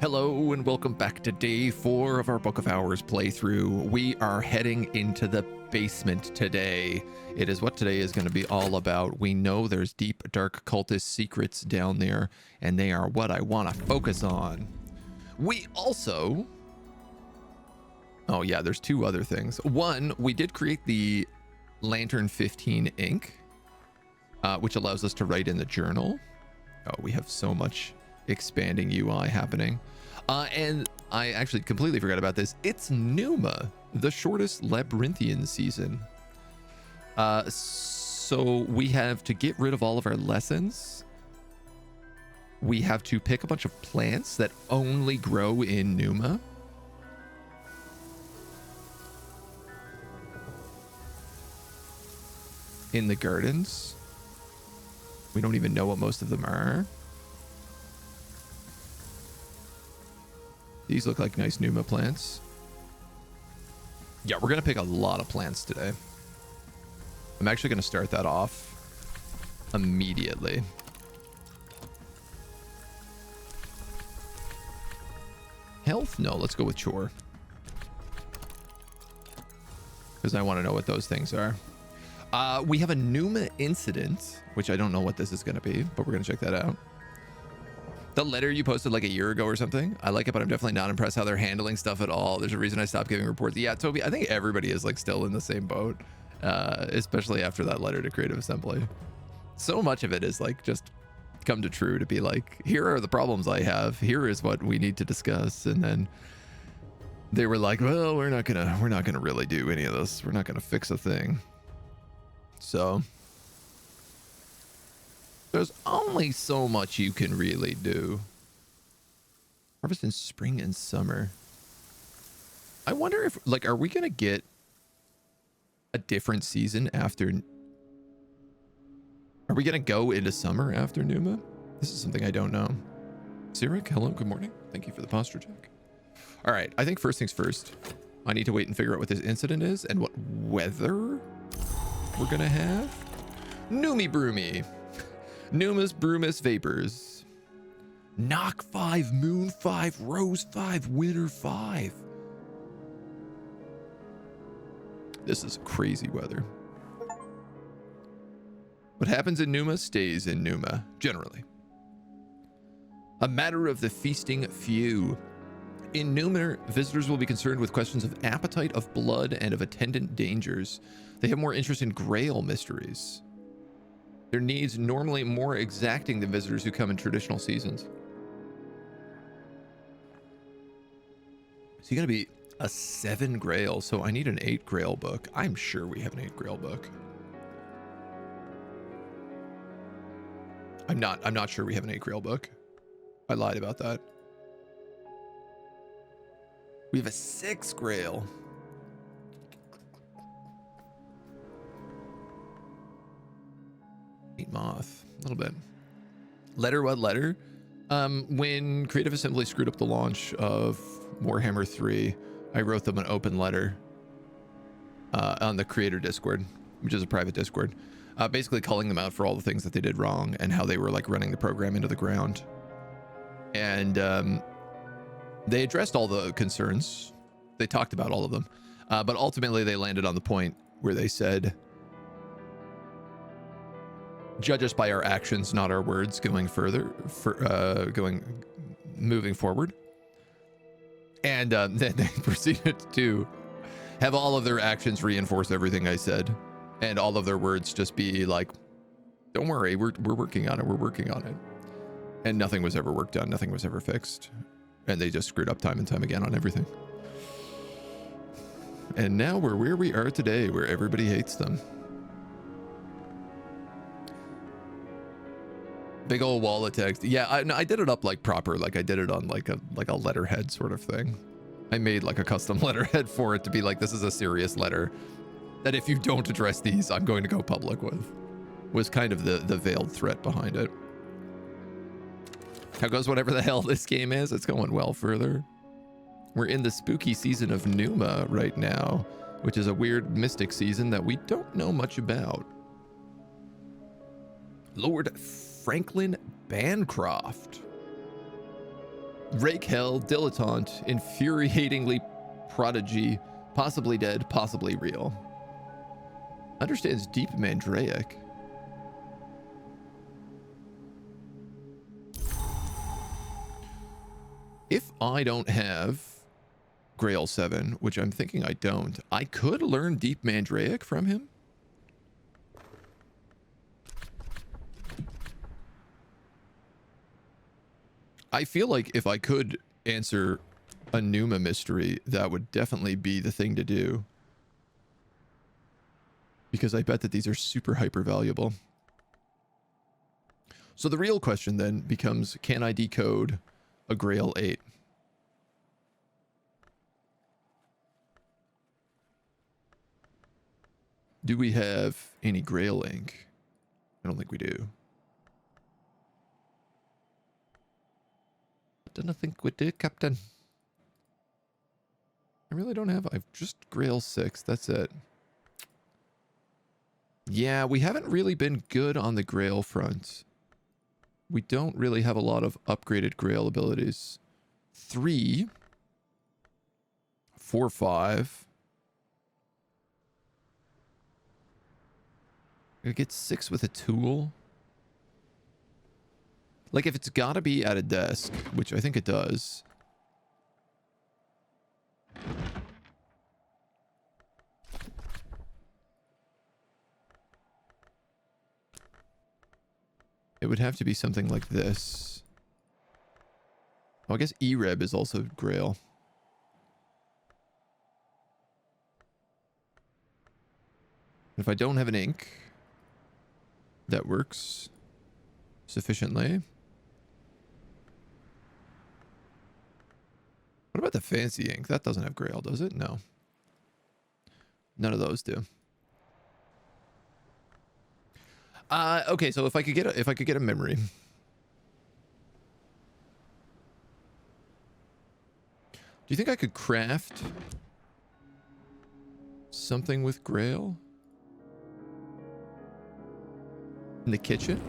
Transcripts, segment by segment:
Hello and welcome back to day 4 of our Book of Hours playthrough. We are heading into the basement today. It is what today is going to be all about. We know there's deep, dark cultist secrets down there, and they are what I want to focus on. We also... Oh yeah, there's 2 other things. One, we did create the Lantern 15 ink, which allows us to write in the journal. Oh, we have so much expanding UI happening. And I actually completely forgot about this. It's Numa, the shortest labyrinthian season. So we have to get rid of all of our lessons. We have to pick a bunch of plants that only grow in Numa. In the gardens. We don't even know what most of them are. These look like nice Numa plants. Yeah, we're going to pick a lot of plants today. I'm actually going to start that off immediately. Health? No, let's go with chore. Because I want to know what those things are. We have a Numa incident, which I don't know what this is going to be, but we're going to check that out. The letter you posted like a year ago or something, I like it, but I'm definitely not impressed how they're handling stuff at all. There's a reason I stopped giving reports. Yeah, Toby, I think everybody is like still in the same boat, especially after that letter to Creative Assembly. So much of it is like just come to true to be like, here are the problems I have. Here is what we need to discuss. And then they were like, well, we're not gonna really do any of this. We're not gonna fix a thing. So there's only so much you can really do. Harvest in spring and summer. I wonder if, like, are we going to get a different season after... Are we going to go into summer after Numa? This is something I don't know. Sirik, hello, good morning. Thank you for the posture check. All right, I think first things first. I need to wait and figure out what this incident is and what weather we're going to have. Noomy Broomy. Numa's Brumus Vapors. Knock 5, Moon 5, Rose 5, Winter 5. This is crazy weather. What happens in Numa stays in Numa, generally. A matter of the feasting few. In Numa, visitors will be concerned with questions of appetite, of blood, and of attendant dangers. They have more interest in Grail mysteries. Their needs normally more exacting than visitors who come in traditional seasons. Is he going to be a 7 Grail? So I need an 8 Grail book. I'm sure we have an 8 Grail book. I'm not sure we have an 8 Grail book. I lied about that. We have a 6 Grail. Moth a little bit. Letter, what letter? When Creative Assembly screwed up the launch of Warhammer 3, I wrote them an open letter on the creator Discord, which is a private Discord, basically calling them out for all the things that they did wrong and how they were like running the program into the ground. And they addressed all the concerns. They talked about all of them, but ultimately they landed on the point where they said, judge us by our actions, not our words, going further, moving forward. And then they proceeded to have all of their actions reinforce everything I said, and all of their words just be like, don't worry, we're working on it, we're working on it. And nothing was ever worked on, nothing was ever fixed. And they just screwed up time and time again on everything. And now we're where we are today, where everybody hates them. Big old wall of text. Yeah, I did it up like proper, like I did it on like a letterhead sort of thing. I made like a custom letterhead for it to be like, this is a serious letter that if you don't address these, I'm going to go public with. Was kind of the veiled threat behind it. How goes whatever the hell this game is? It's going well further. We're in the spooky season of Numa right now, which is a weird mystic season that we don't know much about. Lord Franklin Bancroft. Rake hell, dilettante, infuriatingly prodigy, possibly dead, possibly real. Understands deep mandraic. If I don't have Grail 7, which I'm thinking I don't, I could learn deep mandraic from him. I feel like if I could answer a Numa mystery, that would definitely be the thing to do. Because I bet that these are super hyper valuable. So the real question then becomes, can I decode a Grail 8? Do we have any Grail ink? I don't think we do. I don't think we do, Captain. I really don't have... I've just Grail 6. That's it. Yeah, we haven't really been good on the Grail front. We don't really have a lot of upgraded Grail abilities. 3. 4, 5. I get 6 with a tool. Like, if it's got to be at a desk, which I think it does. It would have to be something like this. Oh, I guess E-Reb is also Grail. If I don't have an ink that works sufficiently. What about the fancy ink? That doesn't have Grail, does it? No. None of those do. Okay, so if I could get a memory. Do you think I could craft something with Grail in the kitchen?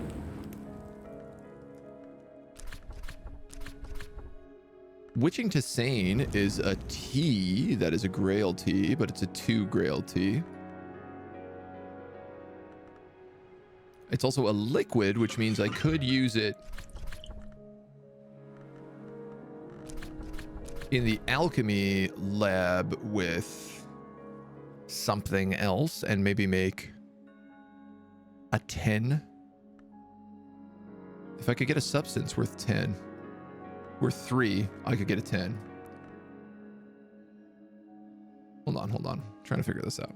Witching to Sane is a tea that is a Grail tea, but it's a 2 Grail tea. It's also a liquid, which means I could use it in the alchemy lab with something else and maybe make a 10. If I could get a substance worth 10, worth 3, I could get a 10. Hold on. I'm trying to figure this out.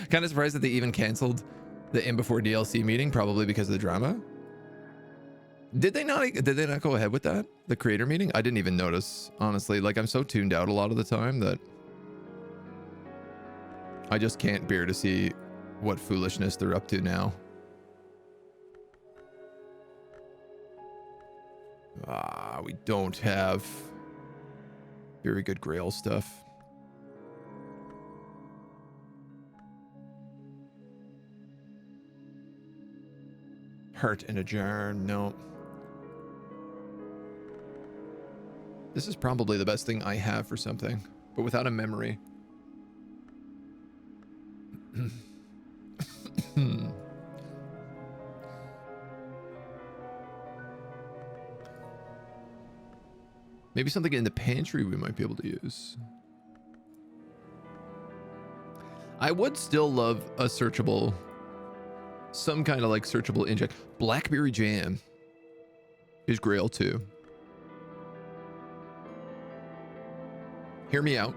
Kind of surprised that they even canceled the In Before DLC meeting, probably because of the drama. Did they not go ahead with that? The creator meeting? I didn't even notice, honestly. Like, I'm so tuned out a lot of the time that I just can't bear to see what foolishness they're up to now. We don't have very good Grail stuff. Heart in a jar, no. This is probably the best thing I have for something, but without a memory. Maybe something in the pantry we might be able to use. I would still love a searchable, some kind of like searchable inject. Blackberry jam is Grail too. Hear me out.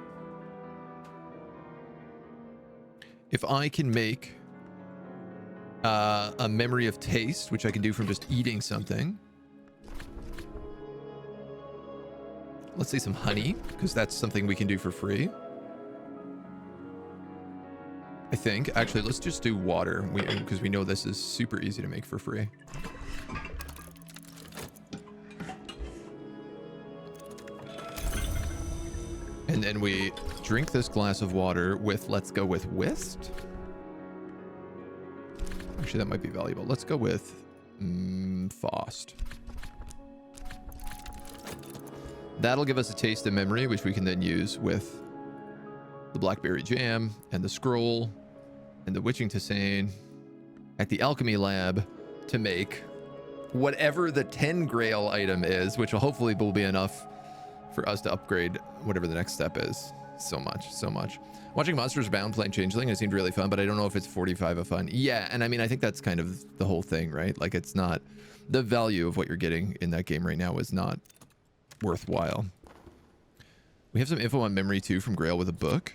If I can make a memory of taste, which I can do from just eating something. Let's say some honey, because that's something we can do for free. I think. Actually, let's just do water, because we know this is super easy to make for free. And then we drink this glass of water with, let's go with whist. Actually, that might be valuable. Let's go with Fost. That'll give us a taste of memory, which we can then use with the blackberry jam and the scroll and the witching tisane at the alchemy lab to make whatever the 10 grail item is, which will hopefully will be enough for us to upgrade whatever the next step is. So much. Watching Monsters Abound playing Changeling, it seemed really fun, but I don't know if it's 45 of fun. Yeah, and I mean, I think that's kind of the whole thing, right? Like, it's not... The value of what you're getting in that game right now is not worthwhile. We have some info on Memory 2 from Grail with a book.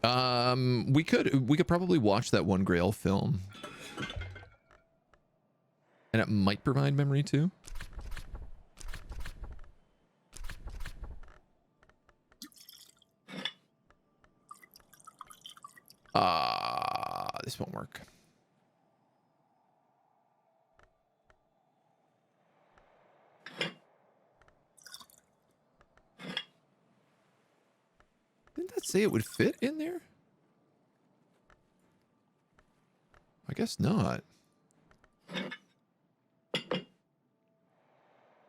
We could probably watch that one Grail film. And it might provide Memory 2. This won't work. Didn't that say it would fit in there? I guess not.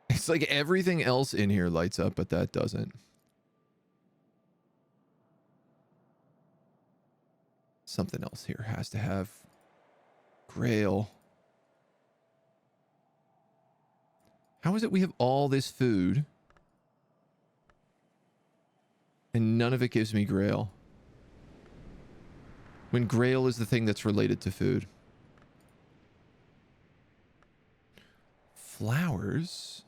It's like everything else in here lights up, but that doesn't. Something else here has to have Grail. How is it we have all this food and none of it gives me Grail? When Grail is the thing that's related to food. Flowers?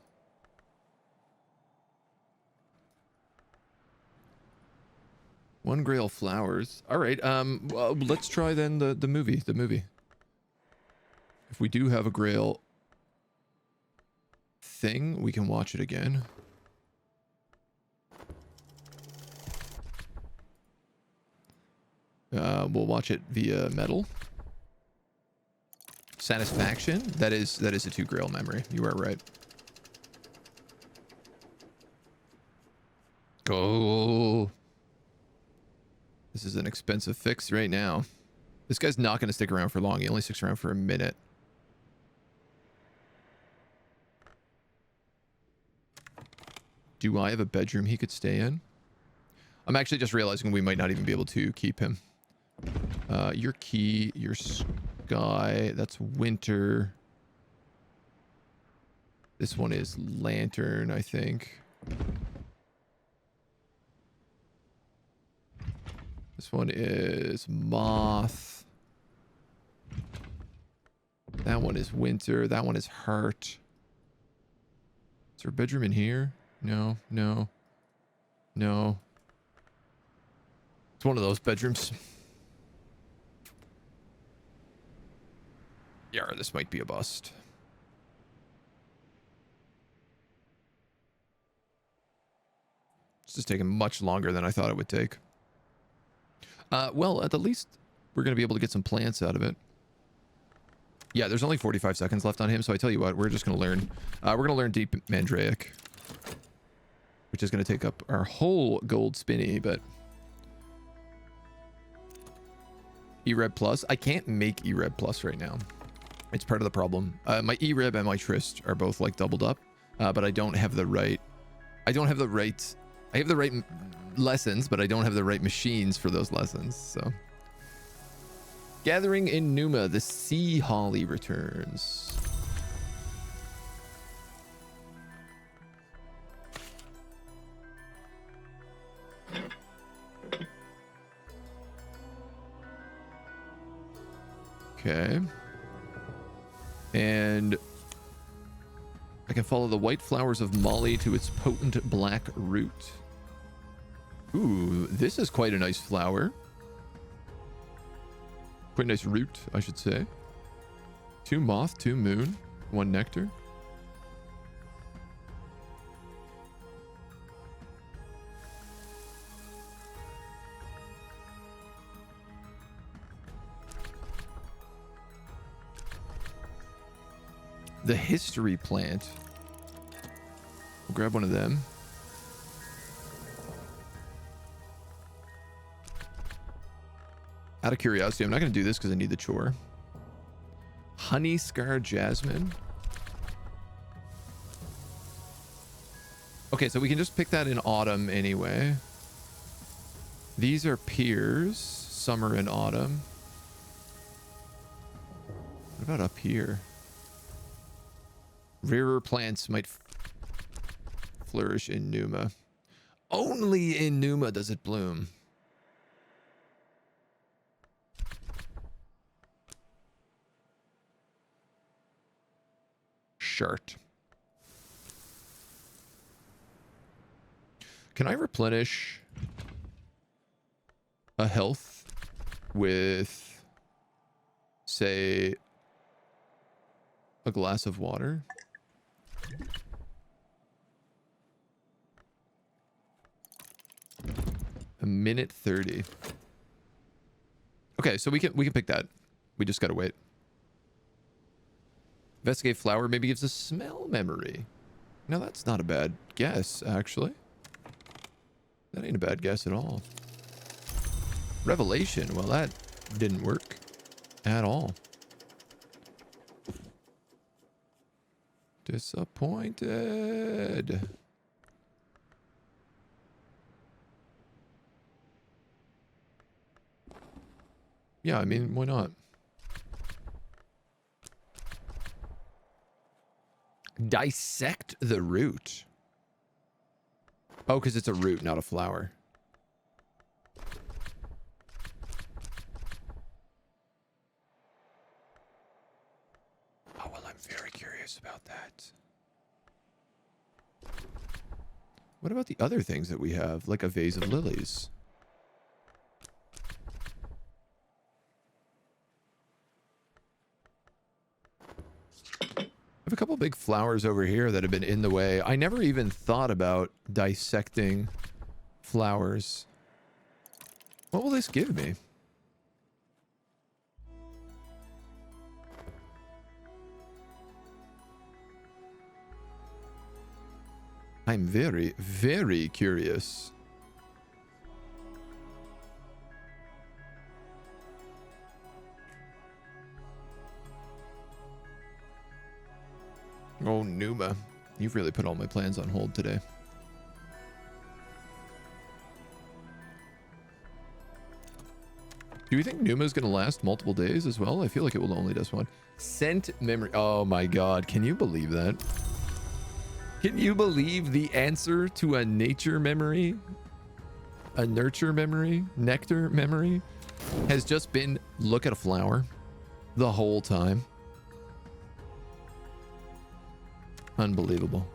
One Grail flowers. All right. Well, let's try then the movie. If we do have a Grail thing, we can watch it again. We'll watch it via metal. Satisfaction. That is a 2 Grail memory. You are right. Go. This is an expensive fix right now. This guy's not going to stick around for long. He only sticks around for a minute. Do I have a bedroom he could stay in? I'm actually just realizing we might not even be able to keep him. Your key, your sky, that's winter. This one is lantern, I think. This one is moth. That one is winter. That one is heart. Is there a bedroom in here? No. It's one of those bedrooms. Yeah, this might be a bust. This is taking much longer than I thought it would take. Well, at the least we're going to be able to get some plants out of it. Yeah, there's only 45 seconds left on him, so I tell you what, we're just going to learn. We're going to learn Deep Mandrake, which is going to take up our whole gold spinny, but... E-Reb Plus. I can't make E-Reb Plus right now. It's part of the problem. My E-Reb and my Trist are both like doubled up, but I don't have the right... I have the right lessons, but I don't have the right machines for those lessons, so... Gathering in Numa, the Sea Holly returns. Okay. And I can follow the white flowers of Molly to its potent black root. Ooh, this is quite a nice flower. Quite a nice root, I should say. 2 moth, 2 moon, 1 nectar. The history plant. We'll grab one of them. Out of curiosity, I'm not going to do this because I need the chore. Honey Scar Jasmine. Okay, so we can just pick that in autumn anyway. These are peers, summer and autumn. What about up here? Rarer plants might flourish in Numa. Only in Numa does it bloom. Shirt. Can I replenish a health with, say, a glass of water? A minute 30. Okay, so we can pick that. We just gotta wait. Investigate flower maybe gives a smell memory. Now that's not a bad guess, actually. That ain't a bad guess at all. Revelation, well, that didn't work at all. Disappointed. Yeah, I mean, why not? Dissect the root. Oh, because it's a root, not a flower. Oh, well, I'm very curious about that. What about the other things that we have, like a vase of lilies? I have a couple big flowers over here that have been in the way. I never even thought about dissecting flowers. What will this give me? I'm very, very curious. Oh, Numa. You've really put all my plans on hold today. Do you think Numa is going to last multiple days as well? I feel like it will only does one. Scent memory. Oh my god. Can you believe that? Can you believe the answer to a nature memory? A nurture memory? Nectar memory? Has just been look at a flower the whole time. Unbelievable.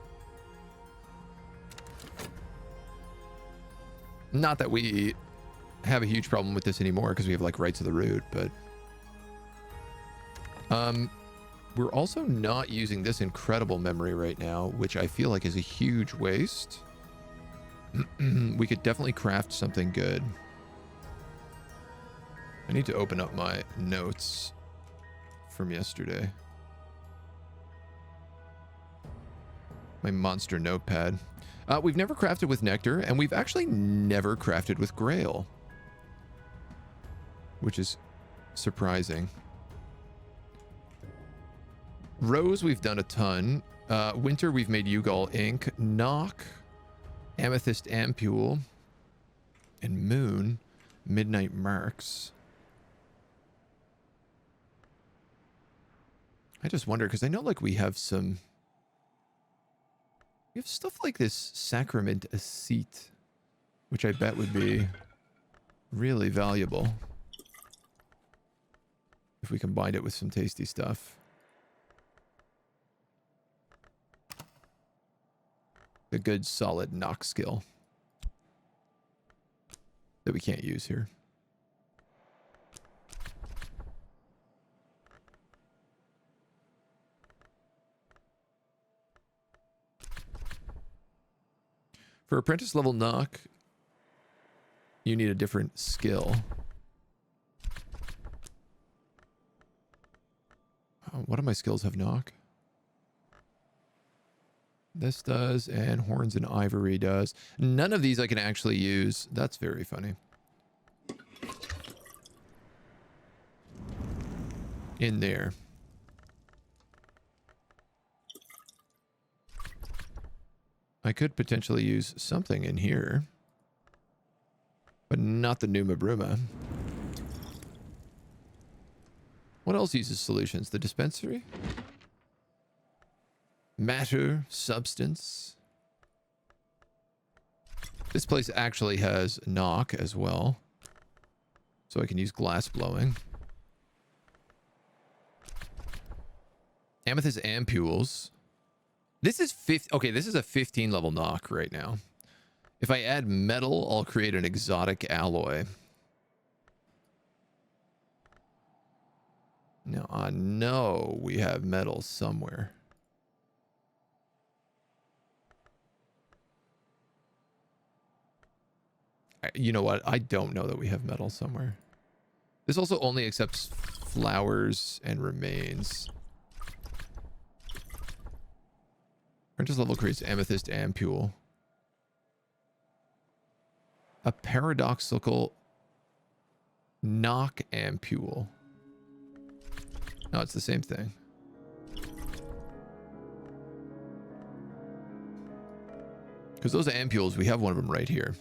Not that we have a huge problem with this anymore because we have like rights of the root, but we're also not using this incredible memory right now, which I feel like is a huge waste. We could definitely craft something good. I need to open up my notes from yesterday. My monster notepad. We've never crafted with nectar, and we've actually never crafted with grail, which is surprising. Rose, we've done a ton. Winter, we've made Ugal ink. Knock, Amethyst Ampule, and Moon, Midnight Marks. I just wonder, because I know like we have some... We have stuff like this Sacrament Acete, which I bet would be really valuable if we combined it with some tasty stuff. A good solid knock skill that we can't use here. For apprentice level knock, you need a different skill. What do my skills have knock? This does, and horns and ivory does. None of these I can actually use. That's very funny. In there. I could potentially use something in here, but not the Numa Bruma. What else uses solutions? The dispensary? Matter, substance. This place actually has knock as well, so I can use glass blowing. Amethyst ampules. This is okay, this is a 15 level knock right now. If I add metal, I'll create an exotic alloy. Now, I know we have metal somewhere. You know what? I don't know that we have metal somewhere. This also only accepts flowers and remains. Apprentice level creates amethyst ampule. A paradoxical knock ampule. No, it's the same thing. Because those ampules, we have one of them right here.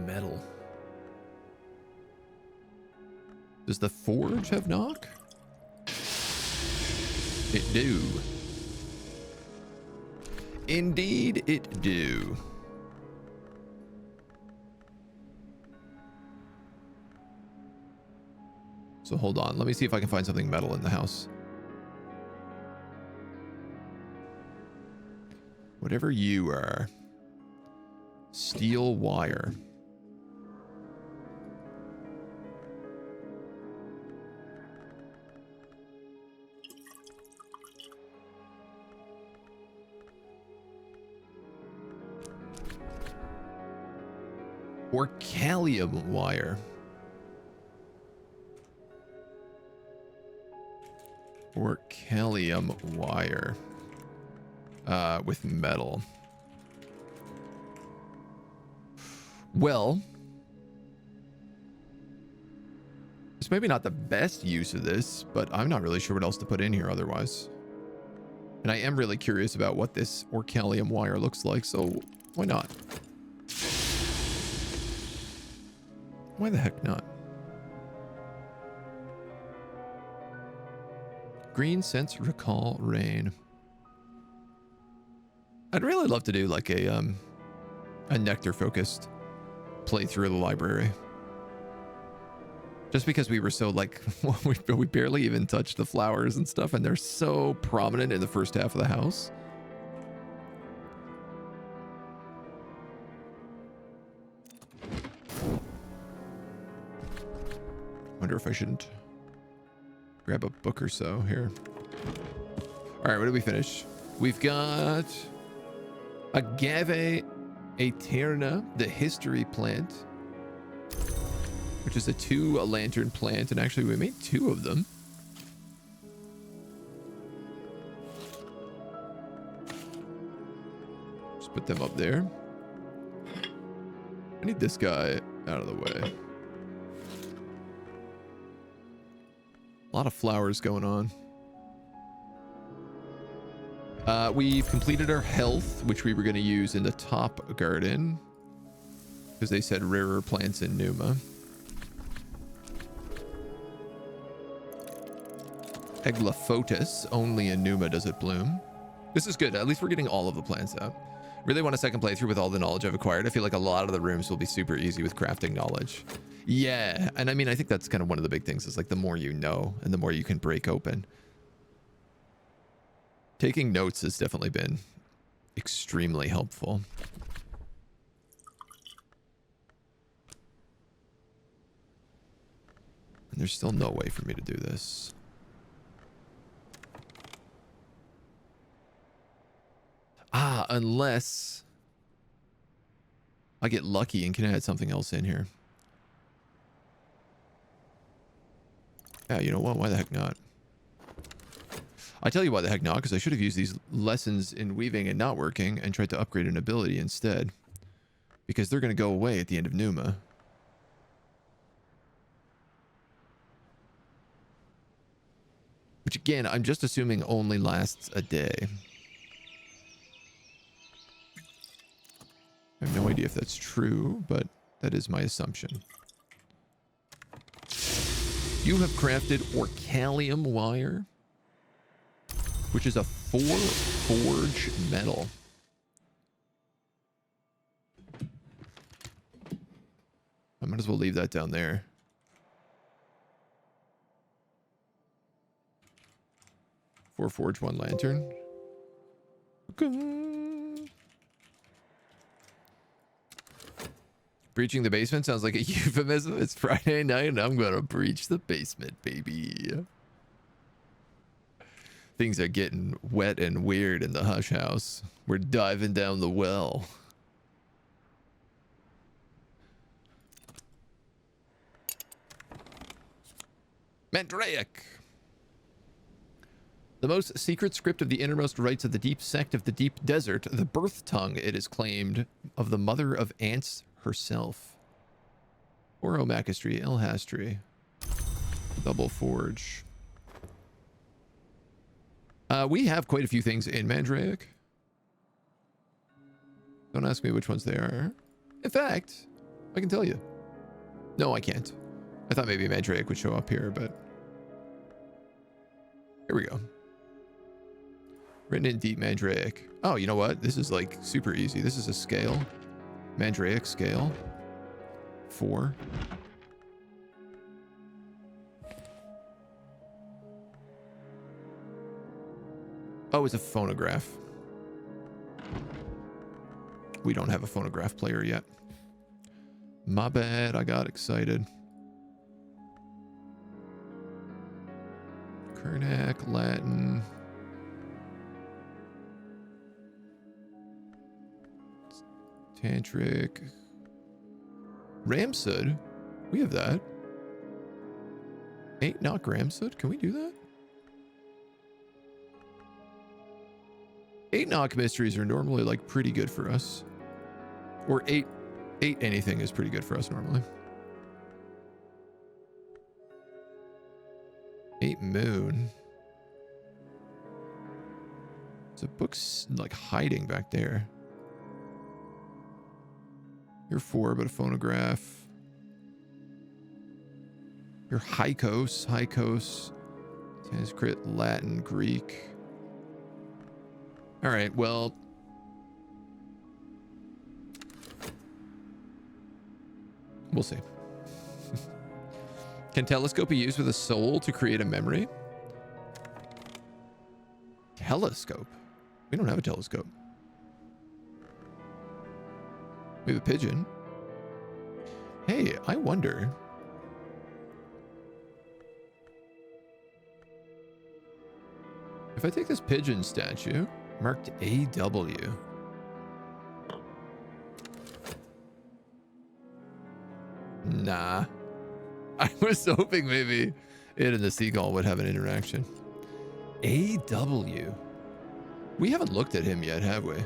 Metal. Does the forge have knock? It do. Indeed it do. So hold on. Let me see if I can find something metal in the house. Whatever you are. Steel wire. Orcalium wire. Orcalium wire. With metal. Well, it's maybe not the best use of this, but I'm not really sure what else to put in here otherwise. And I am really curious about what this orcalium wire looks like, so why not? Why the heck not? Green sense recall rain. I'd really love to do like a nectar focused playthrough of the library. Just because we were so like we barely even touched the flowers and stuff, and they're so prominent in the first half of the house. Wonder if I shouldn't grab a book or so here. All right, what did we finish? We've got Agave Aeterna, the history plant, which is a lantern plant, and actually we made 2 of them. Just put them up there. I need this guy out of the way. A lot of flowers going on. We've completed our health, which we were going to use in the top garden, because they said rarer plants in Numa. Eglaphotis, only in Numa does it bloom. This is good. At least we're getting all of the plants out. Really want a second playthrough with all the knowledge I've acquired. I feel like a lot of the rooms will be super easy with crafting knowledge. Yeah, and I mean, I think that's kind of one of the big things is like the more you know and the more you can break open. Taking notes has definitely been extremely helpful. And there's still no way for me to do this. Ah, unless I get lucky and can add something else in here. Yeah, you know what? Why the heck not? I tell you why the heck not, because I should have used these lessons in weaving and not working and tried to upgrade an ability instead. Because they're going to go away at the end of Numa. which again, I'm just assuming only lasts a day. I have no idea if that's true, but that is my assumption. You have crafted orcalium wire, which is a 4 forge metal. I might as well leave that down there. Four forge, 1 lantern. Breaching the basement sounds like a euphemism. It's Friday night and I'm gonna breach the basement, baby. Things are getting wet and weird in the hush house. We're diving down the well. Mandrake. The most secret script of the innermost rites of the deep sect of the deep desert, the birth tongue, it is claimed, of the mother of ants herself. Oromachistry, Elhastry. Double forge. We have quite a few things in Mandrake. Don't ask me which ones they are. In fact, I can tell you. No, I can't. I thought maybe Mandrake would show up here, but here we go. Written in deep Mandrake. Oh, you know what? This is like super easy. This is a scale. Mandrake scale. 4. Oh, it's a phonograph. We don't have a phonograph player yet. My bad, I got excited. Karnak, Latin. Tantric. Ramsud? We have that. Ain't not Ramsud? Can we do that? 8 knock mysteries are normally like pretty good for us. Or 8 anything is pretty good for us normally. 8 moon. There's a book's like hiding back there. You're 4, but a phonograph. You're Hykos, Sanskrit, Latin, Greek. All right, well, we'll see. Can telescope be used with a soul to create a memory? Telescope? We don't have a telescope. We have a pigeon. Hey, I wonder. If I take this pigeon statue, marked AW. Nah. I was hoping maybe it and the seagull would have an interaction. AW. We haven't looked at him yet, have we?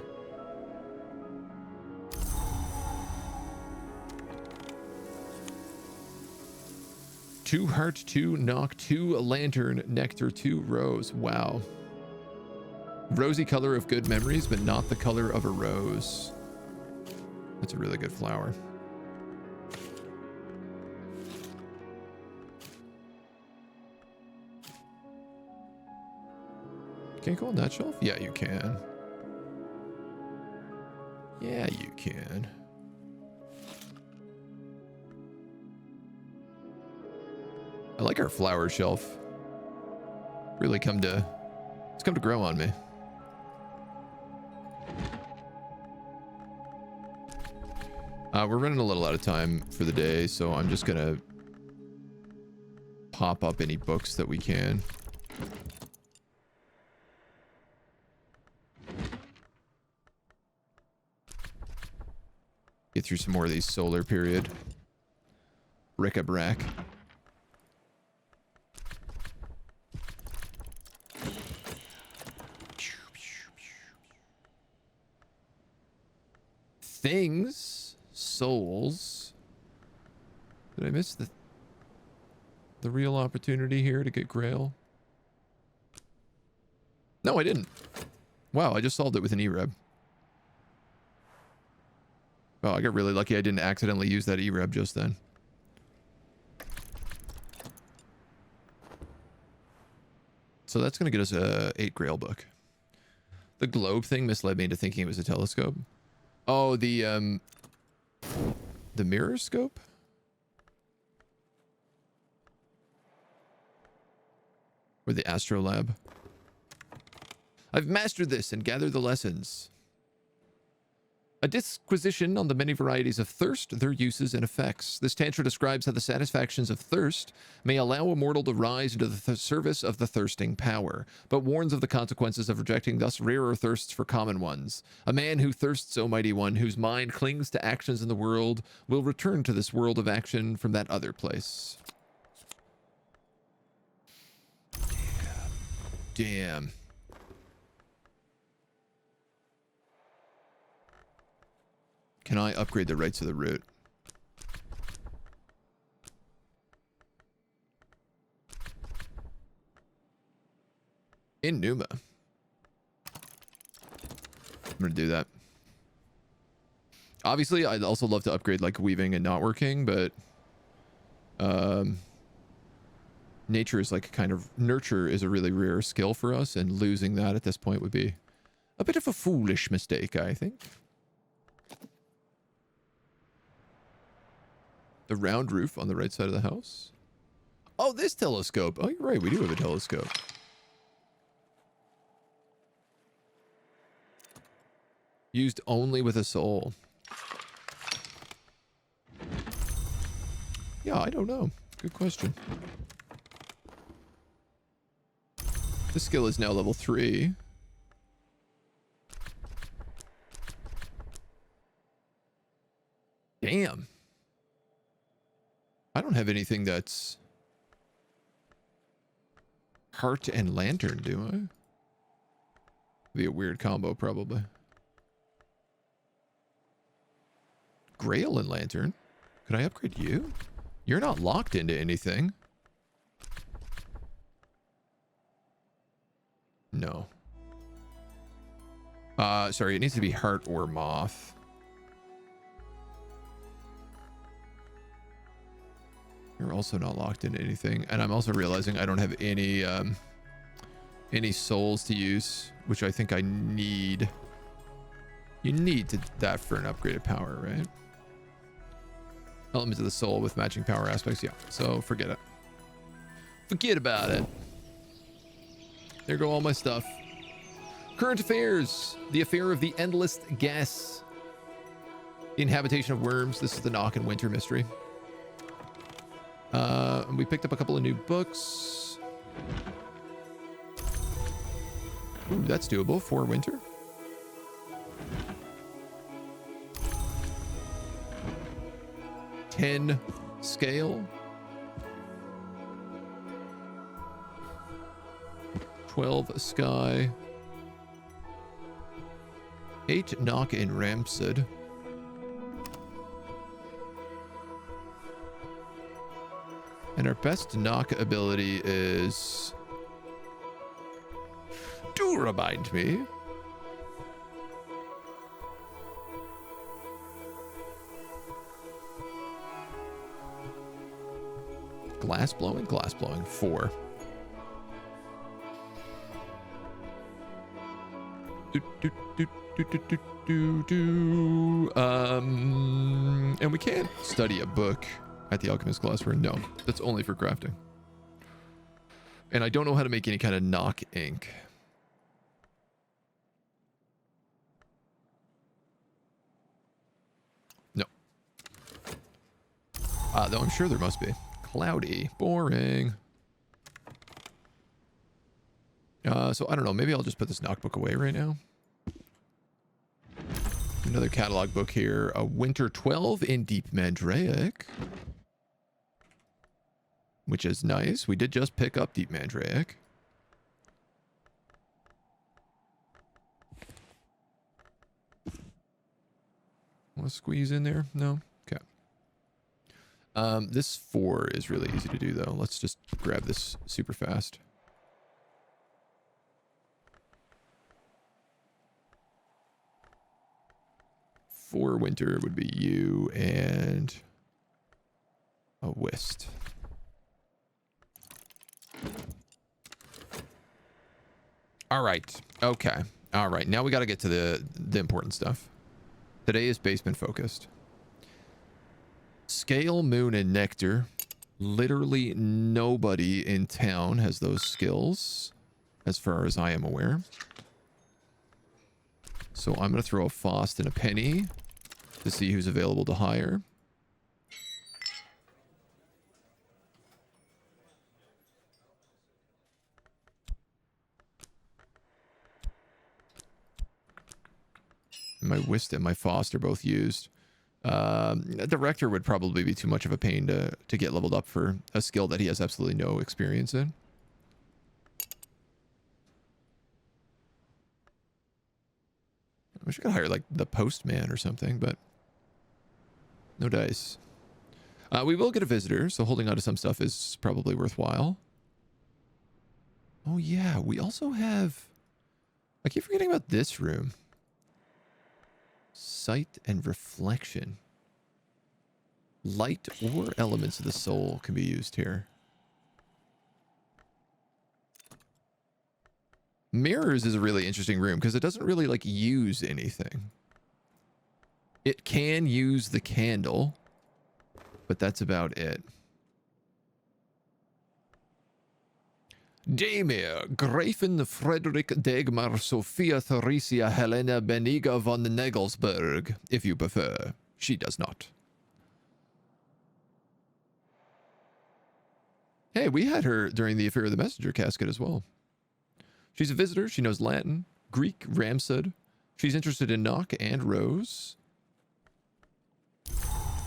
Two heart, 2 knock, 2 lantern, nectar, 2 rose. Wow. Rosy color of good memories, but not the color of a rose. That's a really good flower. Can't go on that shelf? Yeah, you can. Yeah, you can. I like our flower shelf. Really it's come to grow on me. We're running a little out of time for the day, so I'm just gonna pop up any books that we can. Get through some more of these solar period bric-a-brac. Things, souls. Did I miss the real opportunity here to get Grail? No, I didn't. Wow, I just solved it with an EREB. Oh, I got really lucky I didn't accidentally use that EREB just then. So that's going to get us a 8 Grail book. The globe thing misled me into thinking it was a telescope. Oh, the mirror scope? Or the astrolab? I've mastered this and gathered the lessons. A disquisition on the many varieties of thirst, their uses and effects. This tantra describes how the satisfactions of thirst may allow a mortal to rise into the service of the thirsting power, but warns of the consequences of rejecting thus rarer thirsts for common ones. A man who thirsts, O mighty one, whose mind clings to actions in the world, will return to this world of action from that other place. Damn. Can I upgrade the rights of the route? In Numa. I'm going to do that. Obviously, I'd also love to upgrade like weaving and not working, but nature is like kind of nurture is a really rare skill for us, and losing that at this point would be a bit of a foolish mistake, I think. The round roof on the right side of the house. Oh, this telescope. Oh, you're right. We do have a telescope. Used only with a soul. Yeah, I don't know. Good question. This skill is now level 3. Damn. I don't have anything that's heart and lantern, do I? Be a weird combo, probably. Grail and lantern. Could I upgrade you? You're not locked into anything. No. Sorry, it needs to be heart or moth. You're also not locked into anything. And I'm also realizing I don't have any souls to use, which I think I need. You need that for an upgraded power, right? Elements of the soul with matching power aspects. Yeah, so forget it. Forget about it. There go all my stuff. Current affairs. The affair of the endless guess. The inhabitation of worms. This is the Knock and Winter mystery. We picked up a couple of new books. Ooh, that's doable for winter. $10 scale. 12 sky. 8 knock and Ramsad. And our best knock ability is... Do remind me. Glass blowing? Glass blowing. 4. And we can't study a book at the Alchemist Glassware. No, that's only for crafting. And I don't know how to make any kind of knock ink. No. Though I'm sure there must be. Cloudy. Boring. So I don't know. Maybe I'll just put this knock book away right now. Another catalog book here. A Winter 12 in Deep Mandraic. Which is nice. We did just pick up Deep Mandraic. Want to squeeze in there? No? Okay. This 4 is really easy to do, though. Let's just grab this super fast. for winter would be you and a whist. All right. Okay. All right. Now we got to get to the important stuff. Today is basement focused. Scale, moon, and nectar. Literally nobody in town has those skills, as far as I am aware. So I'm going to throw a Fost and a penny to see who's available to hire. My whist and my Fost are both used. The rector would probably be too much of a pain to get leveled up for a skill that he has absolutely no experience in. I wish I could hire like the postman or something, but no dice. We will get a visitor, so holding on to some stuff is probably worthwhile. Oh yeah, we also have... I keep forgetting about this room. Sight and reflection. Light or elements of the soul can be used here. Mirrors is a really interesting room because it doesn't really like use anything. It can use the candle, but that's about it. Damir, Gräfin Frederick Dagmar Sophia Theresia Helena Beniga von Negelsberg, if you prefer. She does not. Hey, we had her during the Affair of the Messenger casket as well. She's a visitor. She knows Latin, Greek, Ramsud. She's interested in Knock and Rose.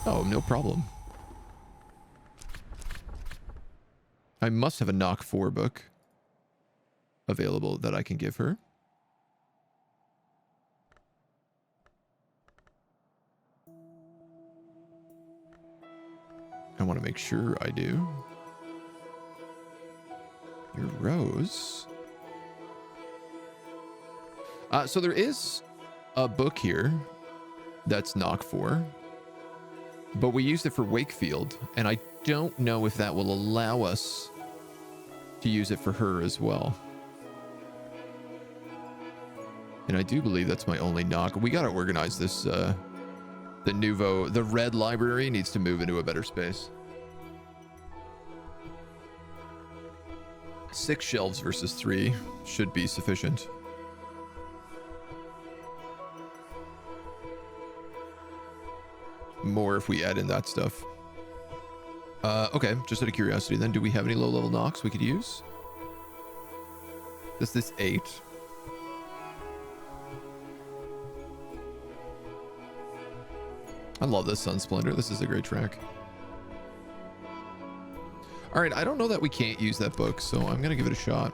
Oh, no problem. I must have a Knock 4 book available that I can give her. I want to make sure I do. Your Rose. So there is a book here that's Knock 4, but we used it for Wakefield, and I don't know if that will allow us to use it for her as well. And I do believe that's my only knock. We got to organize this. The red library needs to move into a better space. 6 shelves versus 3 should be sufficient. More if we add in that stuff. Okay, just out of curiosity then, do we have any low-level knocks we could use? Is this 8? I love this Sun Splendor. This is a great track. All right, I don't know that we can't use that book, so I'm going to give it a shot.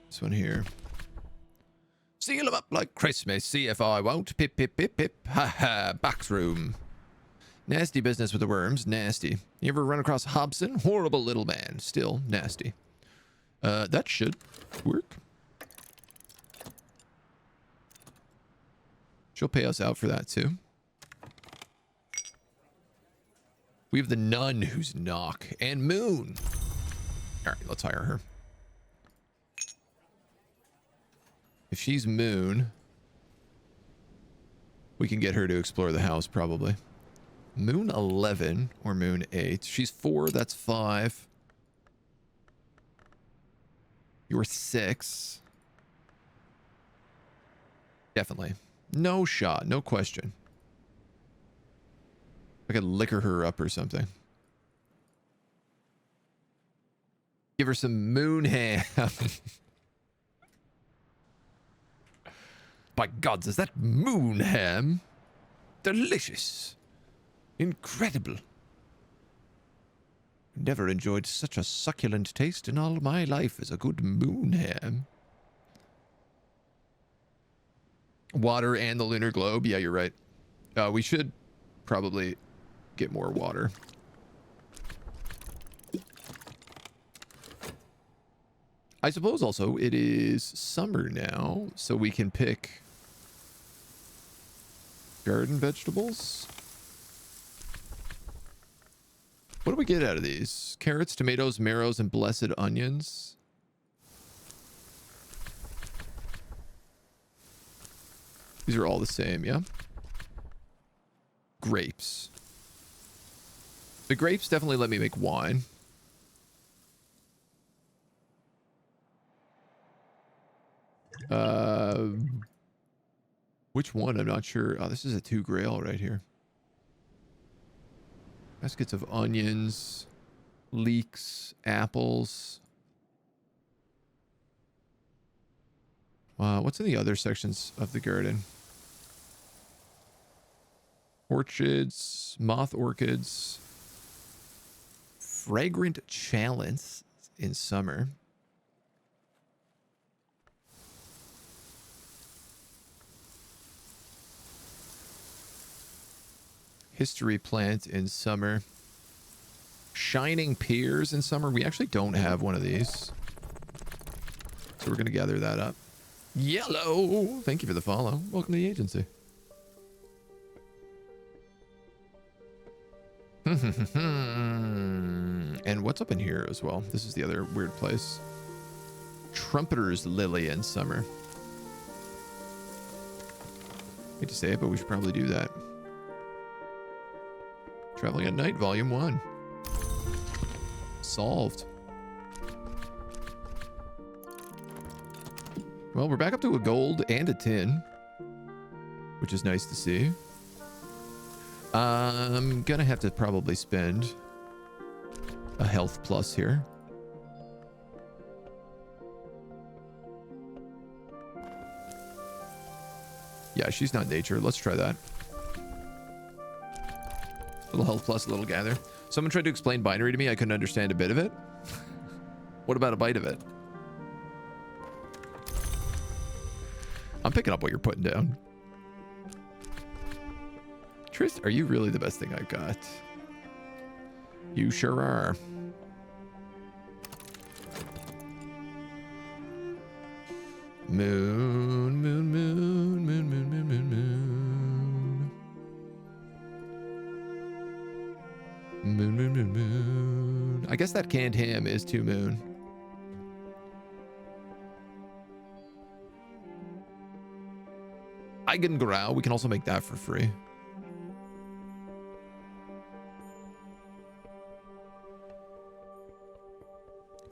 This one here. Seal them up like Christmas, see if I won't. Pip, pip, pip, pip. Ha ha, backroom. Nasty business with the worms, nasty. You ever run across Hobson? Horrible little man, still nasty. That should work. She'll pay us out for that too. We have the nun who's Knock and Moon. All right, let's hire her. If she's Moon, we can get her to explore the house probably. Moon 11 or Moon 8. She's 4, that's 5. You're 6. Definitely. No shot, no question. I could liquor her up or something. Give her some moon ham. By gods, is that moon ham? Delicious. Incredible. Never enjoyed such a succulent taste in all my life as a good moon ham. Water and the lunar globe. Yeah, you're right. We should probably get more water. I suppose also it is summer now, so we can pick garden vegetables. What do we get out of these? Carrots, tomatoes, marrows, and blessed onions. These are all the same, yeah? Grapes. The grapes definitely let me make wine. Which one? I'm not sure. Oh, this is a 2 grail right here. Baskets of onions, leeks, apples. What's in the other sections of the garden? Orchids, moth orchids, fragrant chalents in summer. History plant in summer. Shining pears in summer. We actually don't have one of these, so we're going to gather that up. Yellow. Thank you for the follow. Welcome to the agency. And what's up in here as well? This is the other weird place. Trumpeter's lily in summer. Hate to say it, but we should probably do that. Traveling at Night, Volume 1. Solved. Well, we're back up to a gold and a tin, which is nice to see. I'm gonna have to probably spend a health plus here. Yeah, she's not nature. Let's try that. Little health plus, a little gather. Someone tried to explain binary to me. I couldn't understand a bit of it. What about a bite of it? I'm picking up what you're putting down. Trist, are you really the best thing I got? You sure are. Moon, moon, moon, moon, moon, moon, moon, moon. Moon, moon, moon, moon. I guess that canned ham is 2 moon. Eigengrau, we can also make that for free.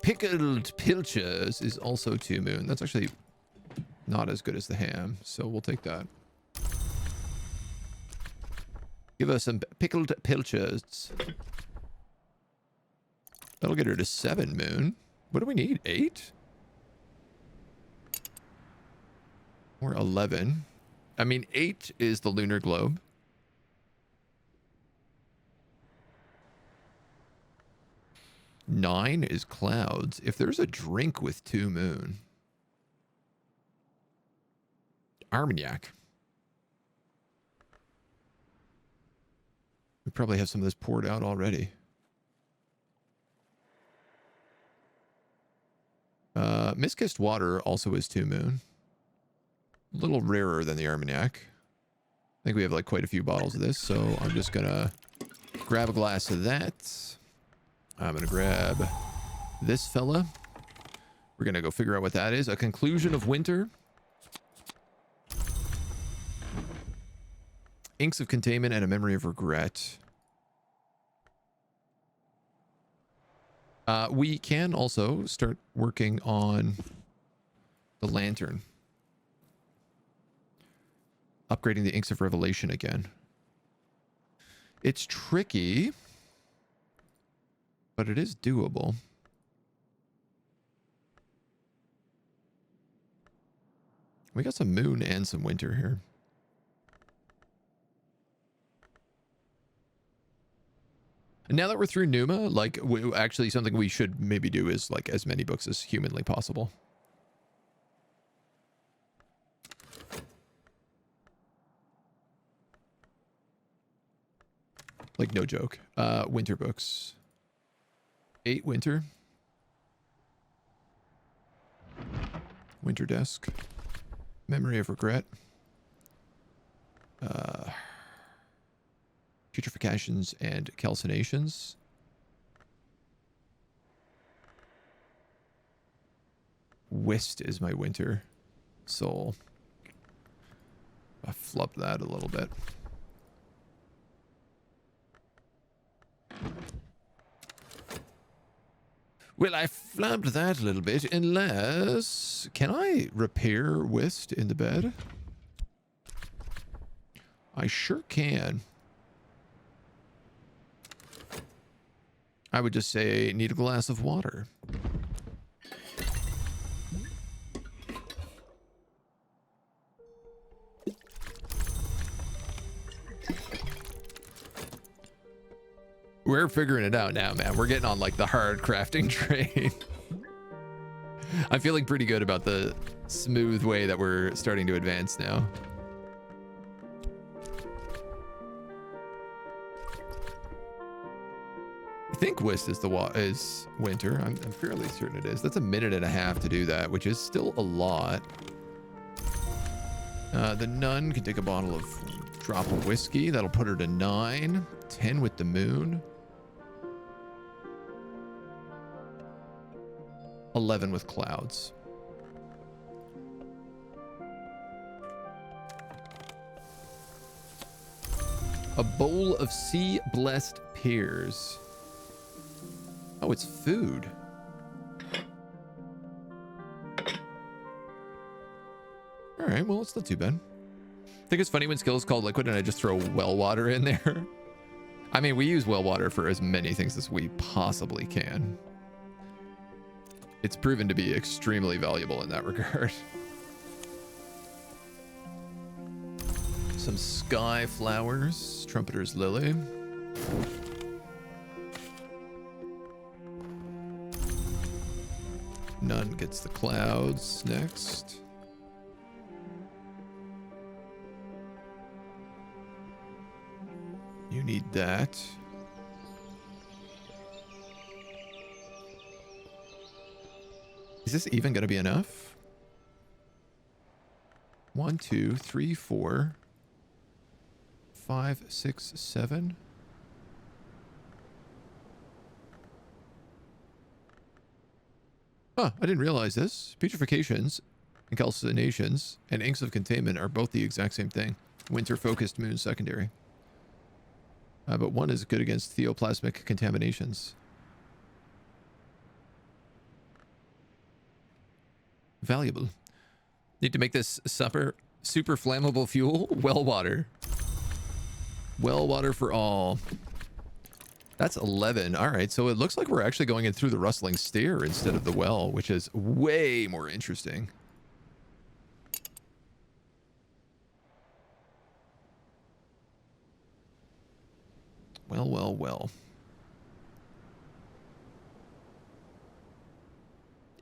Pickled pilchards is also 2 moon. That's actually not as good as the ham, so we'll take that. Give us some pickled pilchards. That'll get her to 7 moon. What do we need? 8? Or 11? I mean, 8 is the lunar globe. Nine is clouds. If there's a drink with 2 moon. Armagnac. We probably have some of this poured out already. Mistkissed water also is 2 moon. A little rarer than the Armagnac. I think we have like quite a few bottles of this, so I'm just gonna grab a glass of that. I'm gonna grab this fella. We're gonna go figure out what that is. A conclusion of winter. Inks of containment and a memory of regret. We can also start working on the lantern. Upgrading the inks of revelation again. It's tricky, but it is doable. We got some moon and some winter here. And now that we're through Numa, like, actually something we should maybe do is like as many books as humanly possible. Like, no joke. Winter books. 8 winter. Winter desk. Memory of regret. Putrefacitions and calcinations. West is my winter soul. I flubbed that a little bit. Well, I flubbed that a little bit, unless... Can I repair West in the bed? I sure can. I would just say, need a glass of water. We're figuring it out now, man. We're getting on like the hard crafting train. I'm feeling pretty good about the smooth way that we're starting to advance now. I think West is is winter. I'm fairly certain it is. That's 1.5 minutes to do that, which is still a lot. The nun can take a bottle of drop of whiskey. That'll put her to 9. 10 with the moon. 11 with clouds. A bowl of sea-blessed pears. Oh, it's food. All right, well, it's not too bad. I think it's funny when skill is called liquid and I just throw well water in there. I mean, we use well water for as many things as we possibly can. It's proven to be extremely valuable in that regard. Some sky flowers, trumpeter's lily. Nun gets the clouds next. You need that. Is this even going to be enough? 1, 2, 3, 4, 5, 6, 7. Huh, I didn't realize this. Putrefacitions and calcinations and inks of containment are both the exact same thing. Winter focused, moon secondary. But one is good against theoplasmic contaminations. Valuable. Need to make this super flammable fuel. Well water. Well water for all. That's 11. All right, so it looks like we're actually going in through the rustling stair instead of the well, which is way more interesting. Well, well, well.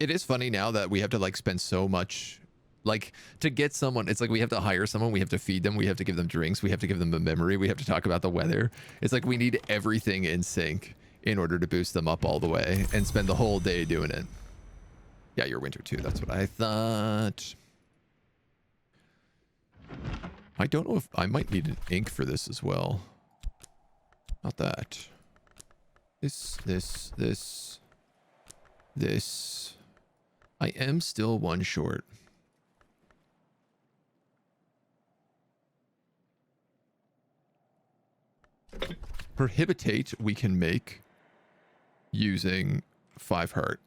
It is funny now that we have to like spend so much, like to get someone, it's like we have to hire someone, we have to feed them, we have to give them drinks, we have to give them a memory, we have to talk about the weather. It's like we need everything in sync in order to boost them up all the way and spend the whole day doing it. Yeah, you're winter too, that's what I thought. I don't know if I might need an ink for this as well. Not that. This. I am still one short. Prohibitate we can make using 5 heart.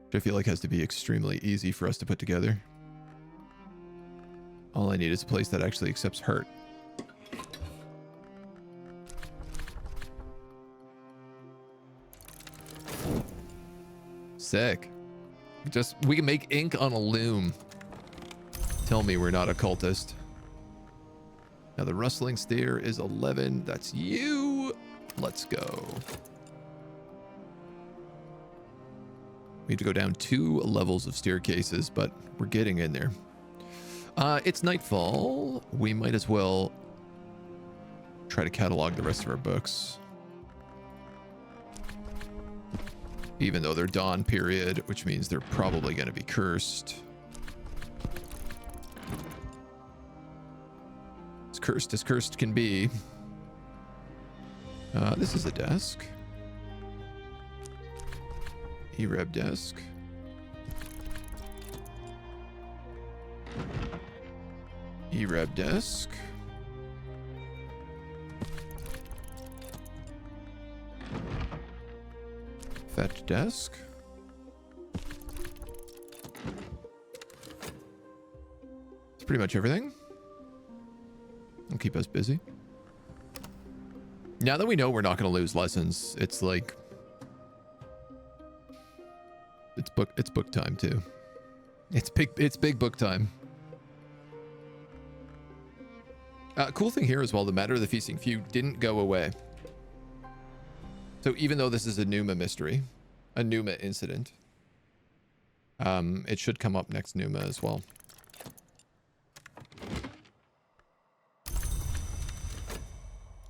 Which I feel like has to be extremely easy for us to put together. All I need is a place that actually accepts hurt. Sick. We can make ink on a loom. Tell me we're not a cultist. Now the rustling stair is 11. That's you. Let's go. We have to go down 2 levels of staircases, but we're getting in there. It's nightfall. We might as well try to catalog the rest of our books. Even though they're dawn period, which means they're probably going to be cursed. As cursed can be. This is a desk. E-Reb desk. E-Reb desk. Fetch desk. That's pretty much everything. It'll keep us busy. Now that we know we're not going to lose lessons, it's like it's book time too. It's big book time. Cool thing here as well, the matter of the feasting feud didn't go away. So even though this is a Numa mystery, a Numa incident, it should come up next Numa as well.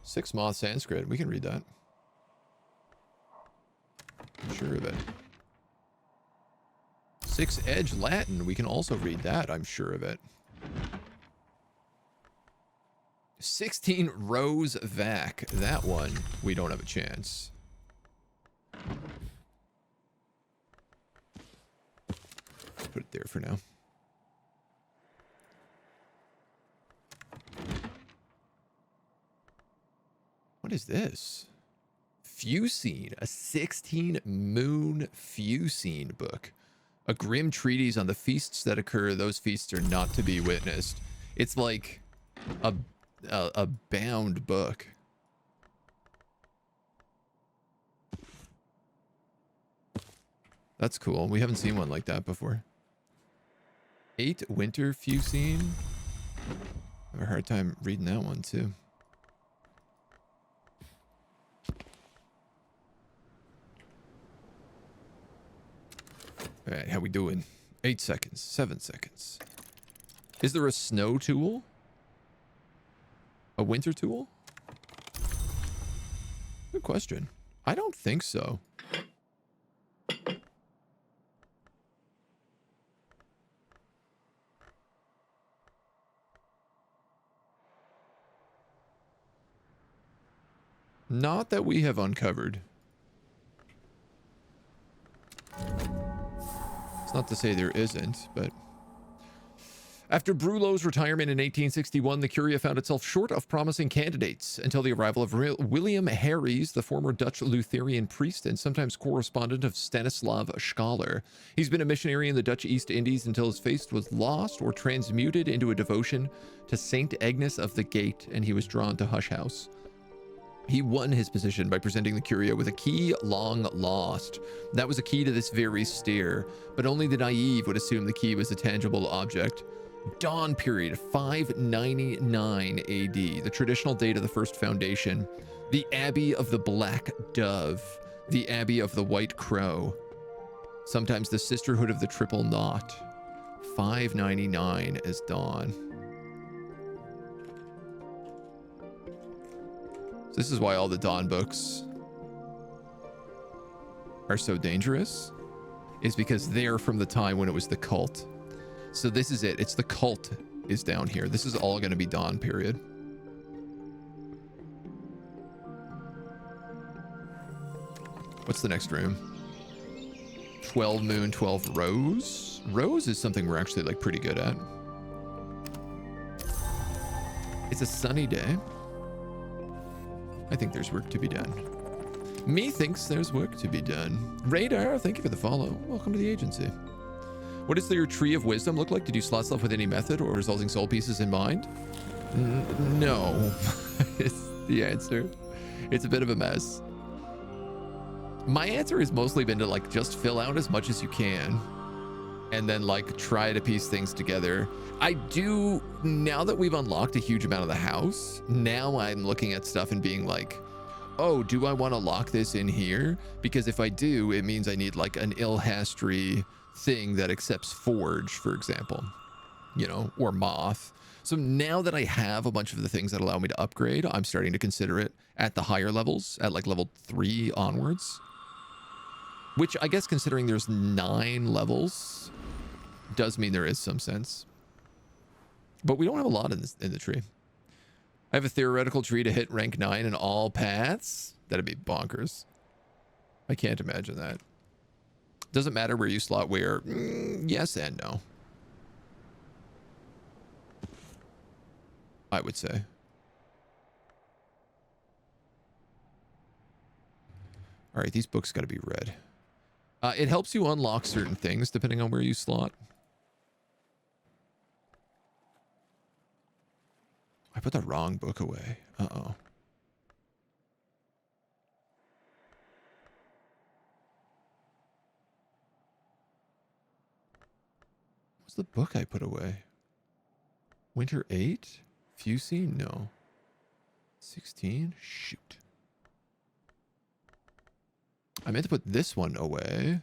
Six Moth Sanskrit. We can read that. I'm sure of it. Six Edge Latin. We can also read that. I'm sure of it. 16 Rose Vac. That one, we don't have a chance. Put it there for now. What is this? Fusine, a 16 moon Fusine book. A grim treatise on the feasts that occur. Those feasts are not to be witnessed. It's like a bound book. That's cool. We haven't seen one like that before. 8 Winter Fusine. I have a hard time reading that one too. All right, how we doing? 8 seconds, 7 seconds. Is there a snow tool? A winter tool? Good question. I don't think so. Not that we have uncovered. It's not to say there isn't, but... After Brulow's retirement in 1861, the Curia found itself short of promising candidates until the arrival of William Harries, the former Dutch Lutheran priest and sometimes correspondent of Stanislav Schaller. He's been a missionary in the Dutch East Indies until his faith was lost or transmuted into a devotion to Saint Agnes of the Gate, and he was drawn to Hush House. He won his position by presenting the Curia with a key long lost. That was a key to this very stair, but only the naive would assume the key was a tangible object. Dawn period, 599 AD, the traditional date of the first foundation. The Abbey of the Black Dove, the Abbey of the White Crow, sometimes the Sisterhood of the Triple Knot. 599 as dawn. This is why all the Dawn books are so dangerous, is because they're from the time when it was the cult. So this is it. It's the cult is down here. This is all going to be Dawn period. What's the next room? 12 Moon, 12 Rose. Rose is something we're actually like pretty good at. It's a sunny day. I think there's work to be done. Me thinks there's work to be done. Radar, thank you for the follow. Welcome to the agency. What does your tree of wisdom look like? Did you slot stuff with any method or resulting soul pieces in mind? No, is the answer. It's a bit of a mess. My answer has mostly been to like just fill out as much as you can and then like try to piece things together. I do, now that we've unlocked a huge amount of the house, now I'm looking at stuff and being like, oh, do I want to lock this in here? Because if I do, it means I need like an Ilhastri thing that accepts forge, for example. you know, or moth. So now that I have a bunch of the things that allow me to upgrade, I'm starting to consider it at the higher levels, at like level 3 onwards. Which I guess, considering there's 9 levels, does mean there is some sense. But we don't have a lot in the tree. I have a theoretical tree to hit rank 9 in all paths. That'd be bonkers. I can't imagine that. Doesn't matter where you slot where. Yes and no. I would say. All right, these books got to be read. It helps you unlock certain things depending on where you slot. I put the wrong book away. Uh-oh. What's the book I put away? Winter 8? Fusine? No. 16? Shoot. I meant to put this one away.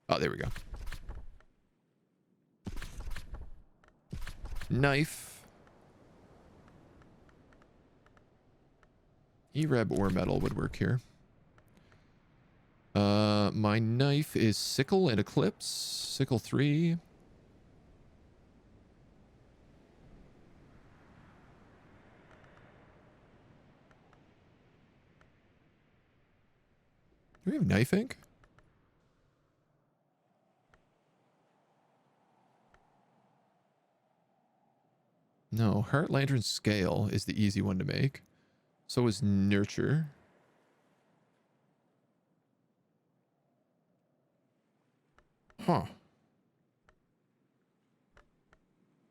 Oh, there we go. Knife. E-Reb or metal would work here. My knife is sickle and eclipse. Sickle 3. Do we have knife ink? No, Heart Lantern Scale is the easy one to make. So is Nurture. Huh.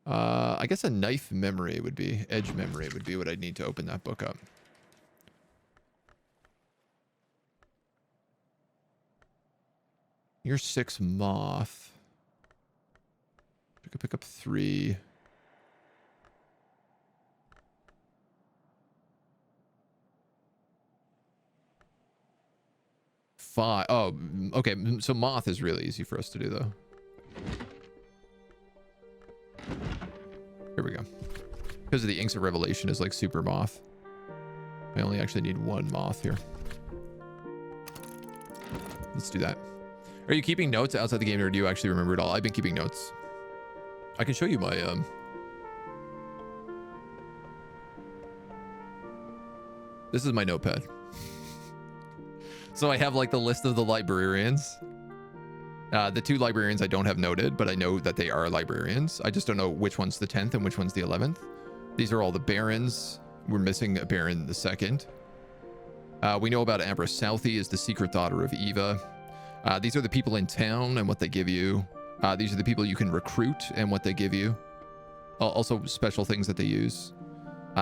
I guess a knife memory would be, edge memory would be what I'd need to open that book up. You're 6 moth. I could pick up 3. Oh, okay. So moth is really easy for us to do, though. Here we go. Because of the Inks of Revelation is like super moth. I only actually need 1 moth here. Let's do that. Are you keeping notes outside the game, or do you actually remember it all? I've been keeping notes. I can show you my this is my notepad. So I have like the list of the librarians. The 2 librarians I don't have noted, but I know that they are librarians. I just don't know which one's the 10th and which one's the 11th. These are all the barons. We're missing a baron the 2nd. We know about Ambrose Southey is the secret daughter of Eva. These are the people in town and what they give you. These are the people you can recruit and what they give you. Also special things that they use.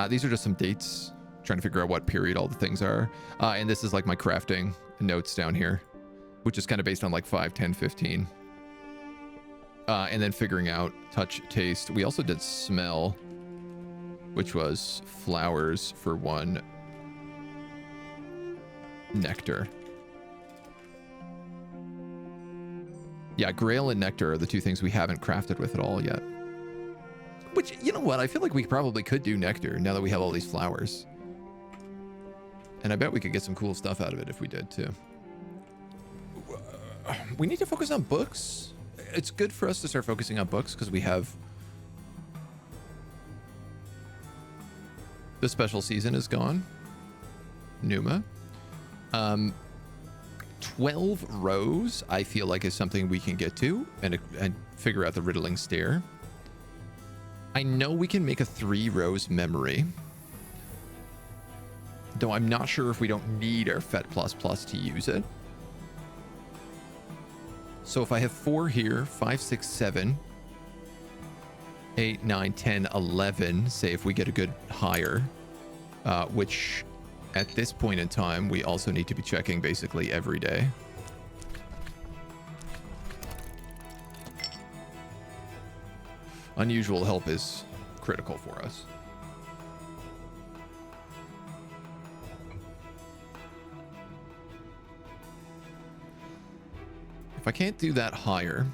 These are just some dates. Trying to figure out what period all the things are. And this is like my crafting notes down here, which is kind of based on like 5, 10, 15. And then figuring out touch, taste. We also did smell, which was flowers for 1, nectar. Yeah, Grail and nectar are the 2 things we haven't crafted with at all yet. Which, you know what? I feel like we probably could do nectar now that we have all these flowers. And I bet we could get some cool stuff out of it if we did too. We need to focus on books. It's good for us to start focusing on books because we have... The special season is gone. Numa. 12 rows, I feel like, is something we can get to and figure out the riddling stare. I know we can make a 3 rows memory. Though I'm not sure if we don't need our FET++ to use it. So if I have 4 here, 5, 6, 7, 8, 9, 10, 11, say if we get a good higher, which at this point in time, we also need to be checking basically every day. Unusual help is critical for us. If I can't do that higher,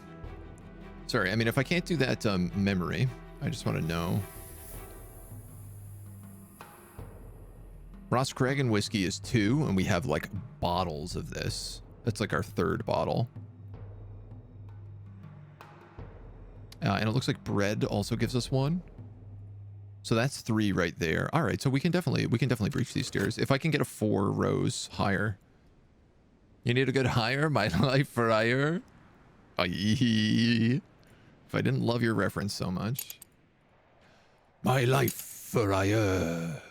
Sorry, I mean, if I can't do that memory, I just want to know. Ross Craig and whiskey is 2, and we have like bottles of this. That's like our 3rd bottle. And it looks like bread also gives us 1. So that's 3 right there. All right, so we can definitely breach these stairs. If I can get a 4 rows higher. You need a good higher? My life for higher? Aye. If I didn't love your reference so much. My life for higher.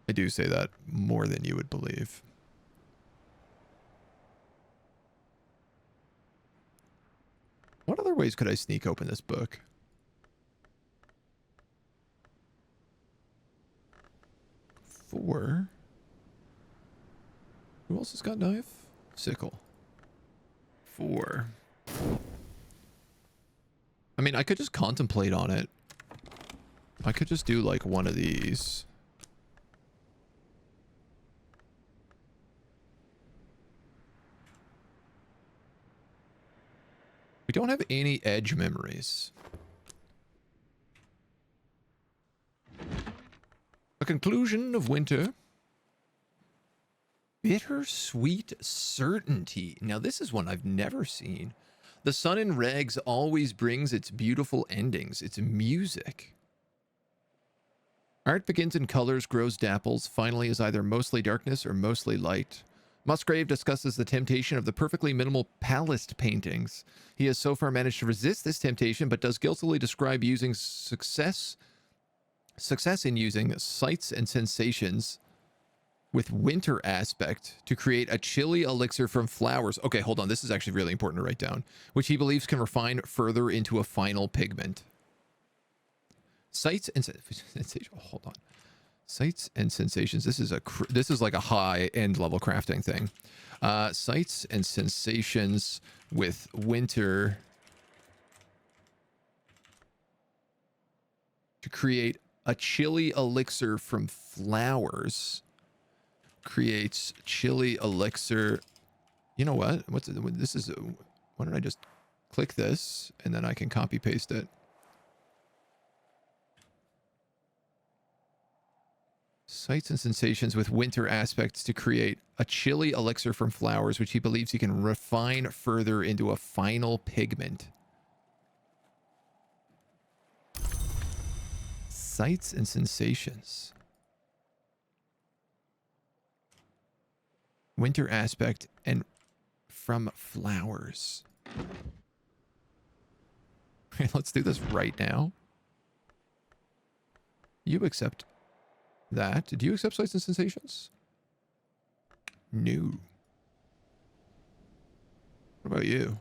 I do say that more than you would believe. What other ways could I sneak open this book? Four. Who else has got knife? Sickle. 4. I mean, I could just contemplate on it. I could just do like one of these. We don't have any edge memories. A conclusion of winter. Bittersweet certainty. Now this is one I've never seen. The sun in regs always brings its beautiful endings. It's music. Art begins in colors, grows dapples, finally is either mostly darkness or mostly light. Musgrave discusses the temptation of the perfectly minimal palette paintings. He has so far managed to resist this temptation, but does guiltily describe using success in using sights and sensations with winter aspect to create a chilly elixir from flowers. Okay, hold on. This is actually really important to write down. Which he believes can refine further into a final pigment. Sights and sensations. Oh, hold on. Sights and sensations. This is like a high end level crafting thing. Sights and sensations with winter to create a chilly elixir from flowers. Creates chilly elixir. You know what? This is? Why don't I just click this and then I can copy paste it. Sights and sensations with winter aspects to create a chilly elixir from flowers, which he believes he can refine further into a final pigment. Sights and sensations. Winter aspect and from flowers. Okay, let's do this right now. You accept that. Do you accept sights and sensations? No. What about you?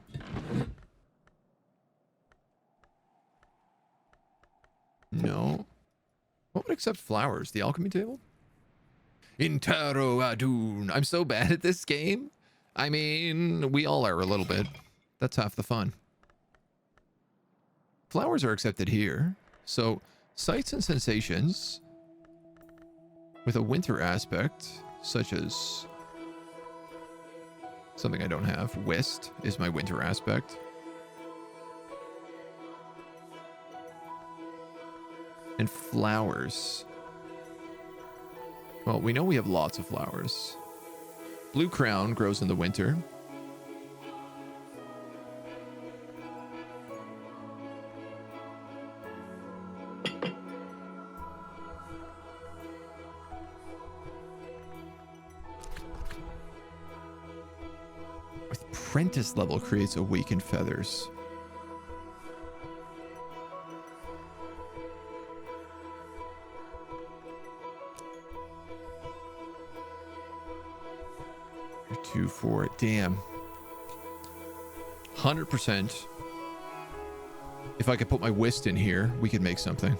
No. What would accept flowers? The alchemy table? Intero adun. I'm so bad at this game. I mean, we all are a little bit. That's half the fun. Flowers are accepted here. So, sights and sensations with a winter aspect, such as something I don't have. Whist is my winter aspect. And flowers. Well, we know we have lots of flowers. Blue crown grows in the winter. Apprentice level creates awakened feathers. You're 2, 4. Damn. 100%. If I could put my whist in here, we could make something.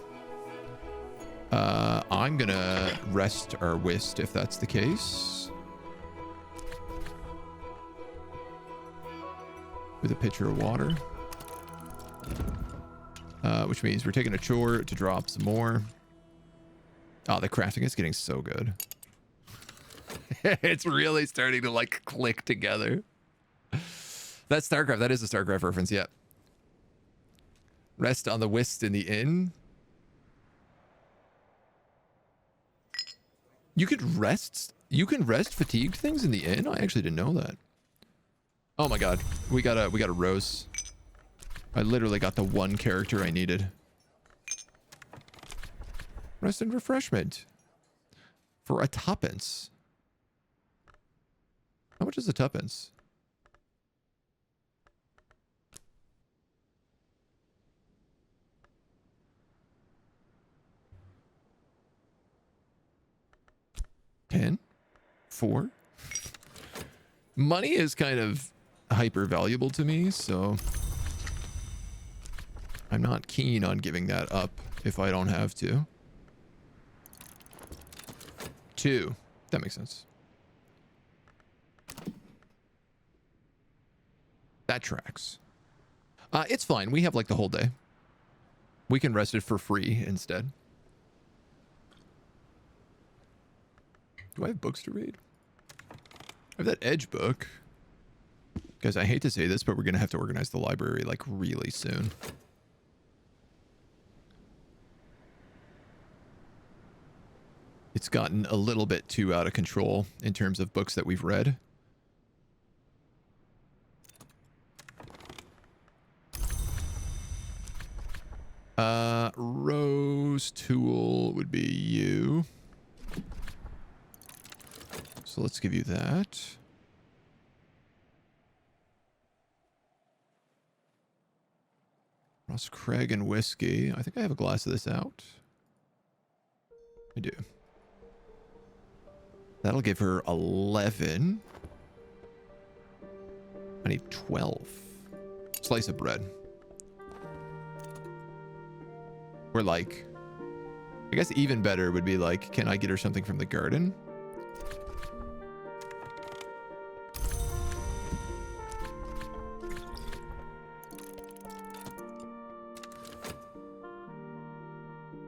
I'm gonna rest our whist if that's the case. With a pitcher of water. Which means we're taking a chore to drop some more. Oh, the crafting is getting so good. It's really starting to like click together. That's StarCraft. That is a StarCraft reference, yeah. Rest on the whist in the inn. You can rest fatigued things in the inn? I actually didn't know that. Oh my god. We got a rose. I literally got the one character I needed. Rest and refreshment. For a tuppence. How much is a tuppence? $10? $4? Money is kind of hyper valuable to me, so I'm not keen on giving that up if I don't have to. 2. That makes sense. That tracks. It's fine. We have like the whole day. We can rest it for free instead. Do I have books to read? I have that Edge book. Guys, I hate to say this, but we're going to have to organize the library like really soon. It's gotten a little bit too out of control in terms of books that we've read. Rose Tool would be you. So let's give you that. Ross Craig and whiskey. I think I have a glass of this out. I do. That'll give her 11. I need 12. Slice of bread. Or like, I guess even better would be like, can I get her something from the garden?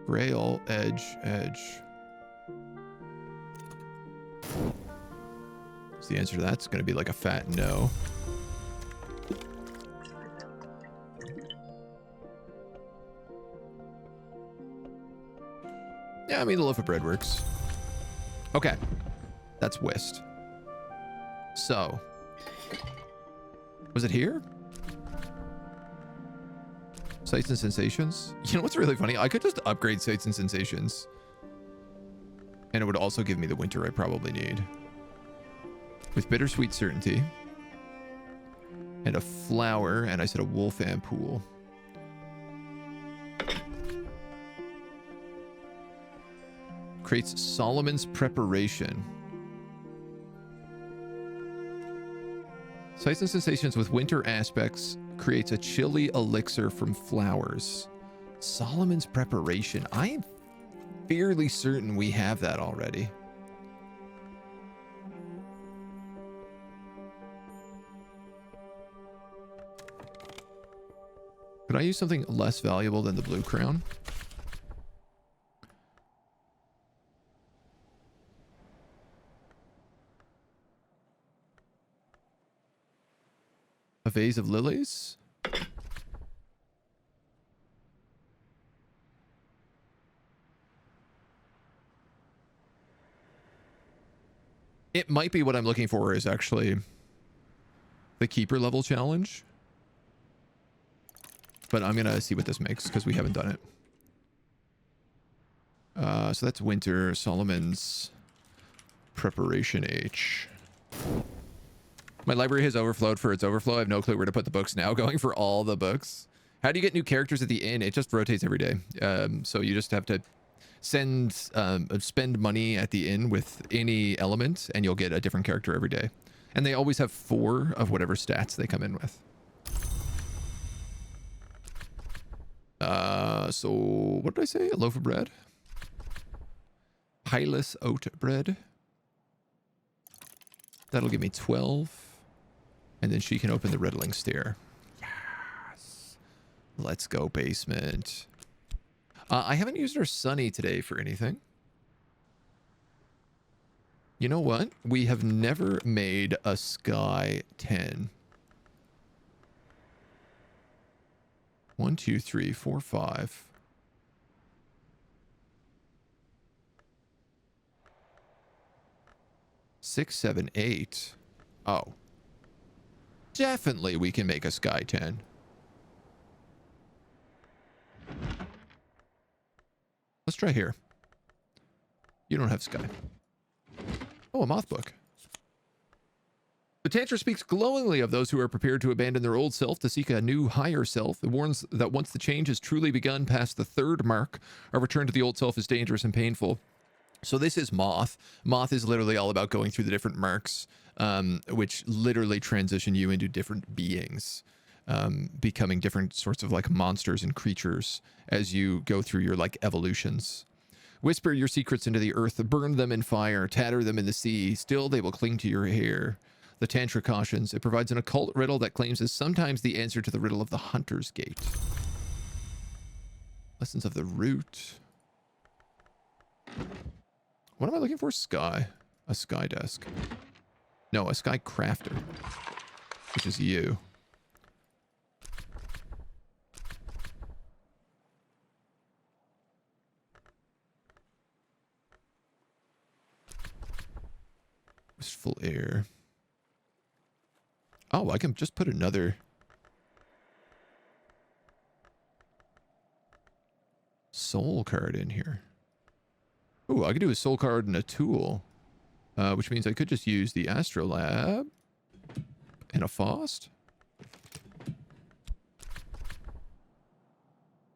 Grail, edge. So the answer to that's going to be like a fat no. Yeah, I mean, the loaf of bread works. Okay. That's whist. So. Was it here? Sights and sensations? You know what's really funny? I could just upgrade sights and sensations. And it would also give me the winter I probably need. With bittersweet certainty. And a flower, and I said a wolfam pool. Creates Solomon's preparation. Sights and sensations with winter aspects creates a chilly elixir from flowers. Solomon's preparation. I am fairly certain we have that already. Could I use something less valuable than the blue crown? A vase of lilies? It might be what I'm looking for is actually the keeper level challenge. But I'm going to see what this makes because we haven't done it. So that's winter, Solomon's preparation H. My library has overflowed for its overflow. I have no clue where to put the books now. Going for all the books. How do you get new characters at the inn? It just rotates every day. So you just have to spend money at the inn with any element, and you'll get a different character every day. And they always have 4 of whatever stats they come in with. So what did I say? A loaf of bread? Pileless oat bread. That'll give me 12. And then she can open the riddling stair. Yes. Let's go, basement. I haven't used our Sunny today for anything. You know what? We have never made a Sky 10. 1, 2, 3, 4, 5. Six, 7, 8. Oh. Definitely we can make a sky 10. Let's try here. You don't have sky. Oh, a moth book. The Tantra speaks glowingly of those who are prepared to abandon their old self to seek a new, higher self. It warns that once the change has truly begun past the third mark, a return to the old self is dangerous and painful. So this is Moth. Moth is literally all about going through the different marks, which literally transition you into different beings, becoming different sorts of like monsters and creatures as you go through your like evolutions. Whisper your secrets into the earth, burn them in fire, tatter them in the sea. Still they will cling to your hair. The Tantra cautions, it provides an occult riddle that claims is sometimes the answer to the riddle of the Hunter's Gate. Lessons of the Root. What am I looking for? Sky. A sky desk. No, a sky crafter. Which is you. Wistful air. Oh, I can just put another soul card in here. Ooh, I could do a soul card and a tool, which means I could just use the Astrolab and a Faust.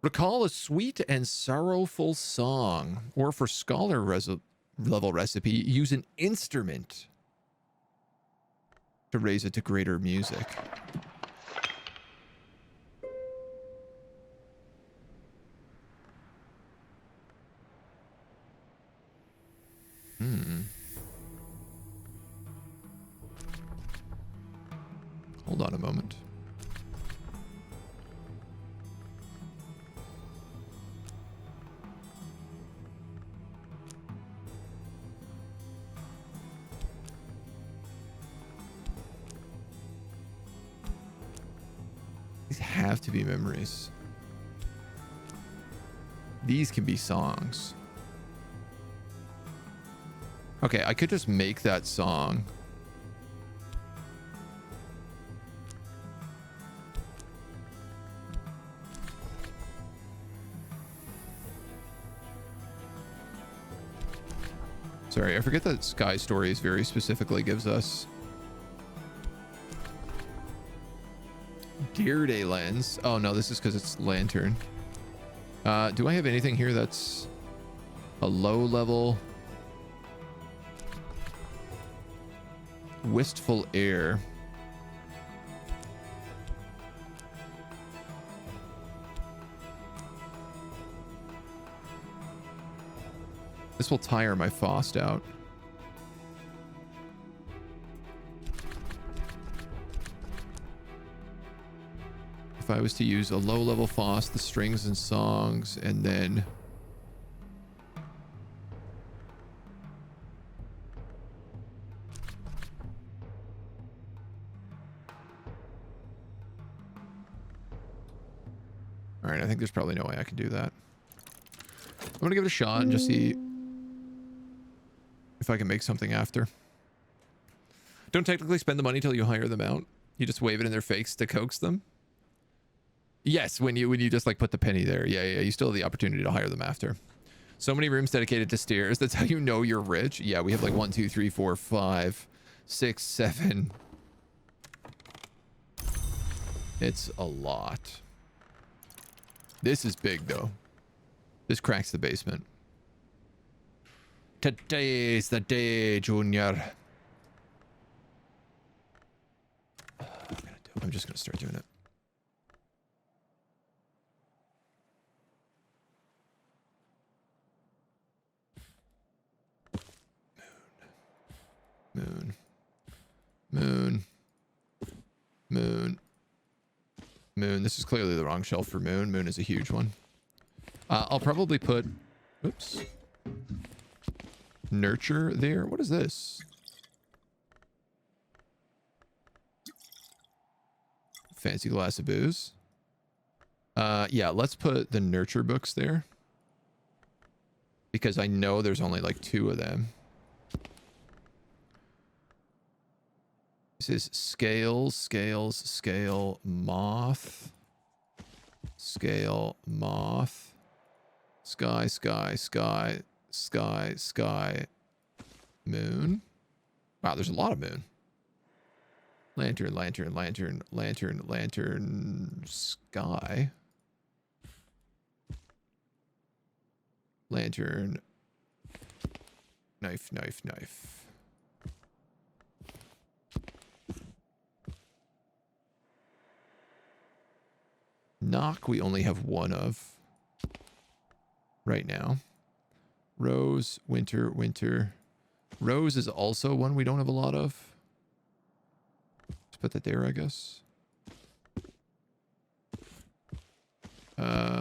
Recall a sweet and sorrowful song, or for scholar level recipe, use an instrument to raise it to greater music. Hold on a moment. These have to be memories. These can be songs. Okay, I could just make that song. Sorry, I forget that Sky Stories very specifically gives us Deer Day lens. Oh no, this is because it's lantern. Do I have anything here that's a low level? Wistful air. This will tire my Faust out. If I was to use a low-level Faust, the strings and songs, and then... Alright, I think there's probably no way I can do that. I'm gonna give it a shot and just see if I can make something after. Don't technically spend the money till you hire them out. You just wave it in their face to coax them. Yes, when you just like put the penny there. Yeah, you still have the opportunity to hire them after. So many rooms dedicated to stairs. That's how you know you're rich. Yeah, we have like 1, 2, 3, 4, 5, 6, 7. It's a lot. This is big though. This cracks the basement. Today's the day, Junior. I'm just gonna start doing it. Moon. Moon. Moon. Moon. This is clearly the wrong shelf for Moon. Moon is a huge one. I'll probably put... Oops. Nurture there. What is this? Fancy glass of booze. Yeah, let's put the nurture books there. Because I know there's only like 2 of them. This is scales, scales, scale, moth. Scale, moth. Sky, sky, sky, sky, sky, moon. Wow, there's a lot of moon. Lantern, lantern, lantern, lantern, lantern, sky. Lantern. Knife, knife, knife. Knock, we only have 1 of right now. Rose, winter, winter. Rose is also one we don't have a lot of. Let's put that there, I guess.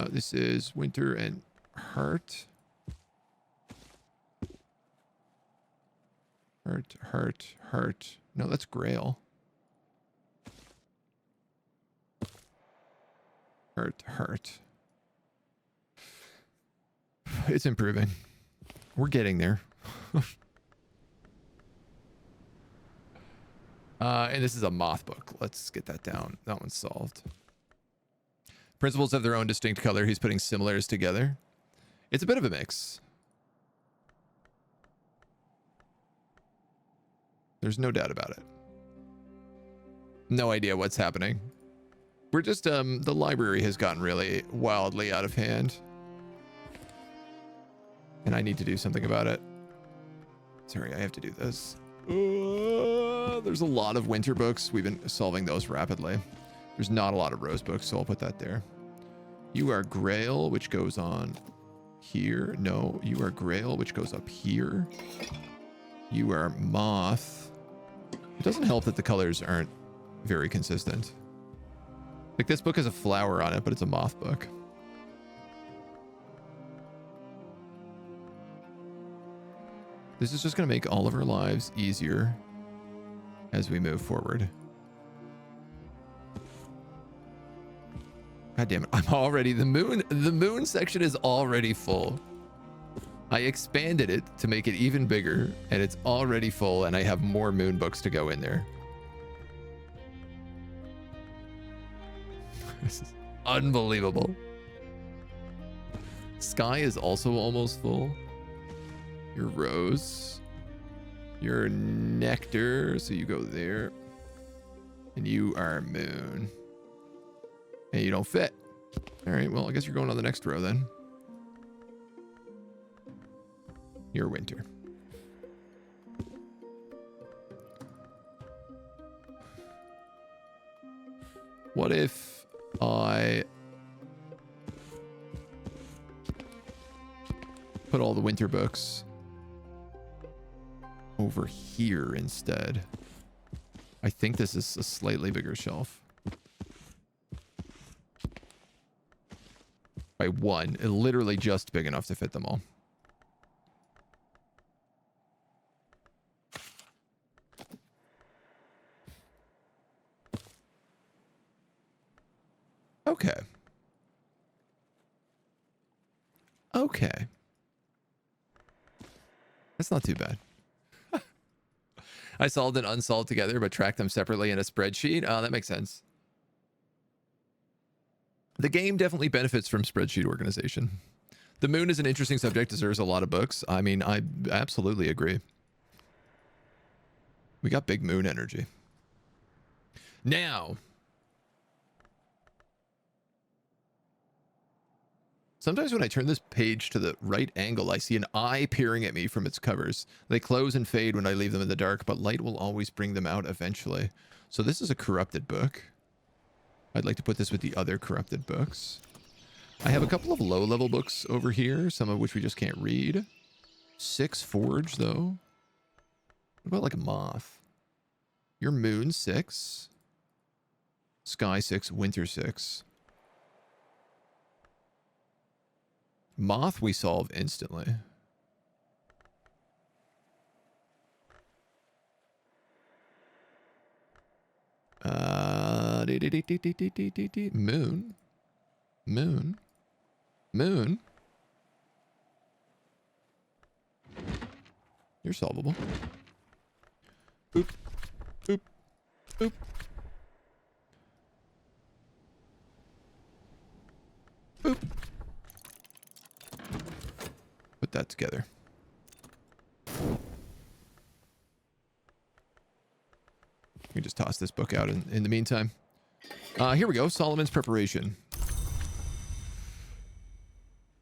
This is winter and heart. Heart, heart, heart. No, that's grail. Heart, heart. It's improving. We're getting there. And this is a moth book. Let's get that down. That one's solved. Principles have their own distinct color. He's putting similars together. It's a bit of a mix. There's no doubt about it. No idea what's happening. We're just, the library has gotten really wildly out of hand. And I need to do something about it. Sorry, I have to do this. There's a lot of winter books. We've been solving those rapidly. There's not a lot of rose books, so I'll put that there. You are grail, which goes on here. No, you are grail, which goes up here. You are moth. It doesn't help that the colors aren't very consistent. Like, this book has a flower on it, but it's a moth book. This is just going to make all of our lives easier as we move forward. God damn it. I'm already, the moon section is already full. I expanded it to make it even bigger, and it's already full, and I have more moon books to go in there. This is unbelievable. Sky is also almost full. Your rose. Your nectar, so you go there. And you are moon. And you don't fit. All right, well, I guess you're going on the next row then. You're winter. What if I put all the winter books over here instead? I think this is a slightly bigger shelf. By 1, literally just big enough to fit them all. Okay. Okay. That's not too bad. I solved and unsolved together, but tracked them separately in a spreadsheet. Oh, that makes sense. The game definitely benefits from spreadsheet organization. The moon is an interesting subject, deserves a lot of books. I mean, I absolutely agree. We got big moon energy. Now, sometimes when I turn this page to the right angle, I see an eye peering at me from its covers. They close and fade when I leave them in the dark, but light will always bring them out eventually. So this is a corrupted book. I'd like to put this with the other corrupted books. I have a couple of low-level books over here, some of which we just can't read. 6 forge, though. What about like a moth? Your moon 6. Sky 6, winter 6. Moth we solve instantly. Moon. Moon. Moon. You're solvable. Boop. Boop. Boop. Boop. Put that together. We just toss this book out in the meantime. Here we go. Solomon's Preparation.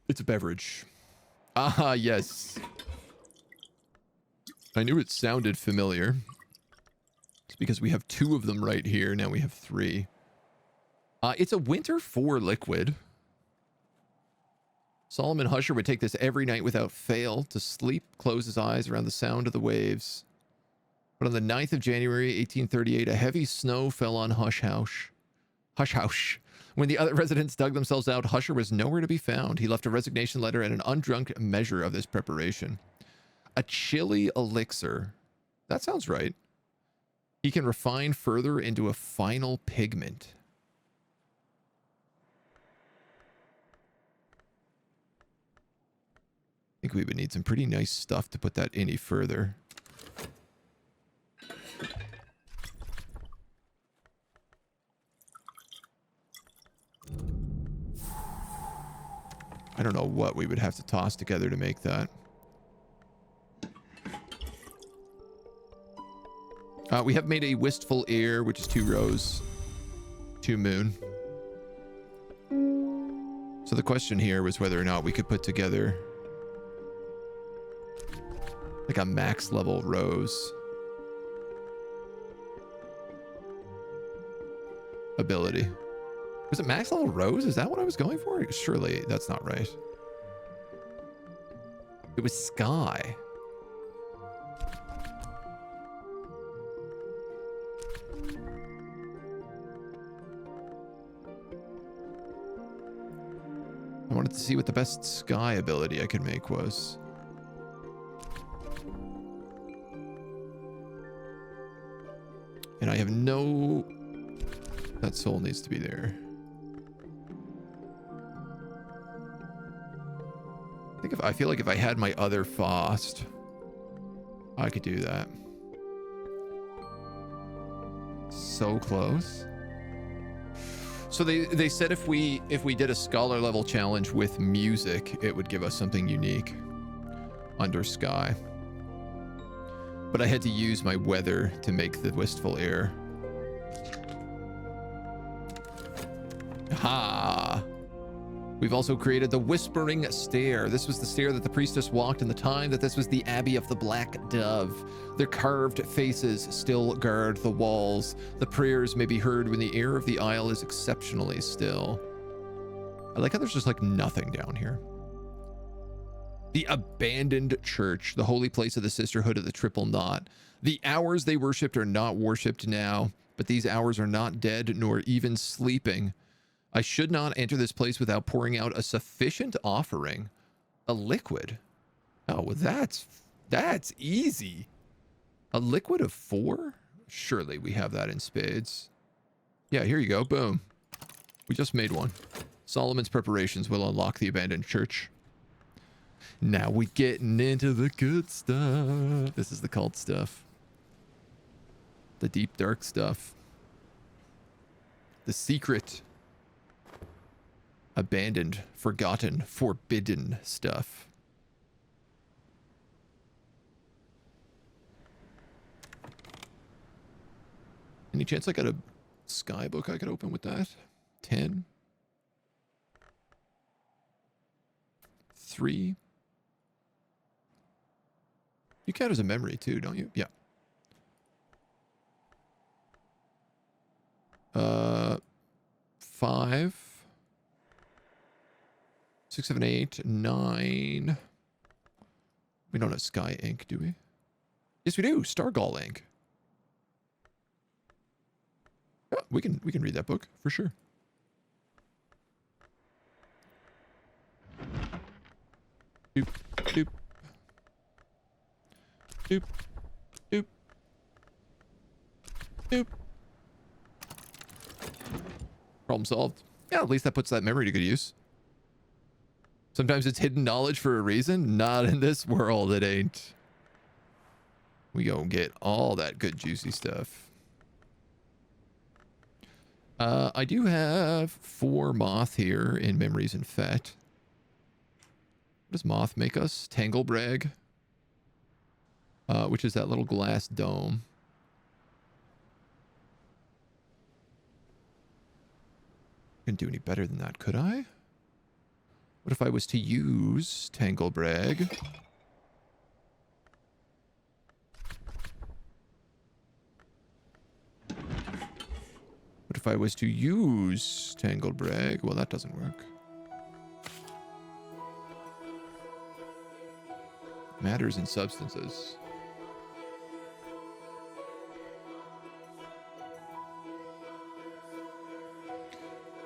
It's a beverage. Ah, yes. I knew it sounded familiar. It's because we have 2 of them right here. Now we have 3. It's a winter 4 liquid. Solomon Husher would take this every night without fail to sleep, close his eyes around the sound of the waves. But on the 9th of January, 1838, a heavy snow fell on Hush House. Hush House. When the other residents dug themselves out, Husher was nowhere to be found. He left a resignation letter and an undrunk measure of this preparation. A chilly elixir. That sounds right. He can refine further into a final pigment. I think we would need some pretty nice stuff to put that any further. I don't know what we would have to toss together to make that. We have made a Wistful Air, which is 2 rose, 2 moon. So the question here was whether or not we could put together like a max level rose ability. Was it max level rose? Is that what I was going for? Surely that's not right. It was sky. I wanted to see what the best sky ability I could make was. And I have no... That soul needs to be there. I feel like if I had my other Faust, I could do that. So close. So they said if we did a scholar level challenge with music, it would give us something unique under sky. But I had to use my weather to make the Wistful Air. Ha! We've also created the Whispering Stair. This was the stair that the priestess walked in the time that this was the Abbey of the Black Dove. Their carved faces still guard the walls. The prayers may be heard when the air of the aisle is exceptionally still. I like how there's just like nothing down here. The abandoned church, the holy place of the sisterhood of the triple knot. The hours they worshipped are not worshipped now, but these hours are not dead nor even sleeping. I should not enter this place without pouring out a sufficient offering. A liquid. Oh, well, that's easy. A liquid of 4? Surely we have that in spades. Yeah, here you go. Boom. We just made one. Solomon's preparations will unlock the abandoned church. Now we're getting into the good stuff. This is the cult stuff. The deep, dark stuff. The secret. Abandoned, forgotten, forbidden stuff. Any chance I got a sky book I could open with that? 10. 3. You count as a memory too, don't you? Yeah. 5. 6, 7, 8, 9. We don't have sky ink, do we? Yes, we do. Stargall ink. Yeah, we can read that book for sure. Doop, doop. Doop, doop. Doop. Problem solved. Yeah, at least that puts that memory to good use. Sometimes it's hidden knowledge for a reason. Not in this world, it ain't. We go get all that good juicy stuff. I do have 4 moth here in memories and fet. What does moth make us? Tanglebrag. Which is that little glass dome. Couldn't do any better than that, could I? What if I was to use Tanglebrag? What if I was to use Tanglebrag? Well, that doesn't work. Matters and substances.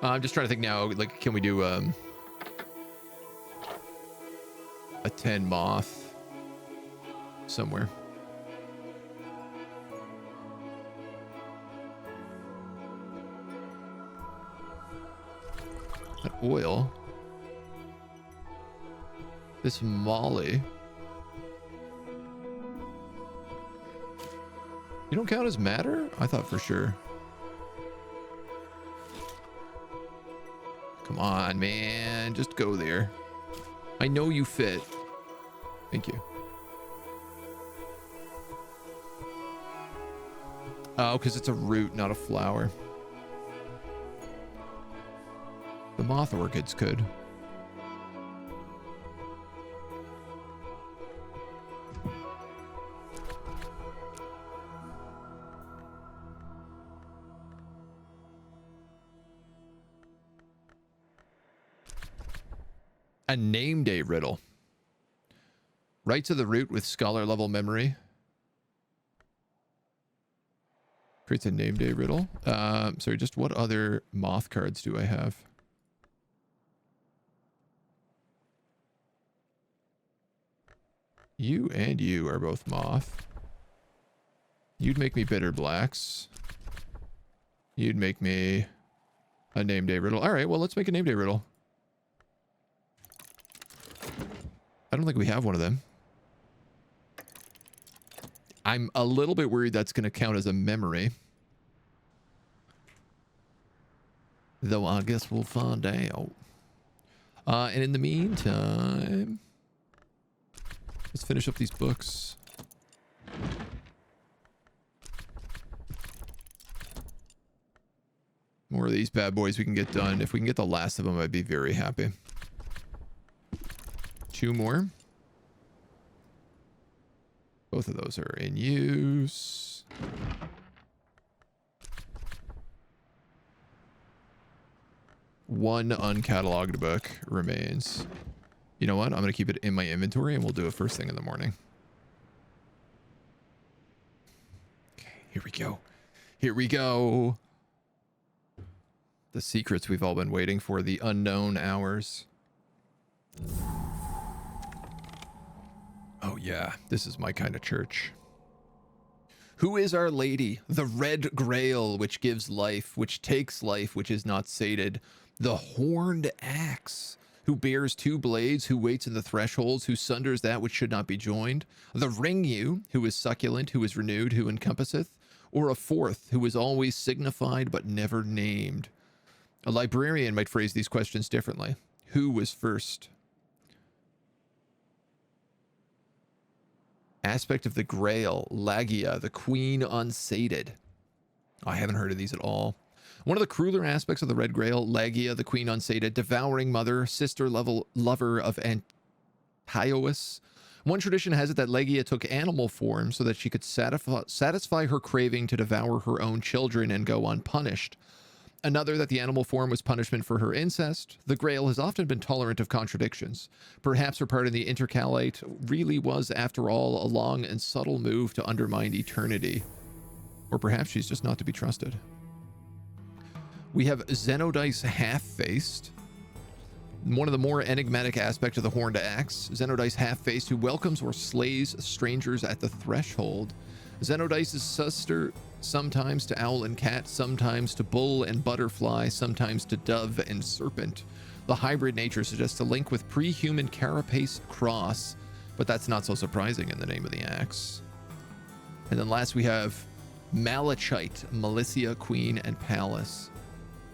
I'm just trying to think now, like, can we do a 10 moth somewhere? That oil. This molly. You don't count as matter? I thought for sure. Come on, man. Just go there. I know you fit. Thank you. Oh, because it's a root, not a flower. The moth orchids could. A name day riddle. Right to the root with scholar level memory. Creates a name day riddle. Sorry, just what other moth cards do I have? You and you are both moth. You'd make me bitter blacks. You'd make me a name day riddle. All right, well, let's make a name day riddle. I don't think we have one of them. I'm a little bit worried that's going to count as a memory. Though I guess we'll find out. And in the meantime, let's finish up these books. More of these bad boys we can get done. If we can get the last of them, I'd be very happy. 2 more. Both of those are in use. One uncatalogued book remains. You know what? I'm going to keep it in my inventory and we'll do it first thing in the morning. Okay, here we go. Here we go. The secrets we've all been waiting for, the unknown hours. Oh yeah, this is my kind of church. Who is Our Lady? The Red Grail, which gives life, which takes life, which is not sated. The Horned Axe, who bears 2 blades, who waits in the thresholds, who sunders that which should not be joined. The Ring-Yew, who is succulent, who is renewed, who encompasseth. Or a 4th, who is always signified but never named. A librarian might phrase these questions differently. Who was first? Aspect of the Grail, Lagia, the Queen Unsated. I haven't heard of these at all. One of the crueler aspects of the Red Grail, Lagia, the Queen Unsated, devouring mother, sister level lover of Antiochus. One tradition has it that Lagia took animal form so that she could satisfy her craving to devour her own children and go unpunished. Another that the animal form was punishment for her incest. The Grail has often been tolerant of contradictions. Perhaps her part in the intercalate really was, after all, a long and subtle move to undermine eternity. Or perhaps she's just not to be trusted. We have Xenodice Half-Faced. One of the more enigmatic aspects of the Horned Axe. Xenodice Half-Faced, who welcomes or slays strangers at the threshold. Xenodice's sometimes to owl and cat, sometimes to bull and butterfly, sometimes to dove and serpent. The hybrid nature suggests a link with pre-human carapace cross, but that's not so surprising in the name of the axe. And then last we have Malachite, Militia, Queen, and Palace.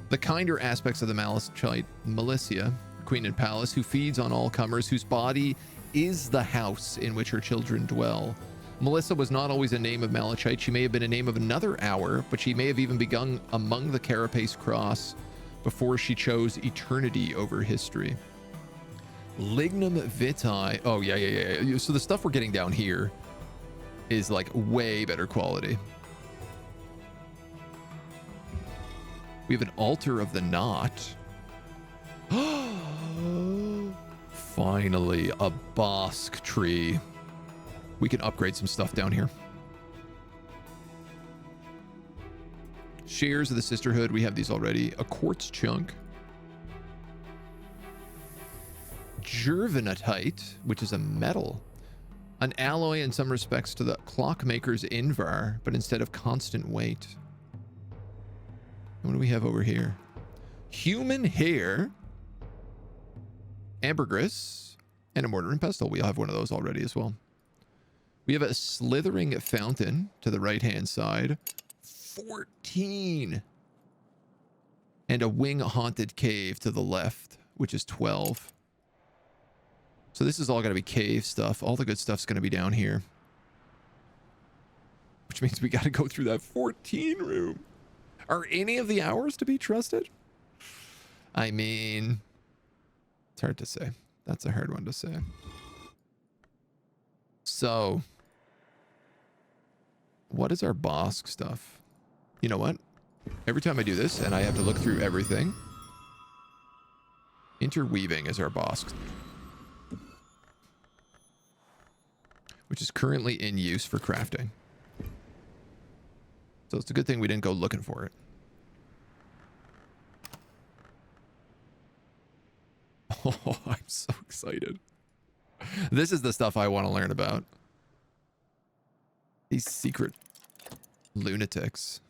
The kinder aspects of the Malachite, Militia, Queen and Palace, who feeds on all comers, whose body is the house in which her children dwell. Melissa was not always a name of Malachite. She may have been a name of another hour, but she may have even begun among the Carapace Cross before she chose eternity over history. Lignum Vitae. Oh, yeah. So the stuff we're getting down here is like way better quality. We have an Altar of the Knot. Finally, a Bosk tree. We can upgrade some stuff down here. Shares of the Sisterhood. We have these already. A quartz chunk. Gervanatite, which is a metal. An alloy in some respects to the clockmaker's Invar, but instead of constant weight. What do we have over here? Human hair. Ambergris. And a mortar and pestle. We'll have one of those already as well. We have a slithering fountain to the right-hand side. 14. And a wing-haunted cave to the left, which is 12. So this is all going to be cave stuff. All the good stuff's going to be down here. Which means we got to go through that 14 room. Are any of the hours to be trusted? I mean, it's hard to say. That's a hard one to say. So, what is our Bosk stuff? You know what? Every time I do this and I have to look through everything, interweaving is our Bosk, which is currently in use for crafting. So it's a good thing we didn't go looking for it. Oh, I'm so excited. This is the stuff I want to learn about. These secret lunatics.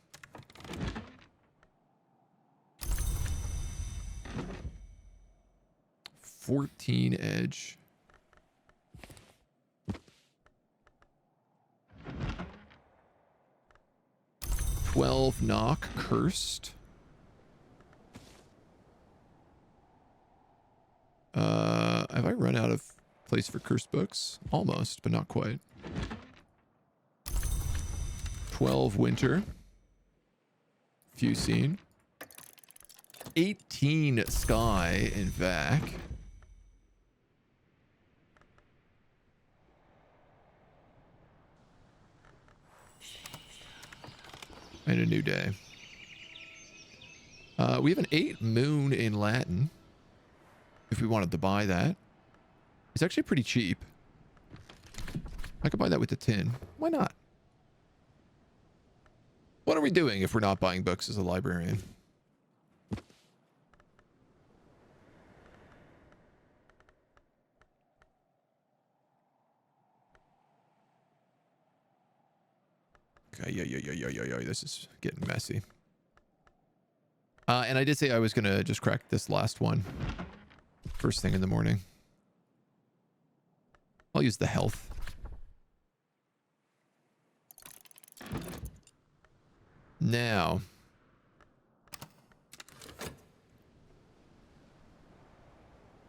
$14 edge. $12 knock cursed. Have I run out of place for cursed books? Almost, but not quite. 12 winter. Fusine. 18 sky in vac. And a new day. We have an 8 moon in Latin. If we wanted to buy that. It's actually pretty cheap. I could buy that with the tin. Why not? What are we doing if we're not buying books as a librarian? Okay, yeah. This is getting messy. And I did say I was going to just crack this last one first thing in the morning. I'll use the health. Now,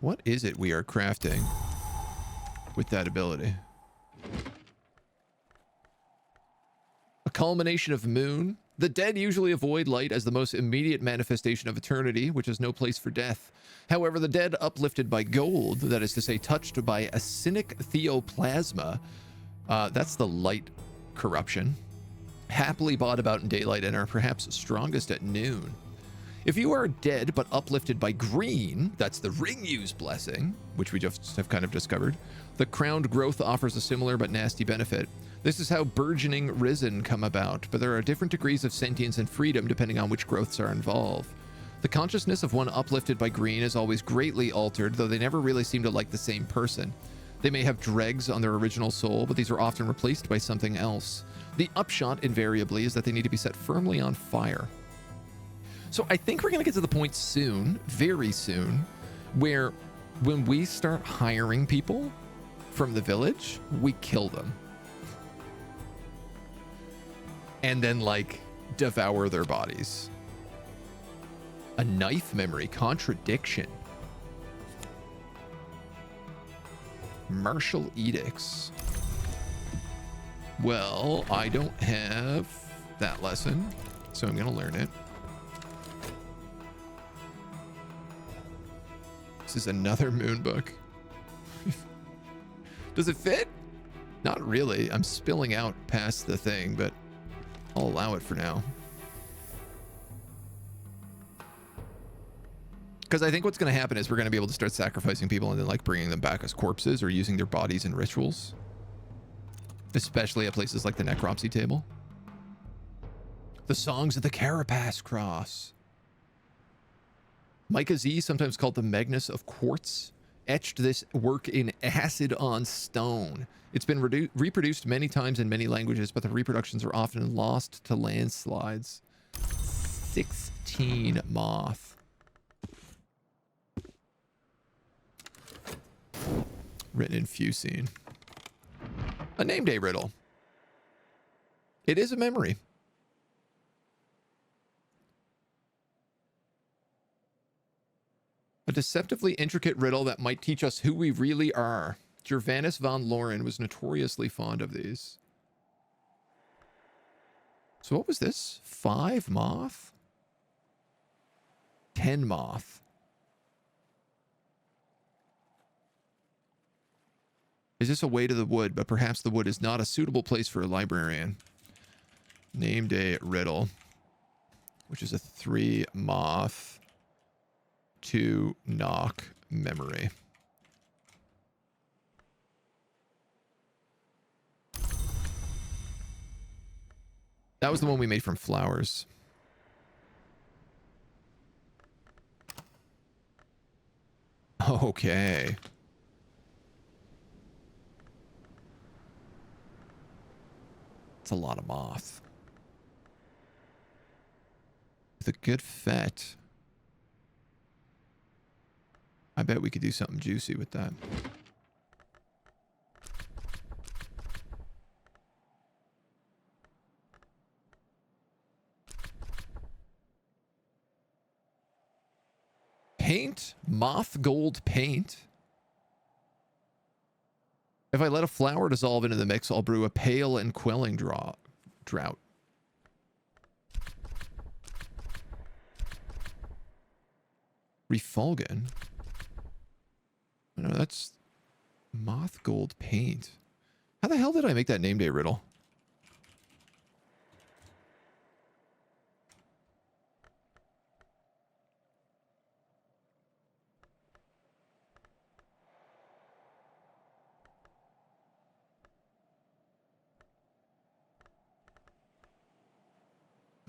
what is it we are crafting with that ability? A culmination of moon. The dead usually avoid light as the most immediate manifestation of eternity, which is no place for death. However, the dead uplifted by gold, that is to say touched by acinic theoplasma, that's the light corruption, happily bought about in daylight and are perhaps strongest at noon. If you are dead but uplifted by green, that's the ring use blessing, which we just have kind of discovered, the crowned growth offers a similar but nasty benefit. This is how burgeoning risen come about, but there are different degrees of sentience and freedom depending on which growths are involved. The consciousness of one uplifted by green is always greatly altered, though they never really seem to like the same person. They may have dregs on their original soul, but these are often replaced by something else. The upshot, invariably, is that they need to be set firmly on fire. So I think we're going to get to the point soon, very soon, where when we start hiring people from the village, we kill them. And then, like, devour their bodies. A knife memory. Contradiction. Martial edicts. Well, I don't have that lesson, so I'm going to learn it. This is another moon book. Does it fit? Not really. I'm spilling out past the thing, but I'll allow it for now. Because I think what's going to happen is we're going to be able to start sacrificing people and then like bringing them back as corpses or using their bodies in rituals. Especially at places like the necropsy table. The Songs of the Carapace Cross. Micah Z, sometimes called the Magnus of Quartz, etched this work in acid on stone. It's been reproduced many times in many languages, but the reproductions are often lost to landslides. 16 moth. Written in Fusine. A name day riddle. It is a memory. A deceptively intricate riddle that might teach us who we really are. Gervanus von Loren was notoriously fond of these. So what was this? 5 moth? 10 moth. Is this a way to the wood? But perhaps the wood is not a suitable place for a librarian. Named a riddle, which is a 3 moth, 2 knock memory. That was the one we made from flowers. Okay. It's a lot of moth. With a good fet, I bet we could do something juicy with that. Paint? Moth gold paint? If I let a flower dissolve into the mix, I'll brew a pale and quelling drought. Refulgin? No, that's moth gold paint. How the hell did I make that name day riddle?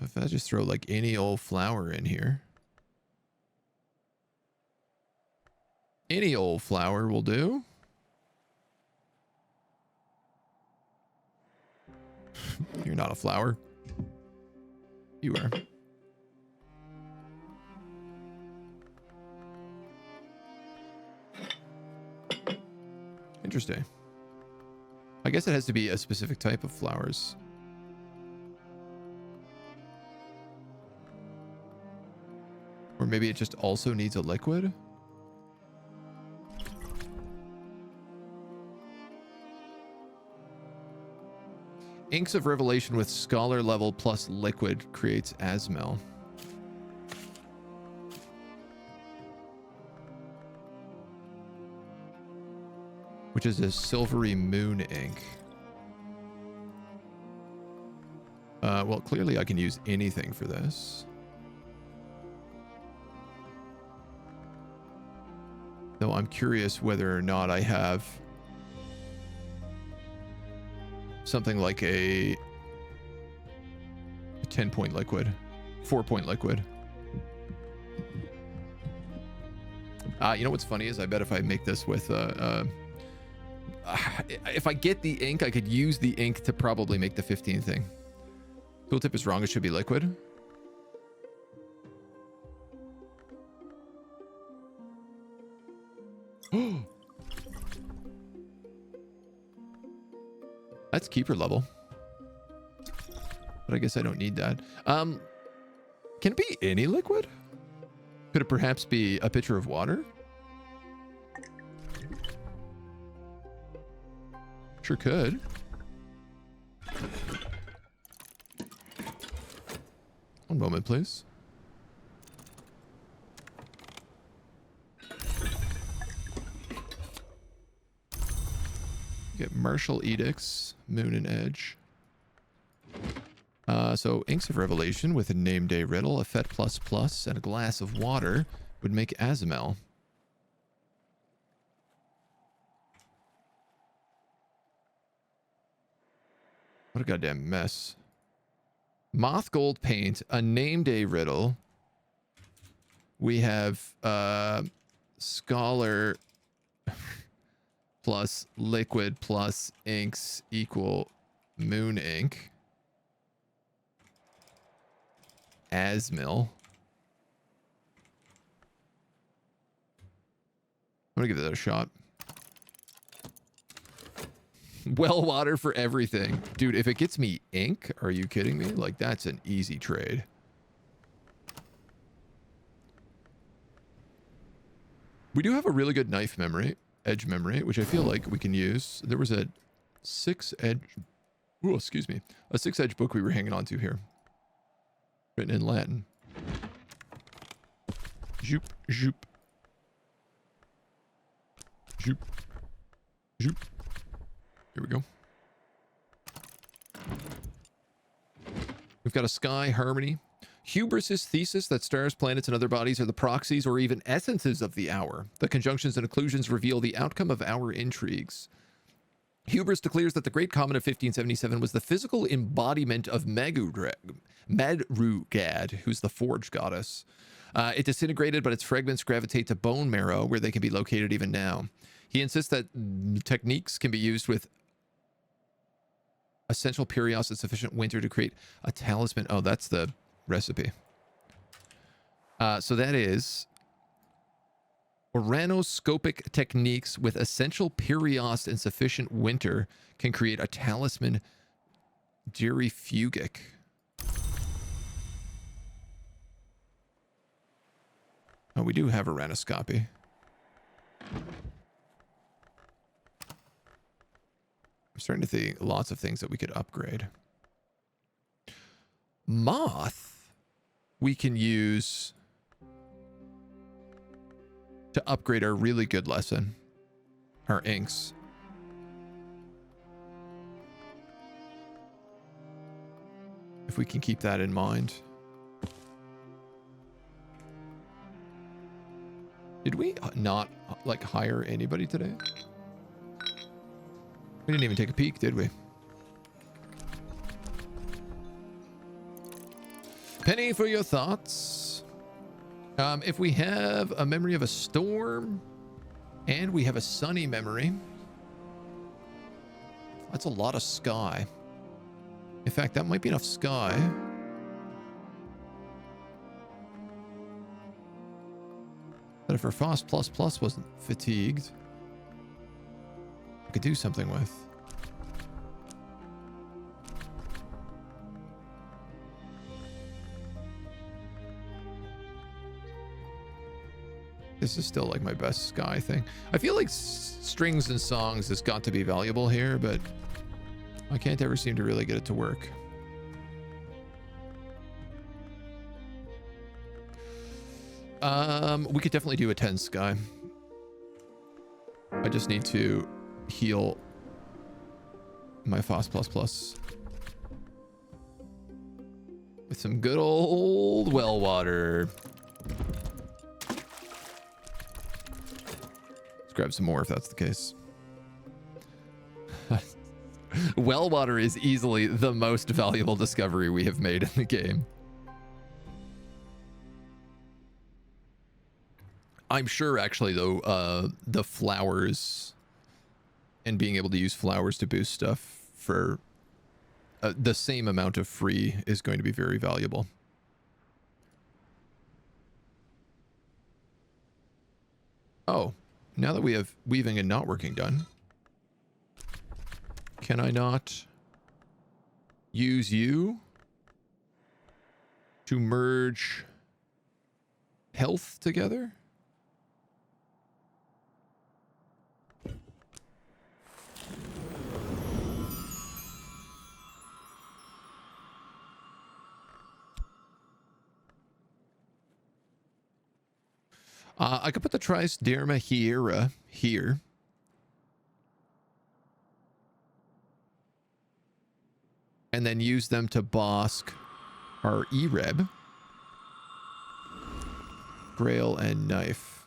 If I just throw like any old flower in here. Any old flower will do. You're not a flower. You are. Interesting. I guess it has to be a specific type of flowers. Or maybe it just also needs a liquid? Inks of Revelation with scholar level plus liquid creates Asmel. Which is a silvery moon ink. Well, clearly I can use anything for this. Though I'm curious whether or not I have something like a 10-point liquid, 4-point liquid. You know what's funny is I bet if I make this with if I get the ink, I could use the ink to probably make the 15 thing. Tooltip is wrong. It should be liquid. That's keeper level. But I guess I don't need that. Can it be any liquid? Could it perhaps be a pitcher of water? Sure could. One moment, please. Get Martial Edicts, Moon and Edge. So Inks of Revelation with a Name Day Riddle, a Fet ++, and a glass of water would make Azamel. What a goddamn mess. Moth Gold Paint, a Name Day Riddle. We have Scholar plus Liquid plus Inks equal Moon Ink. Asmil. I'm gonna give that a shot. Well water for everything. Dude, if it gets me ink, are you kidding me? Like, that's an easy trade. We do have a really good knife memory, edge memory, which I feel like we can use. There was a 6-edge, oh, excuse me, a 6-edge book we were hanging on to here. Written in Latin. Zoop, zoop. Zoop. Zoop. Here we go. We've got a sky harmony. Hubris's thesis that stars, planets, and other bodies are the proxies or even essences of the hour. The conjunctions and occlusions reveal the outcome of our intrigues. Hubris declares that the Great Comet of 1577 was the physical embodiment of Madrugad, who's the forge goddess. It disintegrated, but its fragments gravitate to bone marrow, where they can be located even now. He insists that techniques can be used with essential perios and sufficient winter to create a talisman. Oh, that's the recipe. So that is oranoscopic techniques with essential perios and sufficient winter can create a talisman gerifugic. Oh, we do have oranoscopy. I'm starting to think lots of things that we could upgrade. Moth, we can use to upgrade our really good lesson, our inks. If we can keep that in mind. Did we not, like, hire anybody today? We didn't even take a peek, did we? Penny for your thoughts. If we have a memory of a storm and we have a sunny memory, that's a lot of sky. In fact, that might be enough sky. But if our FOSS++ wasn't fatigued, I could do something with. This is still like my best sky thing. I feel like strings and songs has got to be valuable here, but I can't ever seem to really get it to work. We could definitely do a 10 sky. I just need to heal my FOSS++ with some good old well water. Let's grab some more if that's the case. Well water is easily the most valuable discovery we have made in the game. I'm sure, actually, though, the flowers And being able to use flowers to boost stuff for the same amount of free is going to be very valuable. Oh, now that we have weaving and not working done, can I not use you to merge health together? I could put the Trisderma hiera here. And then use them to bosk our Ereb. Grail and knife.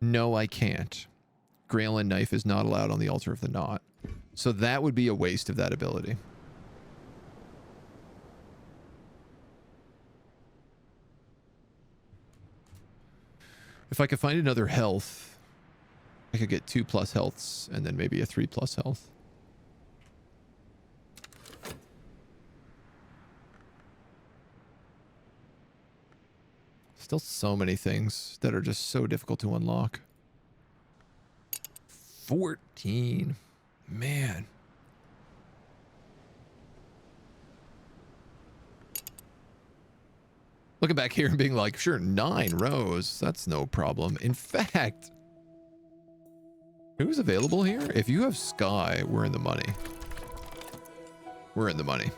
No, I can't. Grail and knife is not allowed on the altar of the knot. So that would be a waste of that ability. If I could find another health, I could get 2+ healths and then maybe a 3+ health. Still so many things that are just so difficult to unlock. 14. Man. Looking back here and being like, sure, 9 rows. That's no problem. In fact, who's available here? If you have Sky, we're in the money. We're in the money.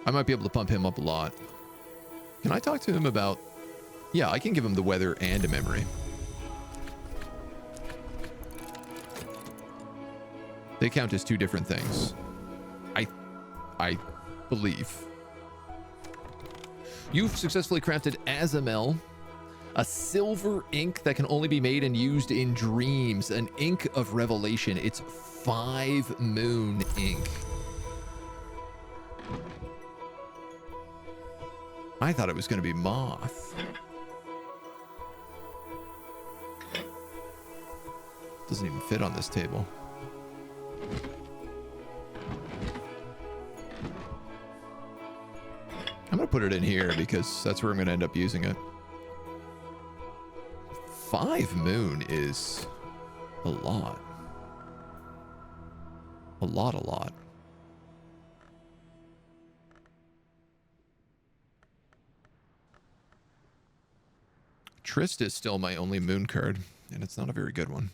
I might be able to pump him up a lot. Can I talk to him about... Yeah, I can give him the weather and a memory. They count as 2 different things. I believe. You've successfully crafted Azamel, a silver ink that can only be made and used in dreams. An ink of revelation. It's 5 moon ink. I thought it was going to be moth. Doesn't even fit on this table. I'm going to put it in here because that's where I'm going to end up using it. 5 moon is a lot. A lot. Trist is still my only moon card, and it's not a very good one.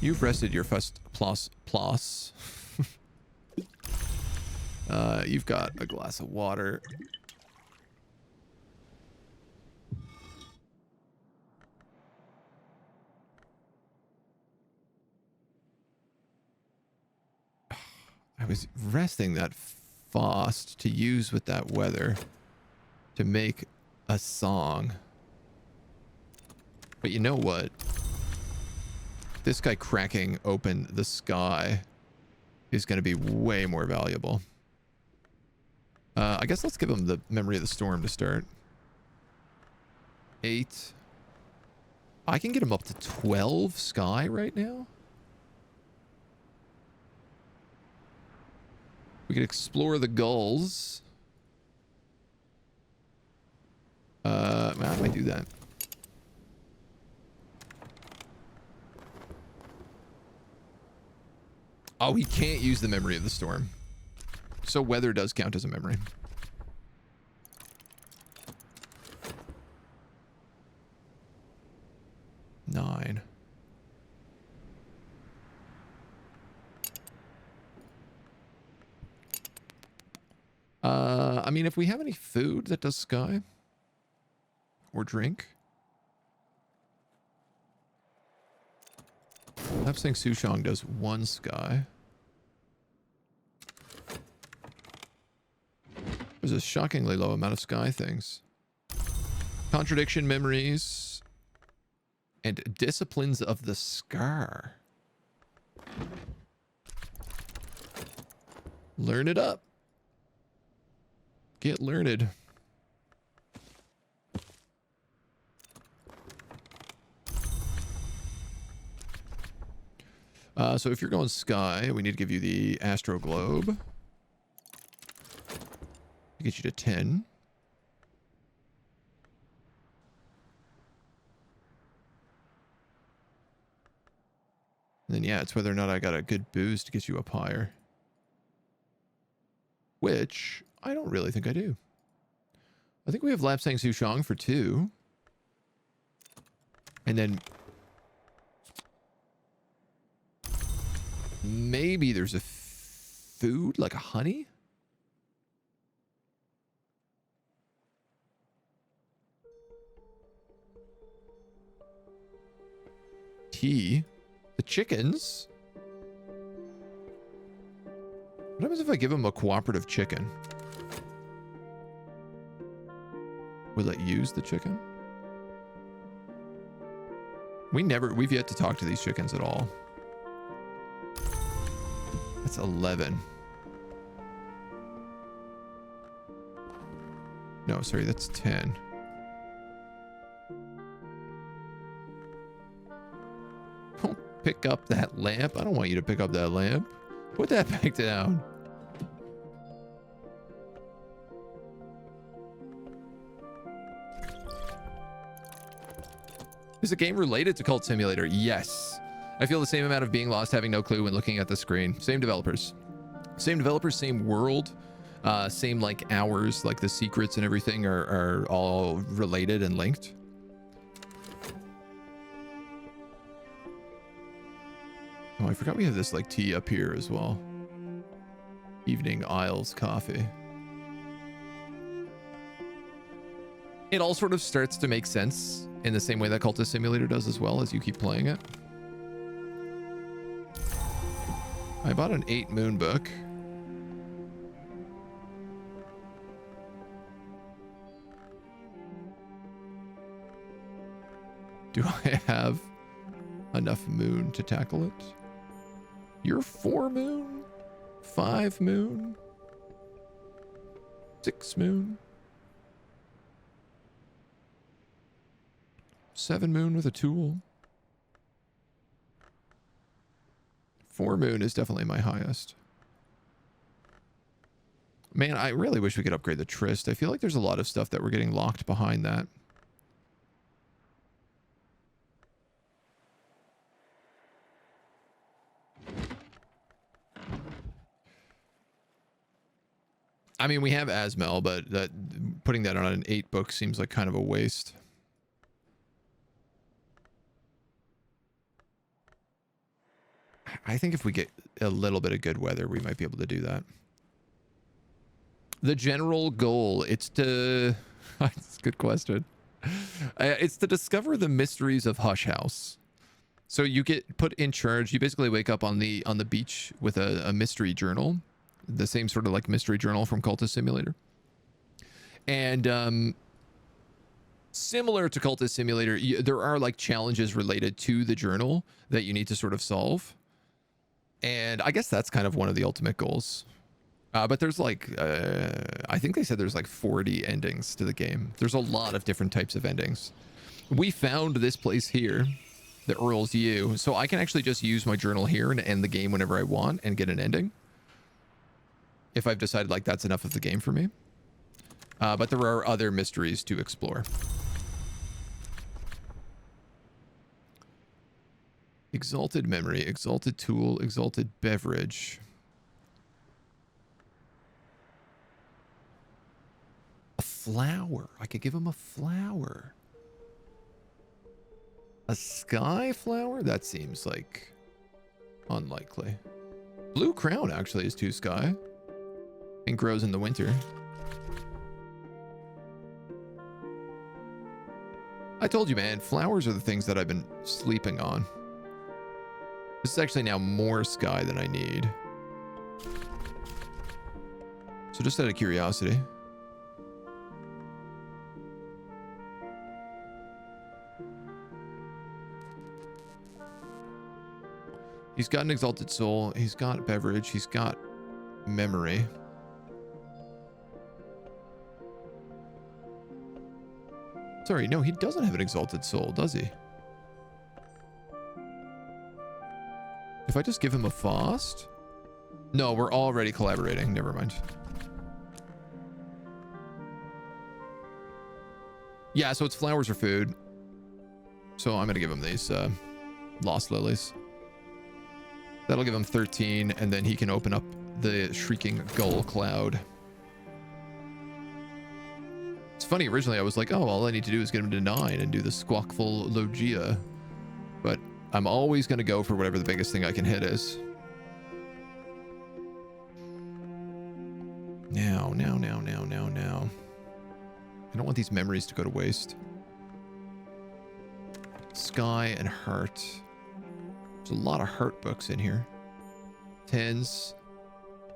You've rested your first plus. You've got a glass of water. I was resting that fast to use with that weather to make a song. But you know what? This guy cracking open the sky is going to be way more valuable. I guess let's give him the memory of the storm to start. 8. I can get him up to 12 sky right now. We could explore the gulls. How do I do that? Oh, he can't use the memory of the storm. So weather does count as a memory. Nine. I mean, if we have any food that does sky or drink. Lapsang Sushong does 1 sky. There's a shockingly low amount of sky things. Contradiction memories and disciplines of the scar. Learn it up. Get learned. So if you're going sky, we need to give you the astro globe. To get you to 10. And then, yeah, it's whether or not I got a good boost to get you up higher. Which, I don't really think I do. I think we have Lapsang Souchong for 2. And then... maybe there's a food, like a honey? Tea? The chickens? What happens if I give them a cooperative chicken? Will it use the chicken? We've yet to talk to these chickens at all. That's 11. No, sorry, that's 10. Don't pick up that lamp. I don't want you to pick up that lamp. Put that back down. Is the game related to Cult Simulator? Yes. I feel the same amount of being lost, having no clue when looking at the screen. Same developers. Same developers, same world. Same like hours, like the secrets and everything are all related and linked. Oh, I forgot we have this like tea up here as well. Evening Isles coffee. It all sort of starts to make sense in the same way that Cultist Simulator does as well as you keep playing it. I bought an 8 moon book. Do I have enough moon to tackle it? You're 4 moon? 5 moon? 6 moon? 7 moon with a tool? 4 moon is definitely my highest. Man, I really wish we could upgrade the Tryst. I feel like there's a lot of stuff that we're getting locked behind that. I mean, we have Asmel, but putting that on an 8 book seems like kind of a waste. I think if we get a little bit of good weather, we might be able to do that. The general goal, it's to... That's a good question. It's to discover the mysteries of Hush House. So you get put in charge. You basically wake up on the beach with a mystery journal. The same sort of like mystery journal from Cultist Simulator. And similar to Cultist Simulator, there are like challenges related to the journal that you need to sort of solve. And I guess that's kind of one of the ultimate goals. But there's like, I think they said there's like 40 endings to the game. There's a lot of different types of endings. We found this place here, the Earl's U. So I can actually just use my journal here and end the game whenever I want and get an ending. If I've decided like that's enough of the game for me. But there are other mysteries to explore. Exalted memory, exalted tool, exalted beverage. A flower. I could give him a flower. A sky flower? That seems like unlikely. Blue crown actually is 2 sky and grows in the winter. I told you, man, flowers are the things that I've been sleeping on. This is actually now more sky than I need. So just out of curiosity. He's got an exalted soul. He's got beverage. He's got memory. Sorry, no, he doesn't have an exalted soul, does he? If I just give him a Faust? No, we're already collaborating. Never mind. Yeah, so it's flowers or food. So I'm going to give him these Lost Lilies. That'll give him 13, and then he can open up the Shrieking Gull Cloud. It's funny, originally I was like, oh, all I need to do is get him to 9 and do the Squawkful Logia. But I'm always going to go for whatever the biggest thing I can hit is. Now. I don't want these memories to go to waste. Sky and Heart. There's a lot of Heart books in here. Tens.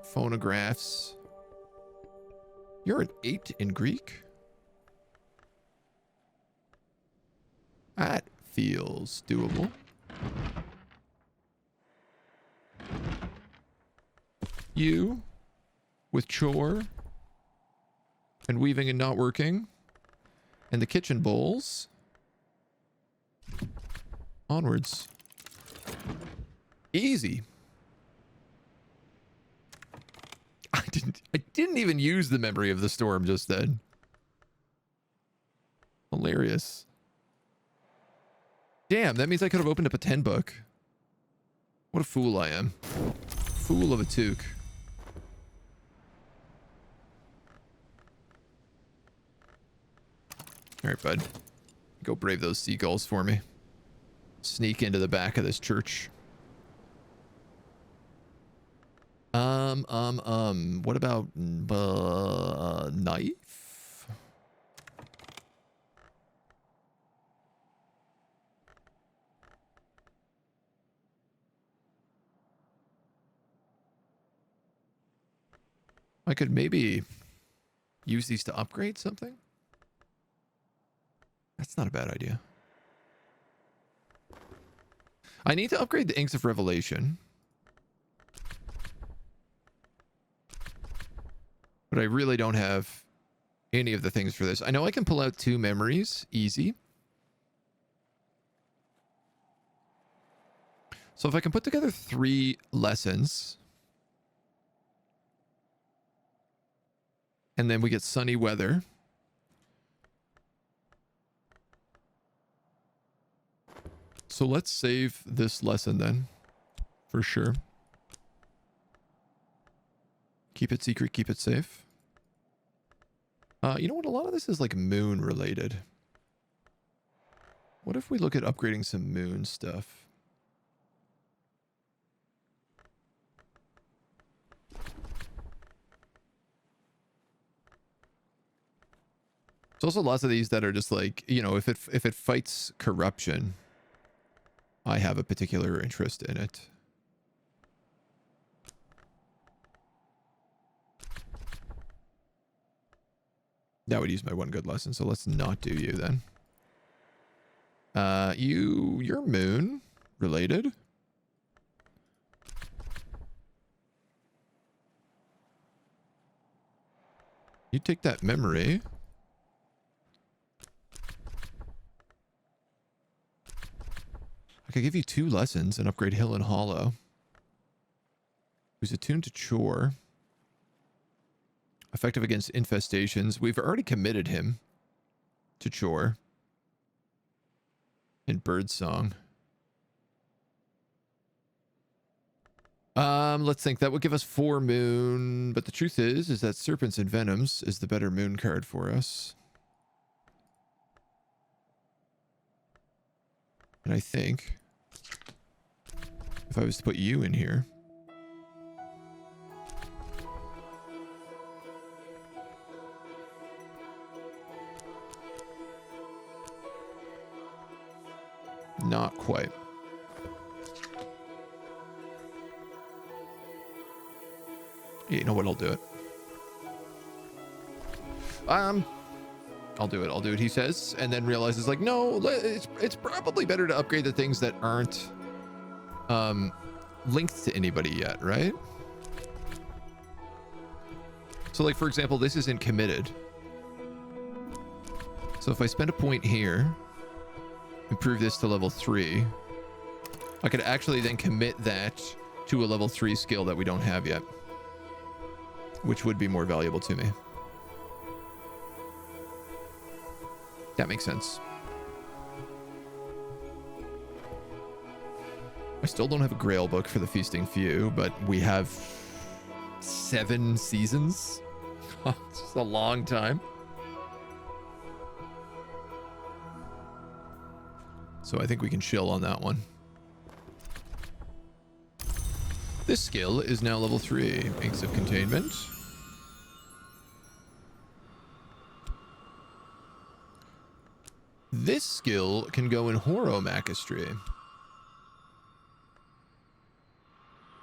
Phonographs. You're an 8 in Greek? That feels doable. You with chore and weaving and not working, and the kitchen bowls. Onwards. Easy. I didn't even use the memory of the storm just then. Hilarious. Damn, that means I could have opened up a 10 book. What a fool I am. Fool of a toque. Alright, bud. Go brave those seagulls for me. Sneak into the back of this church. What about knife? I could maybe use these to upgrade something. That's not a bad idea. I need to upgrade the Inks of Revelation. But I really don't have any of the things for this. I know I can pull out 2 memories. Easy. So if I can put together 3 lessons. And then we get sunny weather. So let's save this lesson then. For sure. Keep it secret, keep it safe. You know what? A lot of this is like moon related. What if we look at upgrading some moon stuff? There's also lots of these that are just like, you know, if it fights corruption, I have a particular interest in it. That would use my 1 good lesson, so let's not do you then. You're moon related. You take that memory. I could give you 2 lessons and upgrade Hill and Hollow. Who's attuned to Chore. Effective against infestations. We've already committed him to Chore. In Birdsong. Let's think. That would give us 4 moon. But the truth is that Serpents and Venoms is the better moon card for us. And I think if I was to put you in here. Not quite. You know what? I'll do it. I'll do it, he says, and then realizes like, no, it's probably better to upgrade the things that aren't linked to anybody yet, right? So like, for example, this isn't committed. So if I spend a point here, improve this to level 3, I could actually then commit that to a level 3 skill that we don't have yet, which would be more valuable to me. That makes sense. I still don't have a Grail book for the Feasting Few, but we have 7 seasons. It's a long time. So I think we can chill on that one. This skill is now level 3. Inks of Containment. This skill can go in Horomachistry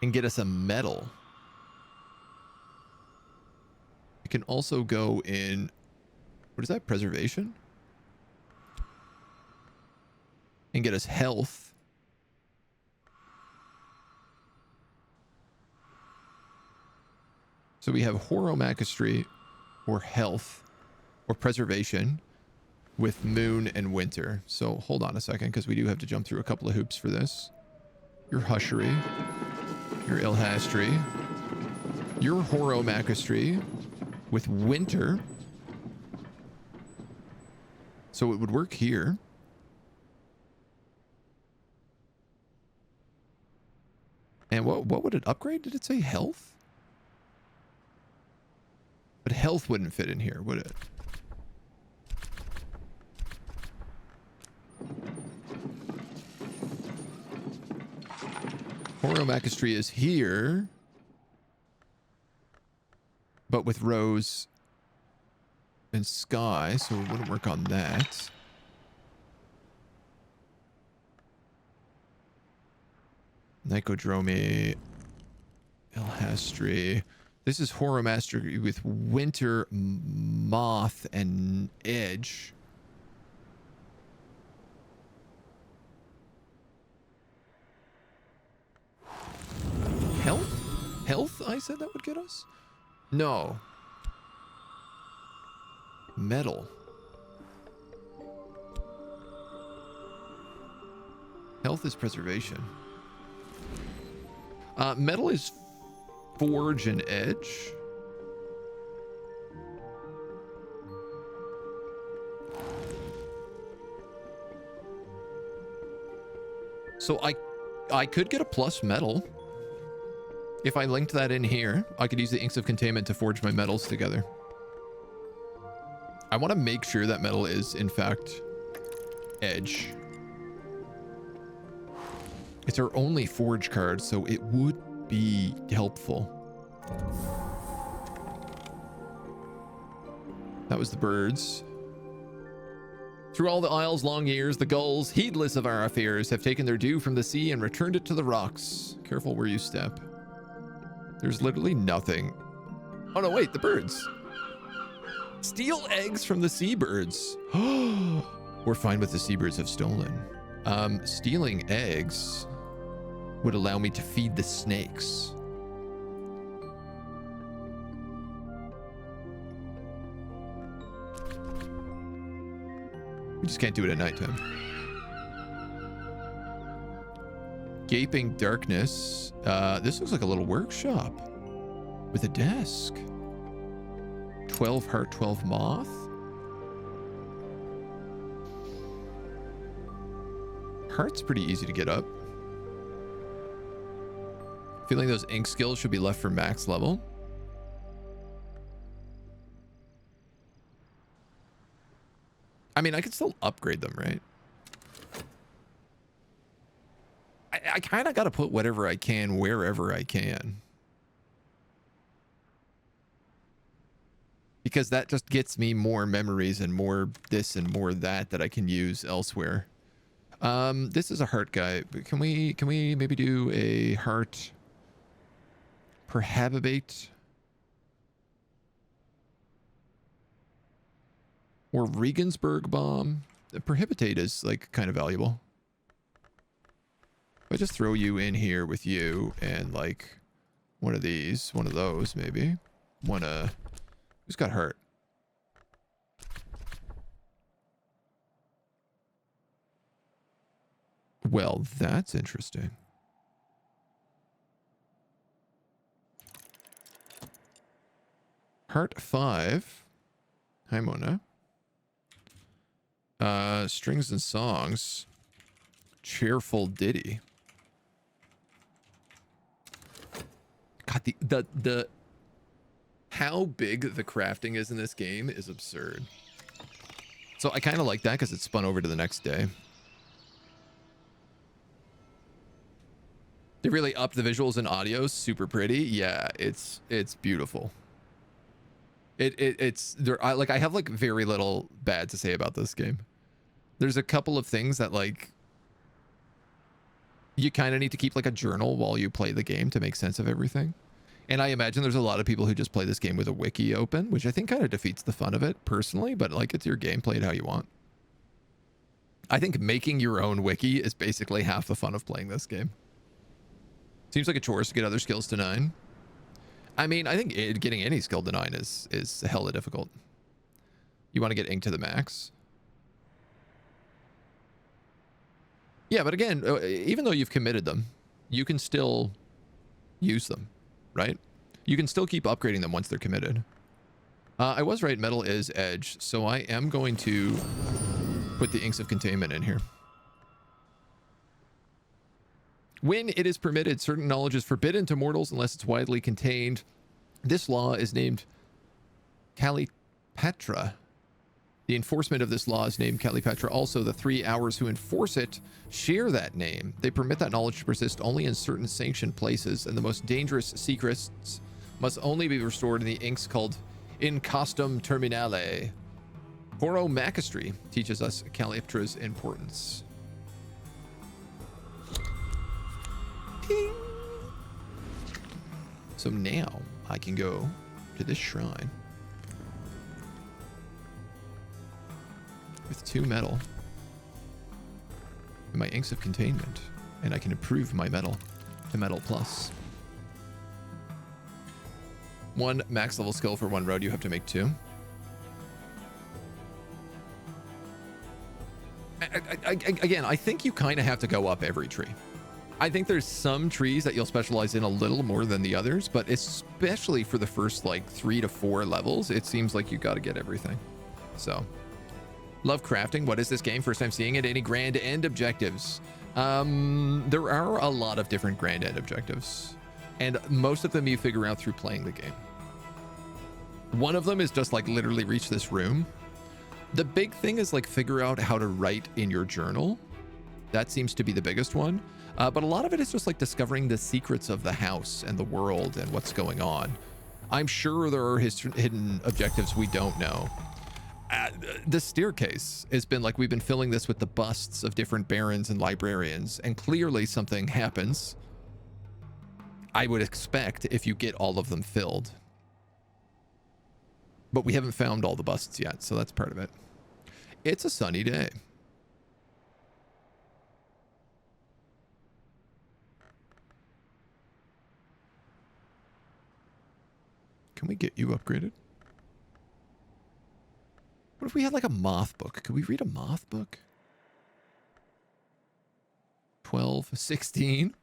and get us a medal. It can also go in, what is that, Preservation? And get us health. So we have Horomachistry or health or preservation with moon and winter. So hold on a second, because we do have to jump through a couple of hoops for this. Your hushery, your ilhastry, your Horomachistry with winter. So it would work here. And what would it upgrade? Did it say health? But health wouldn't fit in here, would it? Horomachistry is here, but with rose and sky, so it wouldn't work on that. Nicodromy, ilhastry. This is Horomachistry with winter, moth, and edge. Health? Health, I said that would get us? No. Metal. Health is preservation. Metal is forge and edge. So I could get a plus metal. If I linked that in here, I could use the Inks of Containment to forge my metals together. I want to make sure that metal is, in fact, edge. It's our only forge card, so it would be helpful. That was the birds. Through all the isles' long years, the gulls, heedless of our affairs, have taken their dew from the sea and returned it to the rocks. Careful where you step. There's literally nothing. Oh no, wait, the birds. Steal eggs from the seabirds. We're fine with the seabirds have stolen. Stealing eggs would allow me to feed the snakes. We just can't do it at nighttime. Gaping darkness. This looks like a little workshop with a desk. 12 heart, 12 moth. Heart's pretty easy to get up. Feeling those ink skills should be left for max level. I mean, I could still upgrade them, right? I kind of got to put whatever I can wherever I can. Because that just gets me more memories and more this and more that I can use elsewhere. This is a heart guy. Can we maybe do a heart perhabibate? Or Regensburg bomb? The perhibitate is like kind of valuable. If I just throw you in here with you and like one of these, one of those maybe. Who's got hurt? Well, that's interesting. Heart 5. Hi, Mona. Strings and songs. Cheerful ditty. God, the how big the crafting is in this game is absurd. So I kind of like that because it spun over to the next day. They really upped the visuals and audio. Super pretty. Yeah, it's beautiful. It's there. I have like very little bad to say about this game. There's a couple of things that like you kind of need to keep like a journal while you play the game to make sense of everything. And I imagine there's a lot of people who just play this game with a wiki open, which I think kind of defeats the fun of it personally, but like it's your game, play it how you want. I think making your own wiki is basically half the fun of playing this game. Seems like a chore to get other skills to 9. I mean, I think getting any skill to 9 is hella difficult. You want to get ink to the max. Yeah, but again, even though you've committed them, you can still use them, right? You can still keep upgrading them once they're committed. I was right, metal is edge, so I am going to put the inks of containment in here. When it is permitted, certain knowledge is forbidden to mortals unless it's widely contained. This law is named Kalipetra. The enforcement of this law is named Kalipetra. Also, the 3 hours who enforce it share that name. They permit that knowledge to persist only in certain sanctioned places, and the most dangerous secrets must only be restored in the inks called in custom terminale. Horomachistry teaches us Kalipetra's importance. Ding. So now I can go to this shrine with 2 metal and my inks of containment, and I can improve my metal to metal plus. 1 max level skill for 1 road. You have to make 2. Again, I think you kind of have to go up every tree. I think there's some trees that you'll specialize in a little more than the others, but especially for the first like 3 to 4 levels, it seems like you got to get everything. So, love crafting. What is this game? First time seeing it. Any grand end objectives? There are a lot of different grand end objectives, and most of them you figure out through playing the game. One of them is just like literally reach this room. The big thing is like figure out how to write in your journal. That seems to be the biggest one. But a lot of it is just like discovering the secrets of the house and the world and what's going on. I'm sure there are hidden objectives we don't know. The staircase has been like, we've been filling this with the busts of different barons and librarians, and clearly something happens. I would expect if you get all of them filled. But we haven't found all the busts yet, so that's part of it. It's a sunny day. Can we get you upgraded? What if we had like a moth book? Could we read a moth book? 12, 16.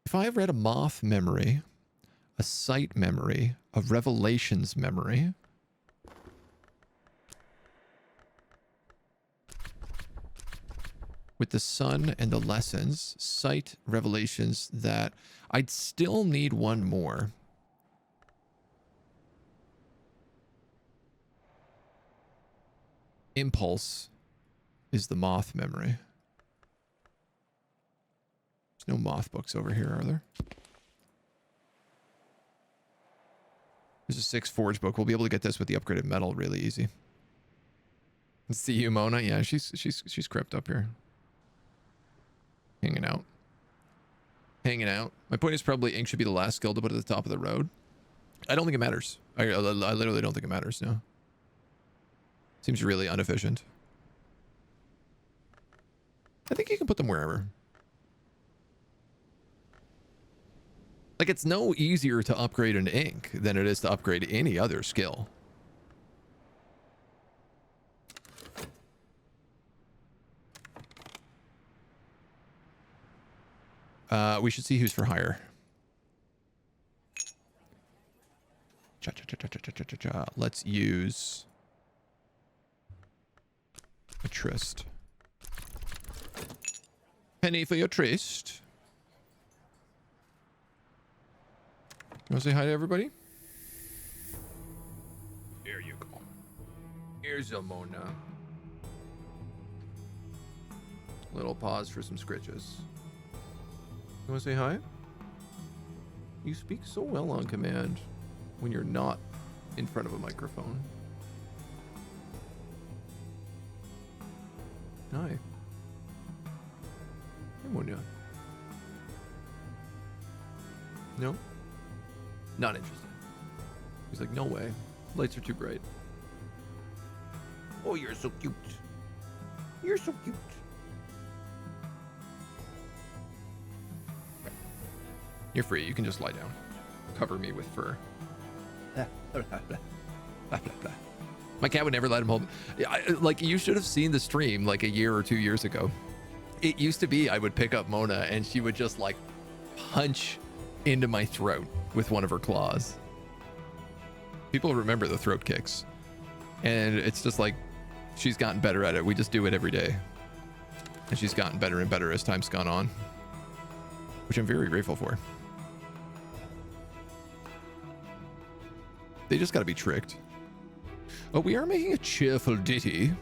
If I have read a moth memory, a sight memory, a revelations memory, with the sun and the lessons, sight, revelations, that I'd still need 1 more. Impulse is the moth memory. There's no moth books over here, are there? There's a 6 forge book. We'll be able to get this with the upgraded metal really easy. See you, Mona. Yeah, she's crept up here. Hanging out. Hanging out. My point is probably ink should be the last skill to put at the top of the road. I don't think it matters. I literally don't think it matters, no. Seems really inefficient. I think you can put them wherever. Like, it's no easier to upgrade an ink than it is to upgrade any other skill. We should see who's for hire. Let's use a tryst. Penny for your tryst. You want to say hi to everybody? Here you go. Here's a Mona. Little pause for some scritches. You want to say hi? You speak so well on command when you're not in front of a microphone. Hi. Hey, Mona. No? Not interested. He's like, no way. Lights are too bright. Oh, you're so cute. You're so cute. You're free. You can just lie down. Cover me with fur. My cat would never let him hold. Like, you should have seen the stream like a year or 2 years ago. It used to be I would pick up Mona and she would just like punch into my throat with one of her claws. People remember the throat kicks. And it's just like she's gotten better at it. We just do it every day. And she's gotten better and better as time's gone on, which I'm very grateful for. They just got to be tricked. Oh, we are making a cheerful ditty.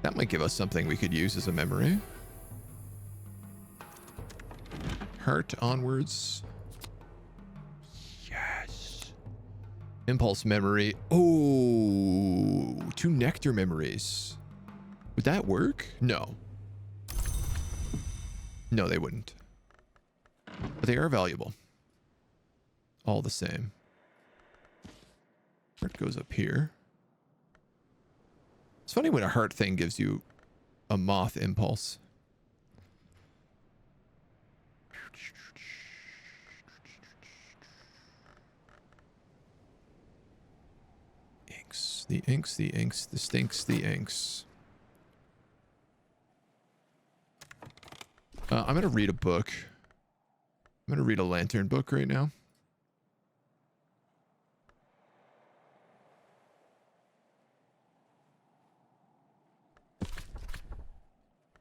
That might give us something we could use as a memory. Heart onwards. Yes. Impulse memory. Oh, 2 nectar memories. Would that work? No. No, they wouldn't. But they are valuable. All the same. Heart goes up here. It's funny when a heart thing gives you a moth impulse. Inks, the inks, the inks, the stinks, the inks. I'm going to read a book. I'm going to read a lantern book right now.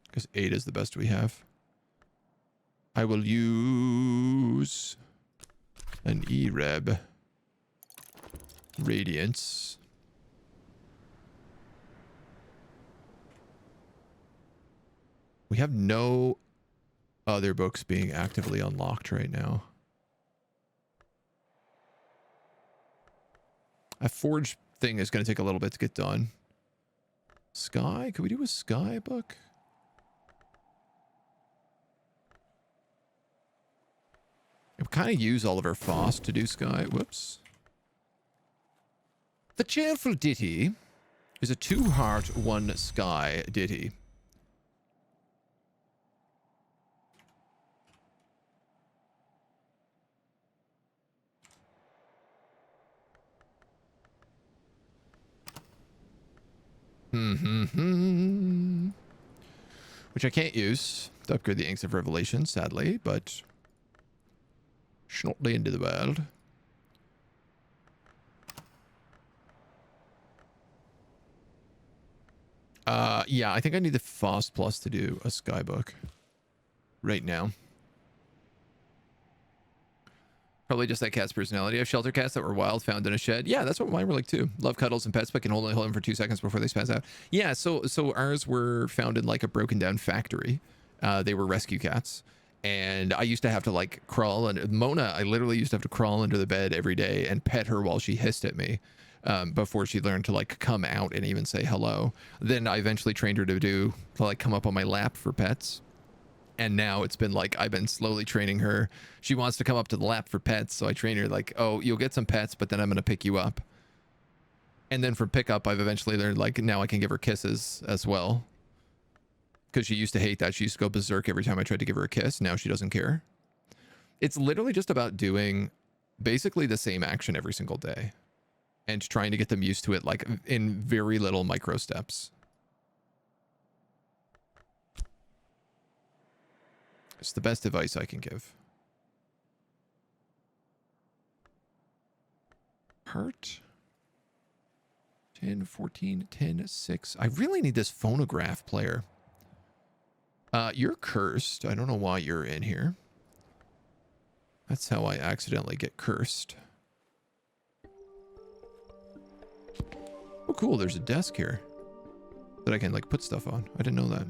Because 8 is the best we have. I will use an E-Reb Radiance. We have no other books being actively unlocked right now. A forge thing is going to take a little bit to get done. Sky? Could we do a sky book? We kind of use all of our FOSS to do sky. Whoops. The cheerful ditty is a 2 heart, 1 sky ditty. Which I can't use to upgrade the Inks of Revelation, sadly, but it's not the end of the world. Yeah, I think I need the FOSS Plus to do a skybook right now. Probably just that cat's personality. I have shelter cats that were wild, found in a shed. Yeah, that's what mine were like too. Love cuddles and pets, but can only hold them for 2 seconds before they spaz out. Yeah, so ours were found in like a broken down factory. They were rescue cats. And I used to have to like crawl, and Mona, I literally used to have to crawl under the bed every day and pet her while she hissed at me before she learned to like come out and even say hello. Then I eventually trained her to like come up on my lap for pets. And now it's been like, I've been slowly training her. She wants to come up to the lap for pets. So I train her like, oh, you'll get some pets, but then I'm going to pick you up. And then for pickup, I've eventually learned like now I can give her kisses as well. Because she used to hate that. She used to go berserk every time I tried to give her a kiss. Now she doesn't care. It's literally just about doing basically the same action every single day and trying to get them used to it, like in very little micro steps. It's the best advice I can give. Heart. 10, 14, 10, 6. I really need this phonograph player. You're cursed. I don't know why you're in here. That's how I accidentally get cursed. Oh, cool. There's a desk here that I can, like, put stuff on. I didn't know that.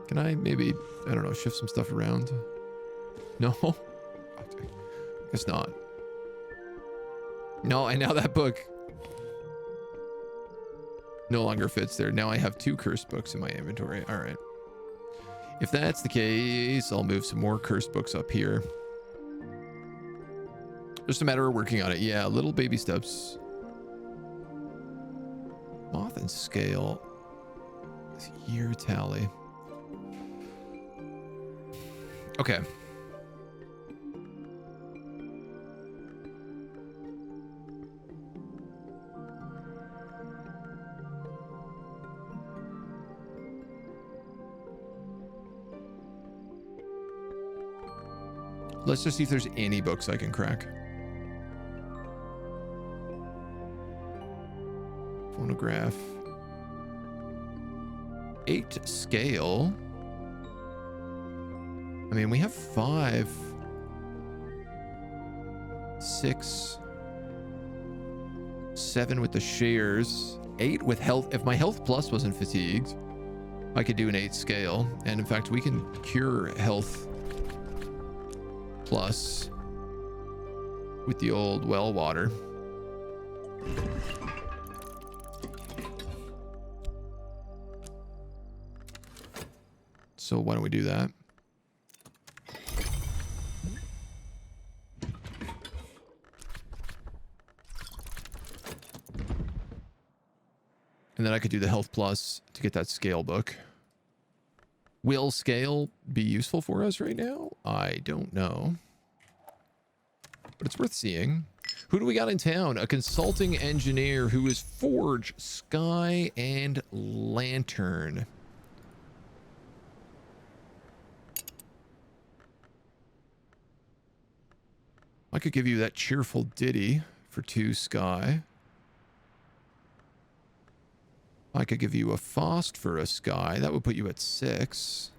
Can I maybe, I don't know, shift some stuff around? No? I guess not. No, and now that book no longer fits there. Now I have 2 cursed books in my inventory. All right. If that's the case, I'll move some more cursed books up here. Just a matter of working on it. Yeah, little baby steps. Moth and scale. Year tally. Okay. Let's just see if there's any books I can crack. Phonograph. 8 scale. I mean, we have 5. 6. 7 with the shares. 8 with health. If my health plus wasn't fatigued, I could do an 8 scale. And in fact, we can cure health plus with the old well water. So why don't we do that? And then I could do the health plus to get that scale book. Will scale be useful for us right now? I don't know. But it's worth seeing. Who do we got in town? A consulting engineer who is Forge, Sky, and Lantern. I could give you that cheerful ditty for 2 Sky. I could give you a Fost for a Sky. That would put you at 6.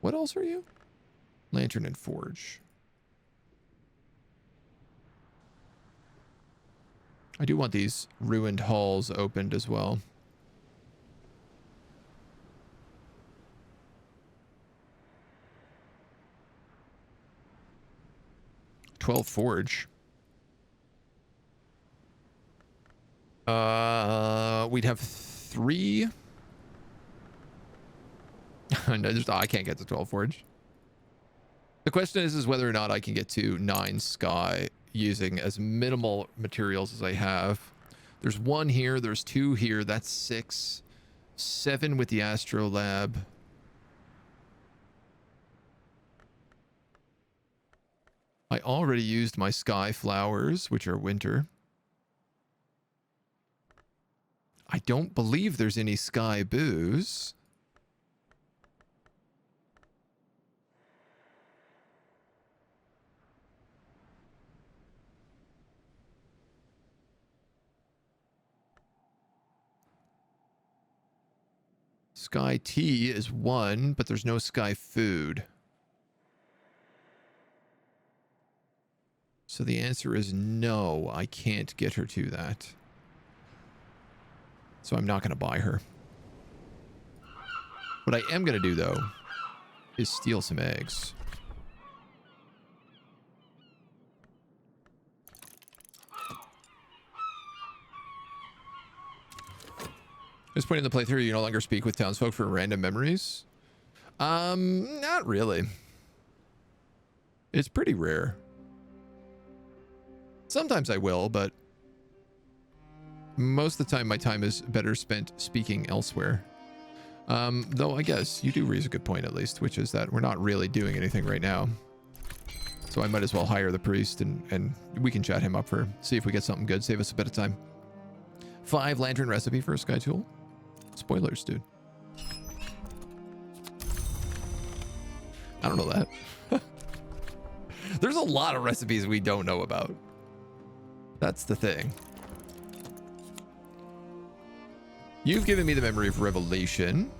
What else are you? Lantern and Forge. I do want these ruined halls opened as well. $12 Forge. We'd have 3. I can't get to 12 Forge. The question is whether or not I can get to 9 Sky using as minimal materials as I have. There's 1 here. There's 2 here. That's 6. 7 with the Astro Lab. I already used my Sky Flowers, which are winter. I don't believe there's any Sky Booze. Sky Tea is 1, but there's no Sky Food. So the answer is no, I can't get her to that. So I'm not going to buy her. What I am going to do, though, is steal some eggs. At this point in the playthrough, you no longer speak with townsfolk for random memories? Not really. It's pretty rare. Sometimes I will, but Most of the time, my time is better spent speaking elsewhere. Though I guess you do raise a good point, at least, which is that we're not really doing anything right now. So I might as well hire the priest and we can chat him up for, see if we get something good, save us a bit of time. 5 lantern recipe for a sky tool. Spoilers, dude. I don't know that. There's a lot of recipes we don't know about. That's the thing. You've given me the memory of revelation.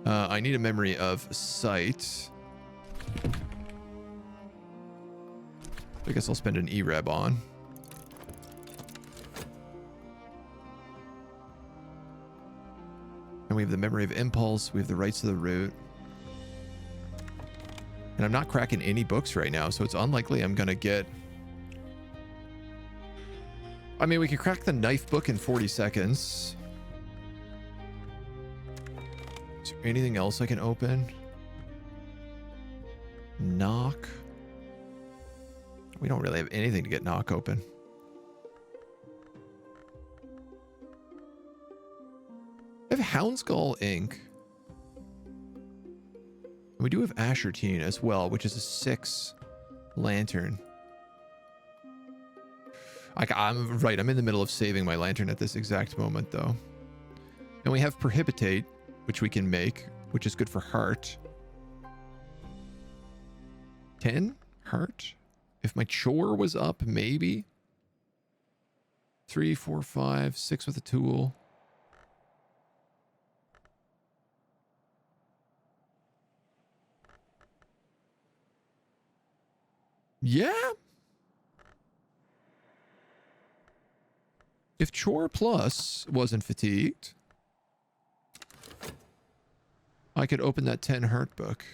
I need a memory of sight. I guess I'll spend an E-Reb on. And we have the memory of impulse. We have the rights to the root. And I'm not cracking any books right now, so it's unlikely I'm going to get... I mean, we could crack the knife book in 40 seconds. Is there anything else I can open? Knock. We don't really have anything to get knock open. I have Houndskull ink. We do have Ashertine as well, which is a 6 lantern. I'm right. I'm in the middle of saving my lantern at this exact moment, though. And we have Prohibitate, which we can make, which is good for heart. 10 heart. If my chore was up, maybe. 3, 4, 5, 6 with a tool. Yeah. If chore plus wasn't fatigued, I could open that 10 heart book.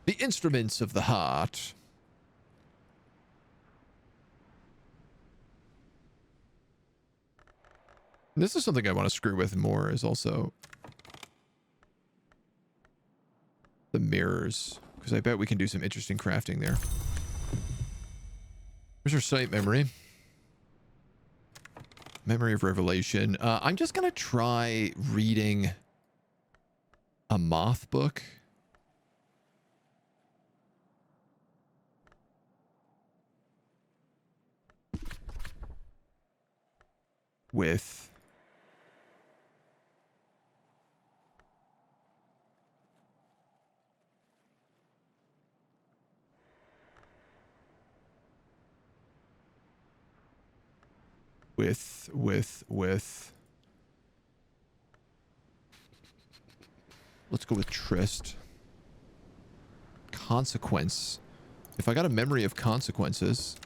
The instruments of the heart. This is something I want to screw with more, is also the mirrors, because I bet we can do some interesting crafting there. Here's our sight memory. Memory of revelation. I'm just going to try reading a moth book. With let's go with Trist. Consequence. If I got a memory of consequences,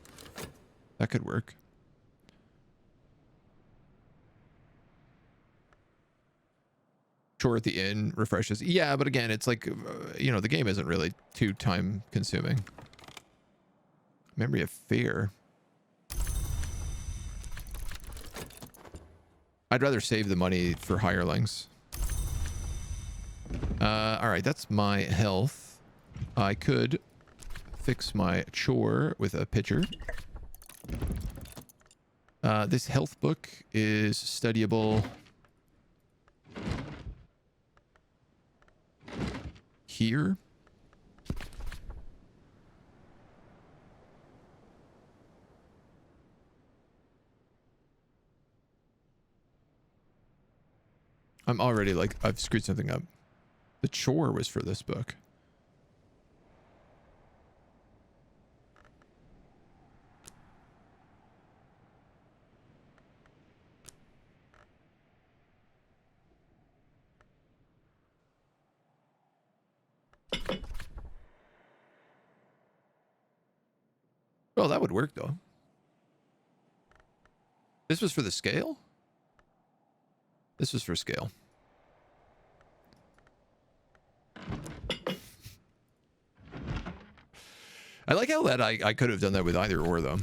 that could work. Chore at the inn refreshes. Yeah, but again, it's like, you know, the game isn't really too time consuming. Memory of fear. I'd rather save the money for hirelings. All right, that's my health. I could fix my chore with a pitcher. This health book is studyable here. I'm already like, I've screwed something up. The chore was for this book. Well, that would work though. This was for the scale? This was for scale. I like how that I could have done that with either or though.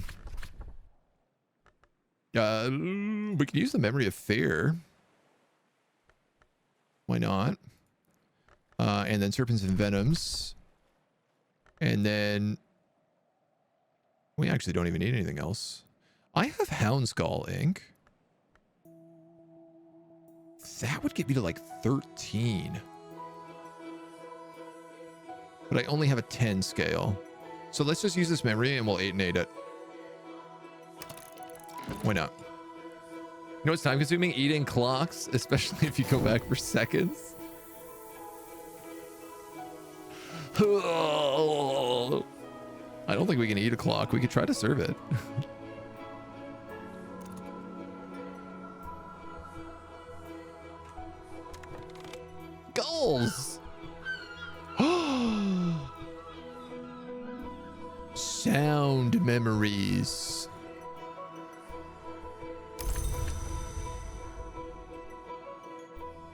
We can use the memory of fear. Why not? And then serpents and venoms. And then We actually don't even need anything else. I have Houndskull ink. That would get me to like 13. But I only have a 10 scale. So let's just use this memory and we'll 8 and 8 it. Why not? You know what's time consuming? Eating clocks, especially if you go back for seconds. I don't think we can eat a clock. We could try to serve it. Goals! Sound memories.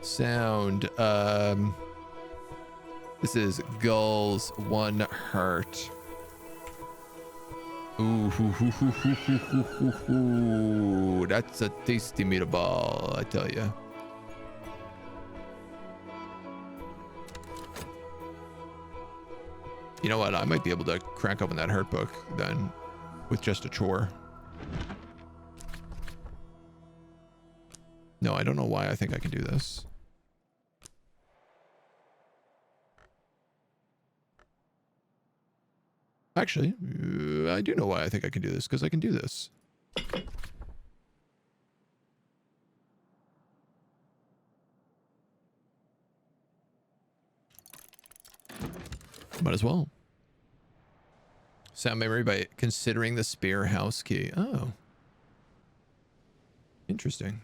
Sound. This is Gull's unheard. Ooh, that's a tasty meatball, I tell you. You know what? I might be able to crack open that hurt book then with just a chore. No, I don't know why I think I can do this. Actually, I do know why I think I can do this, because I can do this. Might as well. Sound memory by considering the spare house key. Oh. Interesting.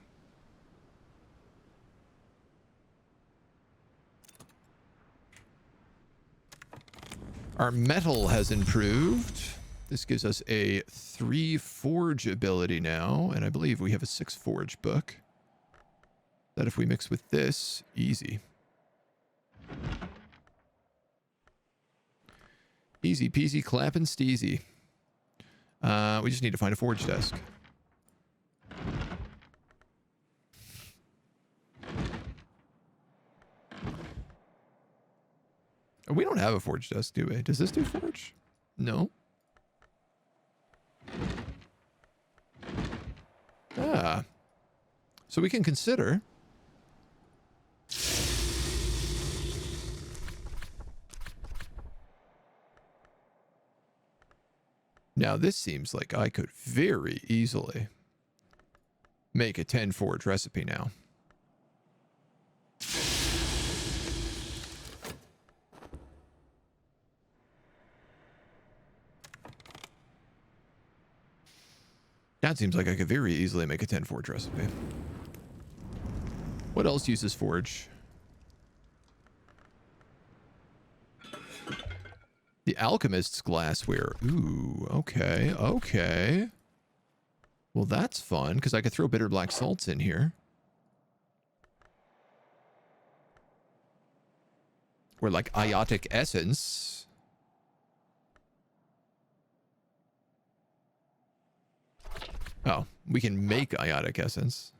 Our metal has improved. This gives us a 3 forge ability now, and I believe we have a 6 forge book. That if we mix with this, easy. Easy peasy clapping steezy. We just need to find a forge desk. We don't have a forge desk, do we? Does this do forge? No. Ah. So we can consider. Now this seems like I could very easily make a 10 forge recipe now. That seems like I could very easily make a 10 forge recipe. What else uses forge? The alchemist's glassware. Ooh, okay, okay. Well, that's fun, because I could throw bitter black salts in here. Or like iotic essence. Oh, we can make iotic essence.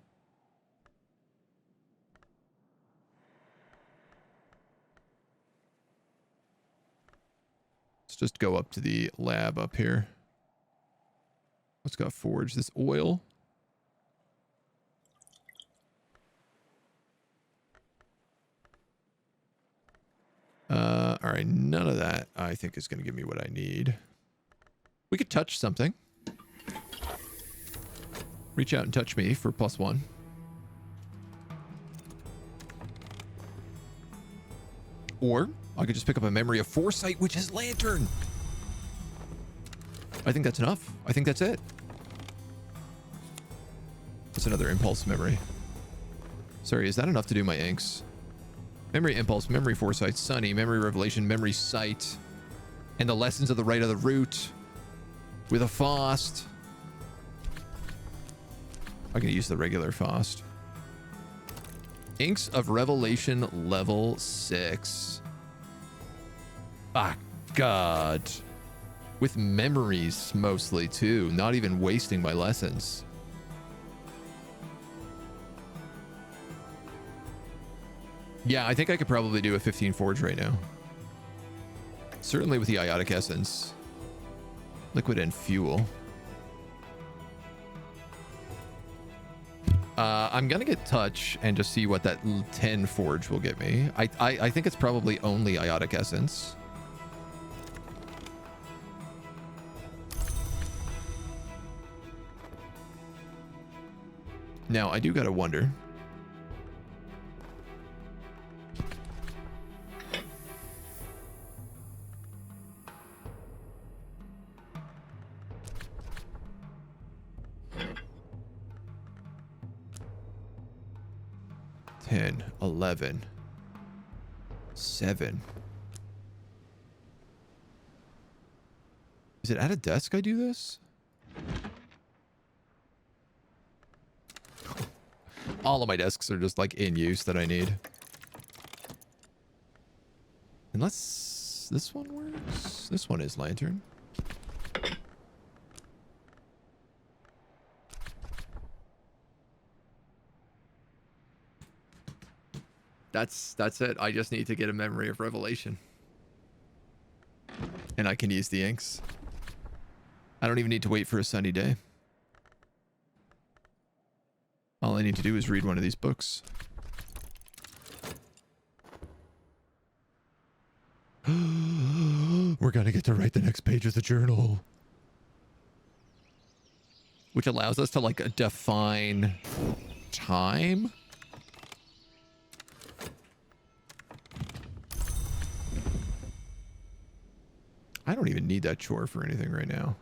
Let's just go up to the lab up here. What's got forge? This oil. All right, none of that I think is going to give me what I need. We could touch something. Reach out and touch me for +1. Or I could just pick up a memory of foresight, which is lantern. I think that's enough. I think that's it. That's another impulse memory. Sorry, is that enough to do my inks? Memory impulse, memory foresight, sunny, memory revelation, memory sight, and the lessons of the right of the root with a fast. I can use the regular fast. Inks of Revelation level 6. Ah, God. With memories mostly too, not even wasting my lessons. Yeah, I think I could probably do a 15 forge right now. Certainly with the iotic essence. Liquid and fuel. I'm gonna get touch and just see what that 10 forge will get me. I think it's probably only iotic essence. Now I do gotta wonder. $10, $11, $7. Is it at a desk I do this? All of my desks are just like in use that I need. Unless this one works. This one is lantern. That's it. I just need to get a memory of revelation. And I can use the inks. I don't even need to wait for a sunny day. All I need to do is read one of these books. We're gonna get to write the next page of the journal. Which allows us to like define time. I don't even need that chore for anything right now.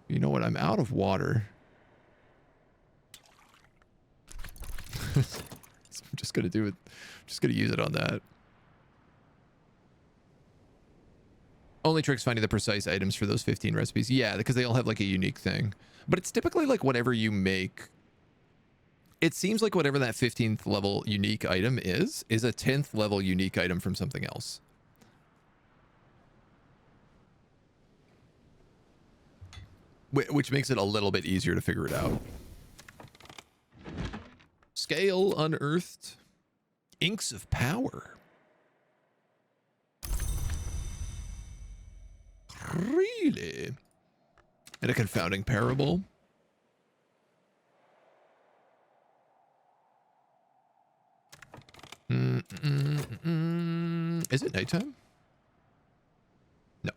You know what? I'm out of water. I'm just gonna do it. I'm just gonna use it on that. Only tricks finding the precise items for those 15 recipes. Yeah, because they all have like a unique thing. But it's typically like whatever you make. It seems like whatever that 15th level unique item is a 10th level unique item from something else. Which makes it a little bit easier to figure it out. Scale unearthed. Inks of power. Really? And a confounding parable. Is it nighttime? No.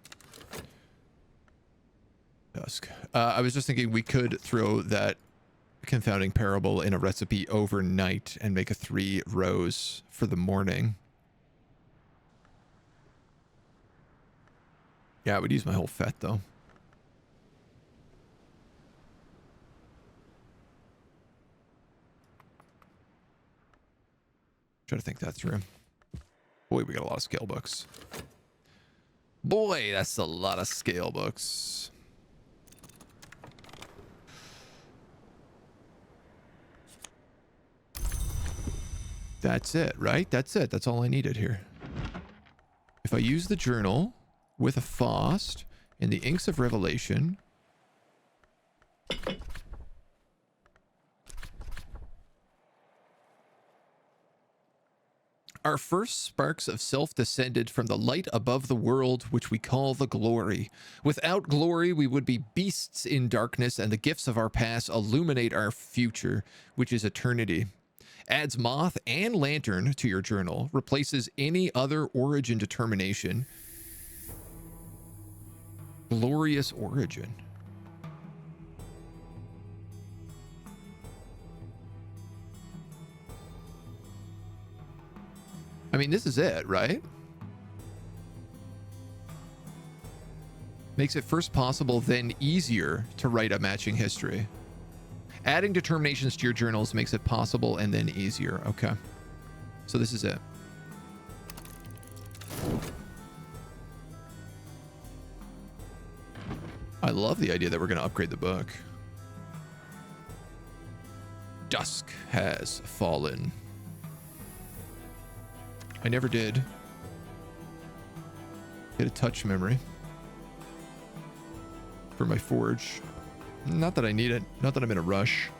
Dusk. I was just thinking we could throw that confounding parable in a recipe overnight and make a 3 rows for the morning. Yeah, I would use my whole fet though. Try to think that through. Boy, we got a lot of scale books. Boy, that's a lot of scale books. That's it, right? That's it. That's all I needed here. If I use the journal with a Faust in the Inks of Revelation. Our first sparks of self descended from the light above the world, which we call the glory. Without glory, we would be beasts in darkness, and the gifts of our past illuminate our future, which is eternity. Adds moth and lantern to your journal, replaces any other origin determination. Glorious origin. I mean, this is it, right? Makes it first possible, then easier to write a matching history. Adding determinations to your journals makes it possible and then easier. Okay. So this is it. I love the idea that we're going to upgrade the book. Dusk has fallen. I never did get a touch memory for my forge. Not that I need it. Not that I'm in a rush.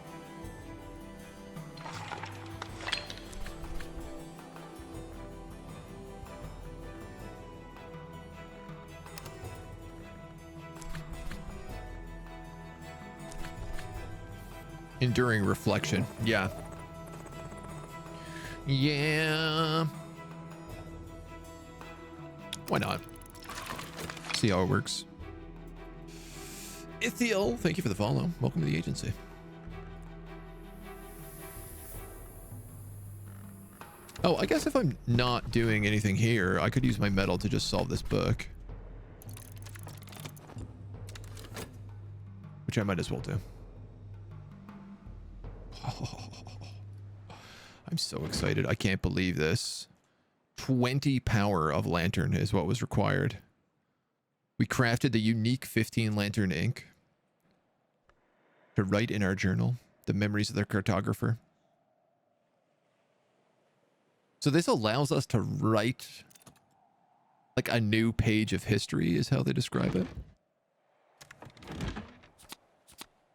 Enduring reflection. Yeah. Yeah. Why not? See how it works. Ithiel, thank you for the follow. Welcome to the agency. Oh, I guess if I'm not doing anything here, I could use my metal to just solve this book. Which I might as well do. Oh, I'm so excited. I can't believe this. 20 power of lantern is what was required. We crafted the unique 15 lantern ink to write in our journal the memories of the cartographer. So this allows us to write like a new page of history is how they describe it.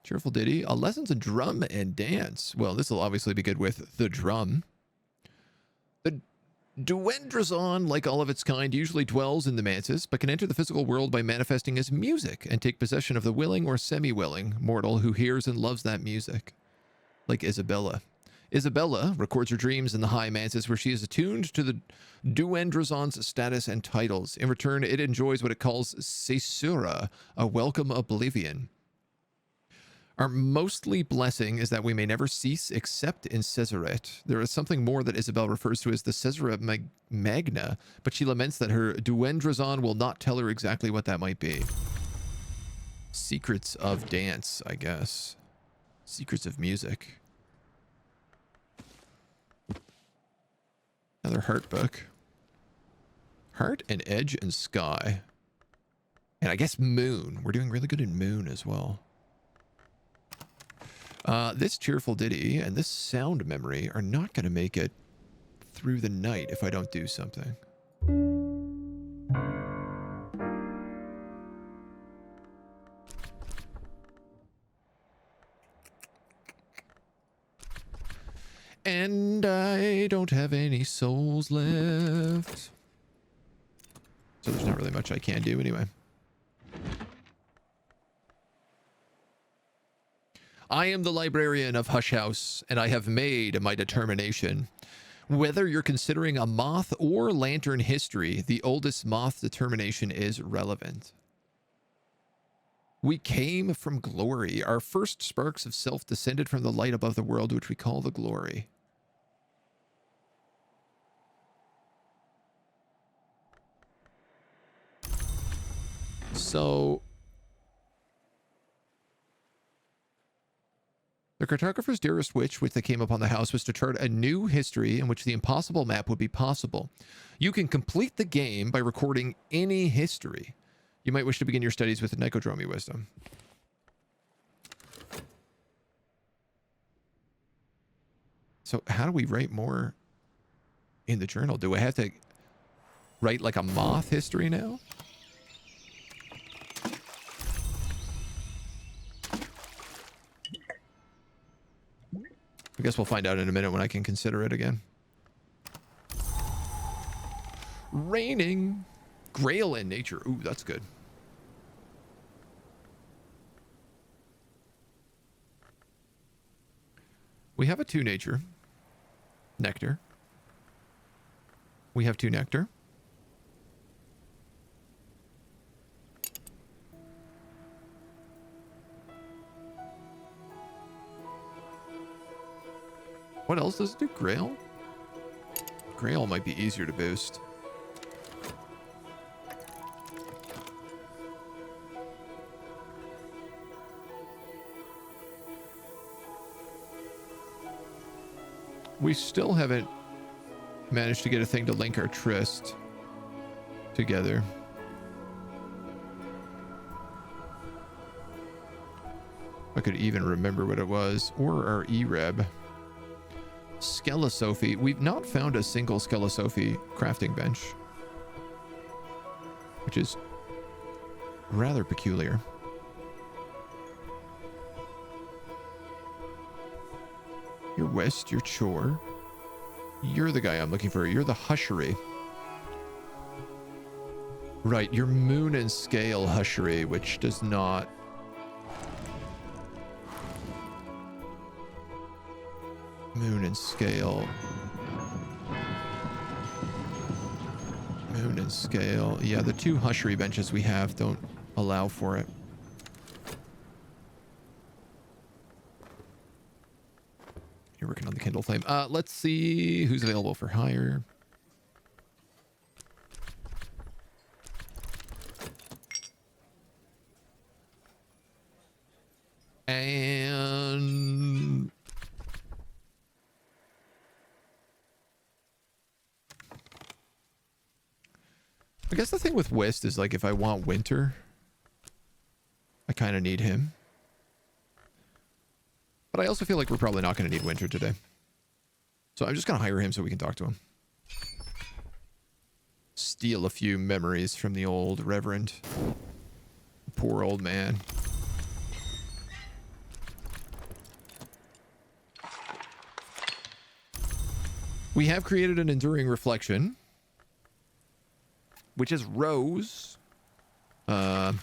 Cheerful ditty. Lessons in drum and dance. Well, this will obviously be good with the drum. The duendrazon, like all of its kind, usually dwells in the mantis, but can enter the physical world by manifesting as music and take possession of the willing or semi-willing mortal who hears and loves that music. Like Isabella. Isabella records her dreams in the high mantis where she is attuned to the duendrazon's status and titles. In return, it enjoys what it calls Caesura, a welcome oblivion. Our mostly blessing is that we may never cease except in Caesaret. There is something more that Isabel refers to as the Caesura Magna, but she laments that her duendrazon will not tell her exactly what that might be. Secrets of dance, I guess. Secrets of music. Another heart book. Heart and edge and sky. And I guess moon. We're doing really good in moon as well. This cheerful ditty and this sound memory are not going to make it through the night if I don't do something. And I don't have any souls left. So there's not really much I can do anyway. I am the librarian of Hush House, and I have made my determination. Whether you're considering a moth or lantern history, the oldest moth determination is relevant. We came from glory. Our first sparks of self descended from the light above the world, which we call the glory. So, the cartographer's dearest wish, which they came upon the house, was to chart a new history in which the impossible map would be possible. You can complete the game by recording any history. You might wish to begin your studies with Nicodromy wisdom. So how do we write more in the journal? Do I have to write like a moth history now? I guess we'll find out in a minute when I can consider it again. Raining. Grail in nature. Ooh, that's good. We have a 2 nature. Nectar. We have 2 nectar. What else does it do? Grail? Grail might be easier to boost. We still haven't managed to get a thing to link our tryst together. I could even remember what it was. Or our E-Reb. Skelesophy. We've not found a single Skelesophy crafting bench, which is rather peculiar. You're West, you're Chore. You're the guy I'm looking for. You're the Hushery. Right, you're Moon and Scale Hushery, which does not... Moon and scale. Moon and scale. Yeah, the 2 hushery benches we have don't allow for it. You're working on the Kindle Flame. Let's see who's available for hire. And I guess the thing with Wist is, like, if I want Winter, I kind of need him. But I also feel like we're probably not going to need Winter today. So I'm just going to hire him so we can talk to him. Steal a few memories from the old Reverend. Poor old man. We have created an enduring reflection, which is Rose. I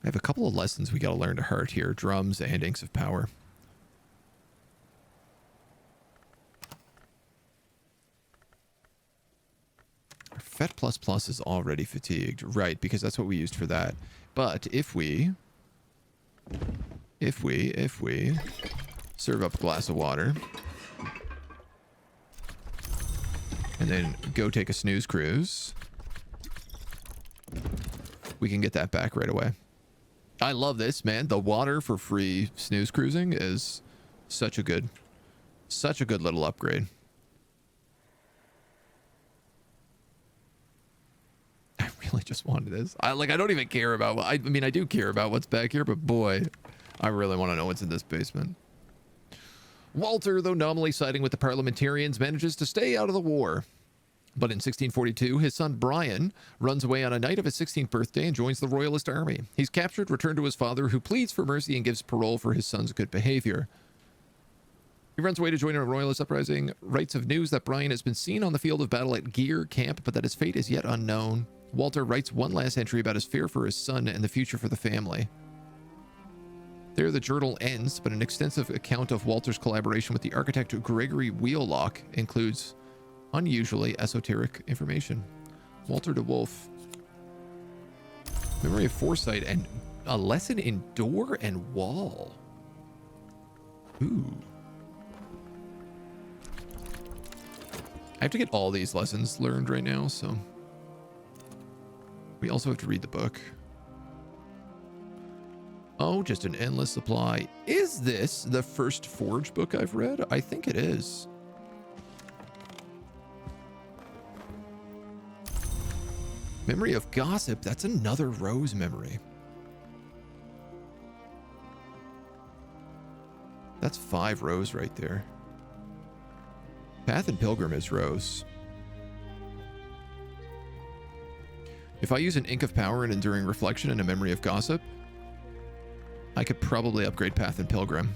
have a couple of lessons we got to learn to heart here. Drums and Inks of Power. Our Fet++ is already fatigued. Right, because that's what we used for that. But if we serve up a glass of water and then go take a snooze cruise, we can get that back right away. I love this, man. The water for free snooze cruising is such a good little upgrade. I really just wanted this. I don't even care about I mean, I do care about what's back here, but boy, I really want to know what's in this basement. Walter, though nominally siding with the parliamentarians, manages to stay out of the war. But in 1642, his son Brian runs away on a night of his 16th birthday and joins the Royalist army. He's captured, returned to his father, who pleads for mercy and gives parole for his son's good behavior. He runs away to join a Royalist uprising, writes of news that Brian has been seen on the field of battle at Gear Camp, but that his fate is yet unknown. Walter writes one last entry about his fear for his son and the future for the family. There, the journal ends, but an extensive account of Walter's collaboration with the architect Gregory Wheelock includes unusually esoteric information. Walter de Wolf. Memory of foresight and a lesson in door and wall. Ooh. I have to get all these lessons learned right now, so we also have to read the book. Oh, just an endless supply. Is this the first Forge book I've read? I think it is. Memory of Gossip. That's another Rose memory. That's 5 Rose right there. Path and Pilgrim is Rose. If I use an Ink of Power, an Enduring Reflection, and a Memory of Gossip, I could probably upgrade Path and Pilgrim,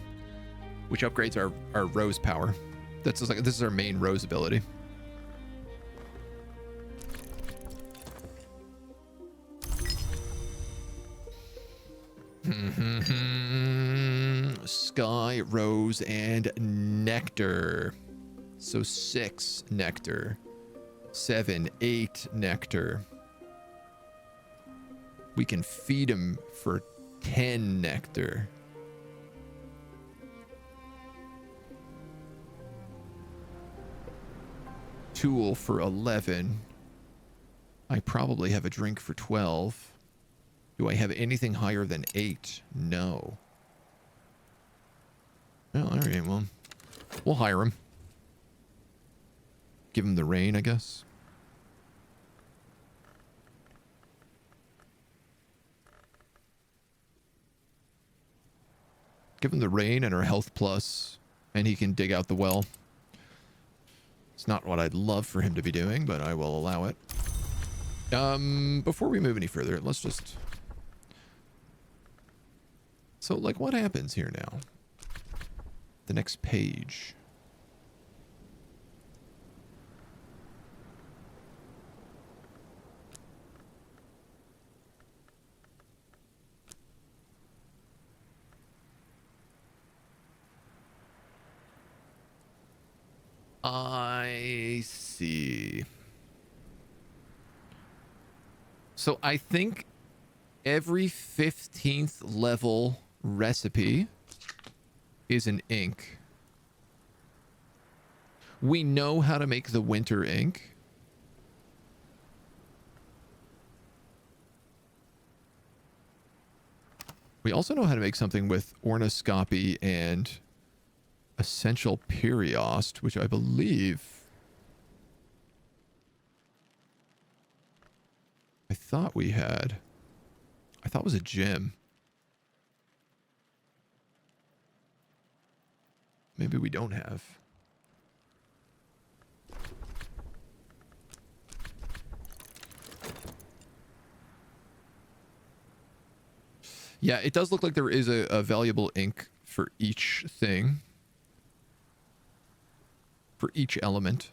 which upgrades our Rose power. That's just like, this is our main Rose ability. Sky, Rose, and Nectar. So 6 Nectar. 7, 8 Nectar. We can feed him for 10 Nectar. Tool for 11. I probably have a drink for 12. Do I have anything higher than 8? No. Well, all right, well, we'll hire him. Give him the rain, I guess. Give him the rain and our health plus, and he can dig out the well. It's not what I'd love for him to be doing, but I will allow it. Before we move any further, let's just... So, like, what happens here now? The next page. I see. So I think every 15th level recipe is an ink. We know how to make the winter ink. We also know how to make something with orniscopy and essential periost, which I believe I thought we had. I thought it was a gem. Maybe we don't have. Yeah, it does look like there is a valuable ink for each thing. For each element.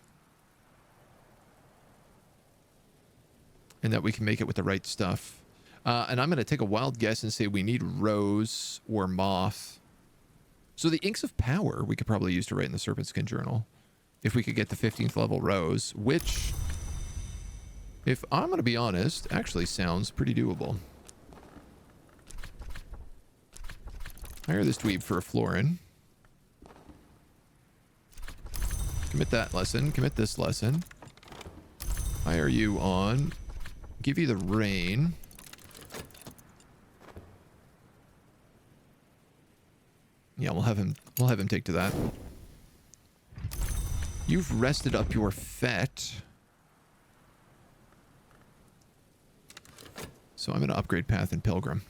And that we can make it with the right stuff. And I'm going to take a wild guess and say we need rose or moth. So the inks of power we could probably use to write in the Serpent Skin Journal. If we could get the 15th level rose, which, if I'm going to be honest, actually sounds pretty doable. Hire this dweeb for a florin. Commit that lesson. Commit this lesson. Hire you on. Give you the rain. Yeah, we'll have him take to that. You've rested up your fet. So I'm going to upgrade Path and Pilgrim.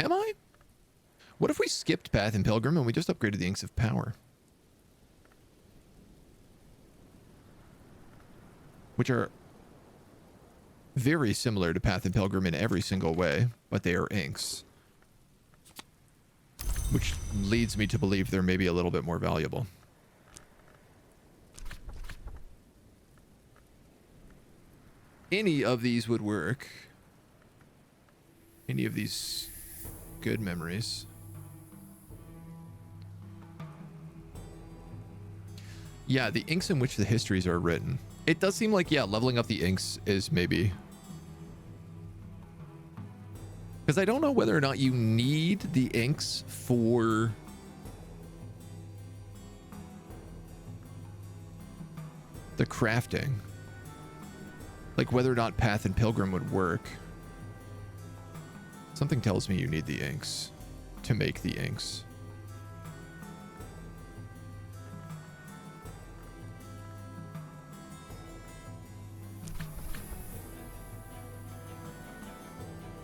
Am I? What if we skipped Path and Pilgrim and we just upgraded the Inks of Power? Which are very similar to Path and Pilgrim in every single way, but they are inks. Which leads me to believe they're maybe a little bit more valuable. Any of these would work. Any of these good memories. Yeah, the inks in which the histories are written. It does seem like, yeah, leveling up the inks is maybe... Because I don't know whether or not you need the inks for... the crafting. Like whether or not Path and Pilgrim would work. Something tells me you need the inks to make the inks.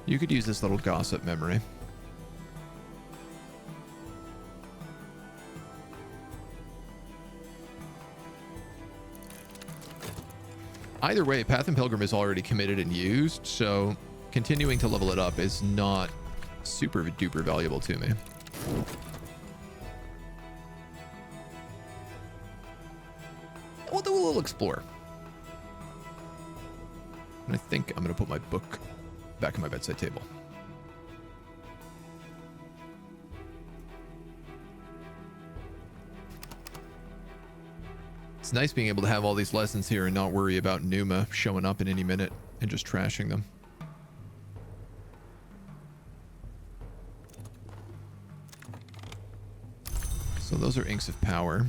You could use this little gossip memory. Either way, Path and Pilgrim is already committed and used, so continuing to level it up is not super duper valuable to me. We'll do a little explore. And I think I'm going to put my book back on my bedside table. It's nice being able to have all these lessons here and not worry about Numa showing up in any minute and just trashing them. So those are Inks of Power.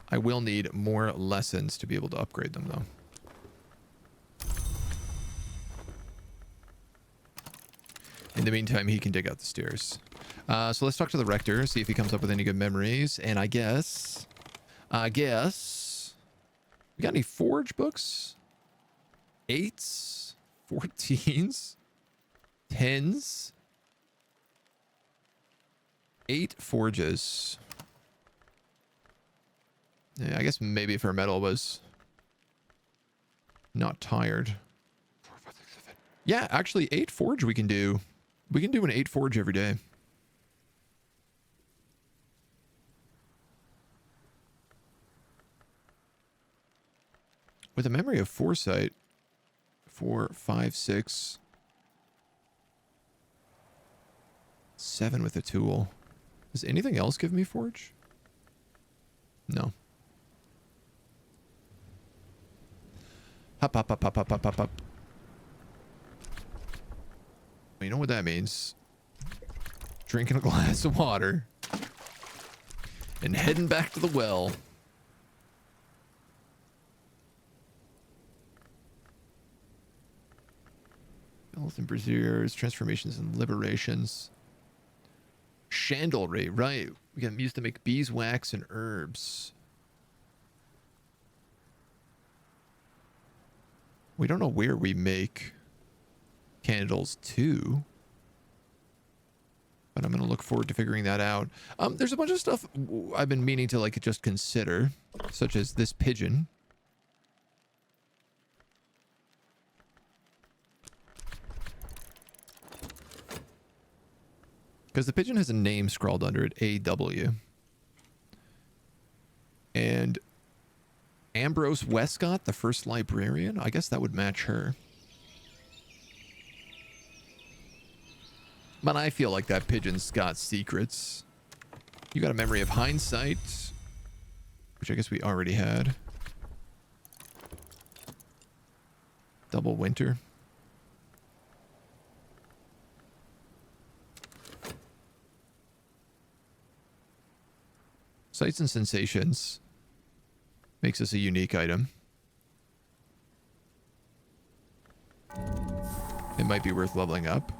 I will need more lessons to be able to upgrade them, though. In the meantime, he can dig out the stairs. So let's talk to the rector, see if he comes up with any good memories. And I guess... we got any forge books? 8s? 14s? 10s? 8 forges. Yeah, I guess maybe if our metal was not tired. 4, 5, 6, 7. Yeah, actually 8 forge we can do. We can do an 8 forge every day. With a memory of foresight, 4, 5, 6. 7 with a tool. Does anything else give me forge? No. Hop, hop, hop, hop, hop, hop, hop, hop. Well, you know what that means. Drinking a glass of water. And heading back to the well. Health and braziers, transformations and liberations. Chandlery, right. We got them used to make beeswax and herbs. We don't know where we make candles too. But I'm going to look forward to figuring that out. There's a bunch of stuff I've been meaning to like just consider, such as this pigeon. Because the pigeon has a name scrawled under it, AW. And Ambrose Westcott, the first librarian, I guess that would match her. But I feel like that pigeon's got secrets. You got a memory of hindsight, which I guess we already had. Double winter. Sights and sensations makes us a unique item. It might be worth leveling up.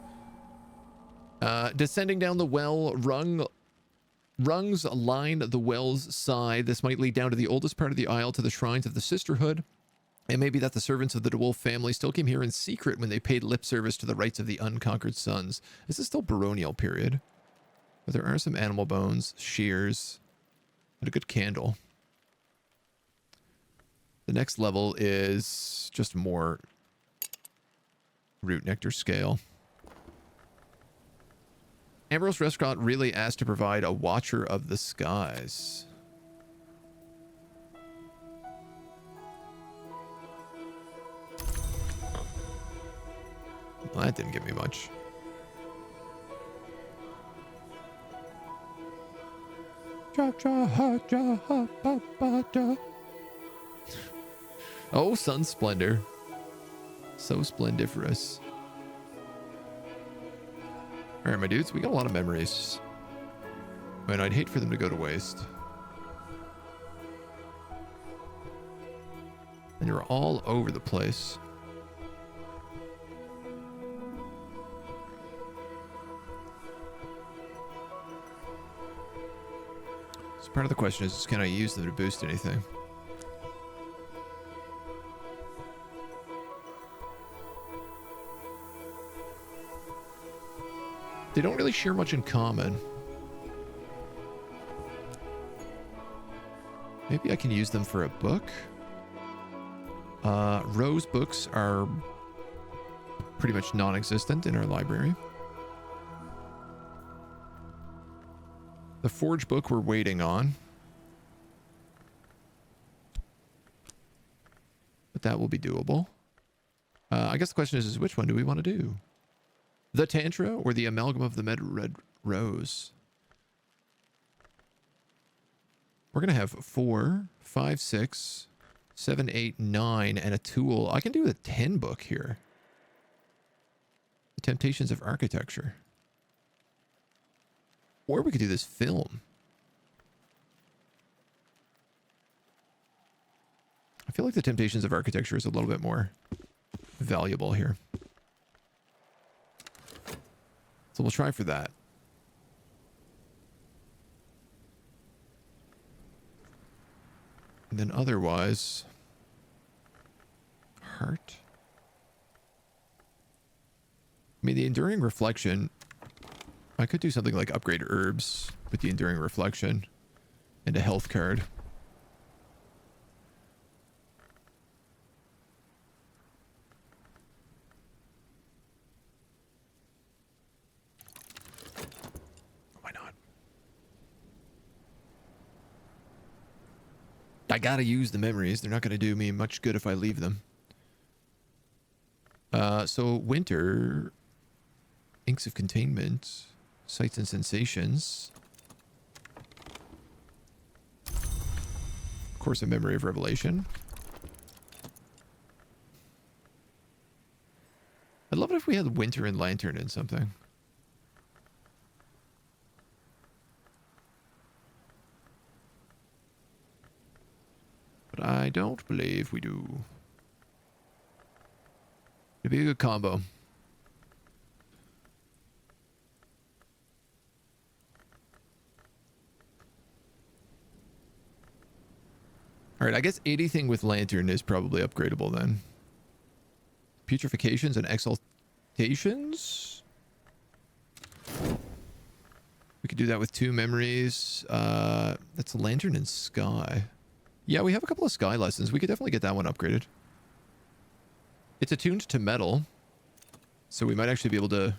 Descending down the well, rungs line the well's side. This might lead down to the oldest part of the isle, to the shrines of the sisterhood. It may be that the servants of the DeWolf family still came here in secret when they paid lip service to the rights of the unconquered sons. Is this still baronial period? But there are some animal bones, shears, and a good candle. The next level is just more root nectar scale. Ambrose Westcott really asked to provide a watcher of the skies. Well, that didn't give me much. Oh, sun splendor. So splendiferous. Alright, my dudes, we got a lot of memories. And I'd hate for them to go to waste. And you're all over the place. So part of the question is, can I use them to boost anything? They don't really share much in common. Maybe I can use them for a book. Rose books are pretty much non-existent in our library. The Forge book we're waiting on. But that will be doable. I guess the question is which one do we want to do? The Tantra or the Amalgam of the Red Rose? We're going to have 4, 5, 6, 7, 8, 9, and a tool. I can do a 10 book here. The Temptations of Architecture. Or we could do this film. I feel like the Temptations of Architecture is a little bit more valuable here. So we'll try for that. And then otherwise, heart. I mean, the Enduring Reflection, I could do something like upgrade herbs with the Enduring Reflection and a health card. I gotta use the memories. They're not gonna do me much good if I leave them. So winter, inks of containment, Sights and sensations. Of course, a memory of revelation. I'd love it if we had winter and lantern in something. But I don't believe we do. It'd be a good combo. Alright, I guess anything with lantern is probably upgradable then. Putrefacitions and exaltations? We could do that with 2 memories. That's lantern and sky. Yeah, we have a couple of sky lessons. We could definitely get that one upgraded. It's attuned to metal, so we might actually be able to...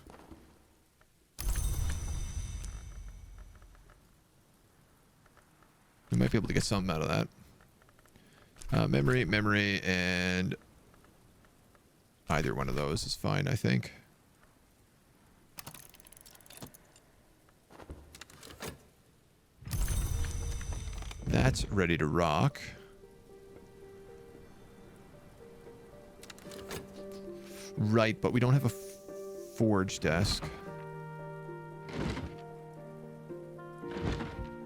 We might be able to get something out of that. Memory, and either one of those is fine, I think. That's ready to rock. Right, but we don't have a forge desk.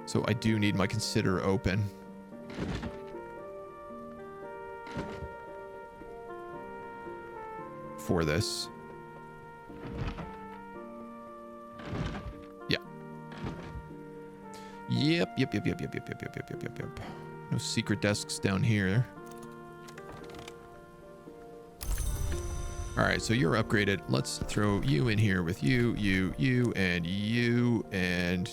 So I do need my consider open. For this. Yeah. Yep. No secret desks down here. Alright, so you're upgraded. Let's throw you in here with you, and you, and...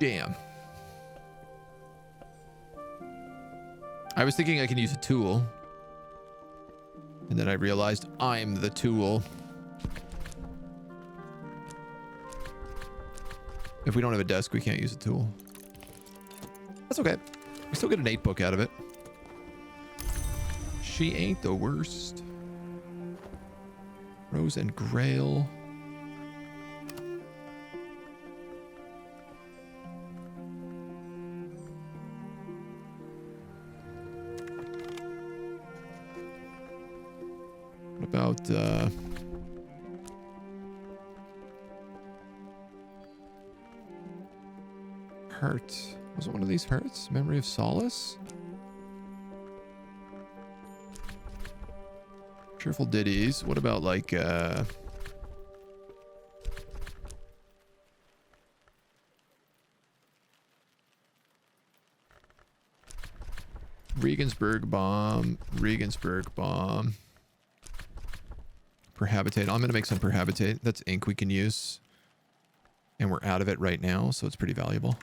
Damn. I was thinking I can use a tool. And then I realized I'm the tool. If we don't have a desk, we can't use a tool. That's okay. We still get an 8 book out of it. She ain't the worst. Rose and Grail. What about Hurt? Was it one of these hurts? Memory of Solace? Cheerful ditties. What about like Regensburg bomb, Perhabitate. I'm going to make some perhabitate. That's ink we can use. And we're out of it right now, so it's pretty valuable.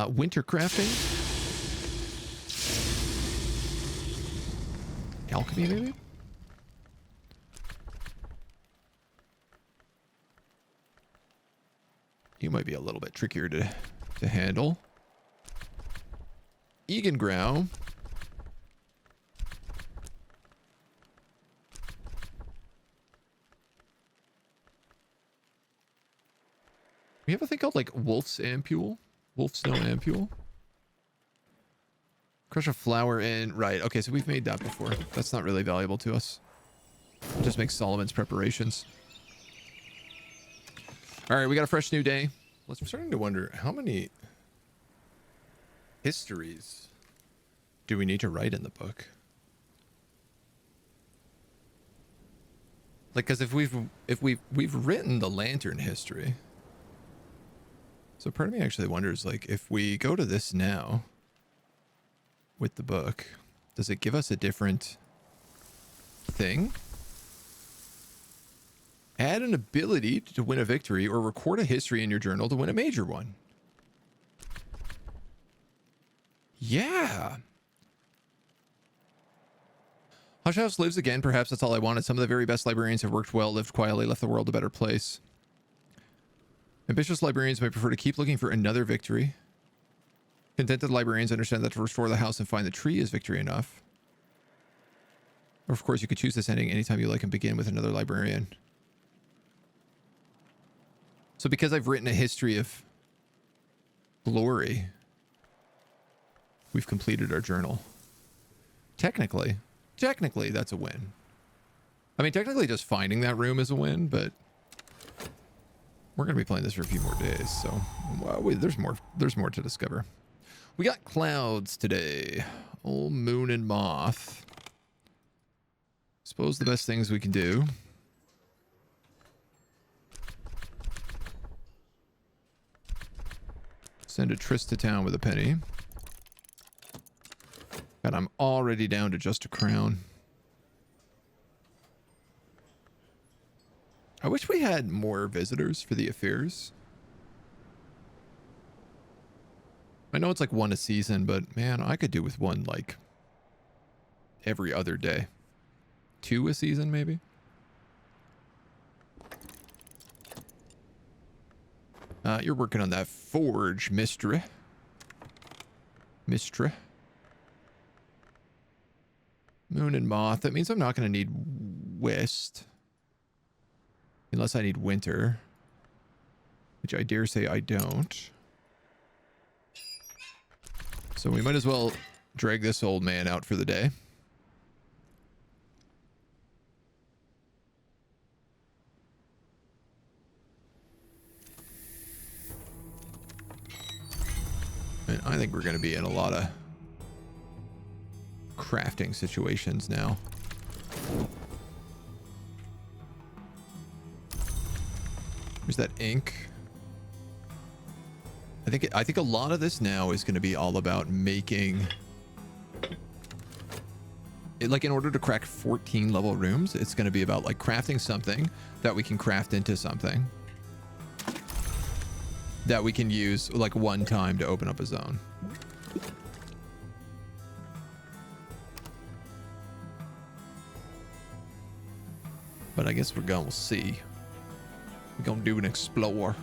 Winter crafting. Alchemy, maybe? You might be a little bit trickier to handle. Egangrau. We have a thing called like Wolf's Ampule. Wolf's Snow Ampule. Crush a flower in... Right, okay, so we've made that before. That's not really valuable to us. It just makes Solomon's preparations. Alright, we got a fresh new day. I'm starting to wonder, how many histories do we need to write in the book? Like, because if we've written the lantern history... So part of me actually wonders, like, if we go to this now with the book, does it give us a different thing? Add an ability to win a victory or record a history in your journal to win a major one. Yeah. Hush House lives again. Perhaps that's all I wanted. Some of the very best librarians have worked well, lived quietly, left the world a better place. Ambitious librarians may prefer to keep looking for another victory. Contented librarians understand that to restore the house and find the tree is victory enough. Or of course, you could choose this ending anytime you like and begin with another librarian. So because I've written a history of glory, we've completed our journal. Technically, that's a win. I mean, technically just finding that room is a win, but we're going to be playing this for a few more days, so well, there's more to discover. We got clouds today. Old moon and moth. Suppose the best things we can do. Send a tryst to town with a penny. And I'm already down to just a crown. I wish we had more visitors for the affairs. I know it's like one a season, but man, I could do with one like every other day. 2 a season, maybe? You're working on that forge, Mistra. Moon and moth. That means I'm not going to need west. Unless I need winter. Which I dare say I don't. So we might as well drag this old man out for the day. And I think we're going to be in a lot of crafting situations now. There's that ink. I think a lot of this now is going to be all about making it, like in order to crack 14 level rooms, it's going to be about like crafting something that we can craft into something that we can use like one time to open up a zone. But I guess we're going to see. We're going to do an explore.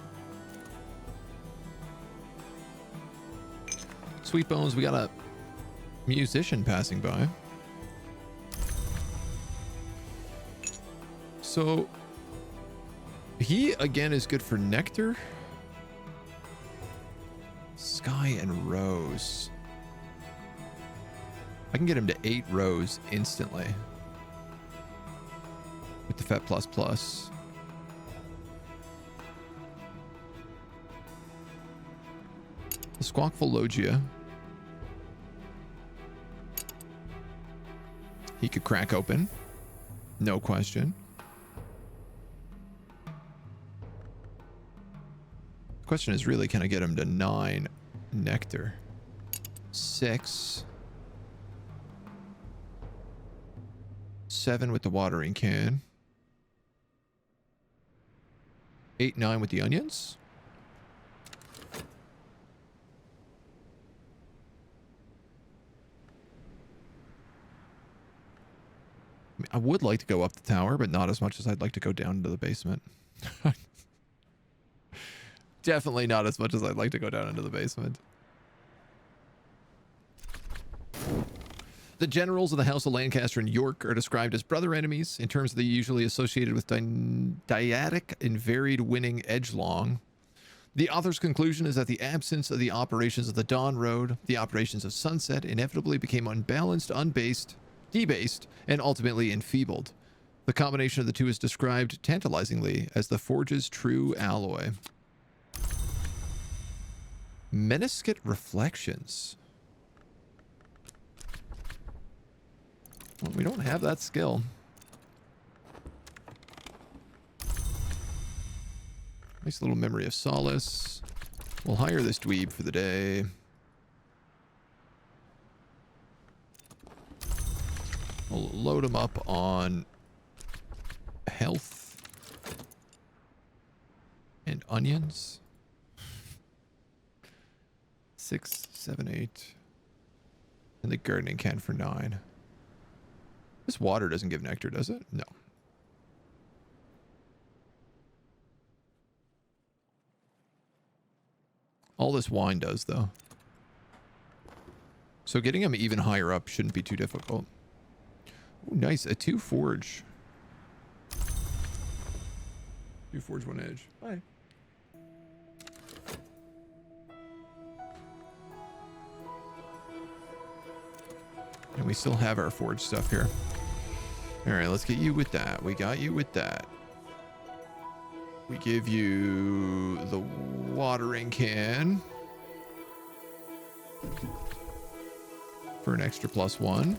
Sweet bones, we got a musician passing by. So he again is good for nectar. Sky and rose. I can get him to 8 rows instantly with the Fet++. The Squawkful Logia. He could crack open. No question. The question is really, can I get him to 9 nectar? 6. 7 with the watering can. 8, 9 with the onions. I would like to go up the tower, but not as much as I'd like to go down into the basement. Definitely not as much as I'd like to go down into the basement. The generals of the House of Lancaster and York are described as brother enemies in terms of the usually associated with dyadic and varied winning edgelong. The author's conclusion is that the absence of the operations of the Dawn Road, the operations of Sunset, inevitably became unbalanced, debased, and ultimately enfeebled. The combination of the two is described tantalizingly as the Forge's true alloy. Meniscate Reflections. Well, we don't have that skill. Nice little Memory of Solace. We'll hire this dweeb for the day. We'll load him up on health and onions. 6, 7, 8. And the gardening can for 9. This water doesn't give nectar, does it? No. All this wine does, though. So getting him even higher up shouldn't be too difficult. Ooh, nice. A 2 forge. 2 forge, 1 edge. Hi. And we still have our forge stuff here. All right, let's get you with that. We got you with that. We give you the watering can for an extra +1.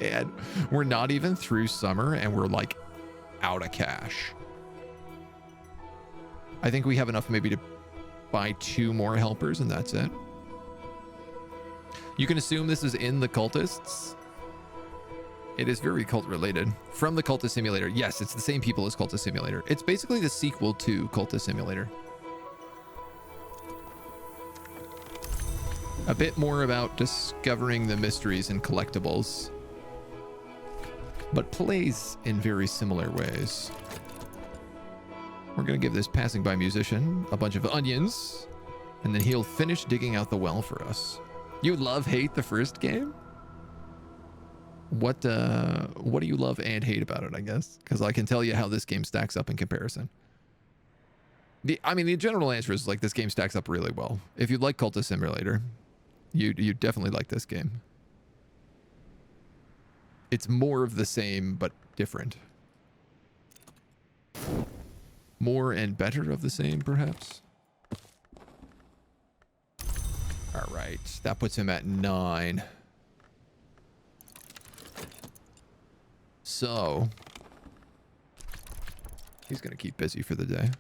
And we're not even through summer and we're like out of cash. I think we have enough maybe to buy 2 more helpers and that's it. You can assume this is in the cultists. It is very cult related. From the Cultist Simulator. Yes, it's the same people as Cultist Simulator. It's basically the sequel to Cultist Simulator. A bit more about discovering the mysteries and collectibles, but plays in very similar ways. We're going to give this passing by musician a bunch of onions, and then he'll finish digging out the well for us. You hate the first game? What do you love and hate about it, I guess? Because I can tell you how this game stacks up in comparison. The general answer is like this game stacks up really well. If you like Cultist Simulator, you definitely like this game. It's more of the same, but different. More and better of the same, perhaps. All right, that puts him at 9. So he's gonna keep busy for the day.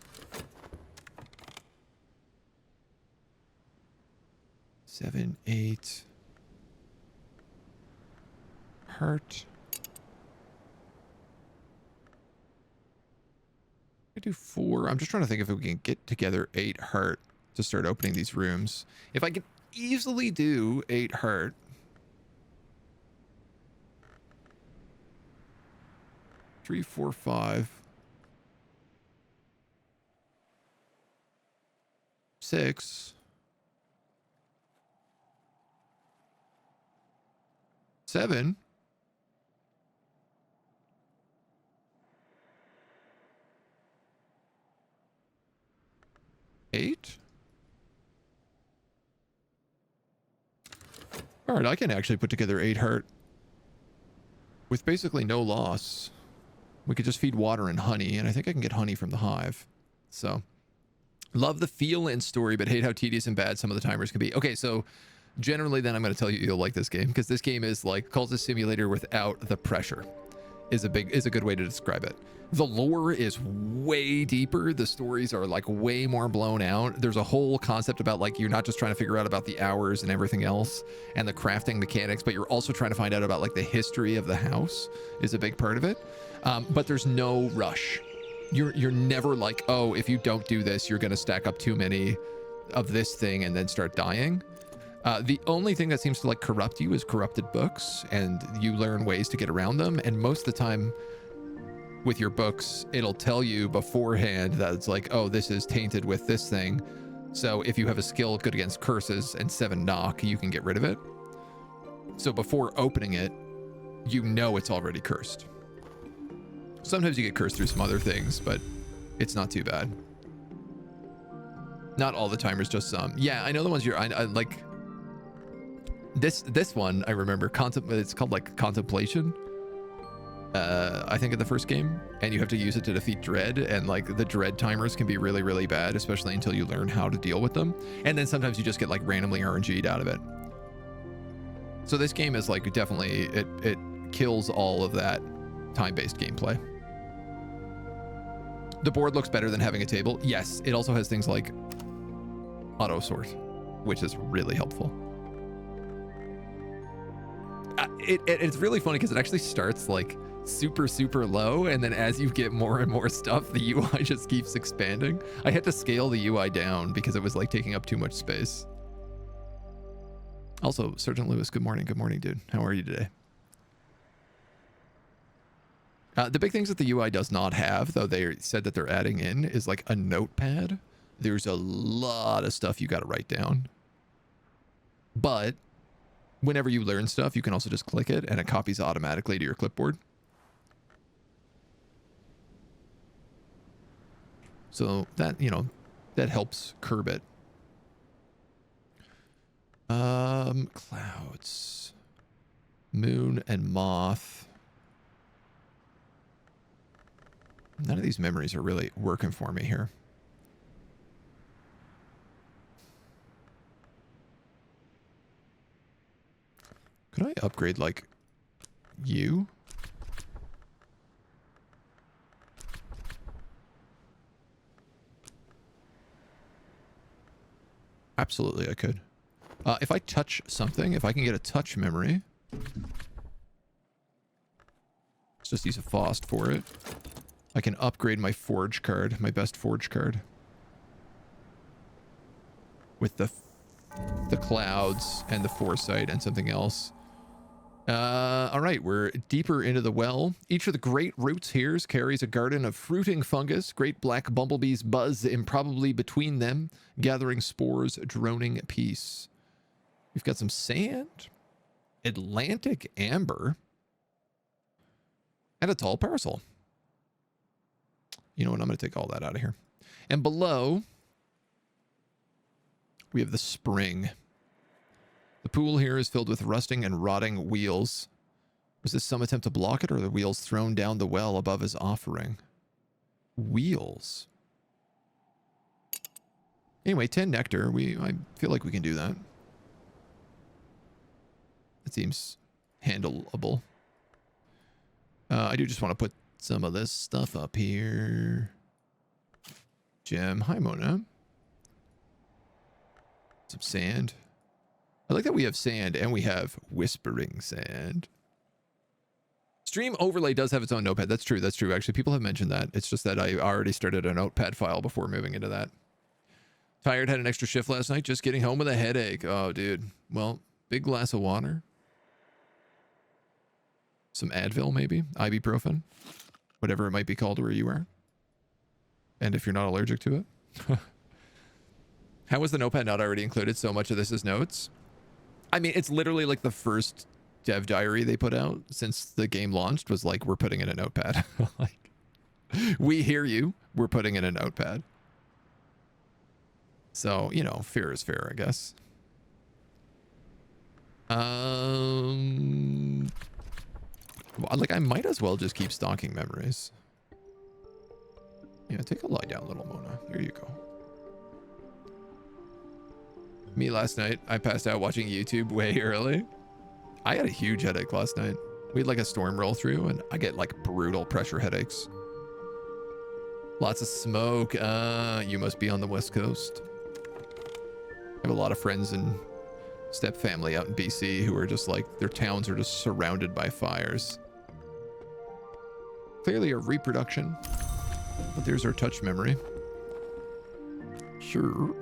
7, 8. Heart. I do 4. I'm just trying to think if we can get together 8 heart to start opening these rooms. If I could easily do 8 heart. Three, 4, 5. 6. 7. 8. All right, I can actually put together 8 heart with basically no loss. We could just feed water and honey, and I think I can get honey from the hive. So, love the feel and story, but hate how tedious and bad some of the timers can be. Okay, so generally then I'm going to tell you you'll like this game, because this game is like Cultist Simulator without the pressure. Is a good way to describe it. The lore is way deeper. The stories are like way more blown out. There's a whole concept about like you're not just trying to figure out about the hours and everything else and the crafting mechanics, but you're also trying to find out about like the history of the house is a big part of it. But there's no rush. You're never like, oh, if you don't do this, you're going to stack up too many of this thing and then start dying. The only thing that seems to like corrupt you is corrupted books, and you learn ways to get around them. And most of the time with your books, it'll tell you beforehand that it's like, oh, this is tainted with this thing. So if you have a skill good against curses and 7 knock, you can get rid of it. So before opening it, you know it's already cursed. Sometimes you get cursed through some other things, but it's not too bad. Not all the timers, just some. Yeah, I know the ones I like. This one I remember. It's called like Contemplation. I think in the first game, and you have to use it to defeat dread, and like the dread timers can be really, really bad, especially until you learn how to deal with them. And then sometimes you just get like randomly RNG'd out of it. So this game is like definitely it kills all of that time-based gameplay. The board looks better than having a table. Yes, it also has things like auto sort, which is really helpful. It's really funny because it actually starts like super low, and then as you get more and more stuff, the UI just keeps expanding. I had to scale the UI down because it was like taking up too much space. Also, Sergeant Lewis, good morning, dude. How are you today? The big things that the UI does not have, though they said that they're adding in, is like a notepad. There's a lot of stuff you got to write down, but whenever you learn stuff, you can also just click it and it copies automatically to your clipboard. So that, that helps curb it Clouds. Moon and moth. None of these memories are really working for me here. Could I upgrade, like, you? Absolutely, I could. If I touch something, if I can get a touch memory... Let's just use a Fost for it. I can upgrade my forge card, my best forge card. With the clouds and the foresight and something else. All right, we're deeper into the well. Each of the great roots here carries a garden of fruiting fungus. Great black bumblebees buzz improbably between them, gathering spores, droning peace. We've got some sand, Atlantic amber, and a tall parcel. You know what? I'm going to take all that out of here. And below, we have the spring. The pool here is filled with rusting and rotting wheels. Was this some attempt to block it, or the wheels thrown down the well above his offering? Wheels. Anyway, 10 nectar. I feel like we can do that. It seems handleable. I do just want to put some of this stuff up here. Gem. Hi, Mona. Some sand. I like that we have sand and we have whispering sand. Stream overlay does have its own notepad. That's true. That's true. Actually, people have mentioned that. It's just that I already started a notepad file before moving into that. Tired, had an extra shift last night. Just getting home with a headache. Oh, dude. Well, big glass of water. Some Advil, maybe. Ibuprofen. Whatever it might be called where you are. And if you're not allergic to it. How was the notepad not already included? So much of this is notes. I mean, it's literally like the first dev diary they put out since the game launched was like, we're putting in a notepad. Like, we hear you. We're putting in a notepad. So, you know, fair is fair, I guess. Like, I might as well just keep stocking memories. Yeah, take a lie down, little Mona. Here you go. Me last night, I passed out watching YouTube way early. I had a huge headache last night. We had like a storm roll through and I get like brutal pressure headaches. Lots of smoke. You must be on the West Coast. I have a lot of friends and step family out in BC who are just like, their towns are just surrounded by fires. Clearly a reproduction, but there's our touch memory. Sure.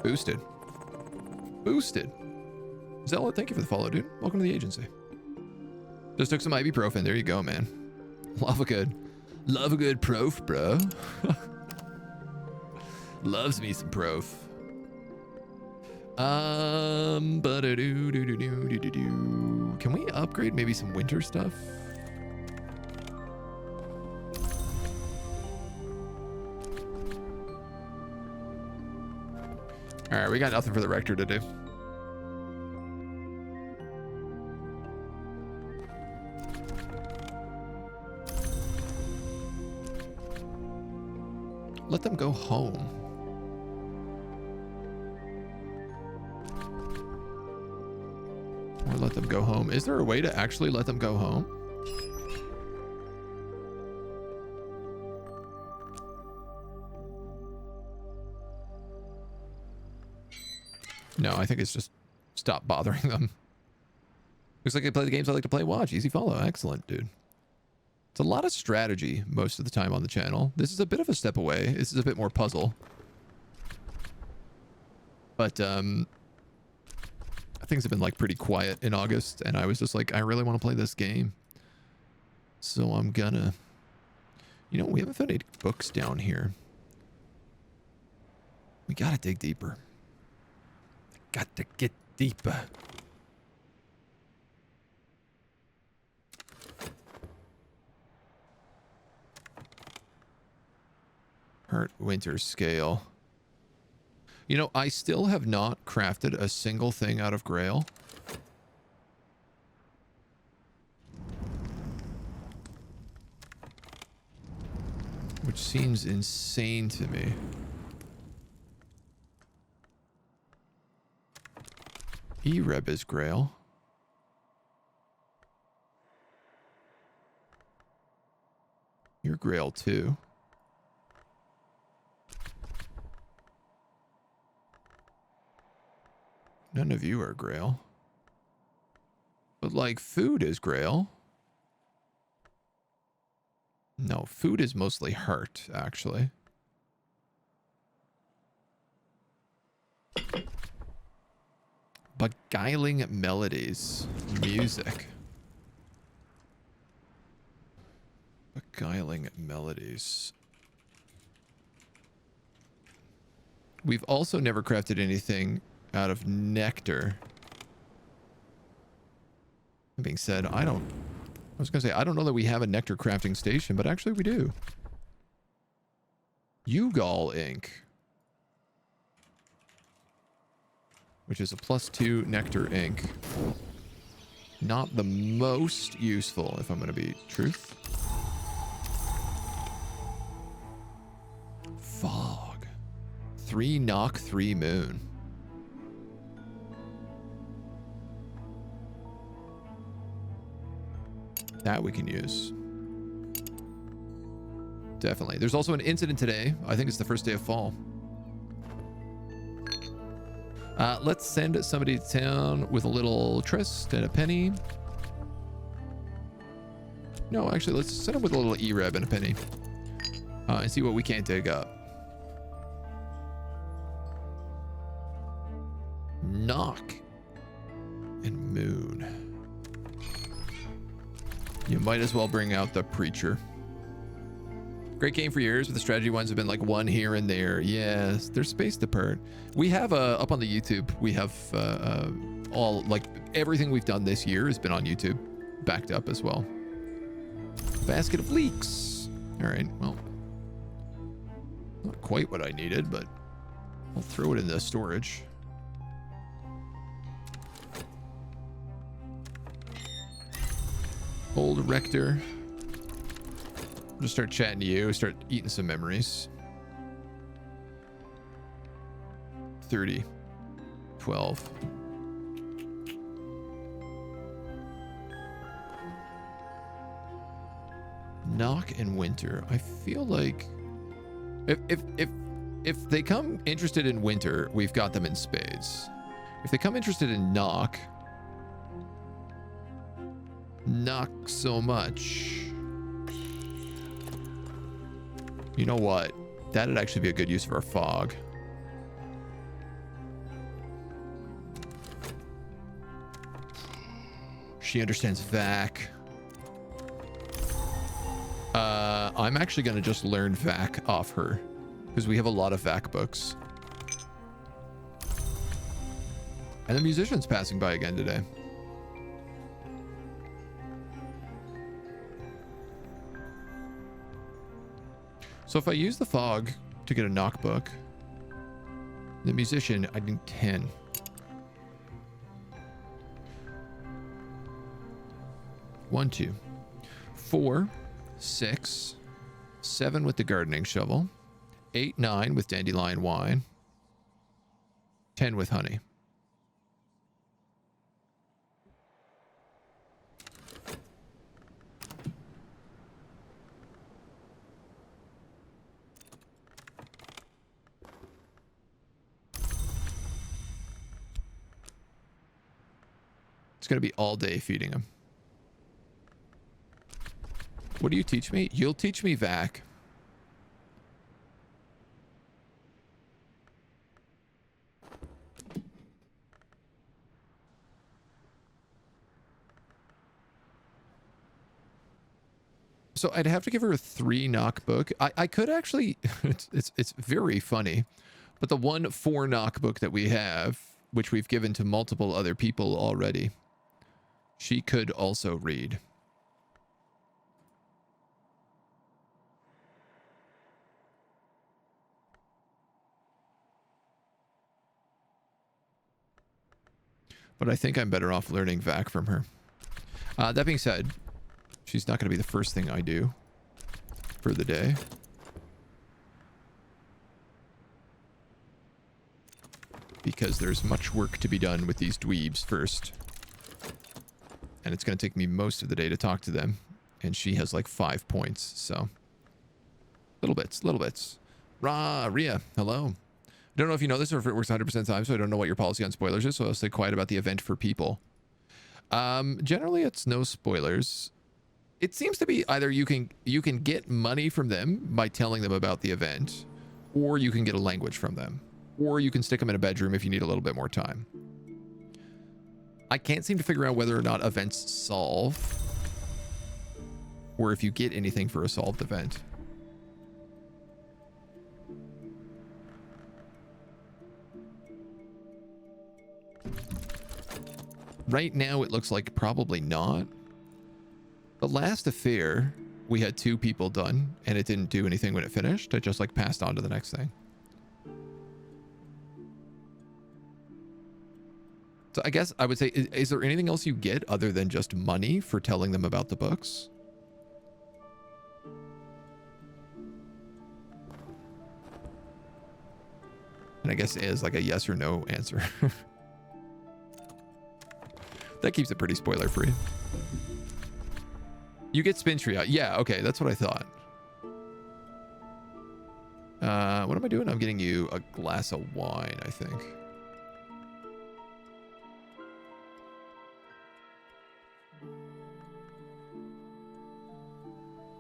Boosted. Boosted. Zella, thank you for the follow, dude. Welcome to the agency. Just took some ibuprofen. There you go, man. Love a good prof, bro. Loves me some prof. Can we upgrade maybe some winter stuff? All right, we got nothing for the rector to do. Let them go home. Or let them go home. Is there a way to actually let them go home? No, I think it's just stop bothering them. Looks like they play the games I like to play. Watch. Easy follow. Excellent, dude. It's a lot of strategy most of the time on the channel. This is a bit of a step away. This is a bit more puzzle. But, things have been like pretty quiet in August, and I was just like, I really want to play this game. So I'm gonna... You know, we haven't found any books down here. We gotta dig deeper. Got to get deeper. Heart winter scale. You know, I still have not crafted a single thing out of Grail. Which seems insane to me. Ereb is Grail. You're Grail too. None of you are Grail. But like food is Grail. No, food is mostly heart, actually. Beguiling melodies. Music. Beguiling melodies. We've also never crafted anything out of nectar. That being said, I was going to say, I don't know that we have a nectar crafting station, but actually we do. Ugal ink. Which is a +2 nectar ink. Not the most useful, if I'm going to be truth. Fog. 3 knock, 3 moon. That we can use. Definitely. There's also an incident today. I think it's the first day of fall. Let's send somebody to town with a little tryst and a penny. No, actually, let's send them with a little Ereb and a penny. And see what we can't dig up. Knock and moon. You might as well bring out the preacher. Great game for years, but the strategy ones have been like one here and there. Yes, they're spaced apart. We have up on the YouTube, we have all, like, everything we've done this year has been on YouTube, backed up as well. Basket of leeks. All right, well, not quite what I needed, but I'll throw it in the storage. Old Rector. Just start chatting to you, start eating some memories. 30. 12. Knock and winter. I feel like if they come interested in winter, we've got them in spades. If they come interested in knock, not so much. You know what? That'd actually be a good use of our fog. She understands VAC. I'm actually going to just learn VAC off her, because we have a lot of VAC books. And the musician's passing by again today. So if I use the fog to get a knock book, the musician, I need 10. One, 2, 4, 6, 7 with the gardening shovel, 8, 9 with dandelion wine, 10 with honey. It's going to be all day feeding him. What do you teach me? You'll teach me VAC. So I'd have to give her a 3 knock book. I could actually, it's very funny, but the 1 4 knock book that we have, which we've given to multiple other people already, she could also read. But I think I'm better off learning VAC from her. That being said, she's not going to be the first thing I do for the day. Because there's much work to be done with these dweebs first. And it's going to take me most of the day to talk to them. And she has like 5 points, so. Little bits, little bits. Ria, hello. I don't know if you know this or if it works 100% of the time, so I don't know what your policy on spoilers is, so I'll stay quiet about the event for people. Generally, it's no spoilers. It seems to be either you can get money from them by telling them about the event, or you can get a language from them, or you can stick them in a bedroom if you need a little bit more time. I can't seem to figure out whether or not events solve, or if you get anything for a solved event. Right now, it looks like probably not. The last affair, we had 2 people done, and it didn't do anything when it finished. It just like passed on to the next thing. So I guess I would say, is there anything else you get other than just money for telling them about the books? And I guess it is like a yes or no answer. That keeps it pretty spoiler free. You get spin tree out. Yeah, okay, that's what I thought. What am I doing? I'm getting you a glass of wine, I think.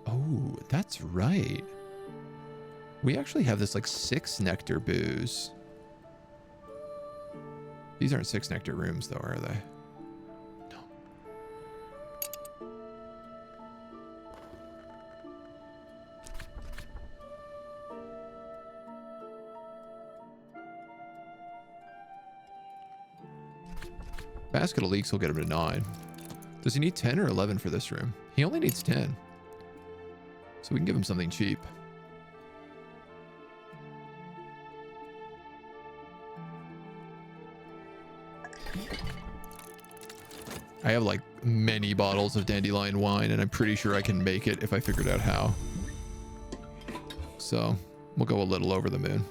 Oh, that's right. We actually have this like 6 nectar booze. These aren't 6 nectar rooms though, are they? Basket of leeks will get him to 9. Does he need 10 or 11 for this room? He only needs 10. So we can give him something cheap. I have like many bottles of dandelion wine, and I'm pretty sure I can make it if I figured out how. So we'll go a little over the moon.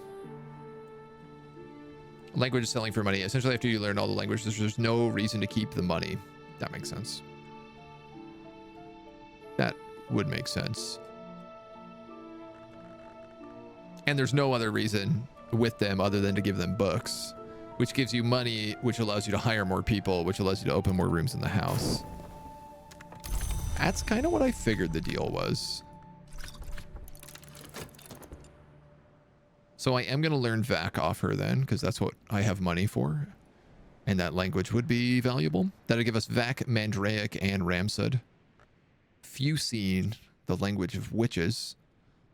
Language is selling for money. Essentially, after you learn all the languages, there's no reason to keep the money. That makes sense. That would make sense. And there's no other reason with them other than to give them books, which gives you money, which allows you to hire more people, which allows you to open more rooms in the house. That's kind of what I figured the deal was. So I am going to learn VAC off her then, because that's what I have money for. And that language would be valuable. That'll give us VAC, Mandraic, and Ramsud. Fusine, the language of witches,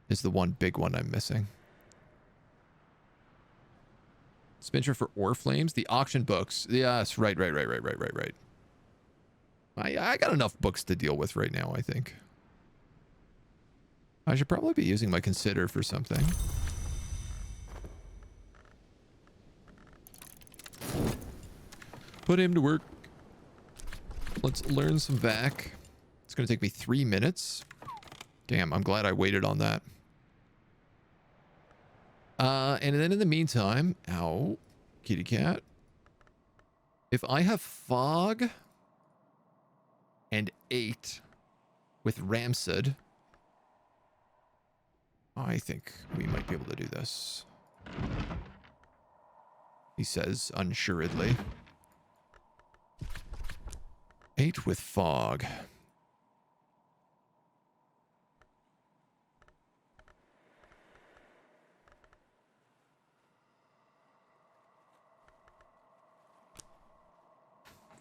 is the one big one I'm missing. Spincher for Orflames, the auction books. Yes, right. I got enough books to deal with right now, I think. I should probably be using my Consider for something. Put him to work. Let's learn some VAC. It's going to take me 3 minutes. Damn, I'm glad I waited on that. And then in the meantime, ow, kitty cat. If I have Fog and 8 with Ramsud, I think we might be able to do this. He says unsuredly. 8 with Fog.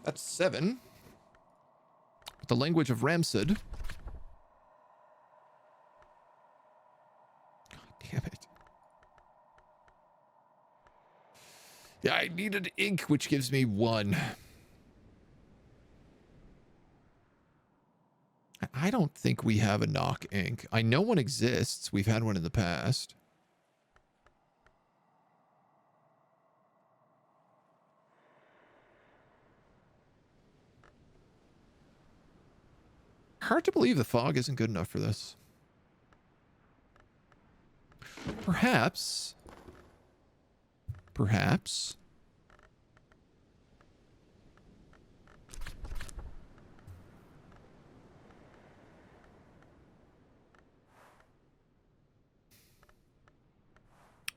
That's 7. The language of Ramsud. God damn it. Yeah, I needed ink, which gives me 1. I don't think we have a knock ink. I know one exists. We've had one in the past. Hard to believe the fog isn't good enough for this. Perhaps.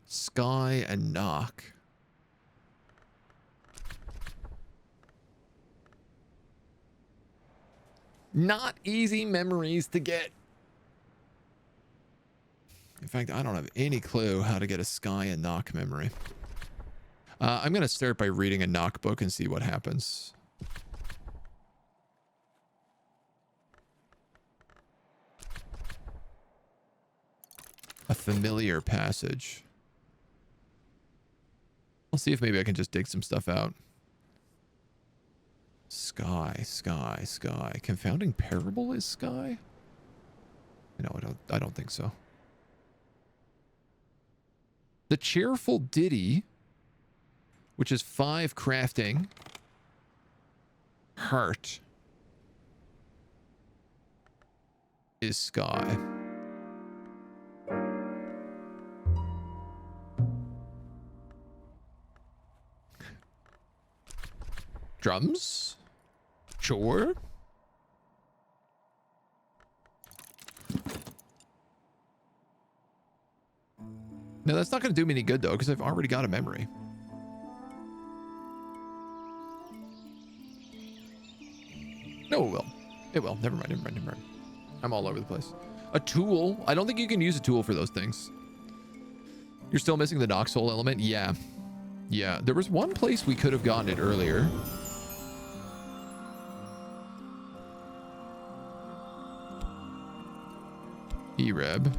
Sky and knock. Not easy memories to get. In fact, I don't have any clue how to get a sky and knock memory. I'm going to start by reading a knock book and see what happens. A familiar passage. I'll see if maybe I can just dig some stuff out. Sky. Confounding parable is sky? No, I don't think so. The cheerful ditty, which is 5 crafting. Heart is sky. Drums? Sure. No, that's not going to do me any good, though, because I've already got a memory. No, it will. It will. Never mind. I'm all over the place. A tool? I don't think you can use a tool for those things. You're still missing the knock soul element? Yeah. Yeah, there was one place we could have gotten it earlier. Ereb.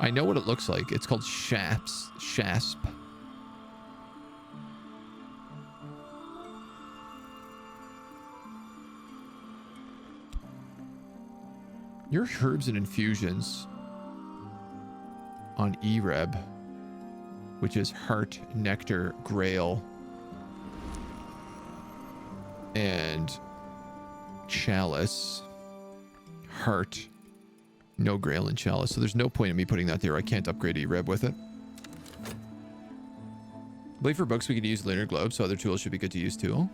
I know what it looks like. It's called Shasp. Your herbs and infusions on Ereb, which is heart, nectar, grail, and chalice. Heart, no grail and chalice. So there's no point in me putting that there. I can't upgrade Ereb with it. I believe for books we could use lunar globe, so other tools should be good to use too.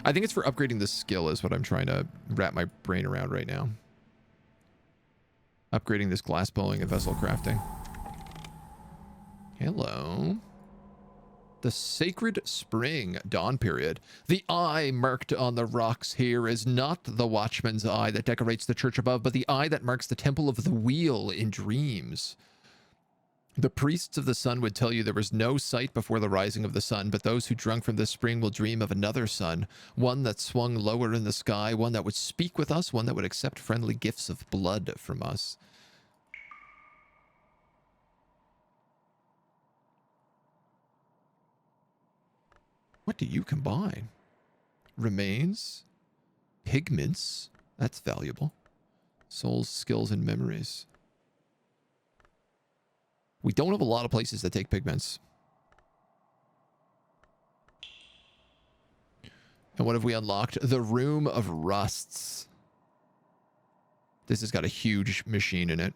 I think it's for upgrading the skill is what I'm trying to wrap my brain around right now. Upgrading this glass blowing and vessel crafting. Hello. The Sacred Spring Dawn Period. The eye marked on the rocks here is not the watchman's eye that decorates the church above, but the eye that marks the temple of the wheel in dreams. The priests of the sun would tell you there was no sight before the rising of the sun, but those who drunk from this spring will dream of another sun, one that swung lower in the sky, one that would speak with us, one that would accept friendly gifts of blood from us. What do you combine? Remains, pigments, that's valuable. Souls, skills, and memories. We don't have a lot of places that take pigments. And what have we unlocked? The Room of Rusts. This has got a huge machine in it.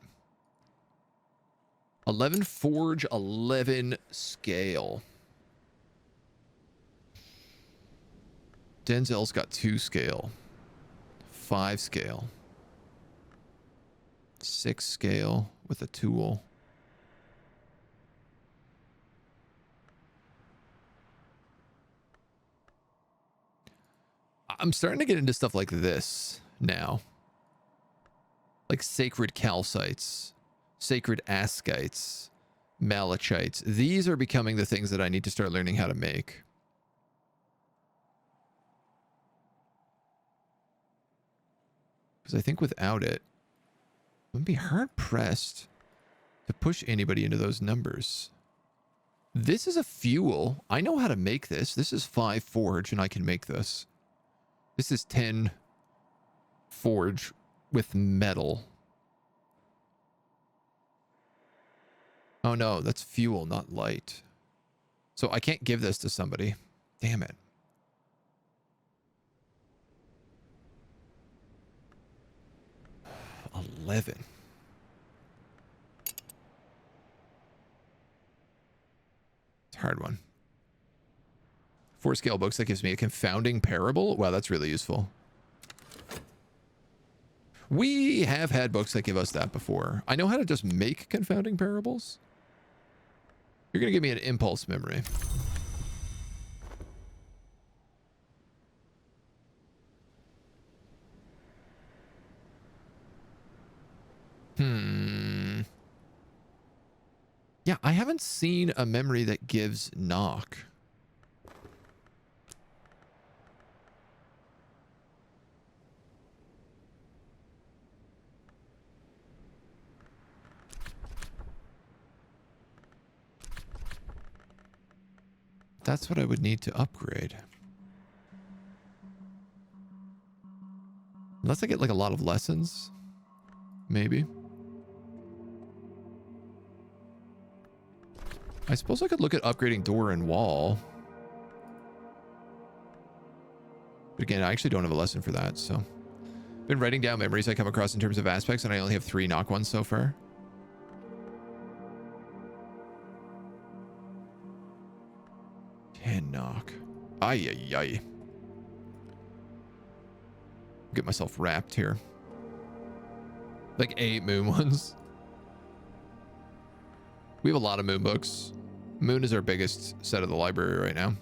11 forge, 11 scale. Denzel's got 2 scale. 5 scale. 6 scale with a tool. I'm starting to get into stuff like this now. Like sacred calcites, sacred ascites, malachites. These are becoming the things that I need to start learning how to make. Because I think without it, I'm going to be hard-pressed to push anybody into those numbers. This is a fuel. I know how to make this. This is 5 forge, and I can make this. This is 10 forge with metal. Oh no, that's fuel, not light. So I can't give this to somebody. Damn it. $11. It's a hard one. 4 scale books, that gives me a confounding parable. Wow, that's really useful. We have had books that give us that before. I know how to just make confounding parables. You're going to give me an impulse memory. Yeah, I haven't seen a memory that gives knock. That's what I would need to upgrade. Unless I get like a lot of lessons. Maybe. I suppose I could look at upgrading door and wall. But again, I actually don't have a lesson for that, so. Been writing down memories I come across in terms of aspects, and I only have 3 knock ones so far. Knock. Ay, ay, ay. Get myself wrapped here. Like 8 moon ones. We have a lot of moon books. Moon is our biggest set of the library right now.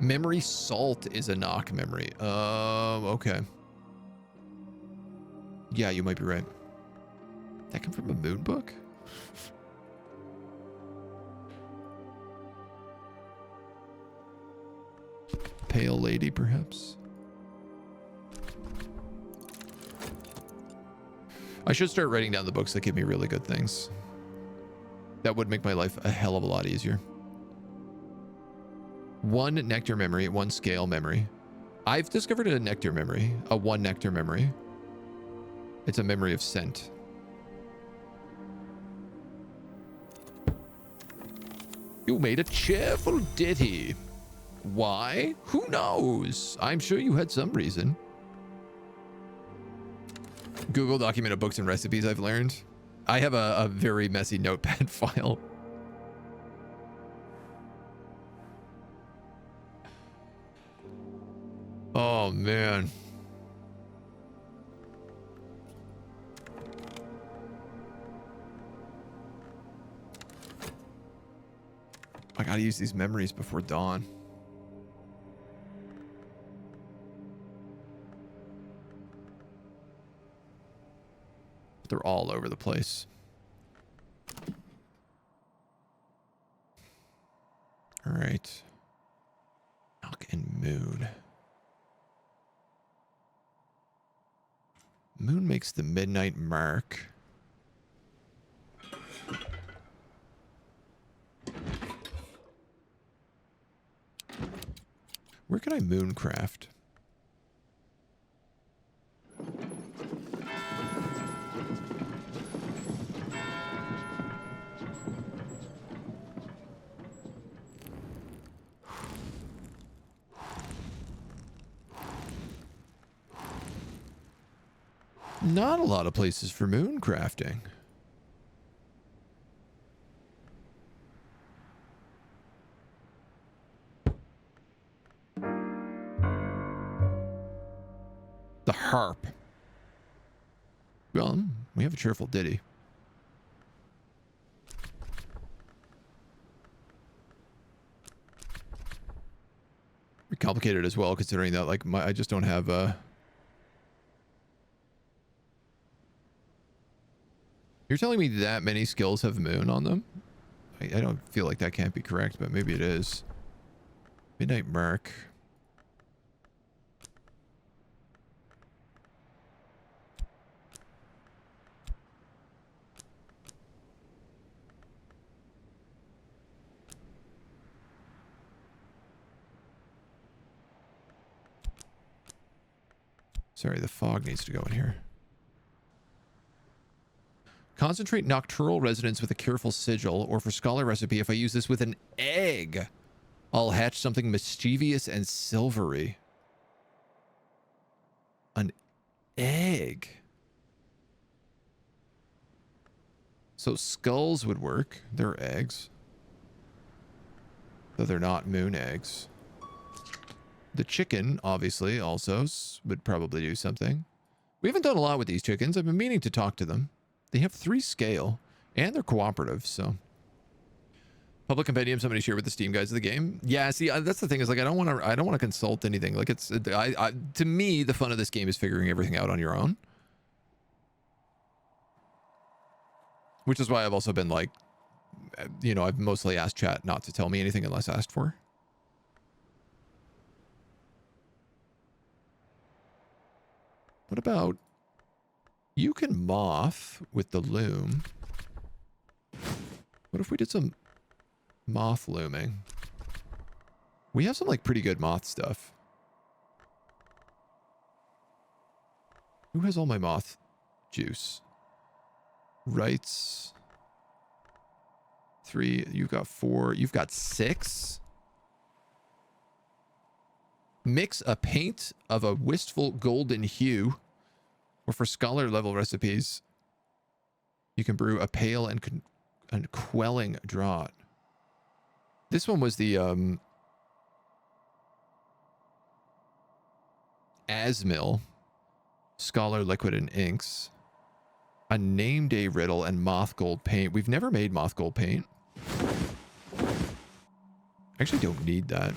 Memory salt is a knock memory. Okay. Yeah, you might be right. That come from a moon book? Pale lady, perhaps. I should start writing down the books that give me really good things. That would make my life a hell of a lot easier. 1 nectar memory, 1 scale memory. I've discovered a nectar memory, a 1 nectar memory. It's a memory of scent. You made a cheerful ditty. Why? Who knows? I'm sure you had some reason. Google document of books and recipes I've learned. I have a very messy notepad file. Oh, man. I gotta use these memories before dawn. They're all over the place. All right. Knock and moon. Moon makes the midnight mark. Where can I mooncraft? Not a lot of places for mooncrafting. The harp. Well, we have a cheerful ditty. Pretty complicated as well, considering that like I just don't have You're telling me that many skills have moon on them? I don't feel like that can't be correct, but maybe it is. Midnight mark. Sorry, the fog needs to go in here. Concentrate nocturnal resonance with a careful sigil, or for scholar recipe, if I use this with an egg, I'll hatch something mischievous and silvery. An egg. So skulls would work. They're eggs. Though they're not moon eggs. The chicken, obviously, also would probably do something. We haven't done a lot with these chickens. I've been meaning to talk to them. They have 3 scale, and they're cooperative, so. Public compendium, somebody share with the Steam guides of the game. Yeah, see, that's the thing is, like, I don't want to consult anything. Like, it's, to me, the fun of this game is figuring everything out on your own. Which is why I've also been like, you know, I've mostly asked chat not to tell me anything unless asked for. What about, you can moth with the loom. What if we did some moth looming? We have some like pretty good moth stuff. Who has all my moth juice? Rights. 3, you've got 4, you've got 6. Mix a paint of a wistful golden hue, or for scholar level recipes, you can brew a pale and quelling draught. This one was the Asmil, scholar liquid and inks, a name day riddle, and moth gold paint. We've never made moth gold paint. Actually don't need that.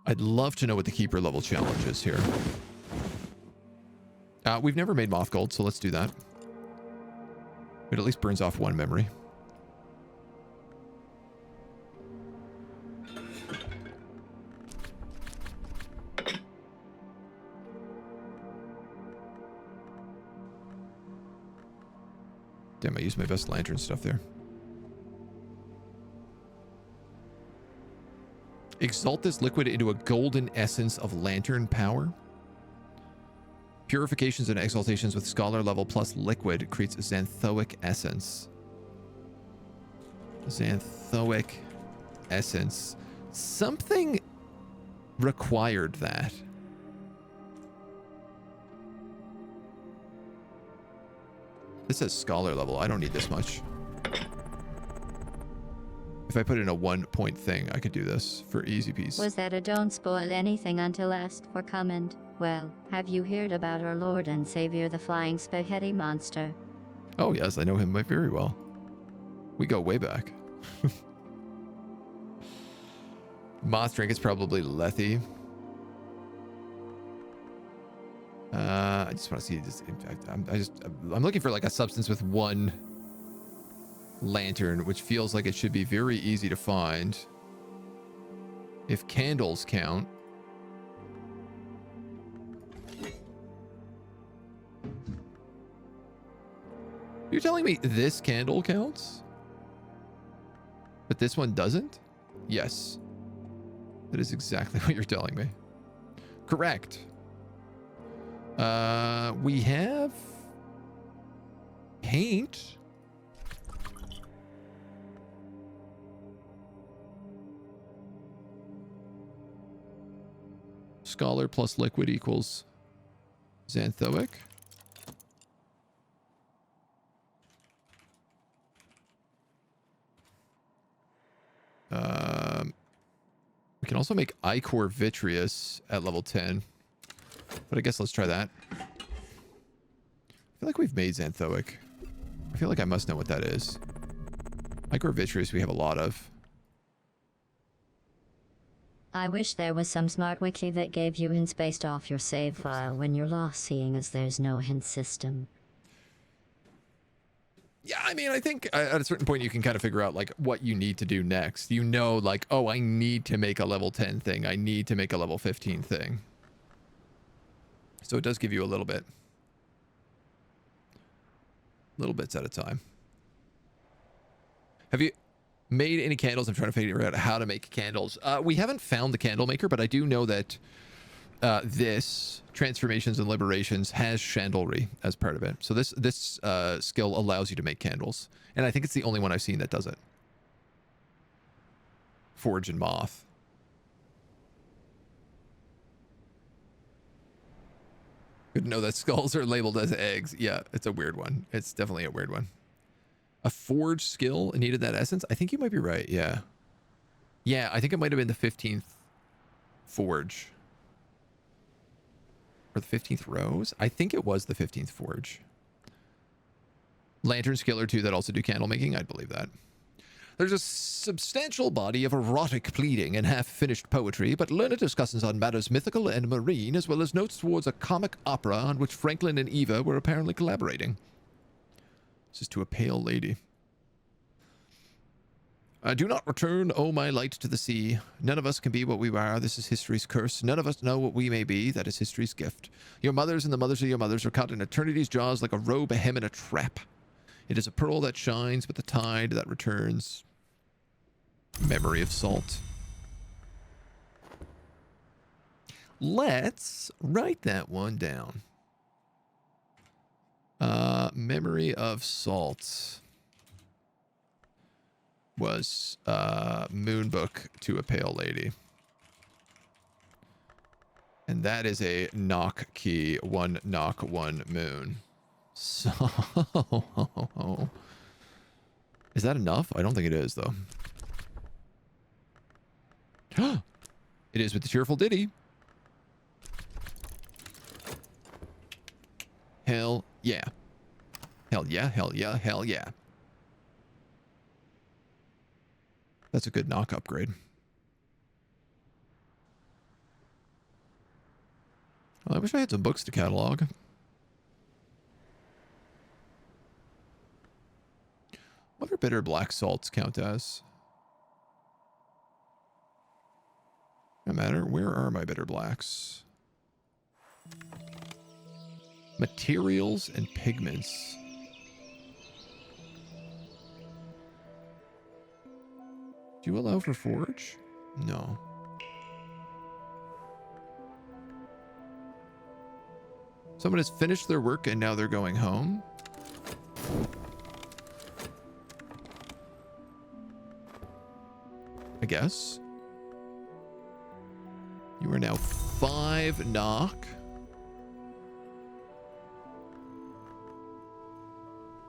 I'd love to know what the keeper level challenge is here. We've never made moth gold, so let's do that. It at least burns off 1 memory. Damn, I used my best lantern stuff there. Exalt this liquid into a golden essence of lantern power. Purifications and exaltations with scholar level plus liquid creates xanthoic essence. Xanthoic essence. Something required that. This says scholar level. I don't need this much. If I put in a 1 point thing, I could do this for easy peasy. Was that a don't spoil anything until asked for comment? Well, have you heard about our Lord and Savior, the Flying Spaghetti Monster? Oh yes, I know him very well. We go way back. Moth drink is probably Lethe. I just want to see this. I'm looking for like a substance with 1 lantern, which feels like it should be very easy to find. If candles count. You're telling me this candle counts? But this one doesn't? Yes. That is exactly what you're telling me. Correct. We have paint. Scholar plus liquid equals xanthoic. We can also make ichor vitreous at level 10. But I guess let's try that. I feel like we've made xanthoic. I feel like I must know what that is. Ichor vitreous we have a lot of. I wish there was some smart wiki that gave you hints based off your save file when you're lost, seeing as there's no hint system. Yeah, I mean, I think at a certain point you can kind of figure out like what you need to do next. You know, like, oh, I need to make a level 10 thing. I need to make a level 15 thing. So it does give you a little bit. Little bits at a time. Have you made any candles? I'm trying to figure out how to make candles. We haven't found the candle maker, but I do know that this Transformations and Liberations has chandlery as part of it. So this skill allows you to make candles. And I think it's the only one I've seen that does it. Forge and Moth. Good to know that skulls are labeled as eggs. Yeah, it's a weird one. It's definitely a weird one. A forge skill needed that essence? I think you might be right, yeah. Yeah, I think it might have been the 15th forge. Or the 15th rose? I think it was the 15th forge. Lantern skill or two that also do candle making? I'd believe that. There's a substantial body of erotic pleading and half-finished poetry, but learned discussions on matters mythical and marine, as well as notes towards a comic opera on which Franklin and Eva were apparently collaborating. This is to a pale lady. Do not return, O my light, to the sea. None of us can be what we are. This is history's curse. None of us know what we may be. That is history's gift. Your mothers and the mothers of your mothers are caught in eternity's jaws like a robe of hem in a trap. It is a pearl that shines, but the tide that returns. Memory of salt. Let's write that one down. Memory of salt was moon book to a pale lady. And that is a knock key, one knock, one moon. So, is that enough? I don't think it is, though. It is with the cheerful ditty. Hell yeah. Hell yeah, hell yeah, hell yeah. That's a good knock upgrade. Well, I wish I had some books to catalog. What are bitter black salts count as? No matter. Where are my bitter blacks? Materials and pigments. Do you allow for forge? No. Someone has finished their work and now they're going home. I guess. You are now 5 knock.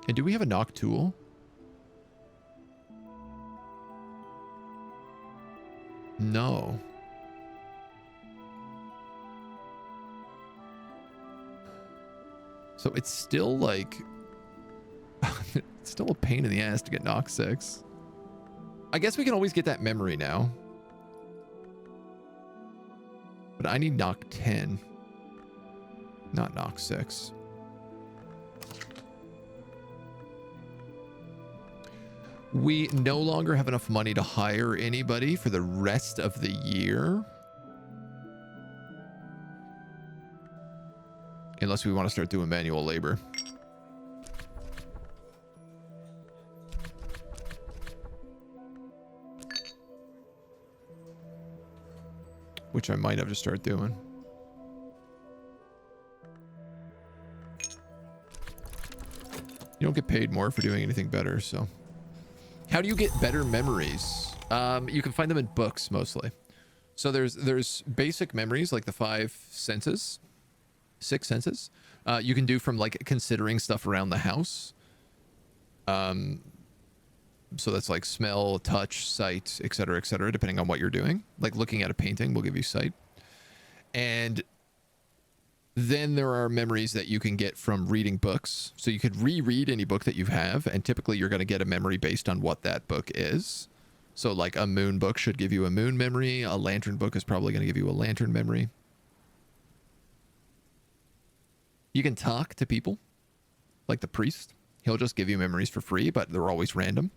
And do we have a knock tool? No. So it's still like... it's still a pain in the ass to get knock 6. I guess we can always get that memory now. But I need knock 10. Not knock 6. We no longer have enough money to hire anybody for the rest of the year. Unless we want to start doing manual labor. Which I might have to start doing. You don't get paid more for doing anything better, so... How do you get better memories? You can find them in books, mostly. So there's basic memories, like the 5 senses. 6 senses. You can do from, like, considering stuff around the house. So that's like smell, touch, sight, etc., depending on what you're doing. Like looking at a painting will give you sight. And then there are memories that you can get from reading books. So you could reread any book that you have, and typically you're going to get a memory based on what that book is. So like a moon book should give you a moon memory. A lantern book is probably going to give you a lantern memory. You can talk to people, like the priest. He'll just give you memories for free, but they're always random.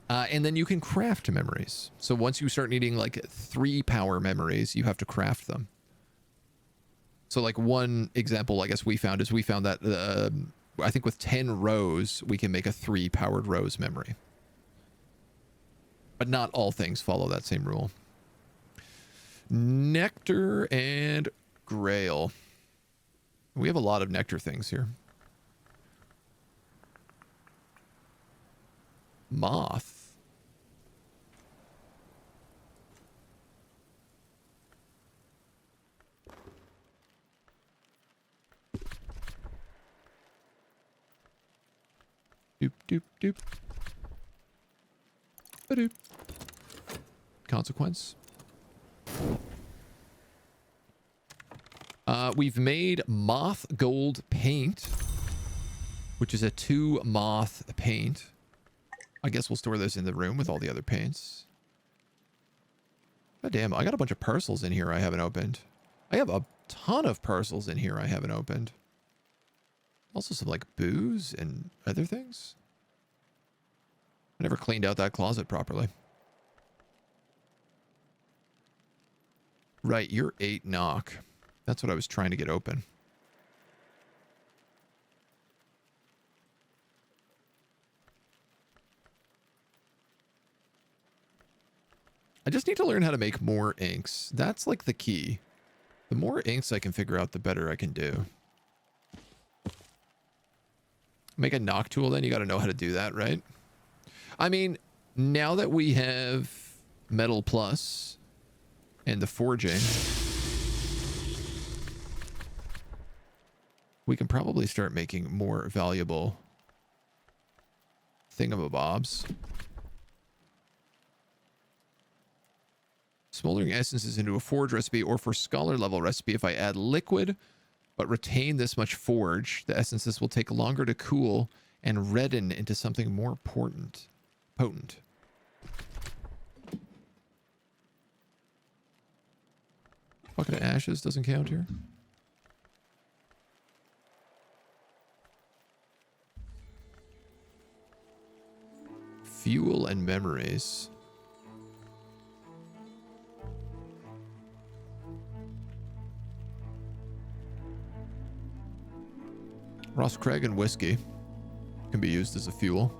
And then you can craft memories. So once you start needing like 3 power memories, you have to craft them. So like one example I guess we found that I think with 10 rows, we can make a 3 powered rose memory. But not all things follow that same rule. Nectar and grail. We have a lot of nectar things here. Moth. Doop, doop, doop. Ba-doop. Consequence. We've made moth gold paint, which is a 2 moth paint. I guess we'll store this in the room with all the other paints. God damn, I got a bunch of parcels in here I haven't opened. I have a ton of parcels in here I haven't opened. Also some like booze and other things. I never cleaned out that closet properly. Right, you're 8 knock. That's what I was trying to get open. I just need to learn how to make more inks. That's like the key. The more inks I can figure out, the better I can do. Make a knock tool, then you got to know how to do that, right? I mean, now that we have Metal Plus and the forging, we can probably start making more valuable thingamabobs. Smoldering essences into a forge recipe, or for scholar level recipe, if I add liquid but retain this much forge, the essences will take longer to cool and redden into something more potent. Bucket of ashes doesn't count here. Fuel and memories. Ross Craig and whiskey can be used as a fuel.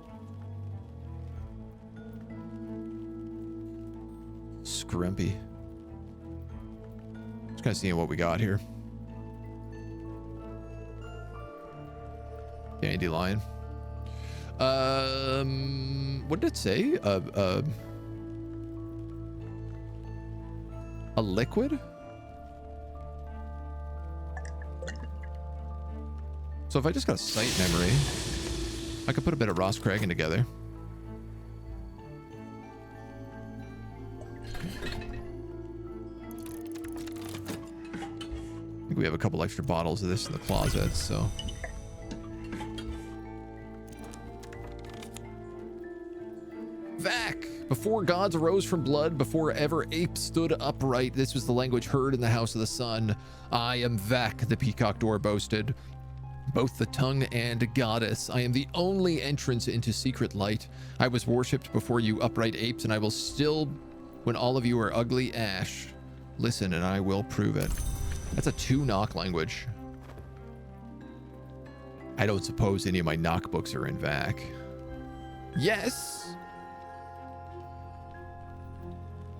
Scrumpy. Just kind of seeing what we got here. Dandelion. What did it say? A liquid? So if I just got a sight memory, I could put a bit of Ross Cragen together. I think we have a couple extra bottles of this in the closet, so. Vac! Before gods arose from blood, before ever ape stood upright, this was the language heard in the house of the sun. I am Vac, the peacock door boasted. Both the tongue and goddess. I am the only entrance into secret light. I was worshipped before you upright apes, and I will still when all of you are ugly ash. Listen, and I will prove it. That's a 2 knock language. I don't suppose any of my knock books are in Vac. Yes!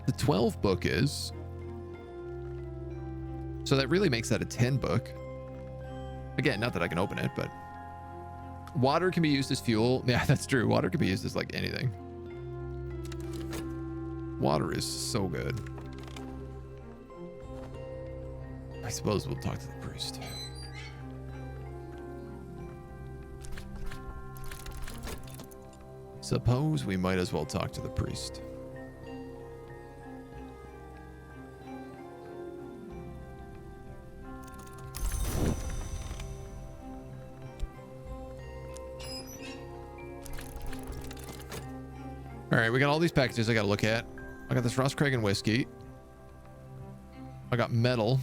The 12 book is. So that really makes that a 10 book. Again, not that I can open it, but water can be used as fuel. Yeah, that's true. Water can be used as like anything. Water is so good. I suppose we'll talk to the priest. Suppose we might as well talk to the priest. All right, we got all these packages I got to look at. I got this Ross Cragen whiskey. I got metal.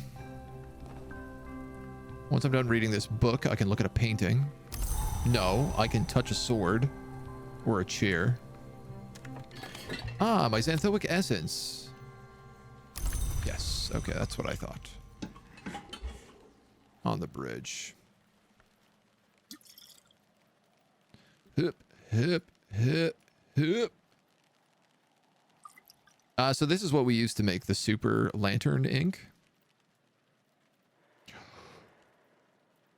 Once I'm done reading this book, I can look at a painting. No, I can touch a sword or a chair. Ah, my xanthoic essence. Yes, okay, that's what I thought. On the bridge. Hip, hip, hip, hip. So this is what we use to make the super lantern ink.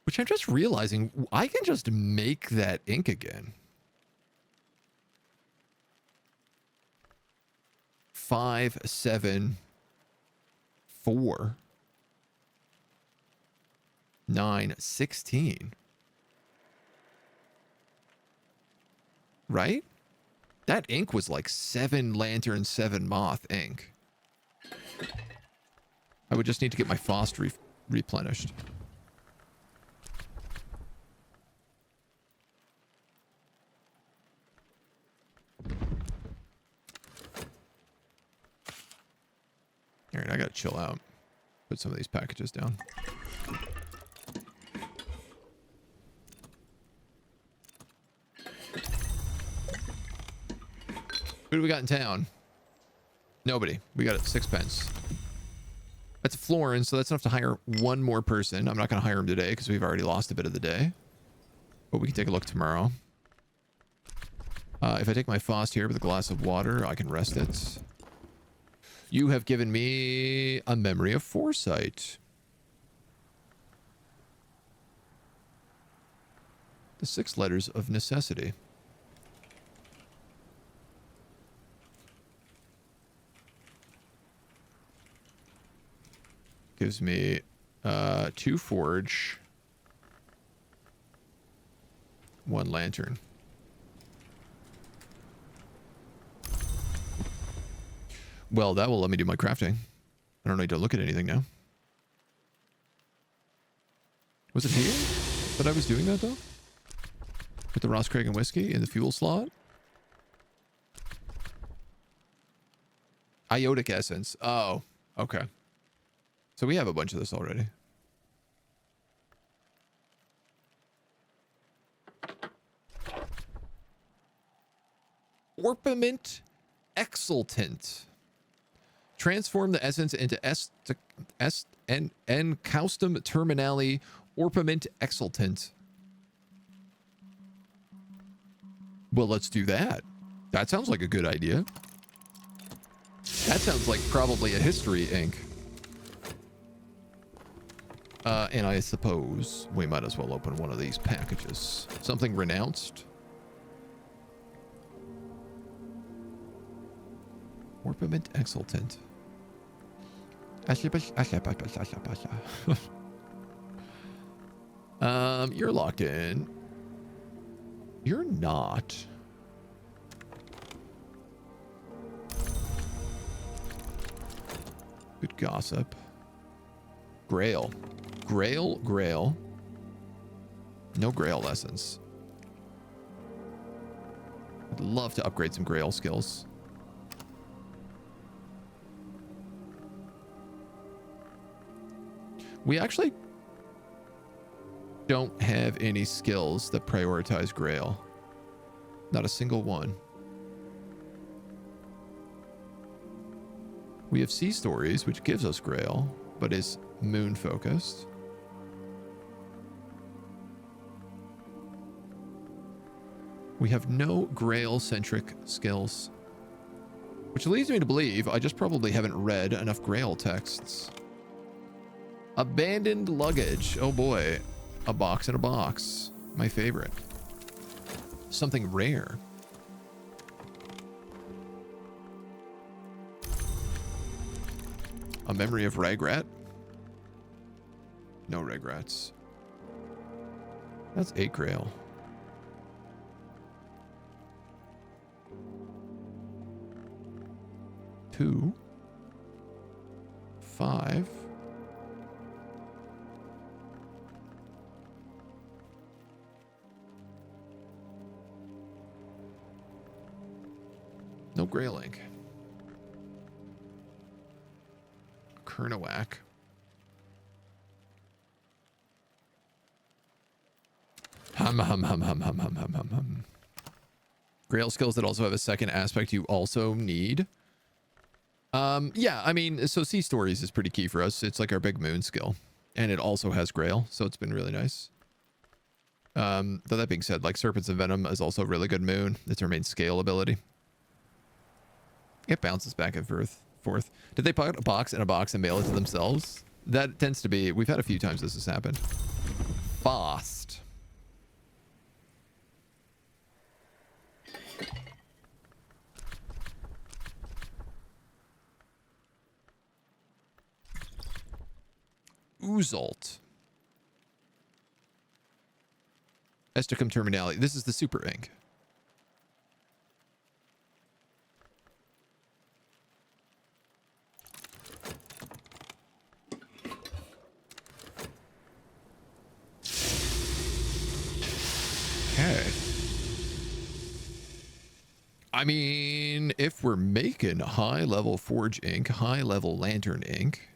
Which I'm just realizing I can just make that ink again. 5, 7, 4, 9, 16. Right? That ink was like 7 lantern, 7 moth ink. I would just need to get my Fost replenished. All right, I gotta chill out. Put some of these packages down. Who do we got in town? Nobody. We got 6 pence. That's a Florin, so that's enough to hire one more person. I'm not going to hire him today because we've already lost a bit of the day. But we can take a look tomorrow. If I take my Fost here with a glass of water, I can rest it. You have given me a memory of foresight. The 6 letters of necessity. Gives me 2 forge, 1 lantern. Well, that will let me do my crafting. I don't need to look at anything now. Was it here that I was doing that, though? With the Ross Craig and whiskey in the fuel slot? Iotic essence. Oh, okay. So we have a bunch of this already. Orpiment exultant. Transform the essence into encaustum terminale orpiment exultant. Well, let's do that. That sounds like a good idea. That sounds like probably a history ink. And I suppose we might as well open one of these packages. Something renounced. Orpiment exultant. You're locked in. You're not. Good gossip. Grail. Grail. No Grail lessons. I'd love to upgrade some Grail skills. We actually don't have any skills that prioritize Grail. Not a single one. We have Sea Stories, which gives us Grail, but is moon focused. We have no Grail-centric skills, which leads me to believe I just probably haven't read enough Grail texts. Abandoned luggage. Oh boy. A box in a box. My favorite. Something rare. A memory of regret. No regrets. That's 8 Grail. Two. 5. No Grail ink. Kernowak. Hum. Grail skills that also have a second aspect you also need. Yeah, I mean, so Sea Stories is pretty key for us. It's like our big moon skill. And it also has Grail, so it's been really nice. Though that being said, like Serpents and Venom is also really good moon. It's our main scale ability. It bounces back and forth. Did they put a box in a box and mail it to themselves? That tends to be... We've had a few times this has happened. Fast. Oozalt. Esticum terminale. This is the super ink. Okay. I mean, if we're making high-level forge ink, high-level lantern ink...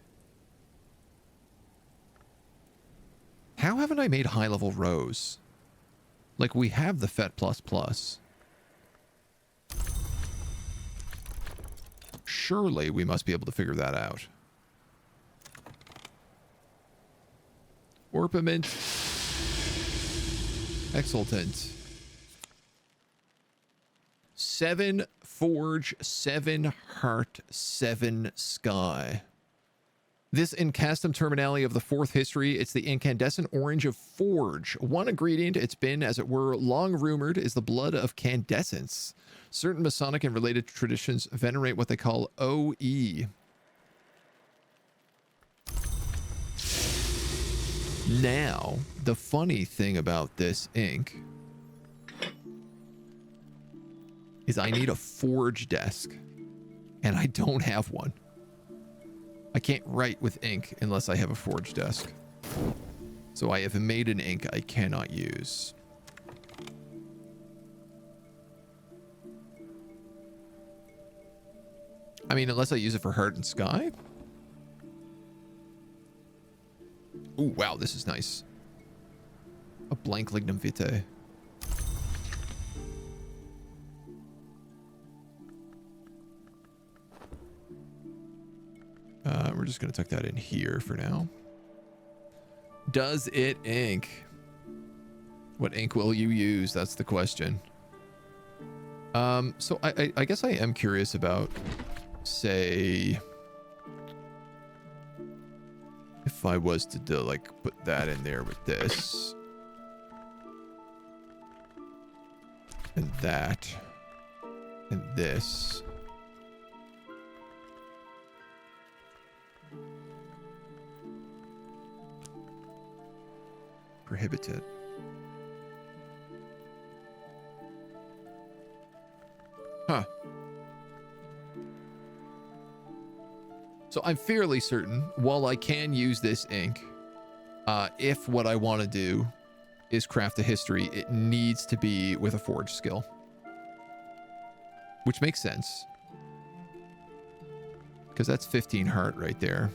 How haven't I made high-level rose? Like, we have the FET++. Surely we must be able to figure that out. Orpiment. Exultant. 7 forge, 7 heart, 7 sky. This incastum terminale of the 4th history, it's the incandescent orange of forge. One ingredient it's been, as it were, long rumored is the blood of candescence. Certain Masonic and related traditions venerate what they call OE. Now, the funny thing about this ink is I need a forge desk, and I don't have one. I can't write with ink unless I have a forge desk. So I have made an ink I cannot use. I mean, unless I use it for heart and sky. Ooh, wow, this is nice. A blank lignum vitae. We're just going to tuck that in here for now. Does it ink? What ink will you use? That's the question. So I guess I am curious about, say, if I was to do, like, put that in there with this. And that. And this. Prohibited. Huh. So I'm fairly certain, while I can use this ink, if what I want to do is craft a history, it needs to be with a forge skill. Which makes sense. Because that's 15 heart right there.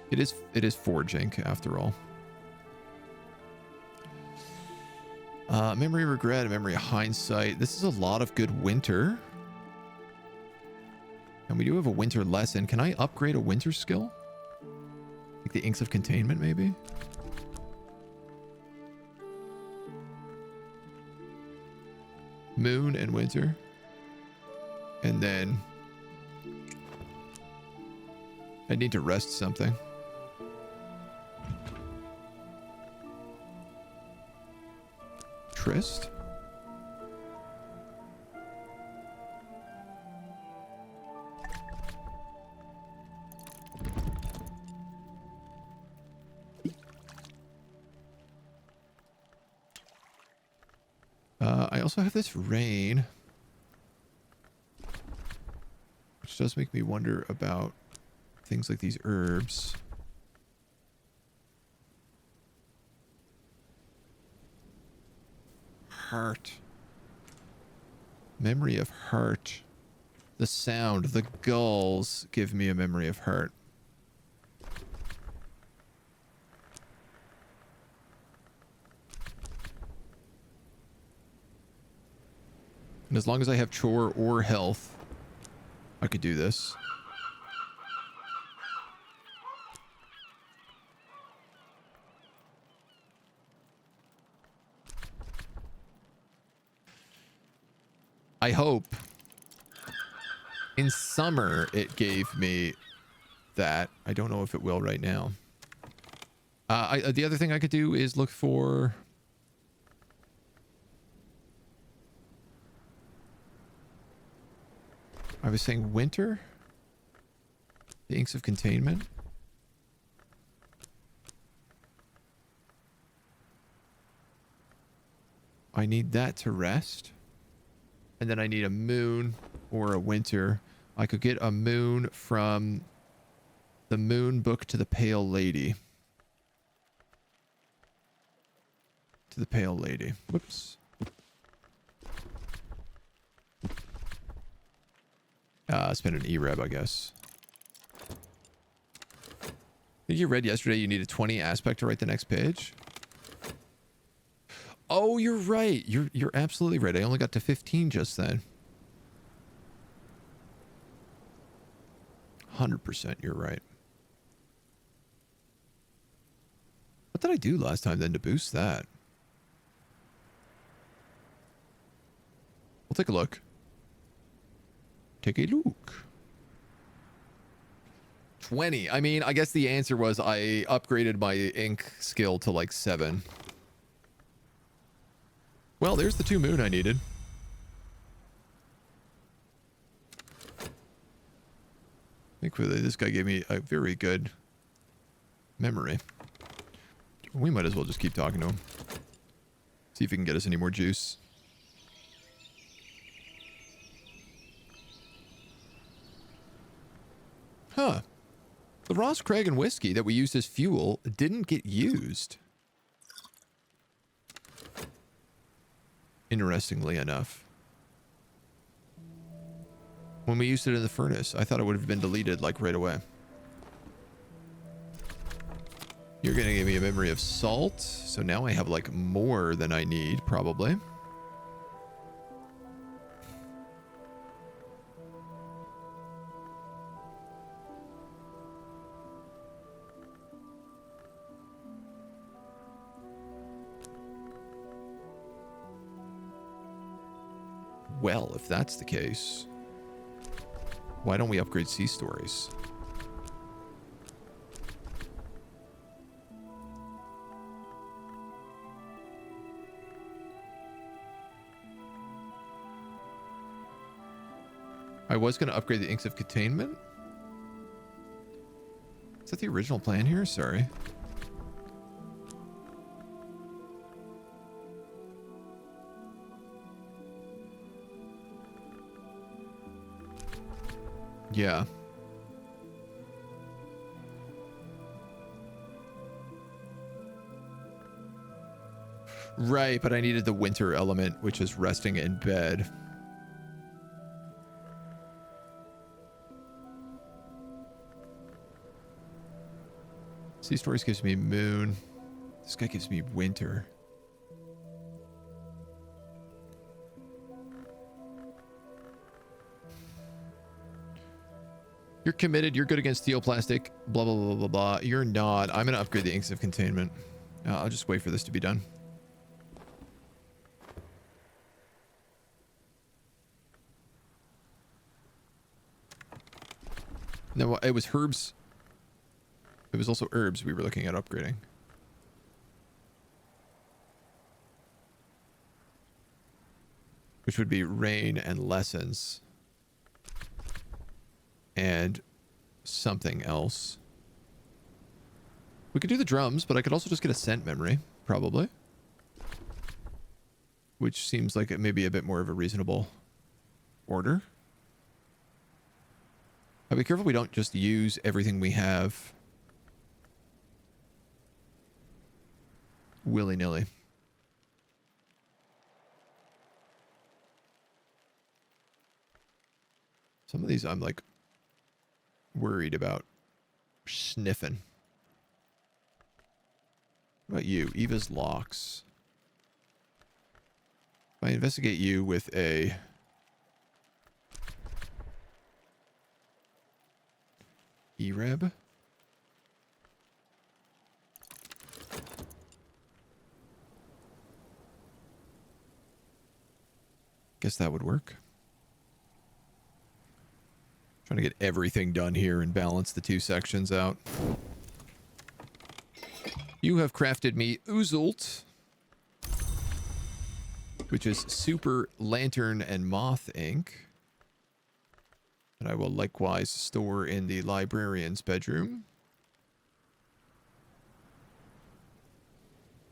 It is forge ink after all. Memory of regret, memory of hindsight. This is a lot of good winter. And we do have a winter lesson. Can I upgrade a winter skill? Like the inks of containment, maybe? Moon and winter. And then I need to rest something. Trist? I also have this rain, which does make me wonder about things like these herbs. Heart. Memory of heart. The sound, the gulls give me a memory of heart. And as long as I have chore or health, I could do this. I hope In summer, it gave me that. I don't know if it will right now. The other thing I could do is look for... I was saying winter? The inks of containment? I need that to rest. And then I need a moon or a winter. I could get a moon from the moon book to the Pale Lady. To the Pale Lady. Whoops. Spend an E-Reb, I guess. I think you read yesterday you needed 20 aspect to write the next page. Oh, you're right. You're absolutely right. I only got to 15 just then. 100% you're right. What did I do last time then to boost that? We'll take a look. Take a look. 20. I mean, I guess the answer was I upgraded my ink skill to like 7. Well, there's the 2 moon I needed. Thankfully, this guy gave me a very good memory. We might as well just keep talking to him. See if he can get us any more juice. Huh. The Ross Craig and whiskey that we used as fuel didn't get used. Interestingly enough. When we used it in the furnace, I thought it would have been deleted like right away. You're gonna give me a memory of salt, so now I have like more than I need, probably. Well, if that's the case, why don't we upgrade sea stories? I was going to upgrade the inks of containment. Is that the original plan here? Sorry. Yeah. Right, but I needed the winter element, which is resting in bed. Sea Stories gives me moon. This guy gives me winter. You're committed. You're good against steel, plastic, blah, blah, blah, blah, blah. You're not. I'm going to upgrade the inks of containment. I'll just wait for this to be done. No, it was herbs. It was also herbs we were looking at upgrading. Which would be rain and lessons. And something else. We could do the drums, but I could also just get a scent memory, probably. Which seems like it may be a bit more of a reasonable order. I'll be careful we don't just use everything we have willy-nilly. Some of these I'm like worried about sniffing. What about you? Eva's locks. If I investigate you with a E-Reb. Guess that would work. Trying to get everything done here and balance the two sections out. You have crafted me Oozult, which is super lantern and moth ink. And I will likewise store in the librarian's bedroom.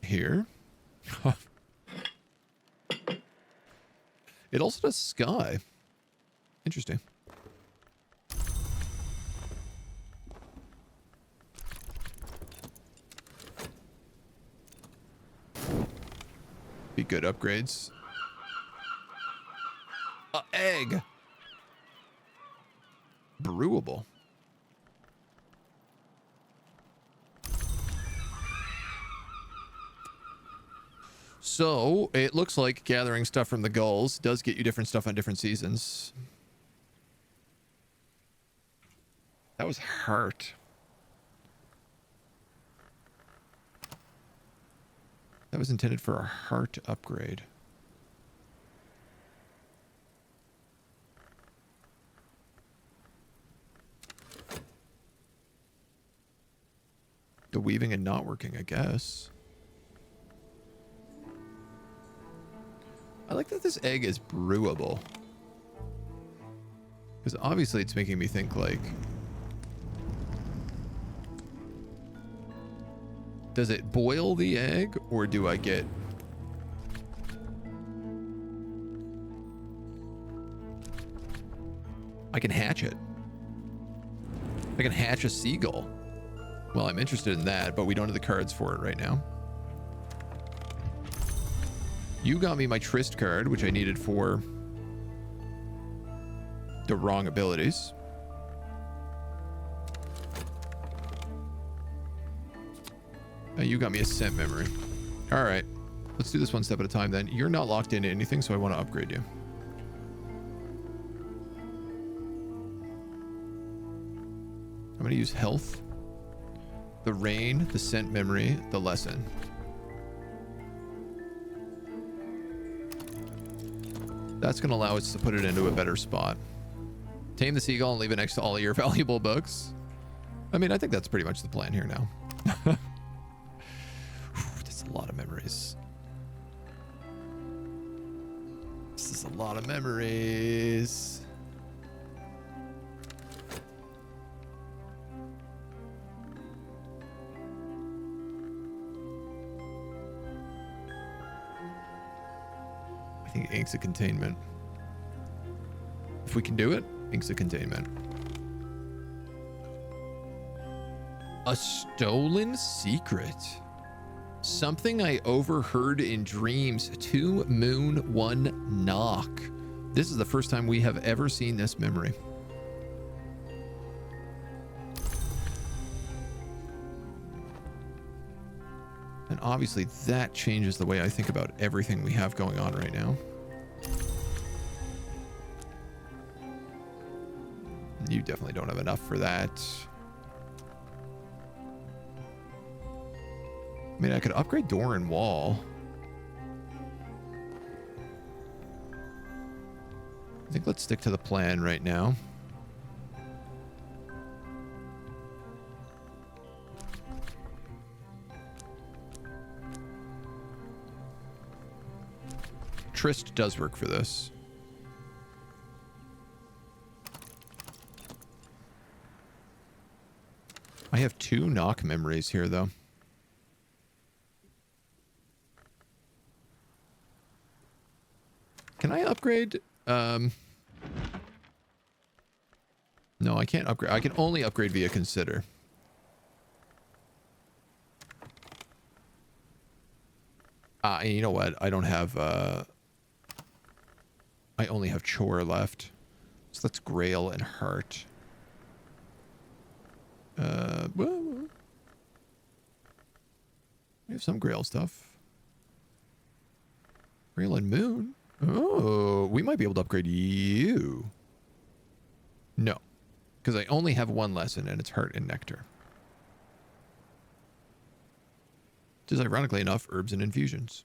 Here. It also does sky. Interesting. Be good upgrades. Egg. Brewable. So, it looks like gathering stuff from the gulls does get you different stuff on different seasons. That was heart. That was intended for a heart upgrade. The weaving and not working, I guess. I like that this egg is brewable. Because obviously it's making me think like... Does it boil the egg, or do I get... I can hatch it. I can hatch a seagull. Well, I'm interested in that, but we don't have the cards for it right now. You got me my Tryst card, which I needed for the wrong abilities. You got me a scent memory. All right, let's do this one step at a time then. You're not locked into anything, so I want to upgrade you. I'm going to use health, the rain, the scent memory, the lesson. That's going to allow us to put it into a better spot. Tame the seagull and leave it next to all of your valuable books. I mean, I think that's pretty much the plan here now. That's a lot of memories. This is a lot of memories. I think ink's a containment. If we can do it, ink's a containment. A stolen secret. Something I overheard in dreams. 2 moon, 1 knock. This is the first time we have ever seen this memory. And obviously that changes the way I think about everything we have going on right now. You definitely don't have enough for that. I mean, I could upgrade door and wall. I think let's stick to the plan right now. Tryst does work for this. I have 2 knock memories here, though. Can I upgrade? No, I can't upgrade. I can only upgrade via consider. And you know what? I don't have... I only have chore left. So let's grail and heart. Well, we have some grail stuff. Grail and moon. Oh, we might be able to upgrade you. No, because I only have 1 lesson and it's heart and nectar. Just ironically enough, herbs and infusions.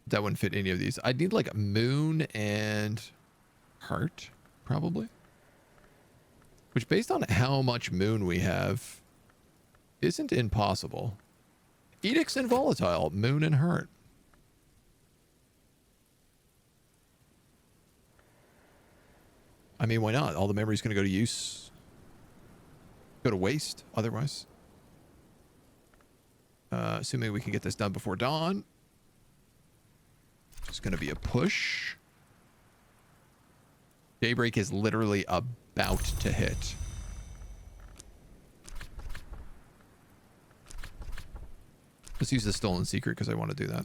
That wouldn't fit any of these. I'd need like moon and heart, probably. Which, based on how much moon we have, isn't impossible. Edicts and volatile, moon and hurt. I mean, why not? All the memory's going to go to use. Go to waste, otherwise. Assuming we can get this done before dawn. It's going to be a push. Daybreak is literally about to hit. Let's use the stolen secret because I want to do that.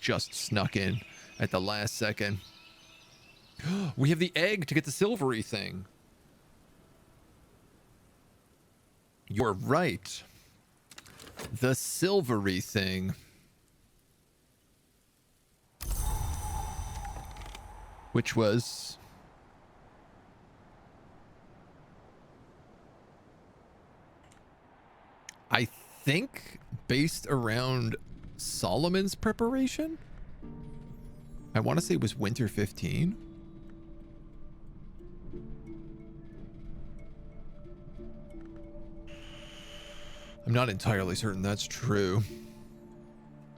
Just snuck in at the last second. We have the egg to get the silvery thing. You're right. The silvery thing. Which was... I think based around Solomon's preparation? I want to say it was Winter 15. I'm not entirely certain that's true.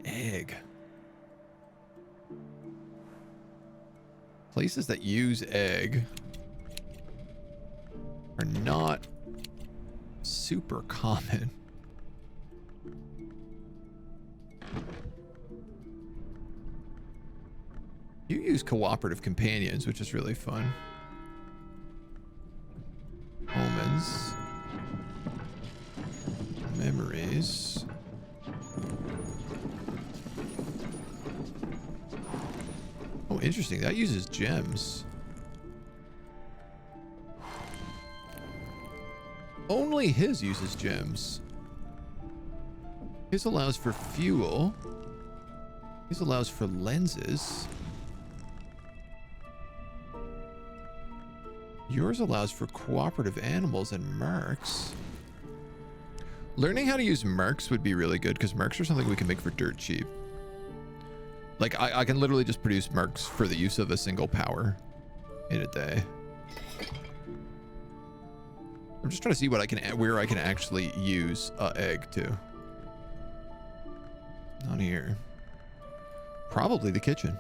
Egg. Places that use egg are not super common. You use cooperative companions, which is really fun. Omens. Memories. Oh, interesting. That uses gems. Only his uses gems. His allows for fuel. His allows for lenses. Yours allows for cooperative animals and mercs. Learning how to use mercs would be really good because mercs are something we can make for dirt cheap. Like, I can literally just produce mercs for the use of a single power in a day. I'm just trying to see what I can, where I can actually use egg to. Not here. Probably the kitchen.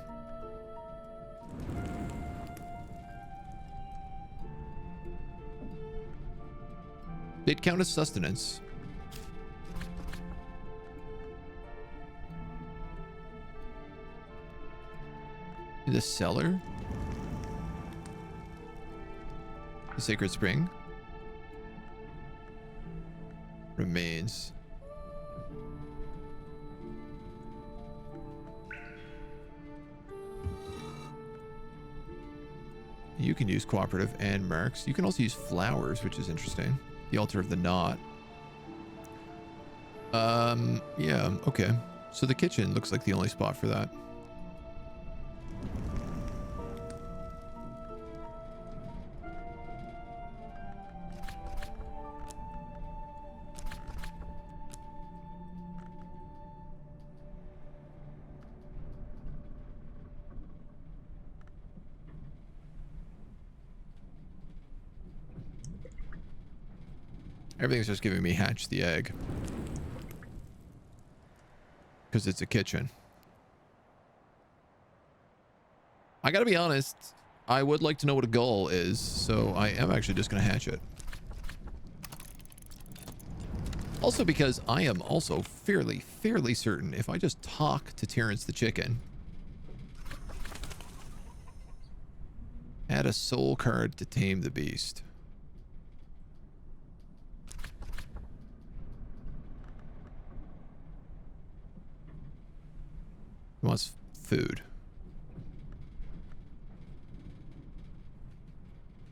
They'd count as sustenance. The cellar. The sacred spring. Remains. You can use cooperative and mercs. You can also use flowers, which is interesting. The altar of the knot. Yeah, okay. So the kitchen looks like the only spot for that. Everything's just giving me hatch the egg. Because it's a kitchen. I gotta be honest, I would like to know what a gull is, so I am actually just gonna hatch it. Also because I am also fairly certain if I just talk to Terrence the chicken, add a soul card to tame the beast. He wants food.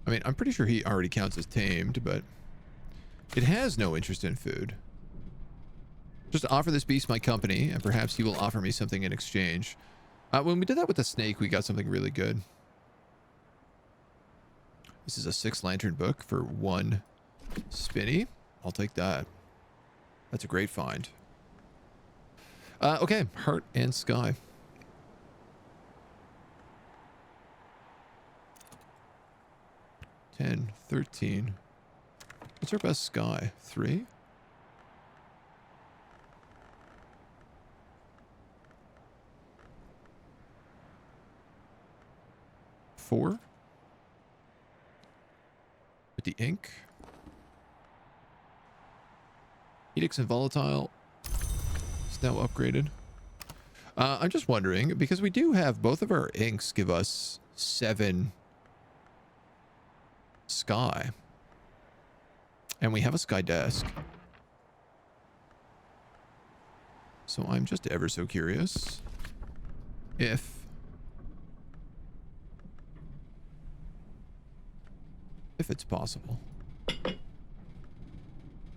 I mean, I'm pretty sure he already counts as tamed, but it has no interest in food. Just offer this beast my company, and perhaps he will offer me something in exchange. When we did that with the snake, we got something really good. This is a 6 lantern book for 1 spinny. I'll take that. That's a great find. Okay, heart and sky. 10, 13. What's our best sky? 3? 4? With the ink. Edicts and volatile. It's now upgraded. I'm just wondering, because we do have both of our inks give us 7 sky. And we have a sky desk. So I'm just ever so curious if it's possible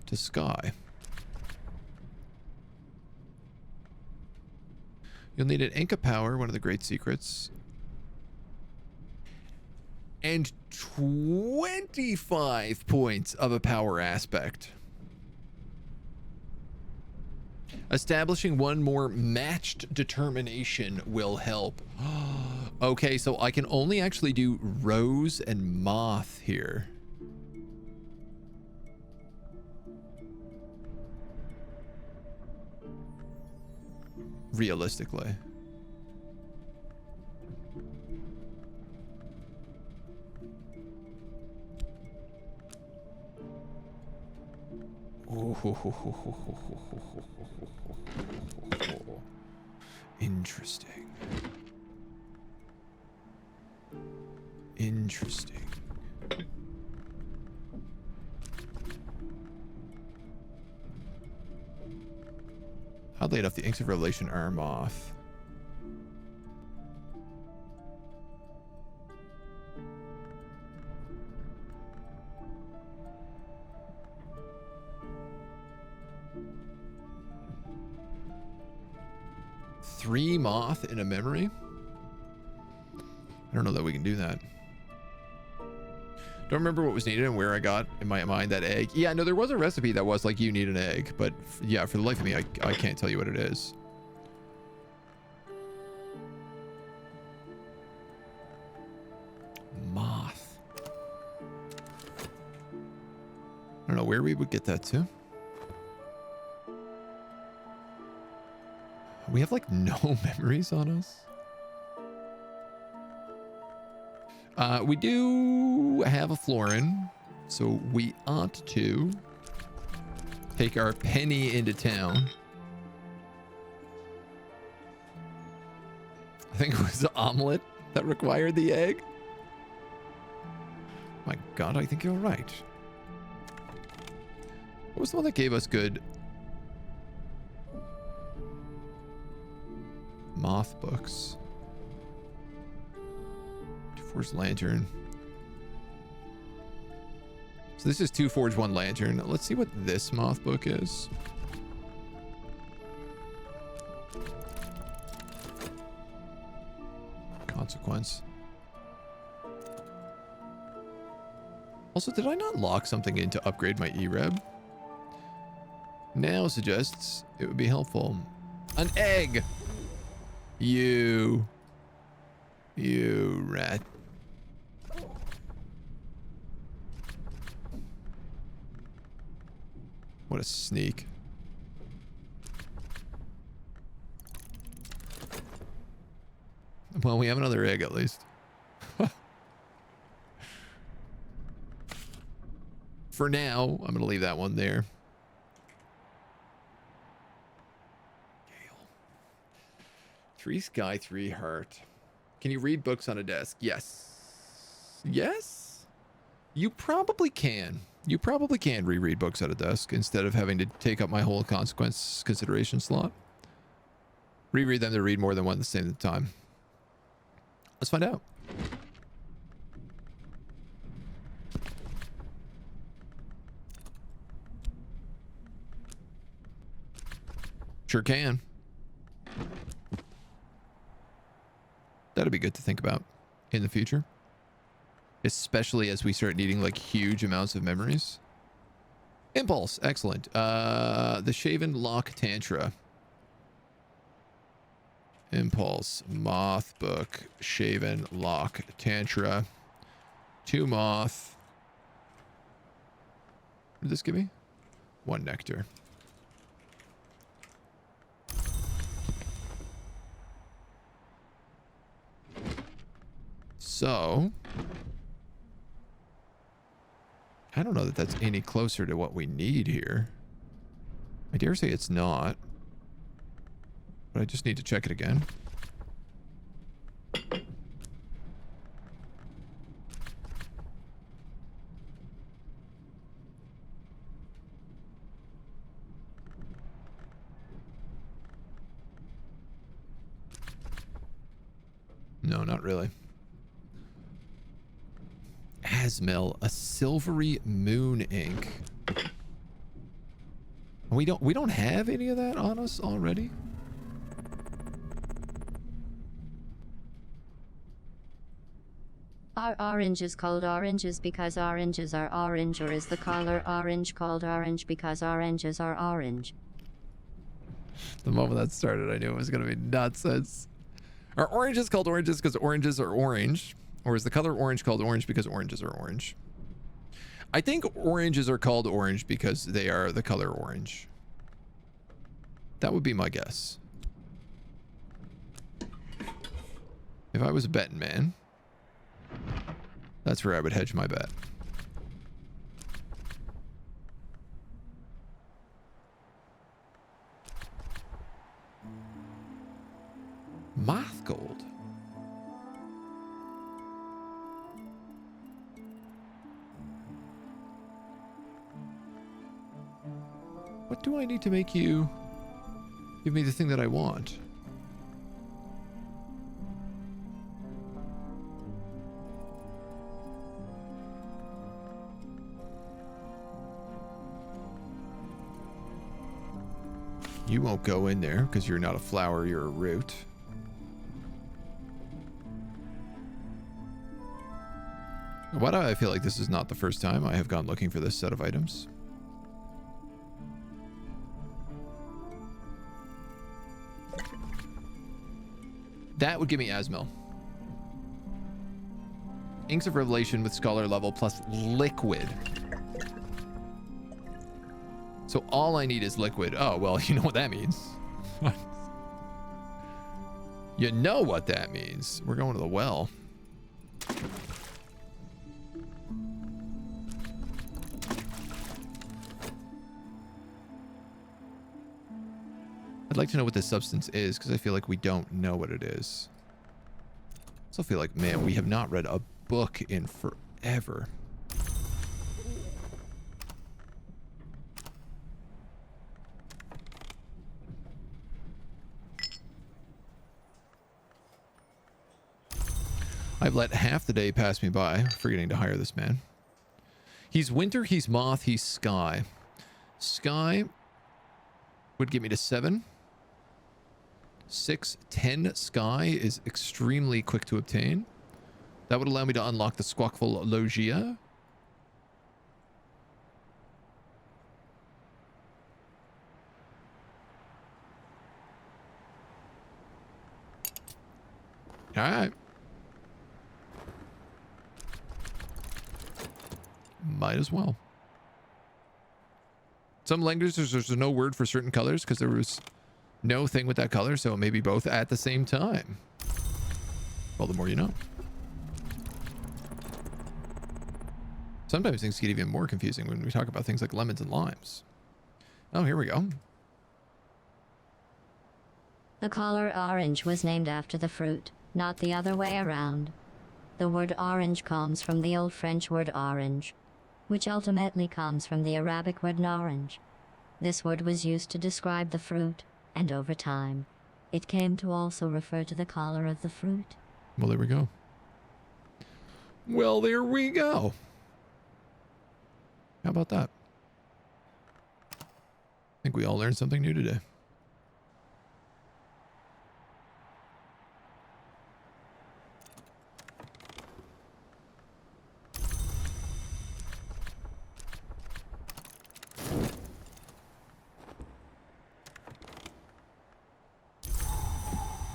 to sky. You'll need an Inca power, one of the great secrets. And 25 points of a power aspect. Establishing one more matched determination will help. Okay, so I can only actually do rose and moth here. Realistically. Interesting. Interesting. Oddly enough, the Inks of Revelation are moth. Three moth in a memory? I don't know that we can do that. Don't remember what was needed and where I got in my mind that egg. Yeah, no, there was a recipe that was like, you need an egg, but yeah, for the life of me, I can't tell you what it is. Moth. I don't know where we would get that to. We have like no memories on us. We do have a florin, so we ought to take our penny into town. I think it was the omelet that required the egg. My God, I think you're right. What was the one that gave us good moth books? Forged lantern. So this is 2 forge 1 lantern. Let's see what this moth book is. Consequence. Also, did I not lock something in to upgrade my E-Reb? Now suggests it would be helpful. An egg! You rat. What a sneak. Well, we have another egg at least. For now, I'm going to leave that one there. Gale. 3 sky, 3 heart. Can you read books on a desk? Yes. Yes? You probably can. You probably can reread books at a desk instead of having to take up my whole consequence consideration slot. Reread them to read more than one at the same time. Let's find out. Sure can. That'd be good to think about in the future. Especially as we start needing like huge amounts of memories. Impulse, excellent. The Shaven Lock Tantra. Impulse, Moth Book, Shaven Lock Tantra. 2 moth, did this give me? 1 nectar. So, I don't know that that's any closer to what we need here. I dare say it's not. But I just need to check it again. No, not really. Asmel, a silvery moon ink. We don't have any of that on us already? Are oranges called oranges because oranges are orange, or is the color orange called orange because oranges are orange? The moment that started, I knew it was going to be nonsense. Are oranges called oranges because oranges are orange? Or is the color orange called orange because oranges are orange? I think oranges are called orange because they are the color orange. That would be my guess. If I was a betting man, that's where I would hedge my bet. Moth gold. What do I need to make you give me the thing that I want? You won't go in there because you're not a flower, you're a root. Why do I feel like this is not the first time I have gone looking for this set of items? That would give me Asmel. Inks of Revelation with Scholar level plus liquid. So all I need is liquid. Oh, well, you know what that means. You know what that means. We're going to the well. I'd like to know what this substance is because I feel like we don't know what it is. I also feel like, man, we have not read a book in forever. I've let half the day pass me by, forgetting to hire this man. He's winter, he's moth, he's sky. Sky would get me to 7. 6, 10 sky is extremely quick to obtain. That would allow me to unlock the Squawkful Logia. All right. Might as well. Some languages, there's no word for certain colors because there was no thing with that color, so maybe both at the same time. Well, the more you know. Sometimes things get even more confusing when we talk about things like lemons and limes. Oh, here we go. The color orange was named after the fruit, not the other way around. The word orange comes from the Old French word orange, which ultimately comes from the Arabic word orange. This word was used to describe the fruit, and over time, it came to also refer to the color of the fruit. Well, there we go. Well, there we go. How about that? I think we all learned something new today.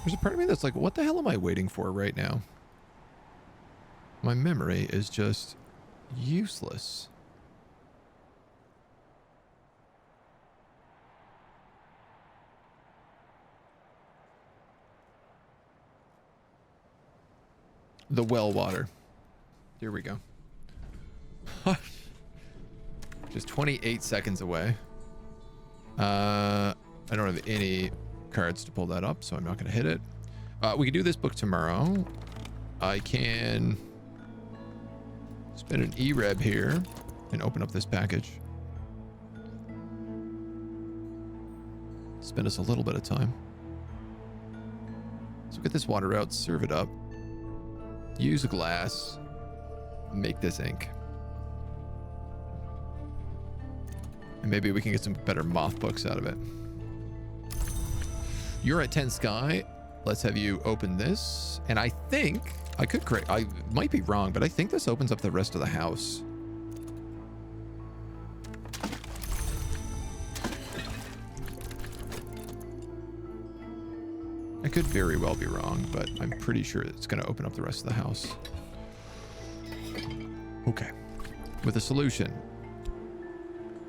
There's a part of me that's like, what the hell am I waiting for right now? My memory is just useless. the well water. Here we go. Just 28 seconds away. I don't have any cards to pull that up, so I'm not going to hit it. We can do this book tomorrow. I can spin an E-Reb here and open up this package. Spend us a little bit of time. So get this water out, serve it up, use a glass, make this ink. And maybe we can get some better moth books out of it. You're at 10 Sky. Let's have you open this. And I think I could correct, I might be wrong, but I think this opens up the rest of the house. I could very well be wrong, but I'm pretty sure it's going to open up the rest of the house. Okay. With a solution.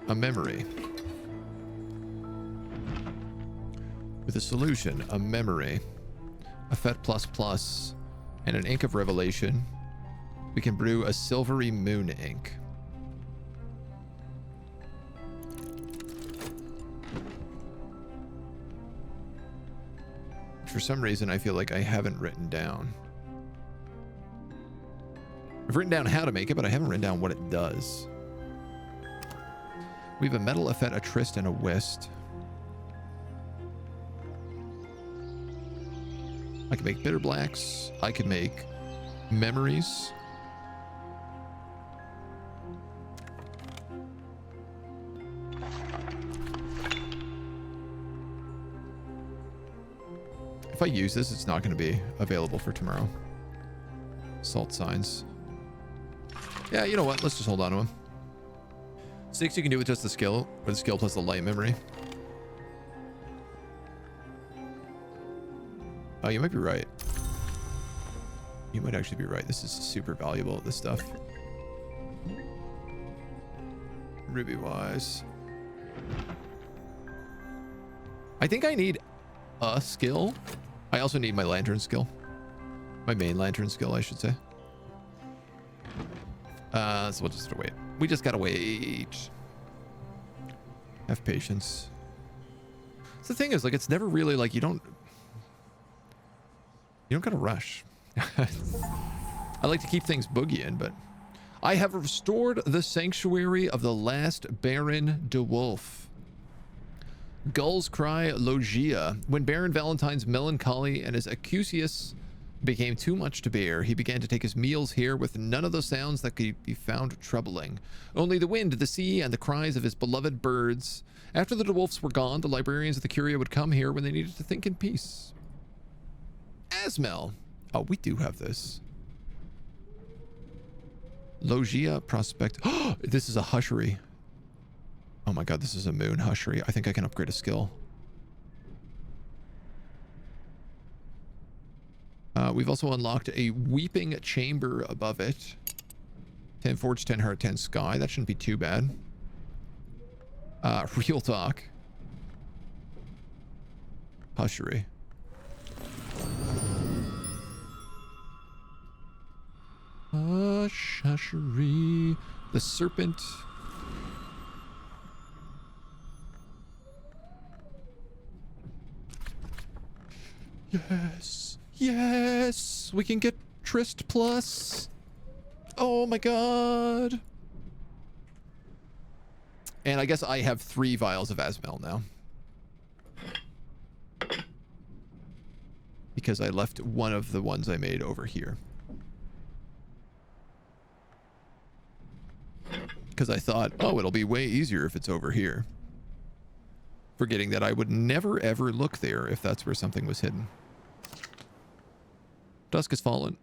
A memory. With a solution, a memory, a FET++, and an ink of revelation, we can brew a silvery moon ink. For some reason, I feel like I haven't written down. I've written down how to make it, but I haven't written down what it does. We have a metal, a FET, a tryst, and a whist. I can make bitter blacks. I can make memories. If I use this, it's not going to be available for tomorrow. Salt signs. Yeah, you know what? Let's just hold on to them. 6 you can do with just the skill, or the skill plus the light memory. Oh, you might be right. You might actually be right. This is super valuable, this stuff. Ruby wise. I think I need a skill. I also need my lantern skill. My main lantern skill, I should say. So we'll just have to wait. We just gotta wait. Have patience. So the thing is, like, it's never really like you don't gotta rush. I like to keep things boogieing, but I have restored the sanctuary of the last Baron de Wolf. Gulls cry Logia. When Baron Valentine's melancholy and his acusius became too much to bear, he began to take his meals here with none of the sounds that could be found troubling. Only the wind, the sea, and the cries of his beloved birds. After the dwarfs were gone, the librarians of the Curia would come here when they needed to think in peace. Asmel. Oh, we do have this. Logia Prospect. Oh, this is a hushery. Oh my god, this is a moon hushery. I think I can upgrade a skill. We've also unlocked a weeping chamber above it. 10 forge, 10 heart, 10 sky. That shouldn't be too bad. Real talk. Hushery. Hushery. The serpent. Yes. Yes. We can get Tryst plus. Oh my god. And I guess I have 3 vials of Asmel now. Because I left one of the ones I made over here. Because I thought, oh, it'll be way easier if it's over here. Forgetting that I would never ever look there if that's where something was hidden. Dusk has fallen.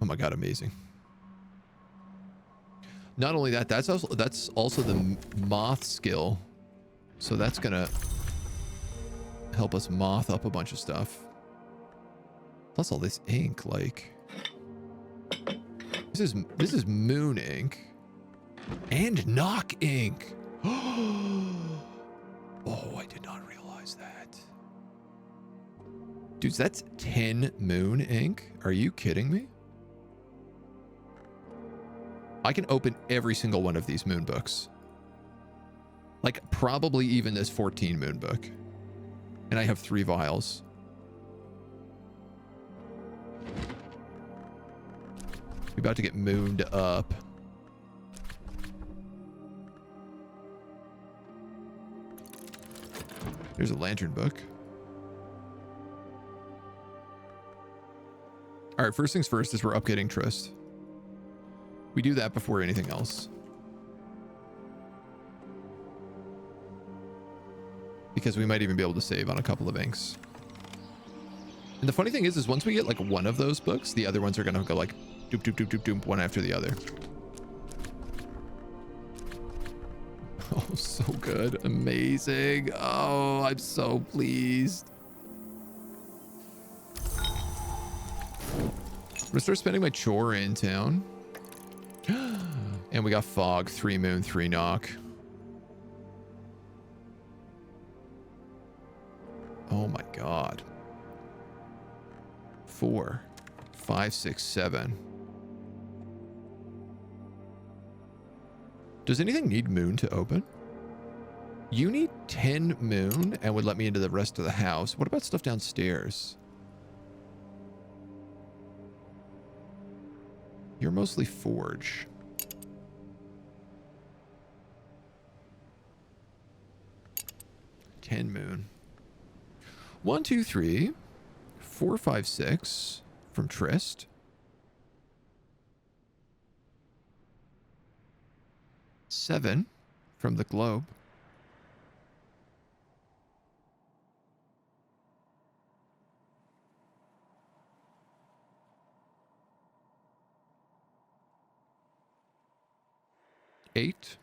Oh my god, amazing. Not only that, that's also the moth skill. So that's gonna help us moth up a bunch of stuff. Plus all this ink, like this is moon ink and knock ink. Oh, I did not realize that. Dudes, that's 10 moon ink. Are you kidding me? I can open every single one of these moon books. Like, probably even this 14 moon book. And I have 3 vials. We're about to get mooned up. There's a lantern book. All right, first things first is we're upgrading Trist. We do that before anything else. Because we might even be able to save on a couple of inks. And the funny thing is once we get like one of those books, the other ones are going to go like doop, doop, doop, doop, doop, one after the other. Oh, so good. Amazing. Oh, I'm so pleased. I'm gonna start spending my chore in town. And we got fog, 3 moon, 3 knock. Oh my god. 4, 5, 6, 7. Does anything need moon to open? You need 10 moon and would let me into the rest of the house. What about stuff downstairs? You're mostly forge. Ten moon. 1, 2, 3, 4, 5, 6 from Trist. 7 from the globe. 8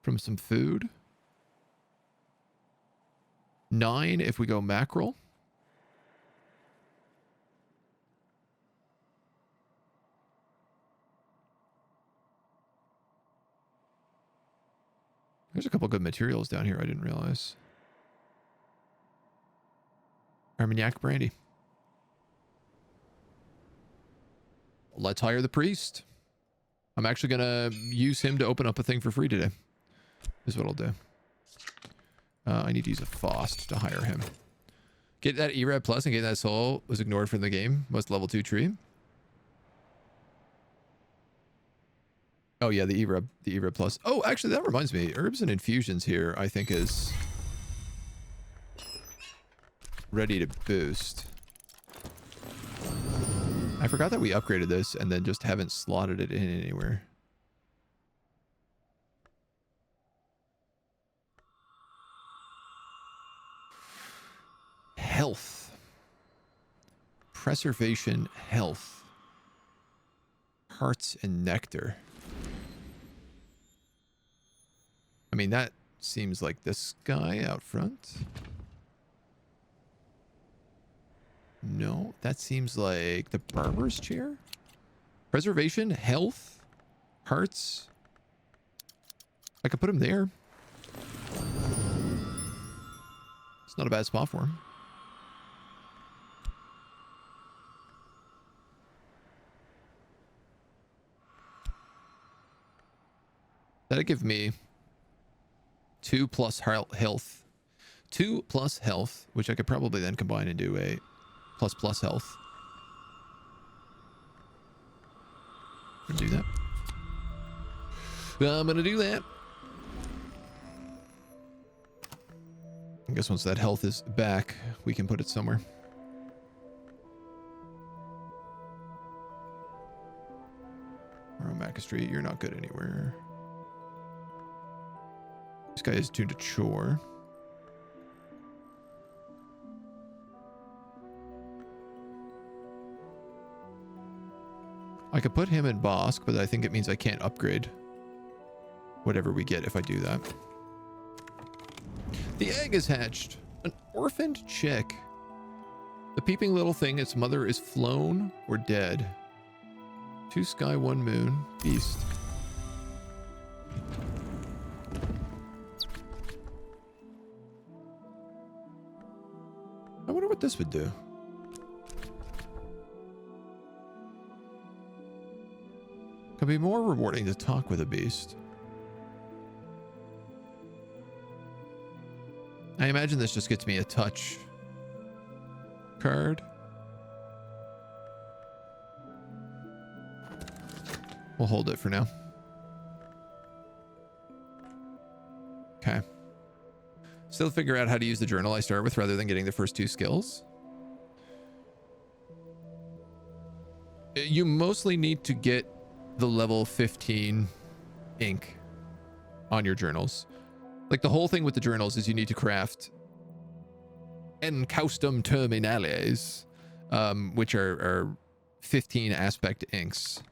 from some food. 9 if we go mackerel. There's a couple good materials down here I didn't realize. Armagnac brandy. Let's hire the priest. I'm actually going to use him to open up a thing for free today. Is what I'll do. I need to use a Faust to hire him. Get that ERAD Plus and get that soul was ignored from the game. Most level 2 tree. Oh yeah, the ERAD Plus. Oh, actually that reminds me. Herbs and infusions here I think is ready to boost. I forgot that we upgraded this and then just haven't slotted it in anywhere. Health. Preservation health. Hearts and nectar. I mean, that seems like this guy out front. No, that seems like the barber's chair. Preservation, health, hearts. I could put him there. It's not a bad spot for him. That'd give me 2 plus health. 2 plus health, which I could probably then combine into a plus health. I'm gonna do that. I'm gonna do that. I guess once that health is back, we can put it somewhere. Aromaca Street, you're not good anywhere. This guy is tuned to chore. I could put him in Bosk, but I think it means I can't upgrade whatever we get if I do that. The egg is hatched. An orphaned chick. The peeping little thing, its mother is flown or dead. 2 sky, 1 moon. Beast. I wonder what this would do. Could be more rewarding to talk with a beast. I imagine this just gets me a touch card. We'll hold it for now. Okay. Still figure out how to use the journal I start with rather than getting the first 2 skills. You mostly need to get the level 15 ink on your journals. Like, the whole thing with the journals is you need to craft custom terminales, which are 15 aspect inks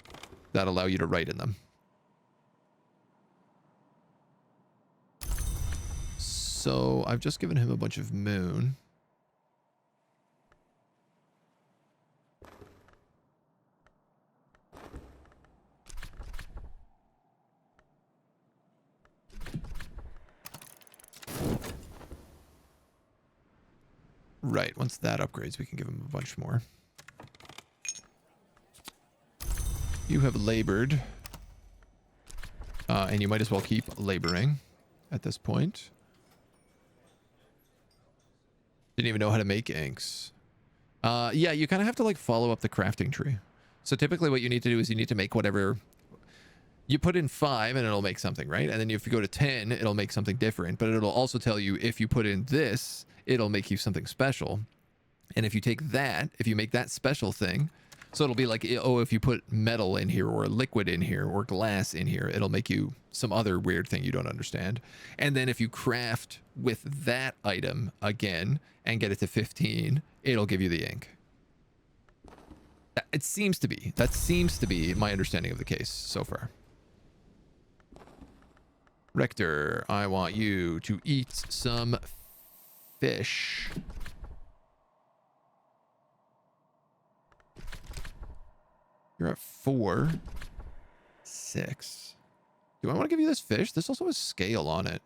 that allow you to write in them. So I've just given him a bunch of moon. Right, once that upgrades, we can give him a bunch more. You have labored. And you might as well keep laboring at this point. Didn't even know how to make inks. Yeah, you kind of have to like follow up the crafting tree. So typically what you need to do is you need to make whatever... You put in 5 and it'll make something, right? And then if you go to 10, it'll make something different. But it'll also tell you if you put in this, it'll make you something special. And if you take that, if you make that special thing, so it'll be like, oh, if you put metal in here or liquid in here or glass in here, it'll make you some other weird thing you don't understand. And then if you craft with that item again and get it to 15, it'll give you the ink. It seems to be. That seems to be my understanding of the case so far. Rector, I want you to eat some fish. You're at 4. 6. Do I want to give you this fish? This also has scale on it.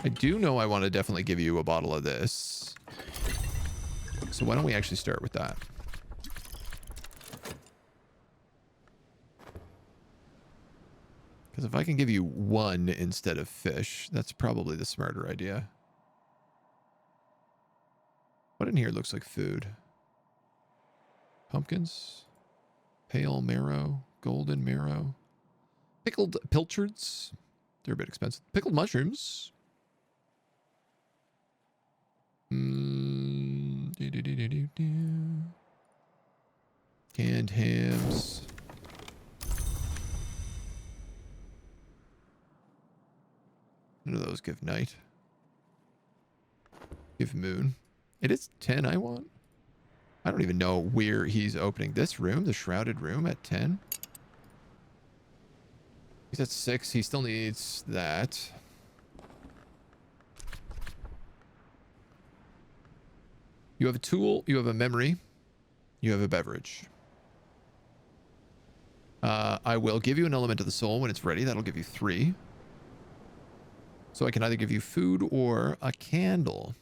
I do know I want to definitely give you a bottle of this. So why don't we actually start with that? Because if I can give you 1 instead of fish, that's probably the smarter idea. What in here looks like food? Pumpkins, pale marrow, golden marrow, pickled pilchards. They're a bit expensive. Pickled mushrooms. Canned hams. None of those give night. Give moon. It is 10 I want. I don't even know where he's opening this room, the shrouded room at 10. He's at 6. He still needs that. You have a tool, you have a memory, you have a beverage. I will give you an element of the soul when it's ready. That'll give you 3. So I can either give you food or a candle.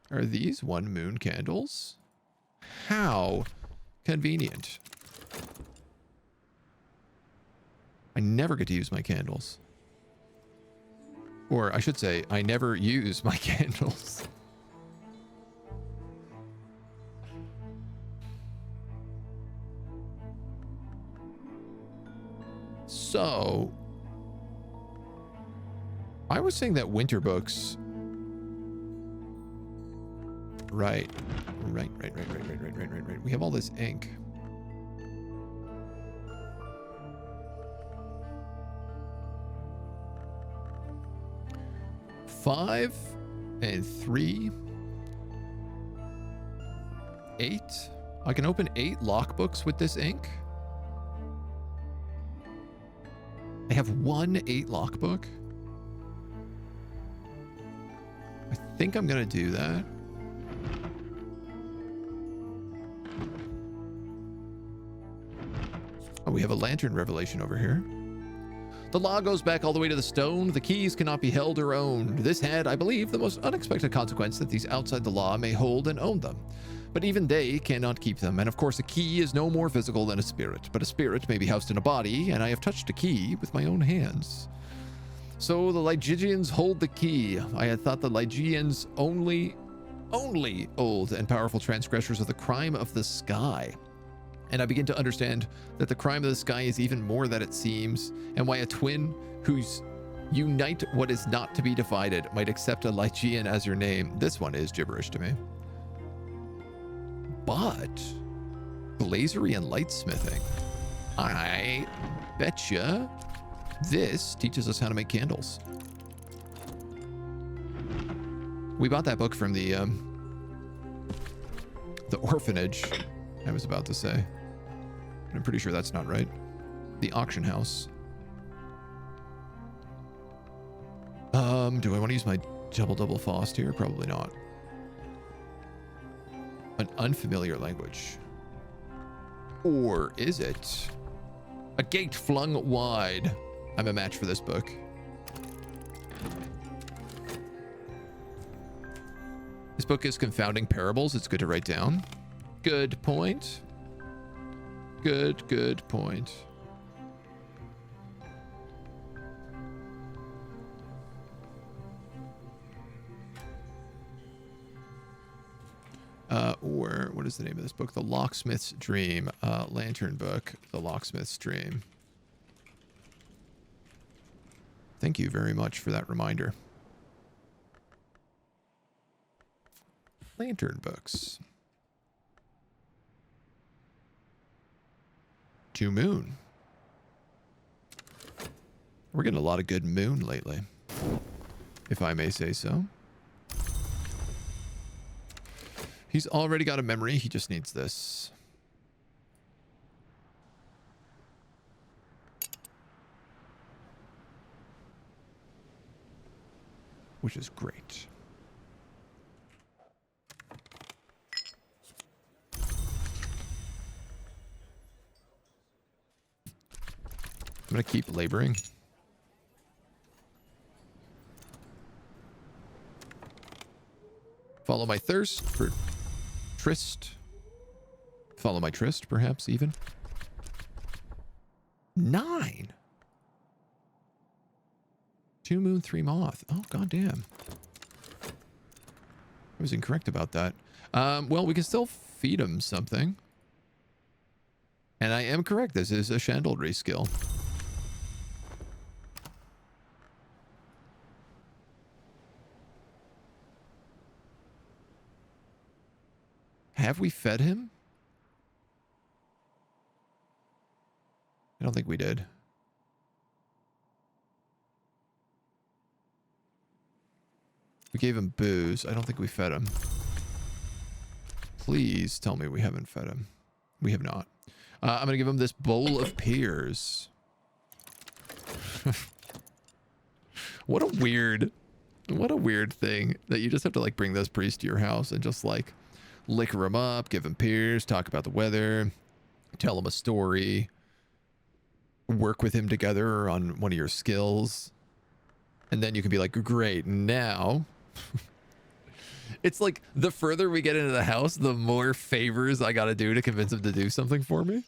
Are these 1 moon candles? How convenient. I never get to use my candles. Or I should say, I never use my candles. So, I was saying that winter books. Right. We have all this ink. $5 and $3. 8. I can open 8 lockbooks with this ink. I have 1 8 lockbook. I think I'm gonna do that. Oh, we have a lantern revelation over here. The law goes back all the way to the stone. The keys cannot be held or owned. This had, I believe, the most unexpected consequence that these outside the law may hold and own them. But even they cannot keep them. And of course, a key is no more physical than a spirit. But a spirit may be housed in a body, and I have touched a key with my own hands. So the Lygians hold the key. I had thought the Lygians only old and powerful transgressors of the crime of the sky. And I begin to understand that the crime of the sky is even more than it seems, and why a twin whose unite what is not to be divided might accept a Lygian as your name. This one is gibberish to me. But glazery and lightsmithing, I betcha this teaches us how to make candles. We bought that book from the orphanage, I was about to say. I'm pretty sure that's not right. The auction house. Do I want to use my double Faust here? Probably not. An unfamiliar language. Or is it a gate flung wide? I'm a match for this book. This book is confounding parables. It's good to write down. Good point. Good point. Or what is the name of this book? The Locksmith's Dream. Lantern book. The Locksmith's Dream. Thank you very much for that reminder. Lantern books. To Moon. We're getting a lot of good Moon lately, if I may say so. He's already got a memory. He just needs this. Which is great. I'm going to keep laboring. Follow my thirst for tryst. Follow my tryst, perhaps, even. 9. 2 moon, 3 moth. Oh, goddamn. I was incorrect about that. Well, we can still feed him something. And I am correct. This is a chandlery skill. Have we fed him? I don't think we did. We gave him booze. I don't think we fed him. Please tell me we haven't fed him. We have not. I'm going to give him this bowl of pears. What a weird thing that you just have to like bring this priest to your house and just like liquor him up, give him pears, talk about the weather, tell him a story, work with him together on one of your skills. And then you can be like, great, now. It's like the further we get into the house, the more favors I got to do to convince him to do something for me.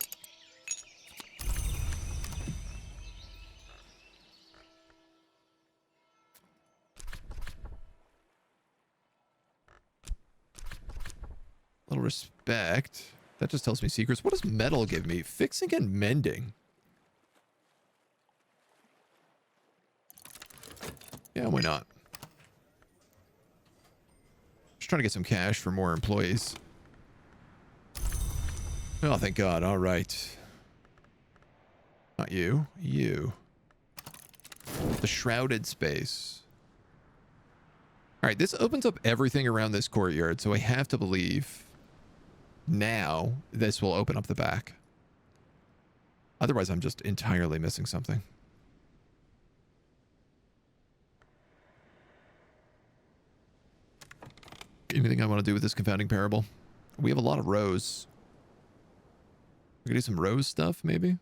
A little respect. That just tells me secrets. What does metal give me? Fixing and mending. Yeah, why not? Just trying to get some cash for more employees. Oh, thank God. All right. Not you. You. The shrouded space. All right, this opens up everything around this courtyard, so I have to believe now this will open up the back. Otherwise, I'm just entirely missing something. Anything I want to do with this confounding parable? We have a lot of rows. We could do some rose stuff, maybe?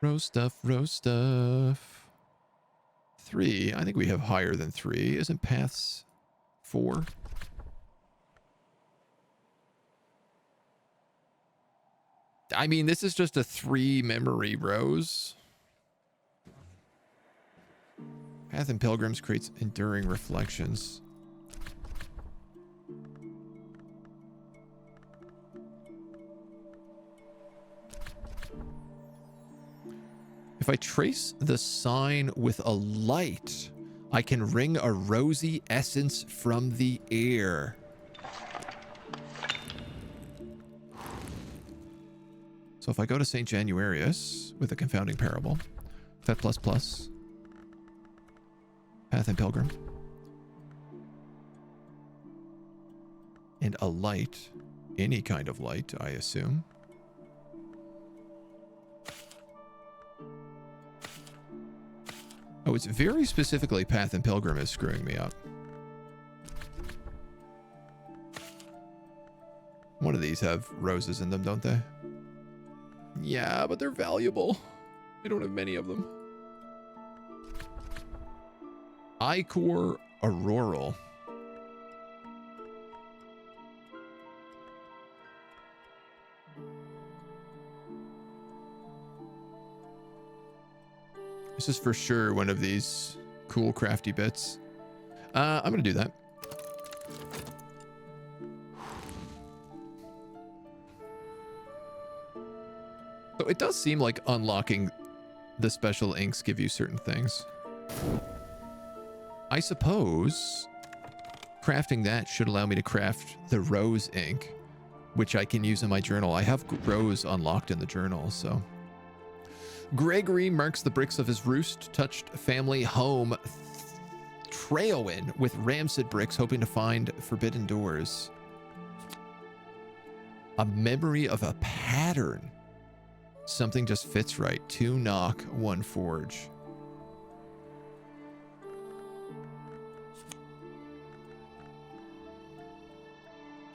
Rose stuff, rose stuff. 3. I think we have higher than 3. Isn't paths 4? I mean, this is just a 3 memory rose. Path and Pilgrims creates enduring reflections. If I trace the sign with a light, I can wring a rosy essence from the air. So if I go to St. Januarius with a confounding parable, Fet plus plus, Path and Pilgrim, and a light, any kind of light, I assume. Oh, it's very specifically Path and Pilgrim is screwing me up. One of these have roses in them, don't they? Yeah, but they're valuable. I don't have many of them. Ichor Auroral. This is for sure one of these cool crafty bits. I'm going to do that. So it does seem like unlocking the special inks give you certain things. I suppose crafting that should allow me to craft the rose ink, which I can use in my journal. I have rose unlocked in the journal, so... Gregory marks the bricks of his roost-touched family home Trailwin with Ramsed bricks, hoping to find forbidden doors. A memory of a pattern. Something just fits right. 2 knock, 1 forge.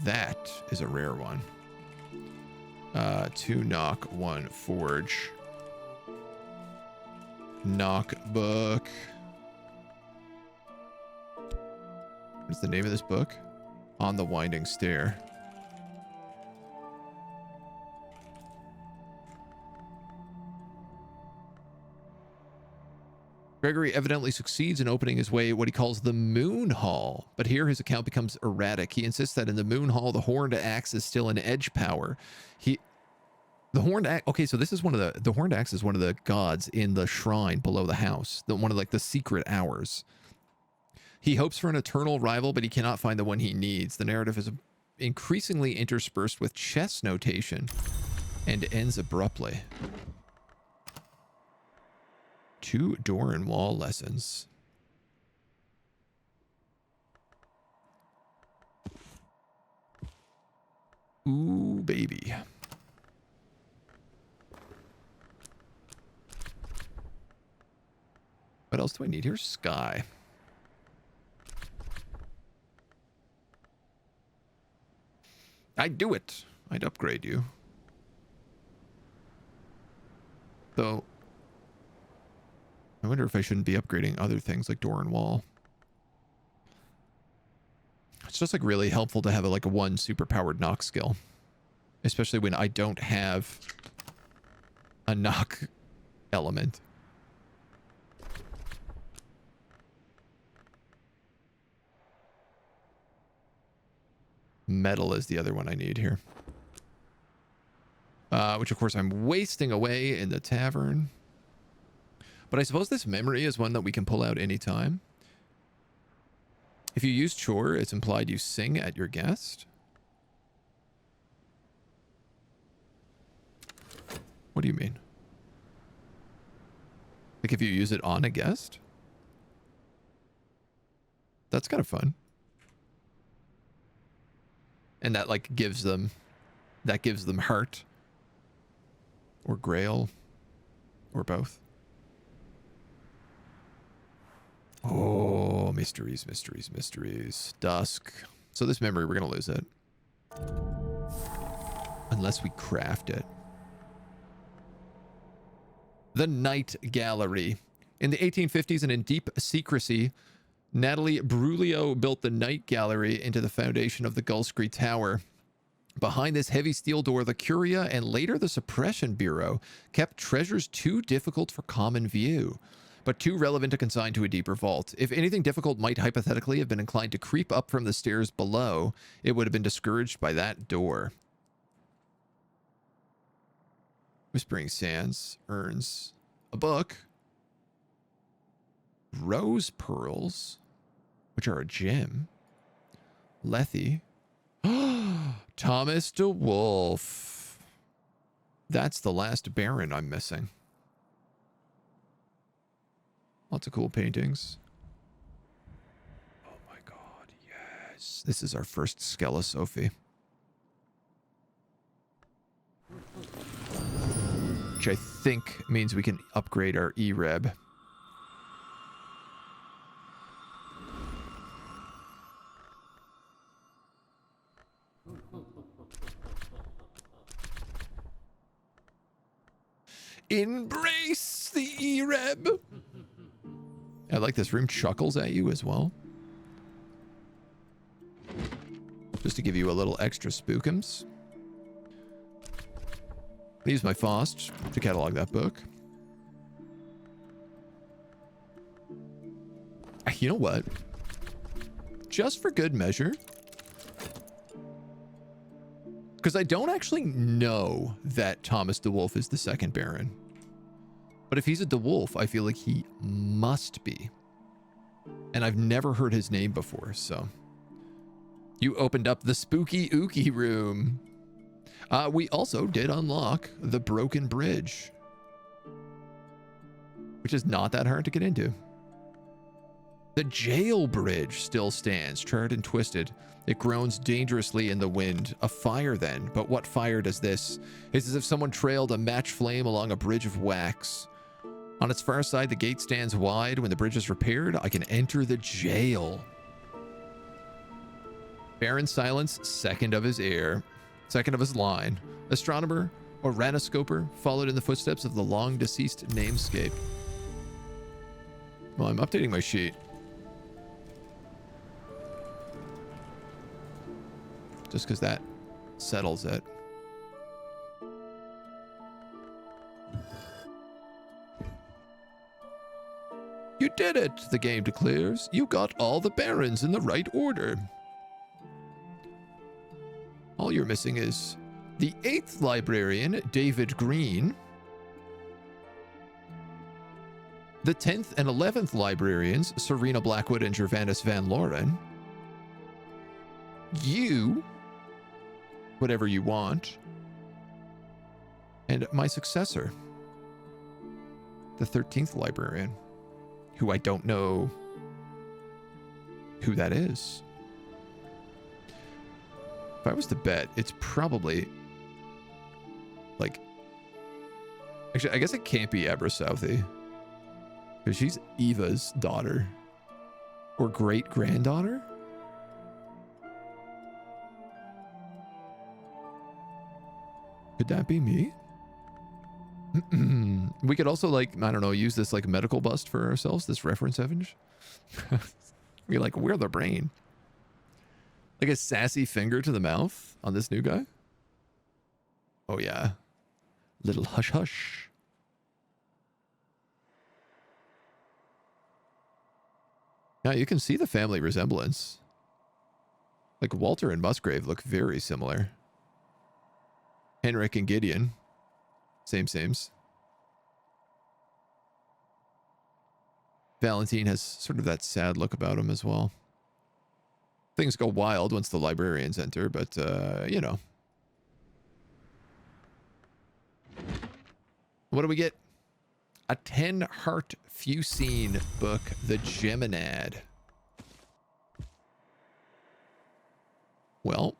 That is a rare one. 2 knock, 1 forge. Knock book. What's the name of this book? On the Winding Stair. Gregory evidently succeeds in opening his way what he calls the Moon Hall, but here his account becomes erratic. He insists that in the Moon Hall, the horned axe is still an edge power. The horned axe. Okay, so this is one of the horned axe is one of the gods in the shrine below the house. One of like the secret hours. He hopes for an eternal rival, but he cannot find the one he needs. The narrative is increasingly interspersed with chess notation and ends abruptly. 2 door and wall lessons. Ooh, baby. What else do I need here? Sky. I'd do it. I'd upgrade you. Though, I wonder if I shouldn't be upgrading other things like door and wall. It's just like really helpful to have like a 1 superpowered knock skill. Especially when I don't have a knock element. Metal is the other one I need here. Which, of course, I'm wasting away in the tavern. But I suppose this memory is one that we can pull out anytime. If you use chore, it's implied you sing at your guest. What do you mean? Like if you use it on a guest? That's kind of fun. And that like gives them heart or grail or both. Oh, mysteries, mysteries, mysteries. Dusk. So this memory, we're going to lose it. Unless we craft it. The Night Gallery. In the 1850s and in deep secrecy, Natalie Brulio built the Night Gallery into the foundation of the Gulfscree Tower. Behind this heavy steel door, the Curia and later the Suppression Bureau kept treasures too difficult for common view, but too relevant to consign to a deeper vault. If anything difficult might hypothetically have been inclined to creep up from the stairs below, it would have been discouraged by that door. Whispering Sands, urns, a book, rose pearls, which are a gem, Lethe, Thomas de Wolfe. That's the last Baron I'm missing. Lots of cool paintings. Oh my god, yes. This is our first Skella Sophie. Which I think means we can upgrade our E-Reb. Embrace the E-Reb. I like this room chuckles at you as well. Just to give you a little extra spookums. I use my Faust to catalog that book. You know what? Just for good measure, because I don't actually know that Thomas de Wolfe is the second Baron. But if he's a de Wolfe, I feel like he must be. And I've never heard his name before, so. You opened up the spooky ooky room. We also did unlock the Broken Bridge, which is not that hard to get into. The jail bridge still stands, charred and twisted. It groans dangerously in the wind. A fire then, but what fire does this? It's as if someone trailed a match flame along a bridge of wax. On its far side, the gate stands wide. When the bridge is repaired, I can enter the jail. Baron Silence, second of his heir, second of his line. Astronomer or ranoscoper followed in the footsteps of the long deceased namescape. Well, I'm updating my sheet. Just because that settles it. You did it, the game declares. You got all the barons in the right order. All you're missing is the 8th librarian, David Green, the 10th and 11th librarians, Serena Blackwood and Gervanus Van Loren, you, whatever you want, and my successor, the 13th librarian, who I don't know who that is. If I was to bet, it's probably like, actually, I guess it can't be Abra Southey, because she's Eva's daughter or great granddaughter. Could that be me? We could also, like, I don't know, use this like medical bust for ourselves, this reference image. Be like, we're the brain. Like a sassy finger to the mouth on this new guy. Oh yeah. Little hush hush. Now you can see the family resemblance. Like Walter and Musgrave look very similar. Henrik and Gideon. Sames. Valentine has sort of that sad look about him as well. Things go wild once the librarians enter, but, you know. What do we get? A 10-heart Fusine book, The Geminad. Well,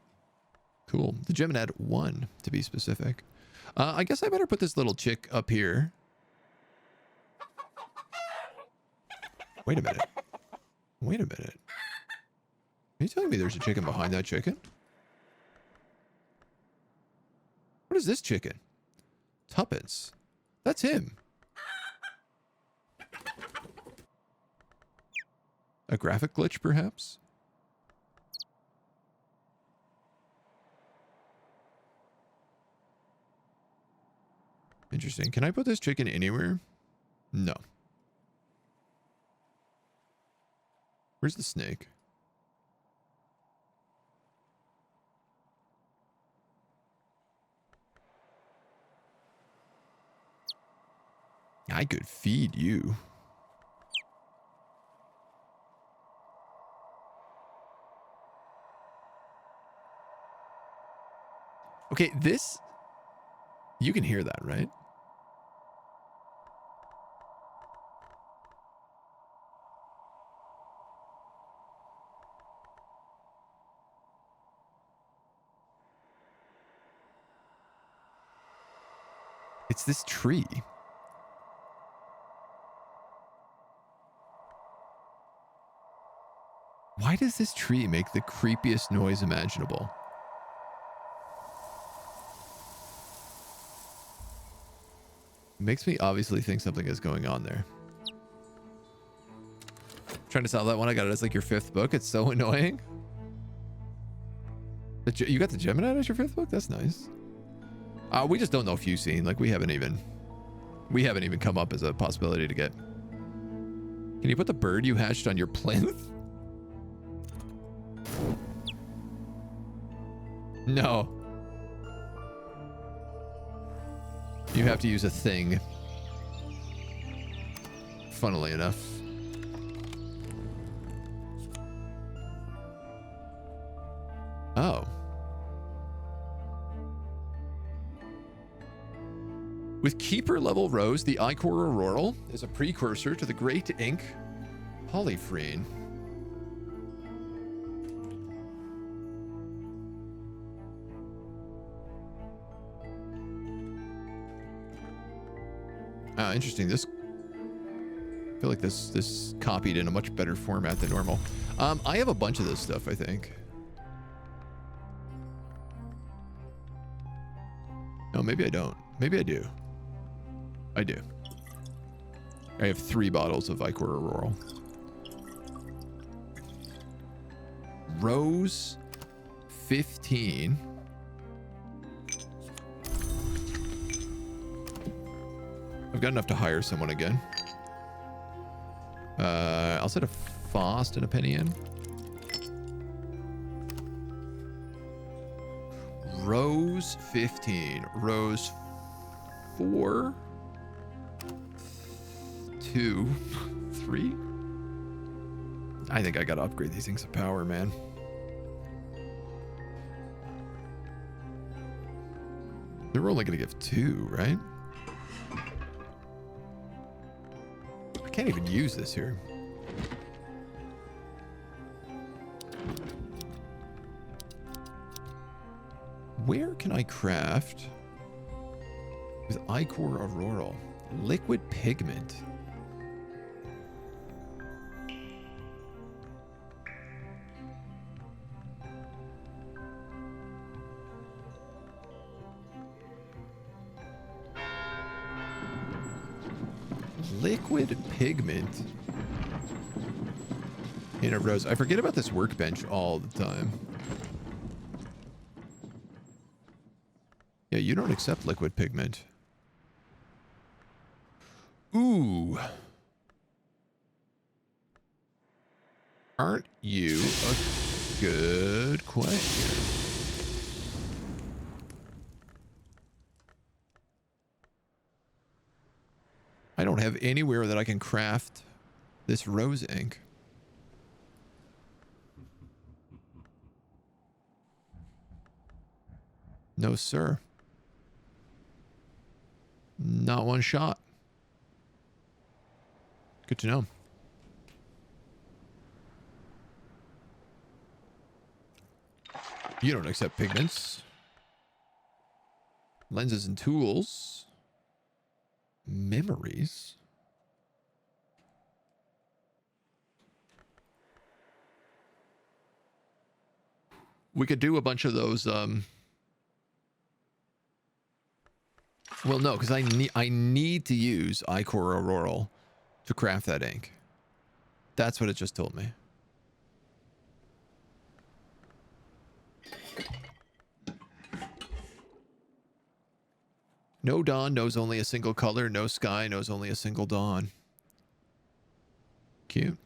cool. The Geminad 1, to be specific. I guess I better put this little chick up here. Wait a minute. Wait a minute. Are you telling me there's a chicken behind that chicken? What is this chicken? Tuppence. That's him. A graphic glitch, perhaps? Interesting. Can I put this chicken anywhere? No. Where's the snake? I could feed you. Okay, this... You can hear that, right? It's this tree. Why does this tree make the creepiest noise imaginable? It makes me obviously think something is going on there. Trying to solve that one. I got it as like your 5th book. It's so annoying. You got the Gemini as your 5th book? That's nice. We just don't know if you've seen. Like we haven't even come up as a possibility to get. Can you put the bird you hatched on your plinth? No. You have to use a thing. Funnily enough. Oh. With keeper level rows, the Ichor Auroral is a precursor to the Great Ink Polyphrene. Interesting. This, I feel like this copied in a much better format than normal. I have a bunch of this stuff, I think. No, maybe I don't. Maybe I do. I do. I have 3 bottles of Ichor Auroral. Rose 15. I've got enough to hire someone again. I'll set a Fost and a penny in. Rose 15. Rose 4. 2. 3. I think I gotta upgrade these things to power, man. They're only gonna give 2, right? I can't even use this here. Where can I craft with Ichor Auroral? Liquid pigment. Liquid pigment in a rose. I forget about this workbench all the time. Yeah, you don't accept liquid pigment. Ooh. Aren't you a good question? I don't have anywhere that I can craft this rose ink. No, sir. Not one shot. Good to know. You don't accept pigments. Lenses and tools. Memories. We could do a bunch of those. Well, no, because I need to use Ichor Auroral to craft that ink. That's what it just told me. No dawn knows only a single color. No sky knows only a single dawn. Cute.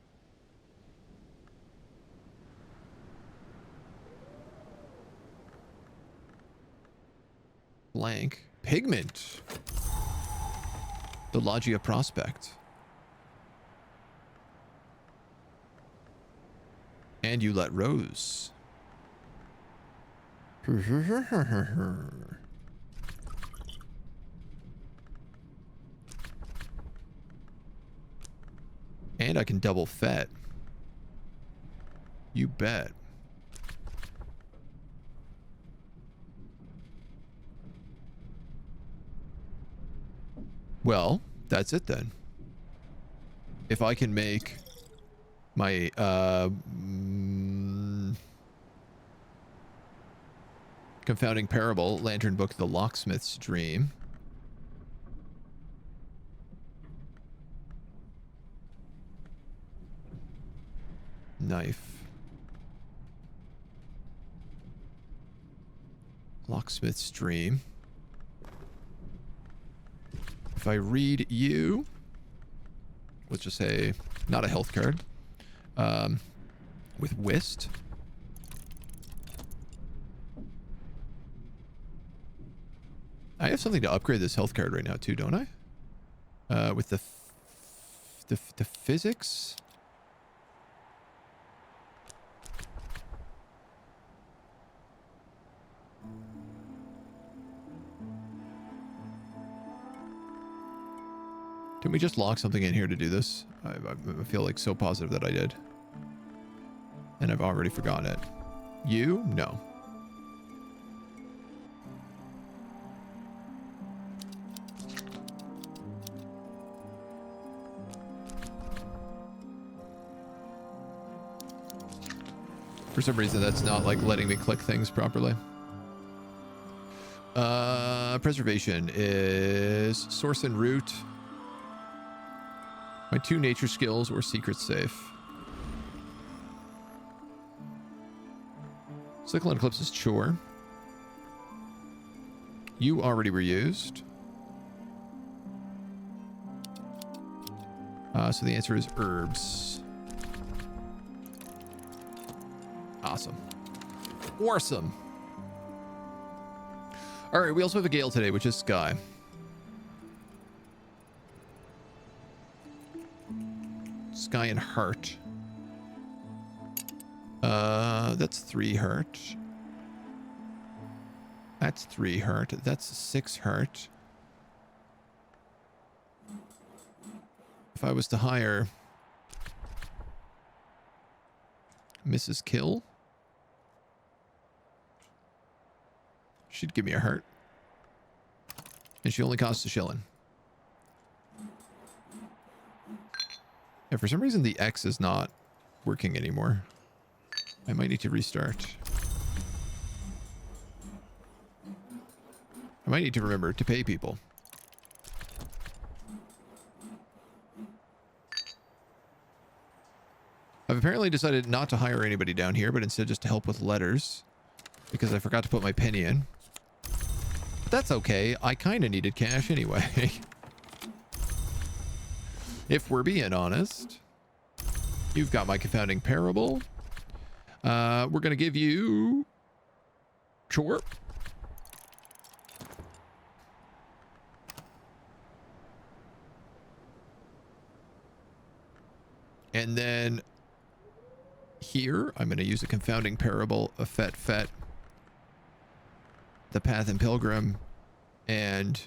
Blank. Pigment. The Loggia Prospect. And you let Rose. And I can double fet. You bet. Well, that's it then. If I can make my confounding parable, Lantern Book, The Locksmith's Dream. Knife. Locksmith's Dream. If I read you, let's just say not a health card, with Whist. I have something to upgrade this health card right now too, don't I? With the physics. Can we just lock something in here to do this? I feel like so positive that I did. And I've already forgotten it. You? No. For some reason, that's not like letting me click things properly. Preservation is source and root. My 2 nature skills or secret safe. Cyclone Eclipse is chore. You already were used. So the answer is herbs. Awesome. Awesome. All right, we also have a Gale today, which is Sky. Sky and Heart. That's 3 heart. That's 3 heart. That's 6 heart. If I was to hire Mrs. Kill, she'd give me a heart. And she only costs a shilling. And for some reason the X is not working anymore. I might need to restart. I might need to remember to pay people. I've apparently decided not to hire anybody down here, but instead just to help with letters. Because I forgot to put my penny in. But that's okay. I kind of needed cash anyway. If we're being honest. You've got my confounding parable. We're going to give you... Chore. And then... Here, I'm going to use a confounding parable of Fet, the Path and Pilgrim, and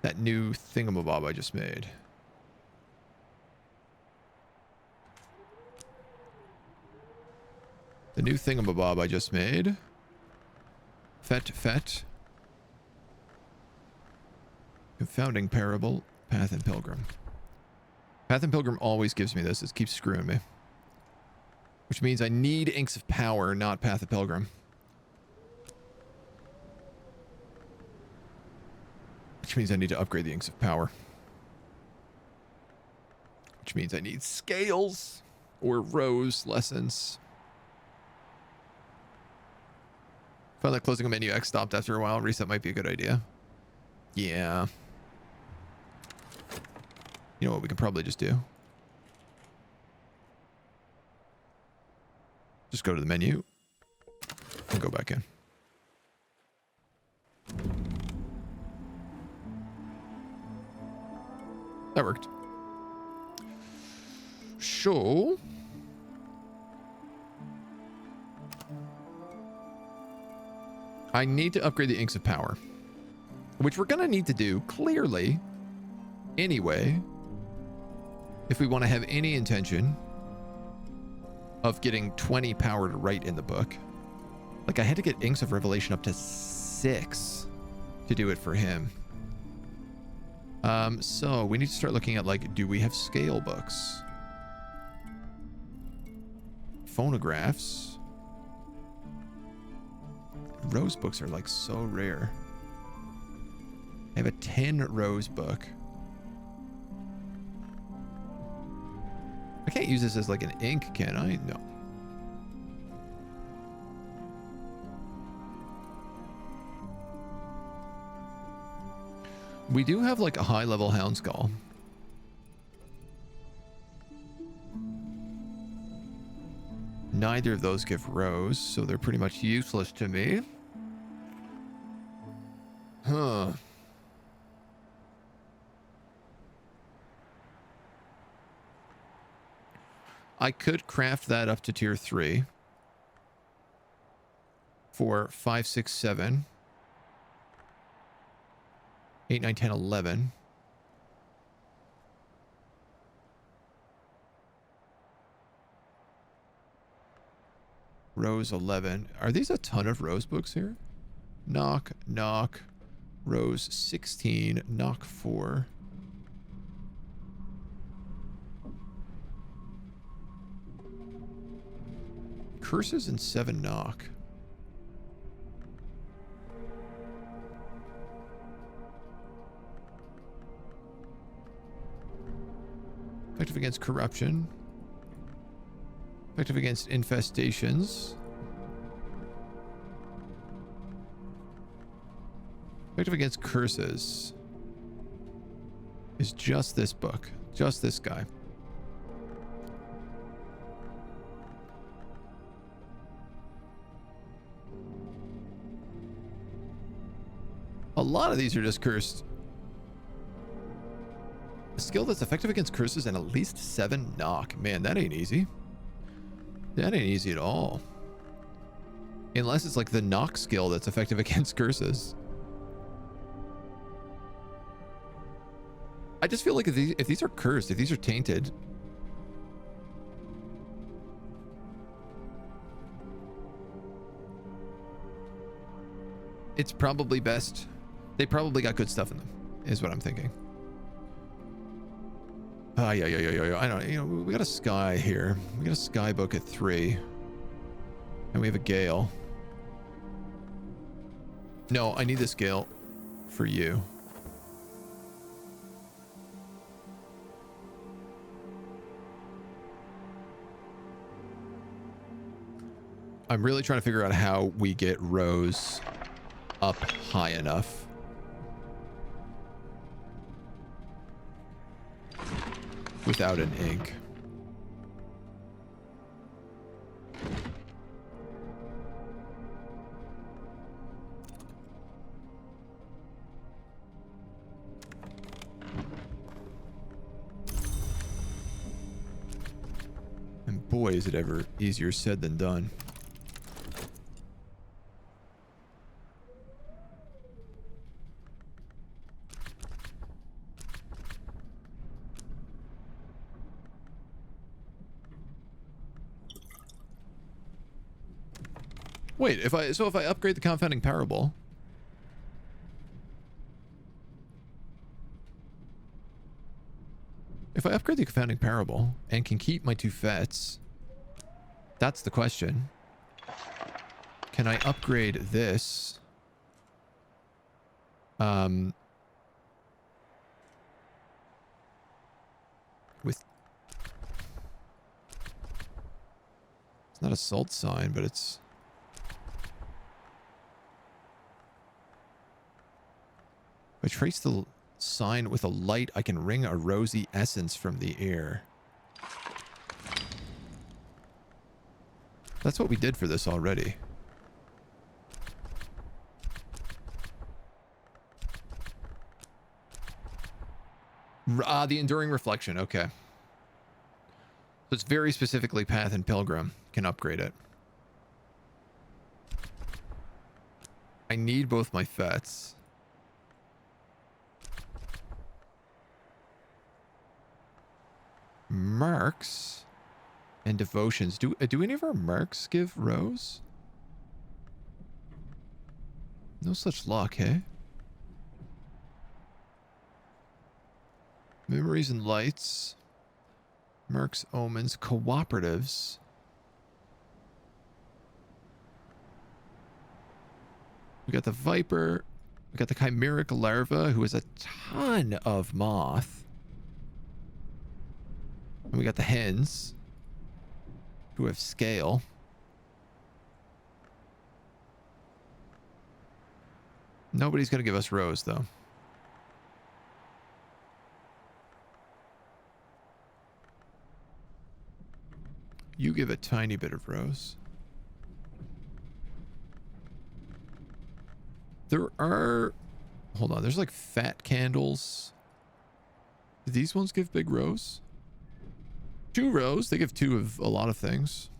that new thingamabob I just made. The new thingamabob I just made. Fet. Confounding parable, Path and Pilgrim. Path and Pilgrim always gives me this. It keeps screwing me. Which means I need Inks of Power, not Path of Pilgrim. Which means I need to upgrade the Inks of Power. which means I need scales or rose lessons. Found that closing a menu X stopped after a while. Reset might be a good idea. Yeah. You know what we can probably just do? Just go to the menu and go back in. That worked. So, I need to upgrade the Inks of Power, which we're going to need to do clearly anyway, if we want to have any intention of getting 20 power to write in the book. Like, I had to get Inks of Revelation up to 6 to do it for him. So we need to start looking at, like, do we have scale books? Phonographs. Rose books are, like, so rare. I have a 10 rose book. I can't use this as, like, an ink, can I? No. We do have, like, a high-level Hound Skull. Neither of those give rose, so they're pretty much useless to me. Huh. I could craft that up to tier 3 for 5, 6, 7, 8, 9, 10, 11. Rose 11. Are these a ton of rose books here? Knock, knock. Rose 16, knock 4. Curses and 7 knock. Effective against corruption. Effective against infestations. Effective against curses. Is just this book. Just this guy. A lot of these are just cursed. A skill that's effective against curses and at least 7 knock. Man, that ain't easy. That ain't easy at all. Unless it's like the knock skill that's effective against curses. I just feel like if these are cursed, if these are tainted, it's probably best. They probably got good stuff in them, is what I'm thinking. Yeah. I don't know. You know, we got a sky here. We got a sky book at 3. And we have a gale. No, I need this gale for you. I'm really trying to figure out how we get Rose up high enough. Without an ink. And boy, is it ever easier said than done. Wait, if I upgrade the confounding parable, if I upgrade the confounding parable and can keep my 2 fets, that's the question. Can I upgrade this? With Not a salt sign, but it's... If I trace the sign with a light, I can wring a rosy essence from the air. That's what we did for this already. The enduring reflection. Okay. So it's very specifically Path and Pilgrim can upgrade it. I need both my fets. Mercs and devotions. Do any of our mercs give rose? No such luck, eh? Memories and lights. Mercs, omens, cooperatives. We got the viper. We got the chimeric larva, who is a ton of moth. And we got the hens, who have scale. Nobody's going to give us rose, though. You give a tiny bit of rose. There are... Hold on, there's like fat candles. Do these ones give big rose? 2 rose. They give 2 of a lot of things.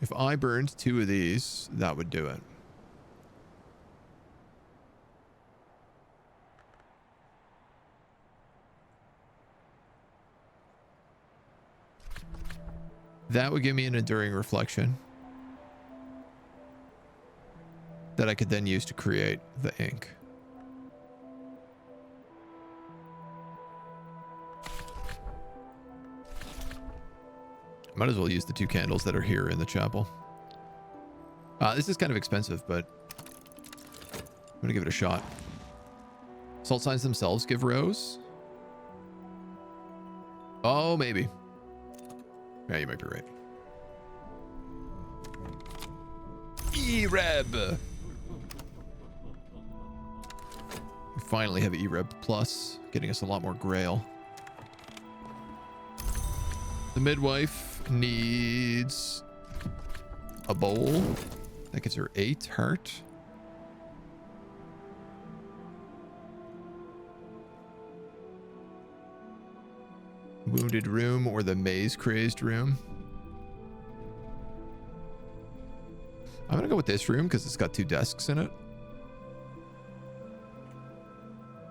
If I burned 2 of these, that would do it. That would give me an enduring reflection that I could then use to create the ink. Might as well use the 2 candles that are here in the chapel. This is kind of expensive, but I'm gonna give it a shot. Salt signs themselves give rose? Oh, maybe. Yeah, you might be right. E-Reb! We finally have E-Reb Plus, getting us a lot more grail. The midwife needs a bowl. That gives her 8 heart. Wounded room or the maze crazed room. I'm gonna go with this room because it's got 2 desks in it.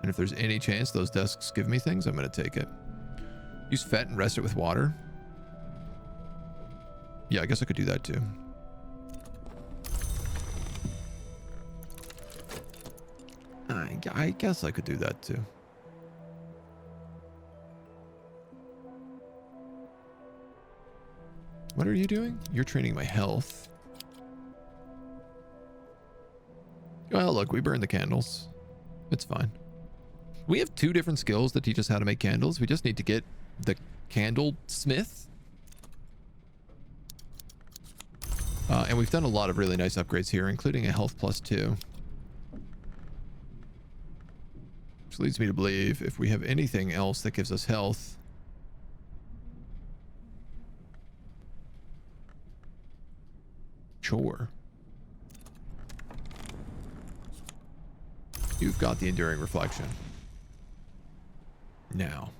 And if there's any chance those desks give me things, I'm gonna take it. Use fet and rest it with water. Yeah, I guess I could do that too. I guess I could do that too. What are you doing? You're training my health. Well, look, we burn the candles. It's fine. We have 2 different skills that teach us how to make candles. We just need to get the candle smith. And we've done a lot of really nice upgrades here, including a health +2. Which leads me to believe if we have anything else that gives us health... Sure. You've got the enduring reflection. Now.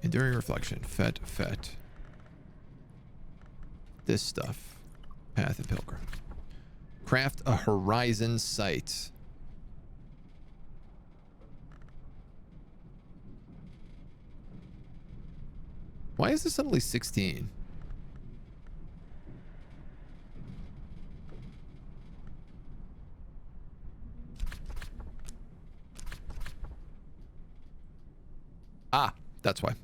Enduring reflection. Fet. This stuff. Path and Pilgrim. Craft a horizon sight. Why is this suddenly 16? Ah, that's why.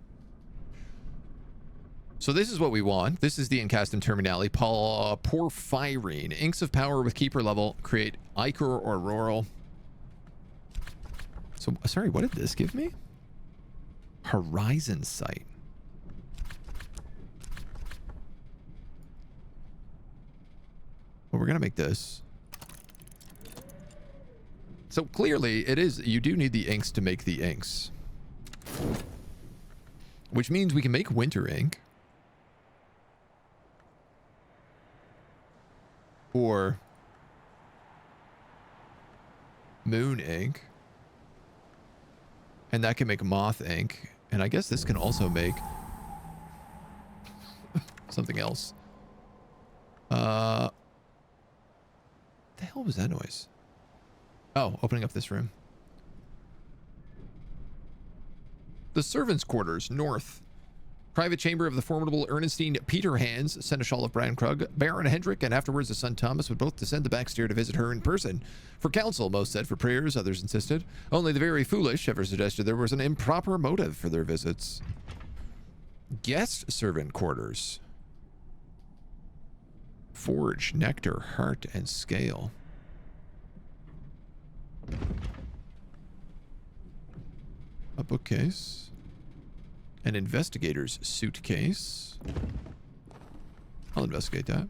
So this is what we want. This is the Incastum Terminale. Porphyrine. Inks of power with keeper level. Create ichor or auroral. So, sorry, what did this give me? Horizon sight. But we're going to make this. So clearly it is, you do need the inks to make the inks. Which means we can make winter ink. Or moon ink. And that can make moth ink. And I guess this can also make something else. The hell was that noise? Oh, opening up this room. The servants' quarters, north. Private chamber of the formidable Ernestine Peter Hans, Seneschal of Brandkrug, Baron Hendrik, and afterwards the son Thomas would both descend the back stair to visit her in person. For counsel, most said, for prayers, others insisted. Only the very foolish ever suggested there was an improper motive for their visits. Guest servant quarters. Forge, nectar, heart, and scale. A bookcase. An investigator's suitcase. I'll investigate that.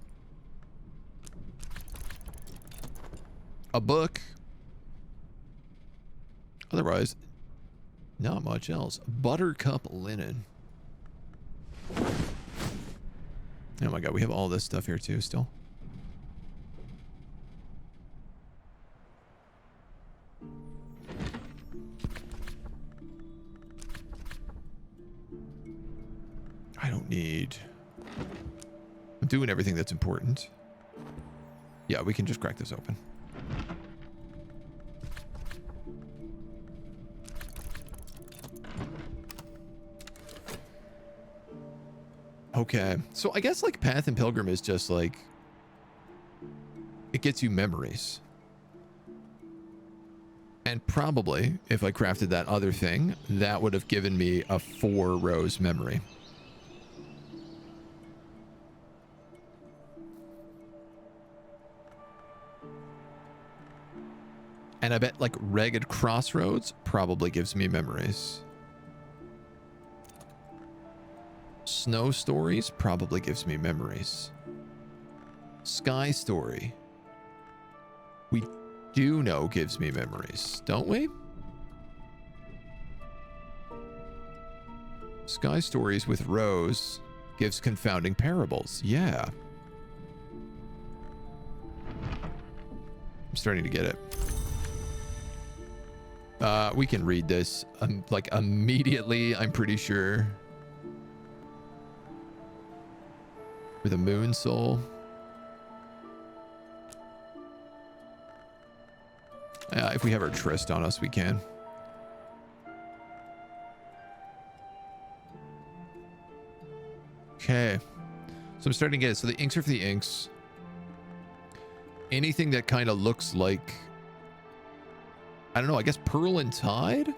A book. Otherwise, not much else. Buttercup linen. Oh my god, we have all this stuff here too still. I don't need... I'm doing everything that's important. Yeah, we can just crack this open. Okay, so I guess like Path and Pilgrim is just like... it gets you memories. And probably, if I crafted that other thing, that would have given me a 4 rows memory. And I bet like Ragged Crossroads probably gives me memories. Snow Stories probably gives me memories. Sky Story, we do know gives me memories, don't we? Sky Stories with Rose gives confounding parables. Yeah. I'm starting to get it. We can read this like immediately, I'm pretty sure. With a moon soul. If we have our tryst on us, we can. Okay. So I'm starting to get it. So the inks are for the inks. Anything that kind of looks like... I don't know, I guess Pearl and Tide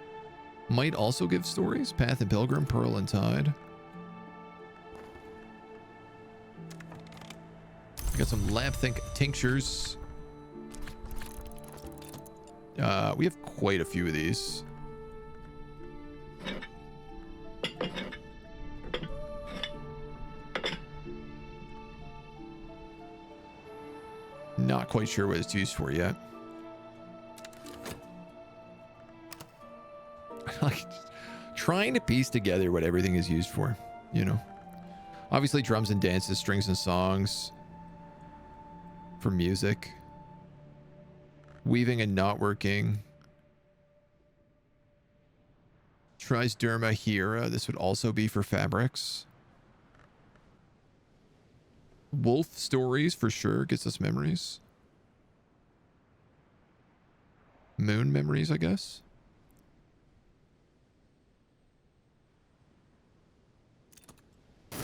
might also give stories. Path and Pilgrim, Pearl and Tide. We got some Labyrinth tinctures. We have quite a few of these. Not quite sure what it's used for yet. Like, trying to piece together what everything is used for, you know. Obviously drums and dances, strings and songs. For music. Weaving and knotworking. Trisderma Hera, this would also be for fabrics. Wolf stories for sure, gets us memories. Moon memories, I guess.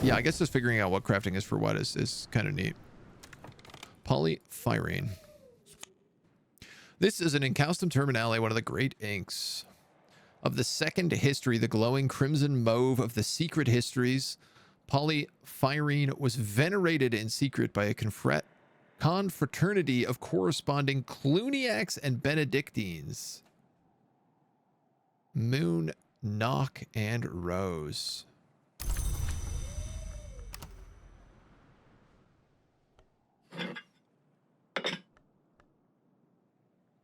Yeah, I guess just figuring out what crafting is for what is kind of neat. Polyphyrine. This is an Incaustum Terminale, one of the great inks. Of the second history, the glowing crimson mauve of the secret histories, polyphyrine was venerated in secret by a confraternity of corresponding Cluniacs and Benedictines. Moon, Knock, and Rose.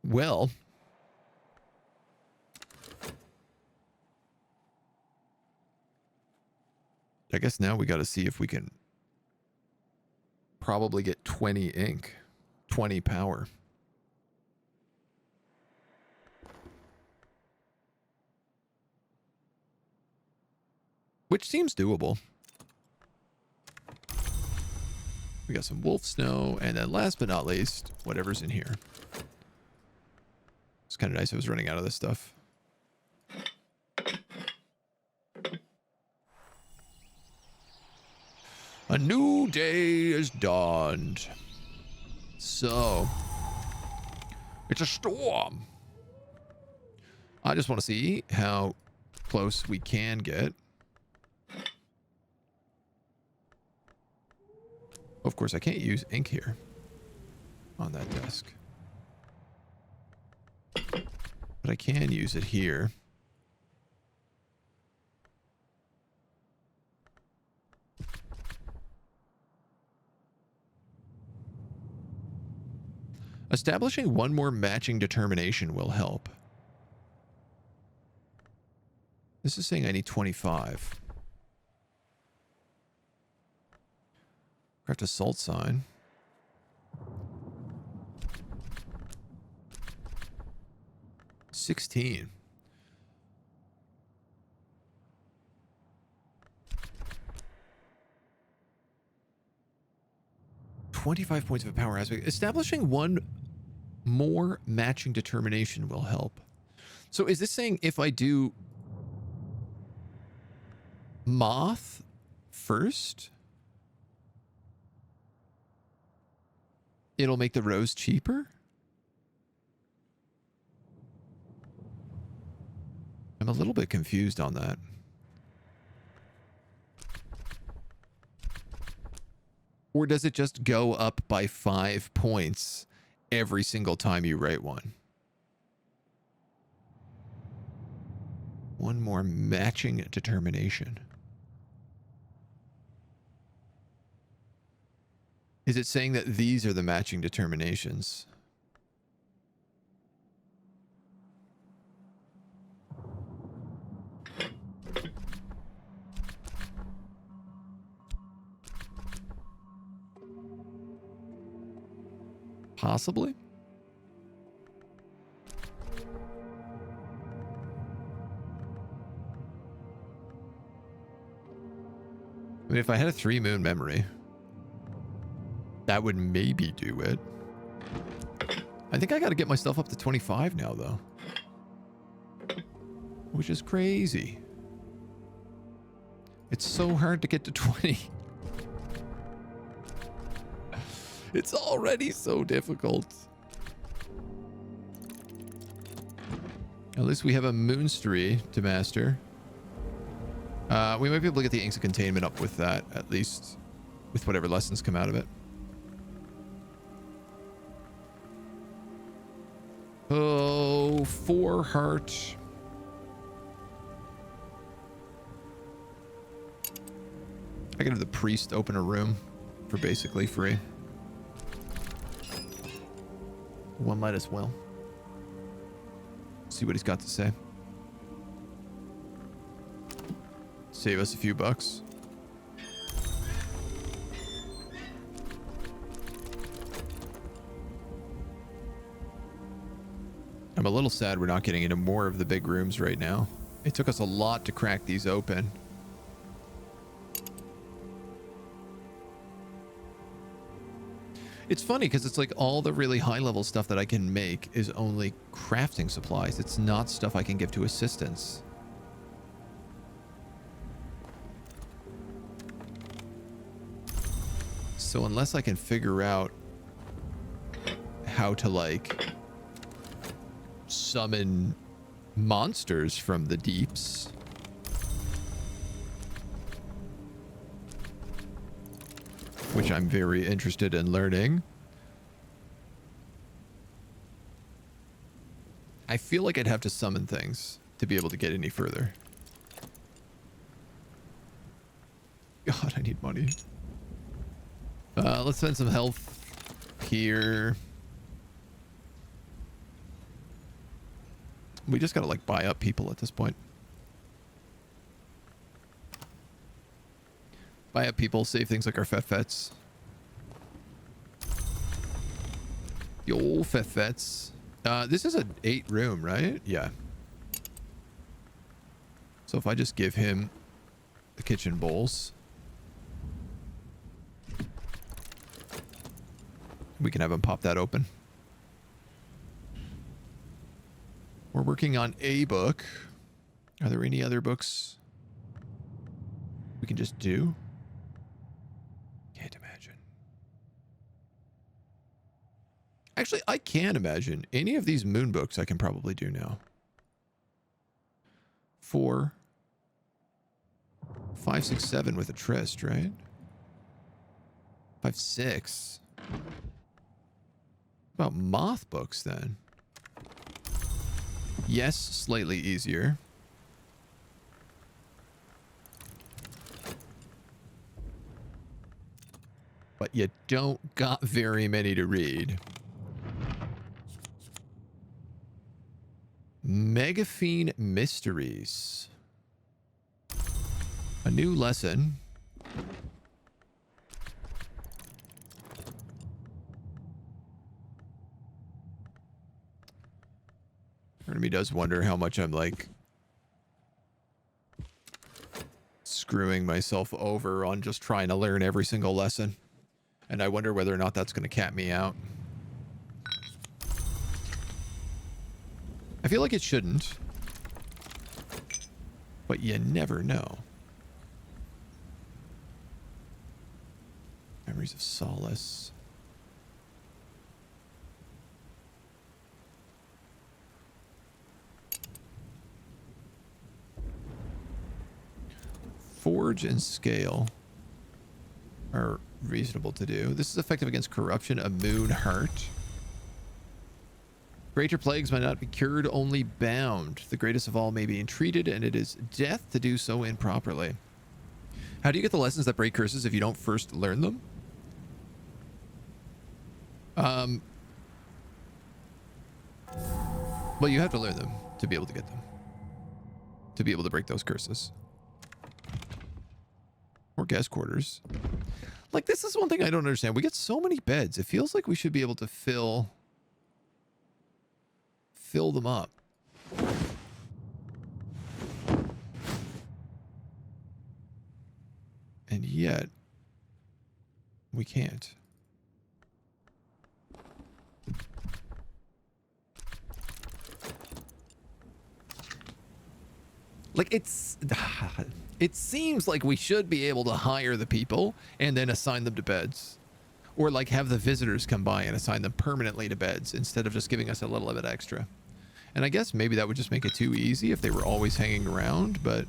Well, I guess now we got to see if we can probably get 20 ink, 20 power. Which seems doable. We got some wolf snow, and then last but not least, whatever's in here. It's kind of nice I was running out of this stuff. A new day is dawned. So, it's a storm. I just want to see how close we can get. Of course, I can't use ink here on that desk. But I can use it here. Establishing one more matching determination will help. This is saying I need 25. Craft a salt sign. $16. $25 points of a power aspect. Establishing one more matching determination will help. So is this saying if I do moth first, it'll make the rose cheaper? I'm a little bit confused on that. Or does it just go up by 5 points every single time you write one? One more matching determination. Is it saying that these are the matching determinations? Possibly. I mean, if I had a 3-moon memory, that would maybe do it. I think I got to get myself up to 25 now, though. Which is crazy. It's so hard to get to 20. It's already so difficult. At least we have a moonstery to master. We might be able to get the inks of containment up with that, at least with whatever lessons come out of it. Oh, 4 heart. I could have the priest open a room for basically free. One might as well. See what he's got to say. Save us a few bucks. I'm a little sad we're not getting into more of the big rooms right now. It took us a lot to crack these open. It's funny because it's like all the really high level stuff that I can make is only crafting supplies. It's not stuff I can give to assistants. So unless I can figure out how to like summon monsters from the deeps, which I'm very interested in learning, I feel like I'd have to summon things to be able to get any further. God, I need money. Let's spend some health here. We just gotta like buy up people at this point. Buy up people, save things like our fefets. The old fefets. This is an 8 room, right? Yeah. So if I just give him the kitchen bowls, we can have him pop that open. We're working on a book. Are there any other books we can just do? Can't imagine. Actually, I can imagine any of these moon books I can probably do now. 4, 5, 6, 7 with a tryst, right? 5, 6. About moth books then? Yes, slightly easier. But you don't got very many to read. Megaphene Mysteries. A new lesson. Part of me does wonder how much I'm like screwing myself over on just trying to learn every single lesson. And I wonder whether or not that's going to cap me out. I feel like it shouldn't. But you never know. Memories of Solace. Forge and Scale are reasonable to do. This is effective against corruption, a moon heart. Greater plagues might not be cured, only bound. The greatest of all may be entreated, and it is death to do so improperly. How do you get the lessons that break curses if you don't first learn them? Well, you have to learn them to be able to get them. To be able to break those curses. Or guest quarters. Like, this is one thing I don't understand. We get so many beds. It feels like we should be able to fill them up. And yet, we can't. Like, it seems like we should be able to hire the people and then assign them to beds. Or like have the visitors come by and assign them permanently to beds instead of just giving us a little bit extra. And I guess maybe that would just make it too easy if they were always hanging around, but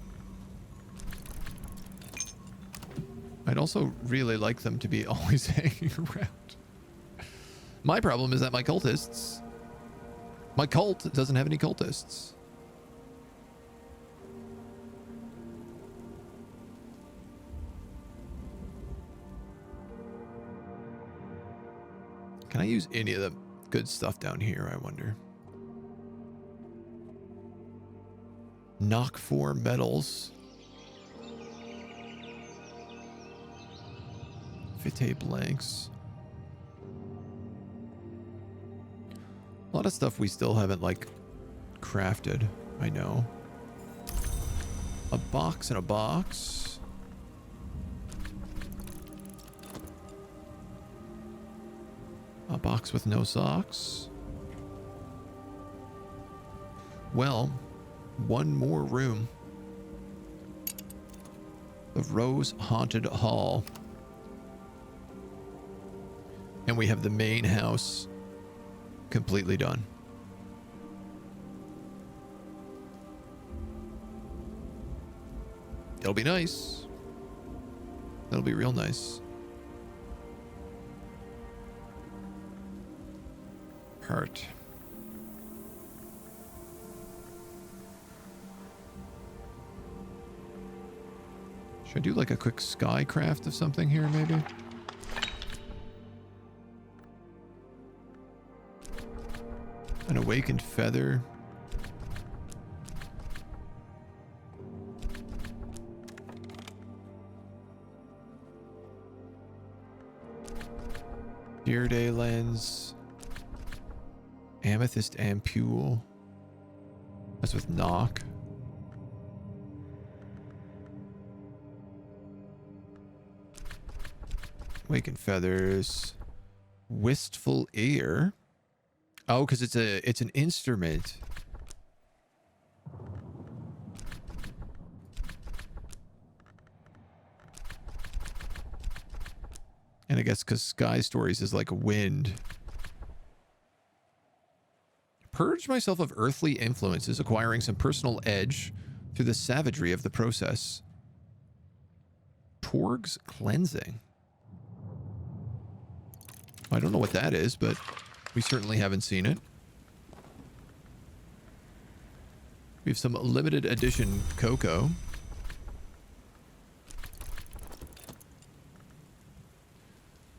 I'd also really like them to be always hanging around. My problem is that my cult doesn't have any cultists. Can I use any of the good stuff down here, I wonder? Knock 4 metals. Vitae blanks. A lot of stuff we still haven't, like, crafted, I know. A box and a box. A box with no socks. Well, one more room. The Rose Haunted Hall. And we have the main house completely done. It'll be nice. That'll be real nice. Heart. Should I do like a quick sky craft of something here, maybe? An awakened feather. Deer Day lens. Amethyst ampule. That's with knock. Waking feathers. Wistful ear. Oh, because it's an instrument. And I guess because Sky Stories is like wind. Purge myself of earthly influences, acquiring some personal edge through the savagery of the process. Torg's cleansing. I don't know what that is, but we certainly haven't seen it. We have some limited edition cocoa.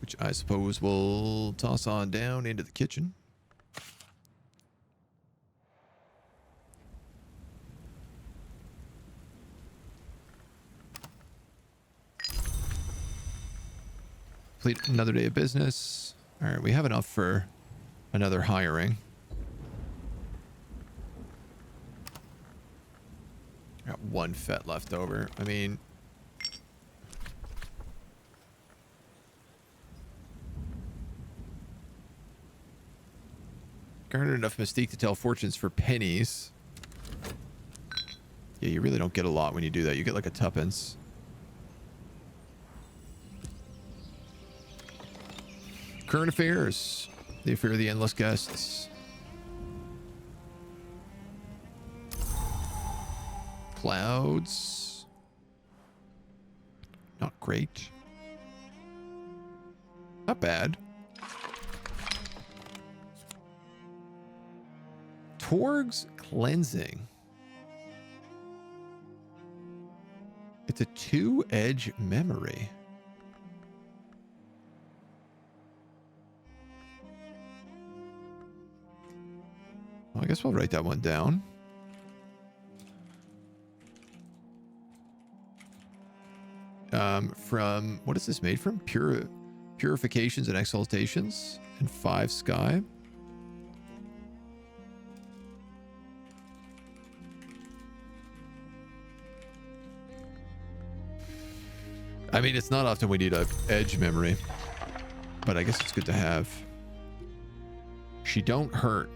Which I suppose we'll toss on down into the kitchen. Complete another day of business. All right, we have enough for another hiring. Got one fet left over. I mean, garnered enough mystique to tell fortunes for pennies. Yeah, you really don't get a lot when you do that. You get like a tuppence. Current affairs. The affair of the endless guests. Clouds. Not great. Not bad. Torg's cleansing. It's a 2-edge memory. Well, I guess we'll write that one down. From, what is this made from? Purifications and exaltations and 5 sky. I mean, it's not often we need a edge memory, but I guess it's good to have. She don't hurt.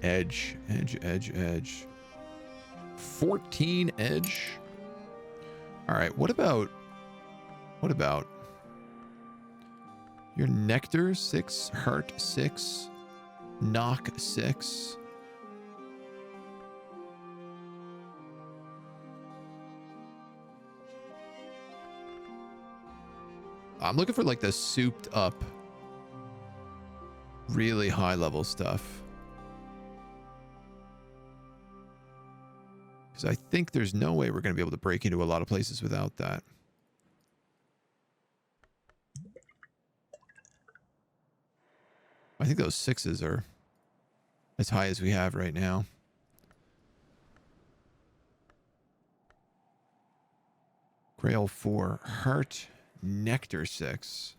Edge, edge, edge, edge. 14 edge. All right, what about your nectar 6, heart 6, knock 6. I'm looking for like the souped up, really high level stuff. Because I think there's no way we're going to be able to break into a lot of places without that. I think those 6s are as high as we have right now. Grail 4, heart, nectar 6.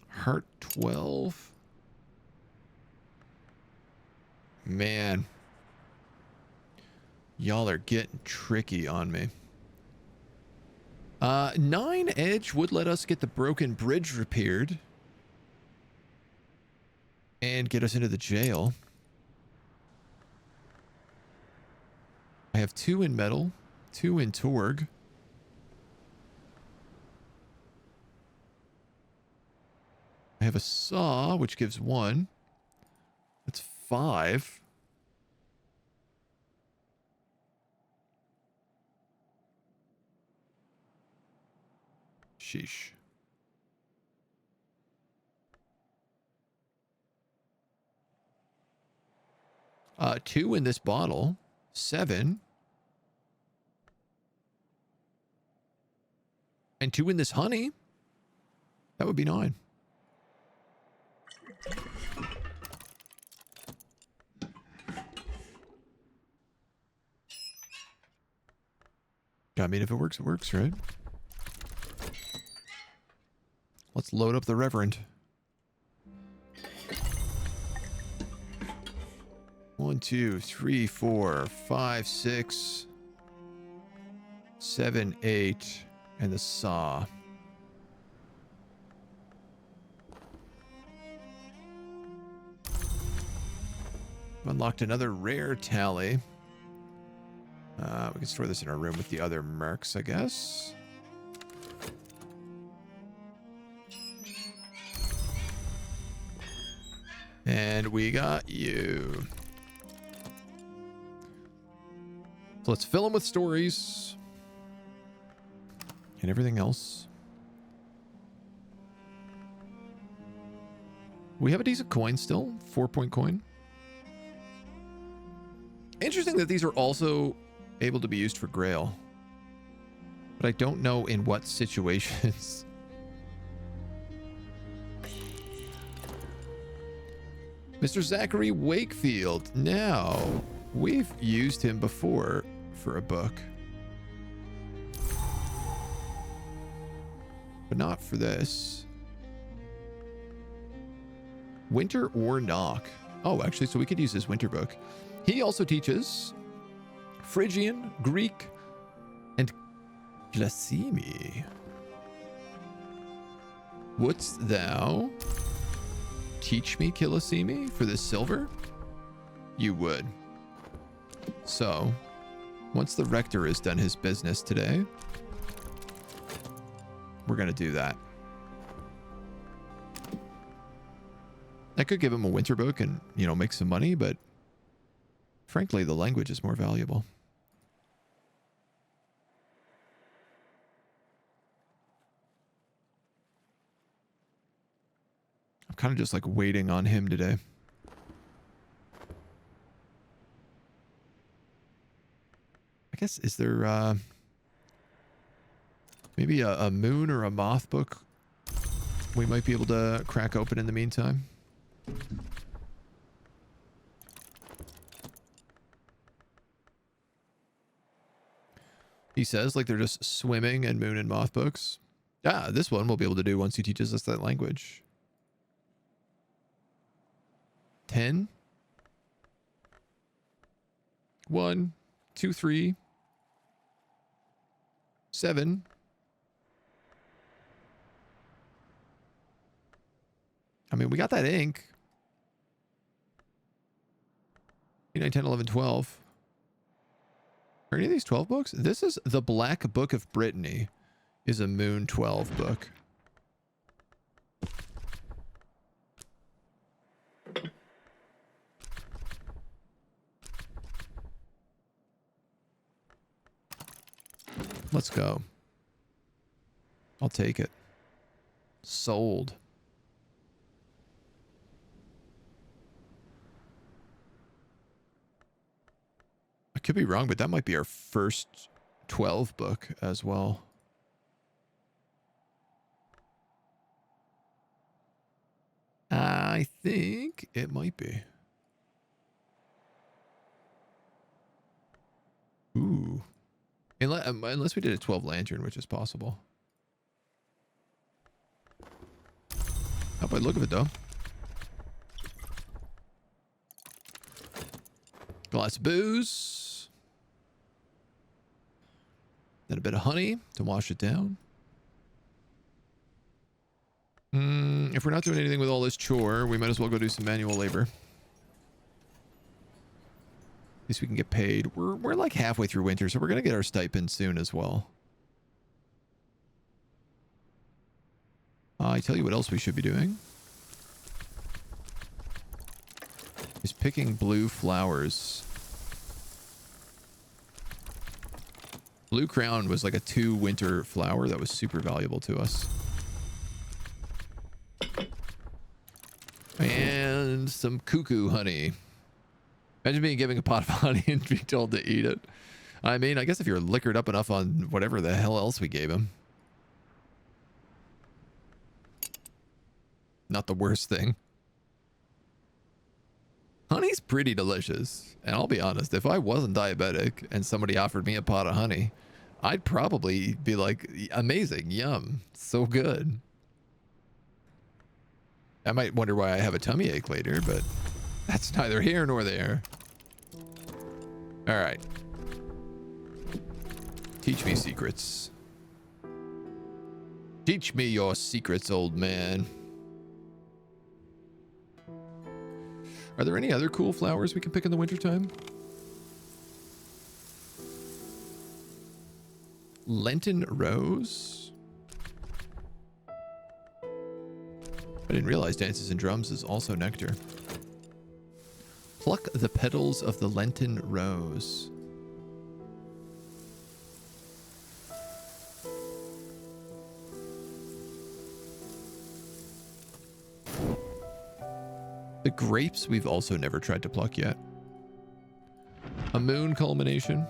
Heart 12. Man. Y'all are getting tricky on me. 9 edge would let us get the broken bridge repaired. And get us into the jail. I have 2 in metal, 2 in Torg. I have a saw, which gives 1. That's 5. Sheesh. Two in this bottle. 7. And 2 in this honey. That would be 9. I mean, if it works, right? Let's load up the Reverend. 1, 2, 3, 4, 5, 6, 7, 8, and the saw. Unlocked another rare tally. We can store this in our room with the other mercs, I guess. And we got you. So let's fill them with stories. And everything else. We have a decent coin still. 4-point coin. Interesting that these are also able to be used for Grail. But I don't know in what situations. Mr. Zachary Wakefield. Now, we've used him before for a book. But not for this. Winter or Knock. Oh, actually, so we could use his winter book. He also teaches Phrygian, Greek, and Glasimi. Wouldst thou teach me Kilasimi for this silver? You would. So, once the rector has done his business today, we're going to do that. I could give him a winter book and, you know, make some money, but frankly, the language is more valuable. I'm kind of just like waiting on him today. I guess, is there maybe a moon or a moth book we might be able to crack open in the meantime? He says like they're just swimming in moon and moth books. Ah, this one we'll be able to do once he teaches us that language. 10. 1, 2, 3. 7. I mean, we got that ink. 8, 9, 10, 11, 12. Are any of these 12 books? This is The Black Book of Brittany. Is a Moon 12 book. Let's go. I'll take it. Sold. I could be wrong, but that might be our first 12 book as well. I think it might be. Ooh. Unless we did a 12 lantern, which is possible. How about look of it, though? Glass of booze. Then a bit of honey to wash it down. If we're not doing anything with all this chore, we might as well go do some manual labor. At least we can get paid. We're like halfway through winter, so we're going to get our stipend soon as well. I tell you what else we should be doing. Is picking blue flowers. Blue crown was like a 2 winter flower that was super valuable to us. And some cuckoo honey. Imagine being given a pot of honey and being told to eat it. I mean, I guess if you're liquored up enough on whatever the hell else we gave him. Not the worst thing. Honey's pretty delicious. And I'll be honest, if I wasn't diabetic and somebody offered me a pot of honey, I'd probably be like, amazing, yum, so good. I might wonder why I have a tummy ache later, but that's neither here nor there. All right. Teach me secrets. Teach me your secrets, old man. Are there any other cool flowers we can pick in the wintertime? Lenten rose? I didn't realize Dances and Drums is also nectar. Pluck the petals of the Lenten rose. The grapes we've also never tried to pluck yet. A moon culmination.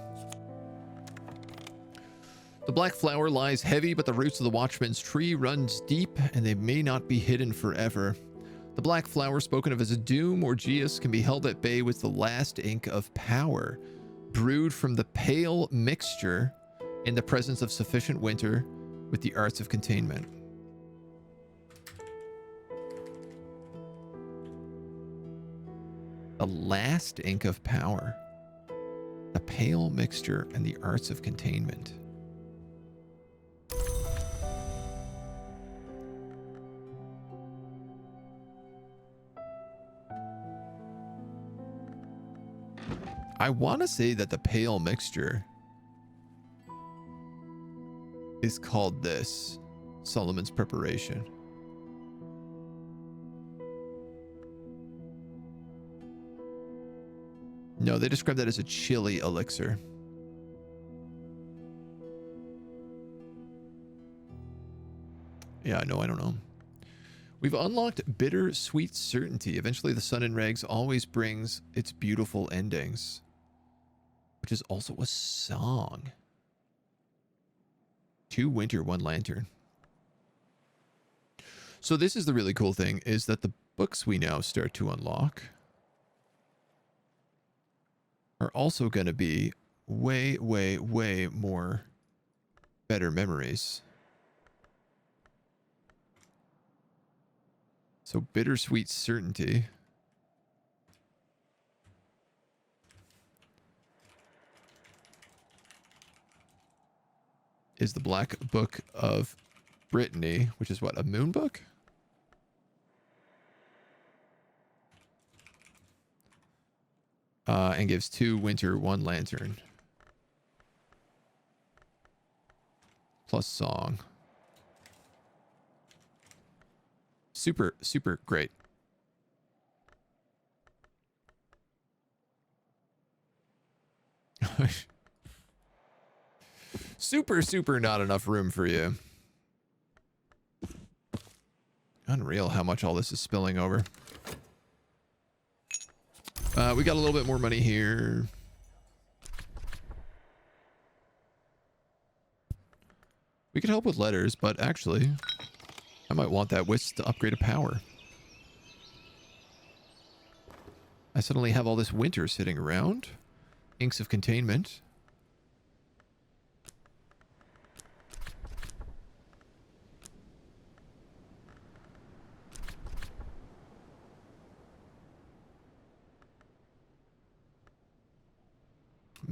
The black flower lies heavy, but the roots of the watchman's tree runs deep, and they may not be hidden forever. The black flower, spoken of as a doom or geas, can be held at bay with the last ink of power, brewed from the pale mixture in the presence of sufficient winter with the arts of containment. The last ink of power, the pale mixture, and the arts of containment. I want to say that the pale mixture is called this, Solomon's Preparation. No, they describe that as a chili elixir. Yeah, no, I don't know. We've unlocked bittersweet certainty. Eventually, the sun in rags always brings its beautiful endings, which is also a song. 2 winter, 1 lantern. So this is the really cool thing, is that the books we now start to unlock are also going to be way, way, way more better memories. So bittersweet certainty. Is the Black Book of Brittany, which is what, a moon book? And gives 2 winter, 1 lantern. Plus song. Super, super great. Super, super not enough room for you. Unreal how much all this is spilling over. We got a little bit more money here. We could help with letters, but actually, I might want that whisk to upgrade a power. I suddenly have all this winter sitting around. Inks of containment.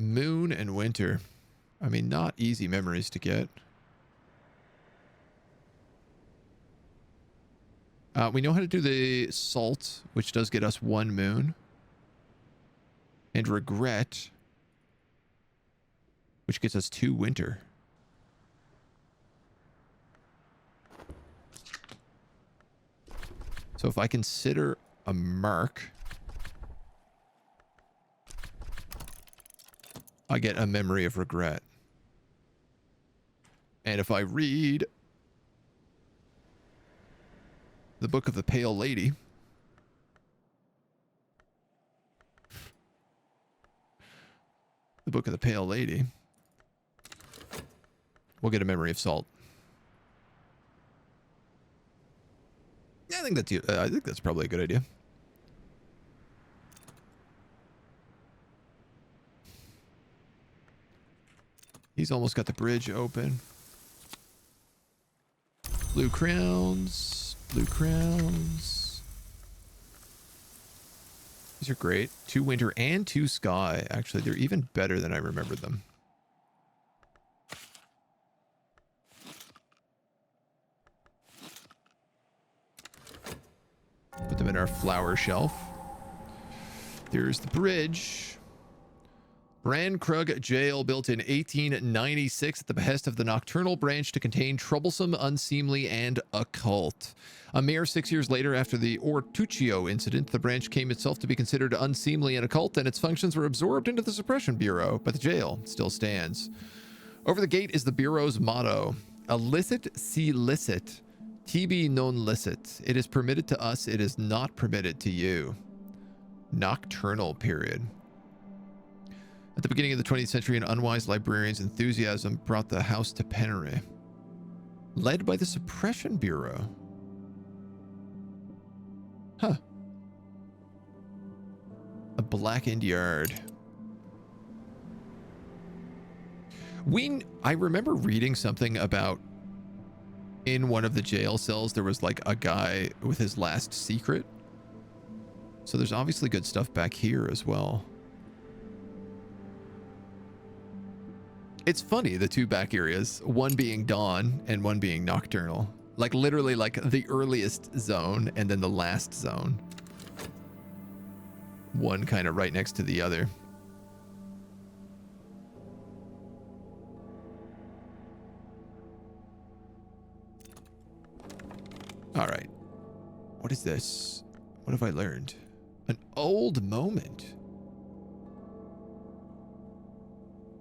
Moon and winter. I mean, not easy memories to get. We know how to do the salt, which does get us 1 moon. And regret, which gets us 2 winter. So if I consider a mark, I get a memory of regret. And if I read the Book of the Pale Lady, the Book of the Pale Lady, we'll get a memory of salt. Yeah, think that's probably a good idea. He's almost got the bridge open. Blue crowns. Blue crowns. These are great. 2 winter and 2 sky. Actually, they're even better than I remembered them. Put them in our flower shelf. There's the bridge. Brandkrug Jail, built in 1896 at the behest of the Nocturnal Branch to contain troublesome, unseemly, and occult. A mere 6 years later, after the Ortuccio incident, the branch came itself to be considered unseemly and occult, and its functions were absorbed into the Suppression Bureau, but the jail still stands. Over the gate is the Bureau's motto: illicit si licit, tibi non licit. It is permitted to us, it is not permitted to you. Nocturnal period. At the beginning of the 20th century, an unwise librarian's enthusiasm brought the house to penury. Led by the Suppression Bureau. Huh. A blackened yard. I remember reading something about in one of the jail cells, there was like a guy with his last secret. So there's obviously good stuff back here as well. It's funny, the 2 back areas, one being dawn and one being nocturnal. Like literally like the earliest zone and then the last zone. One kind of right next to the other. All right. What is this? What have I learned? An old moment.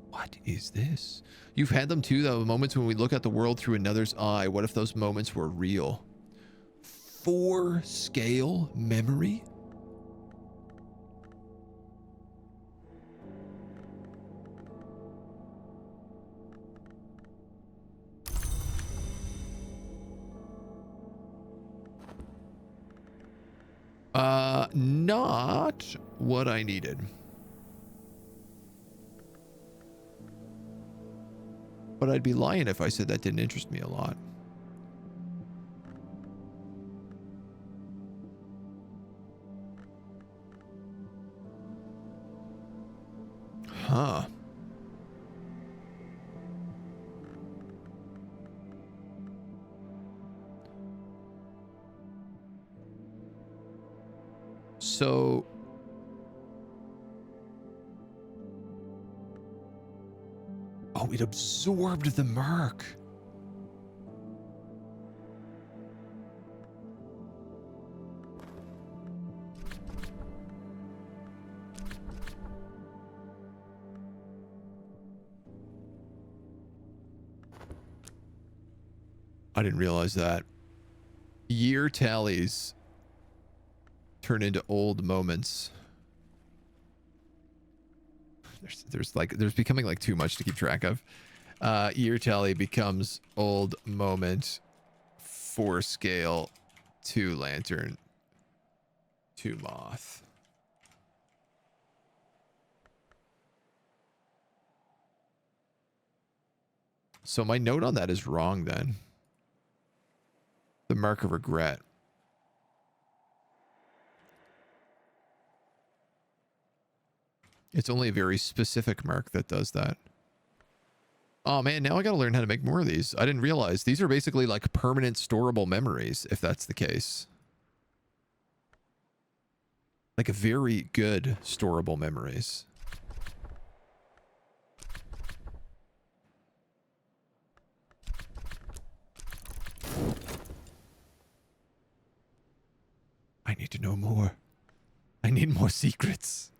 What is this? You've had them too, though. Moments when we look at the world through another's eye. What if those moments were real? 4 scale memory? Not what I needed. But I'd be lying if I said that didn't interest me a lot. Huh. So oh, it absorbed the mark. I didn't realize that. Year tallies turn into old moments. There's becoming like too much to keep track of. Year tally becomes old moment. 4 scale, 2 lantern, 2 moth. So my note on that is wrong then. The mark of regret. It's only a very specific mark that does that. Oh man, now I gotta learn how to make more of these. I didn't realize these are basically like permanent storable memories, if that's the case. Like a very good storable memories. I need to know more. I need more secrets.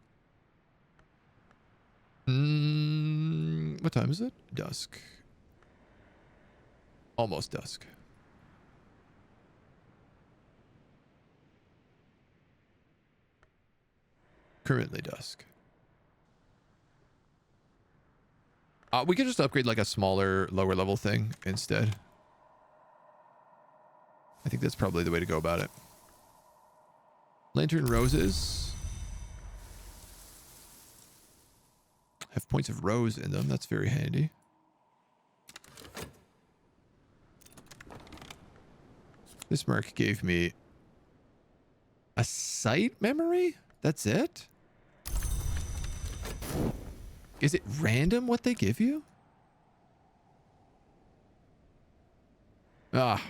What time is it? Dusk. Almost dusk. Currently dusk. We could just upgrade like a smaller, lower level thing instead. I think that's probably the way to go about it. Lantern roses have points of rose in them. That's very handy. This mark gave me a sight memory? That's it? Is it random what they give you? Ah.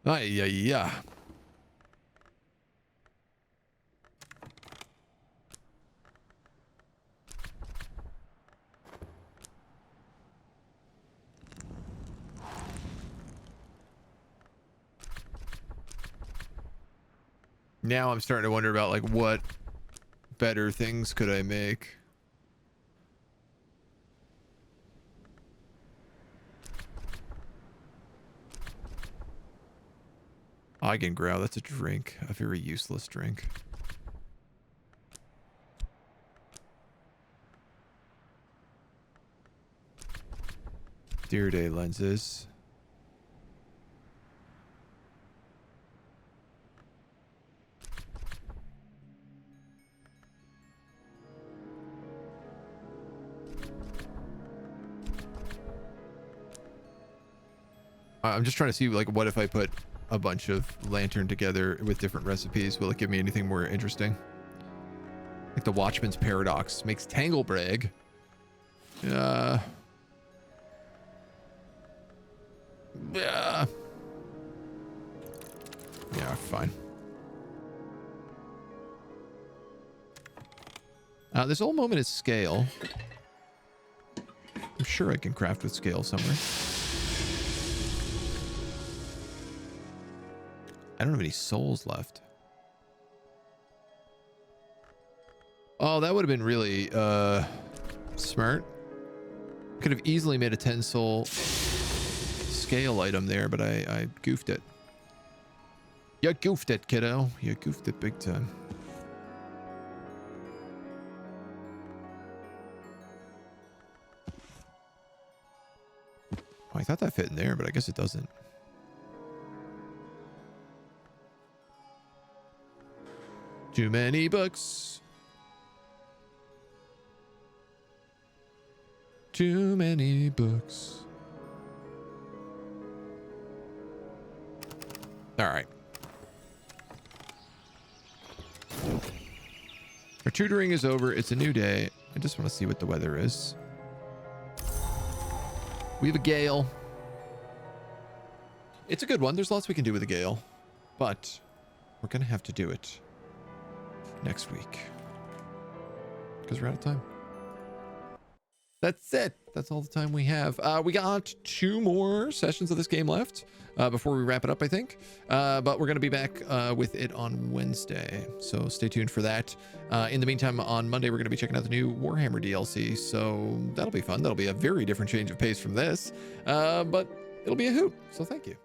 Yeah. Now I'm starting to wonder about like what better things could I make? Eigengrow, that's a drink. A very useless drink. Deer Day lenses. I'm just trying to see like what if I put a bunch of lantern together with different recipes, will it give me anything more interesting? Like the Watchman's Paradox makes Tanglebrag. Yeah, fine. This whole moment is scale. I'm sure I can craft with scale somewhere. I don't have any souls left. Oh, that would have been really smart. Could have easily made a 10 soul scale item there, but I goofed it. You goofed it, kiddo. You goofed it big time. Oh, I thought that fit in there, but I guess it doesn't. Too many books. Too many books. All right. Our tutoring is over. It's a new day. I just want to see what the weather is. We have a gale. It's a good one. There's lots we can do with a gale, but we're going to have to do it next week because we're out of time. That's it. That's all the time we have. We got 2 more sessions of this game left before we wrap it up, I think. But we're going to be back with it on Wednesday. So stay tuned for that. In the meantime, on Monday, we're going to be checking out the new Warhammer DLC. So that'll be fun. That'll be a very different change of pace from this. But it'll be a hoot. So thank you.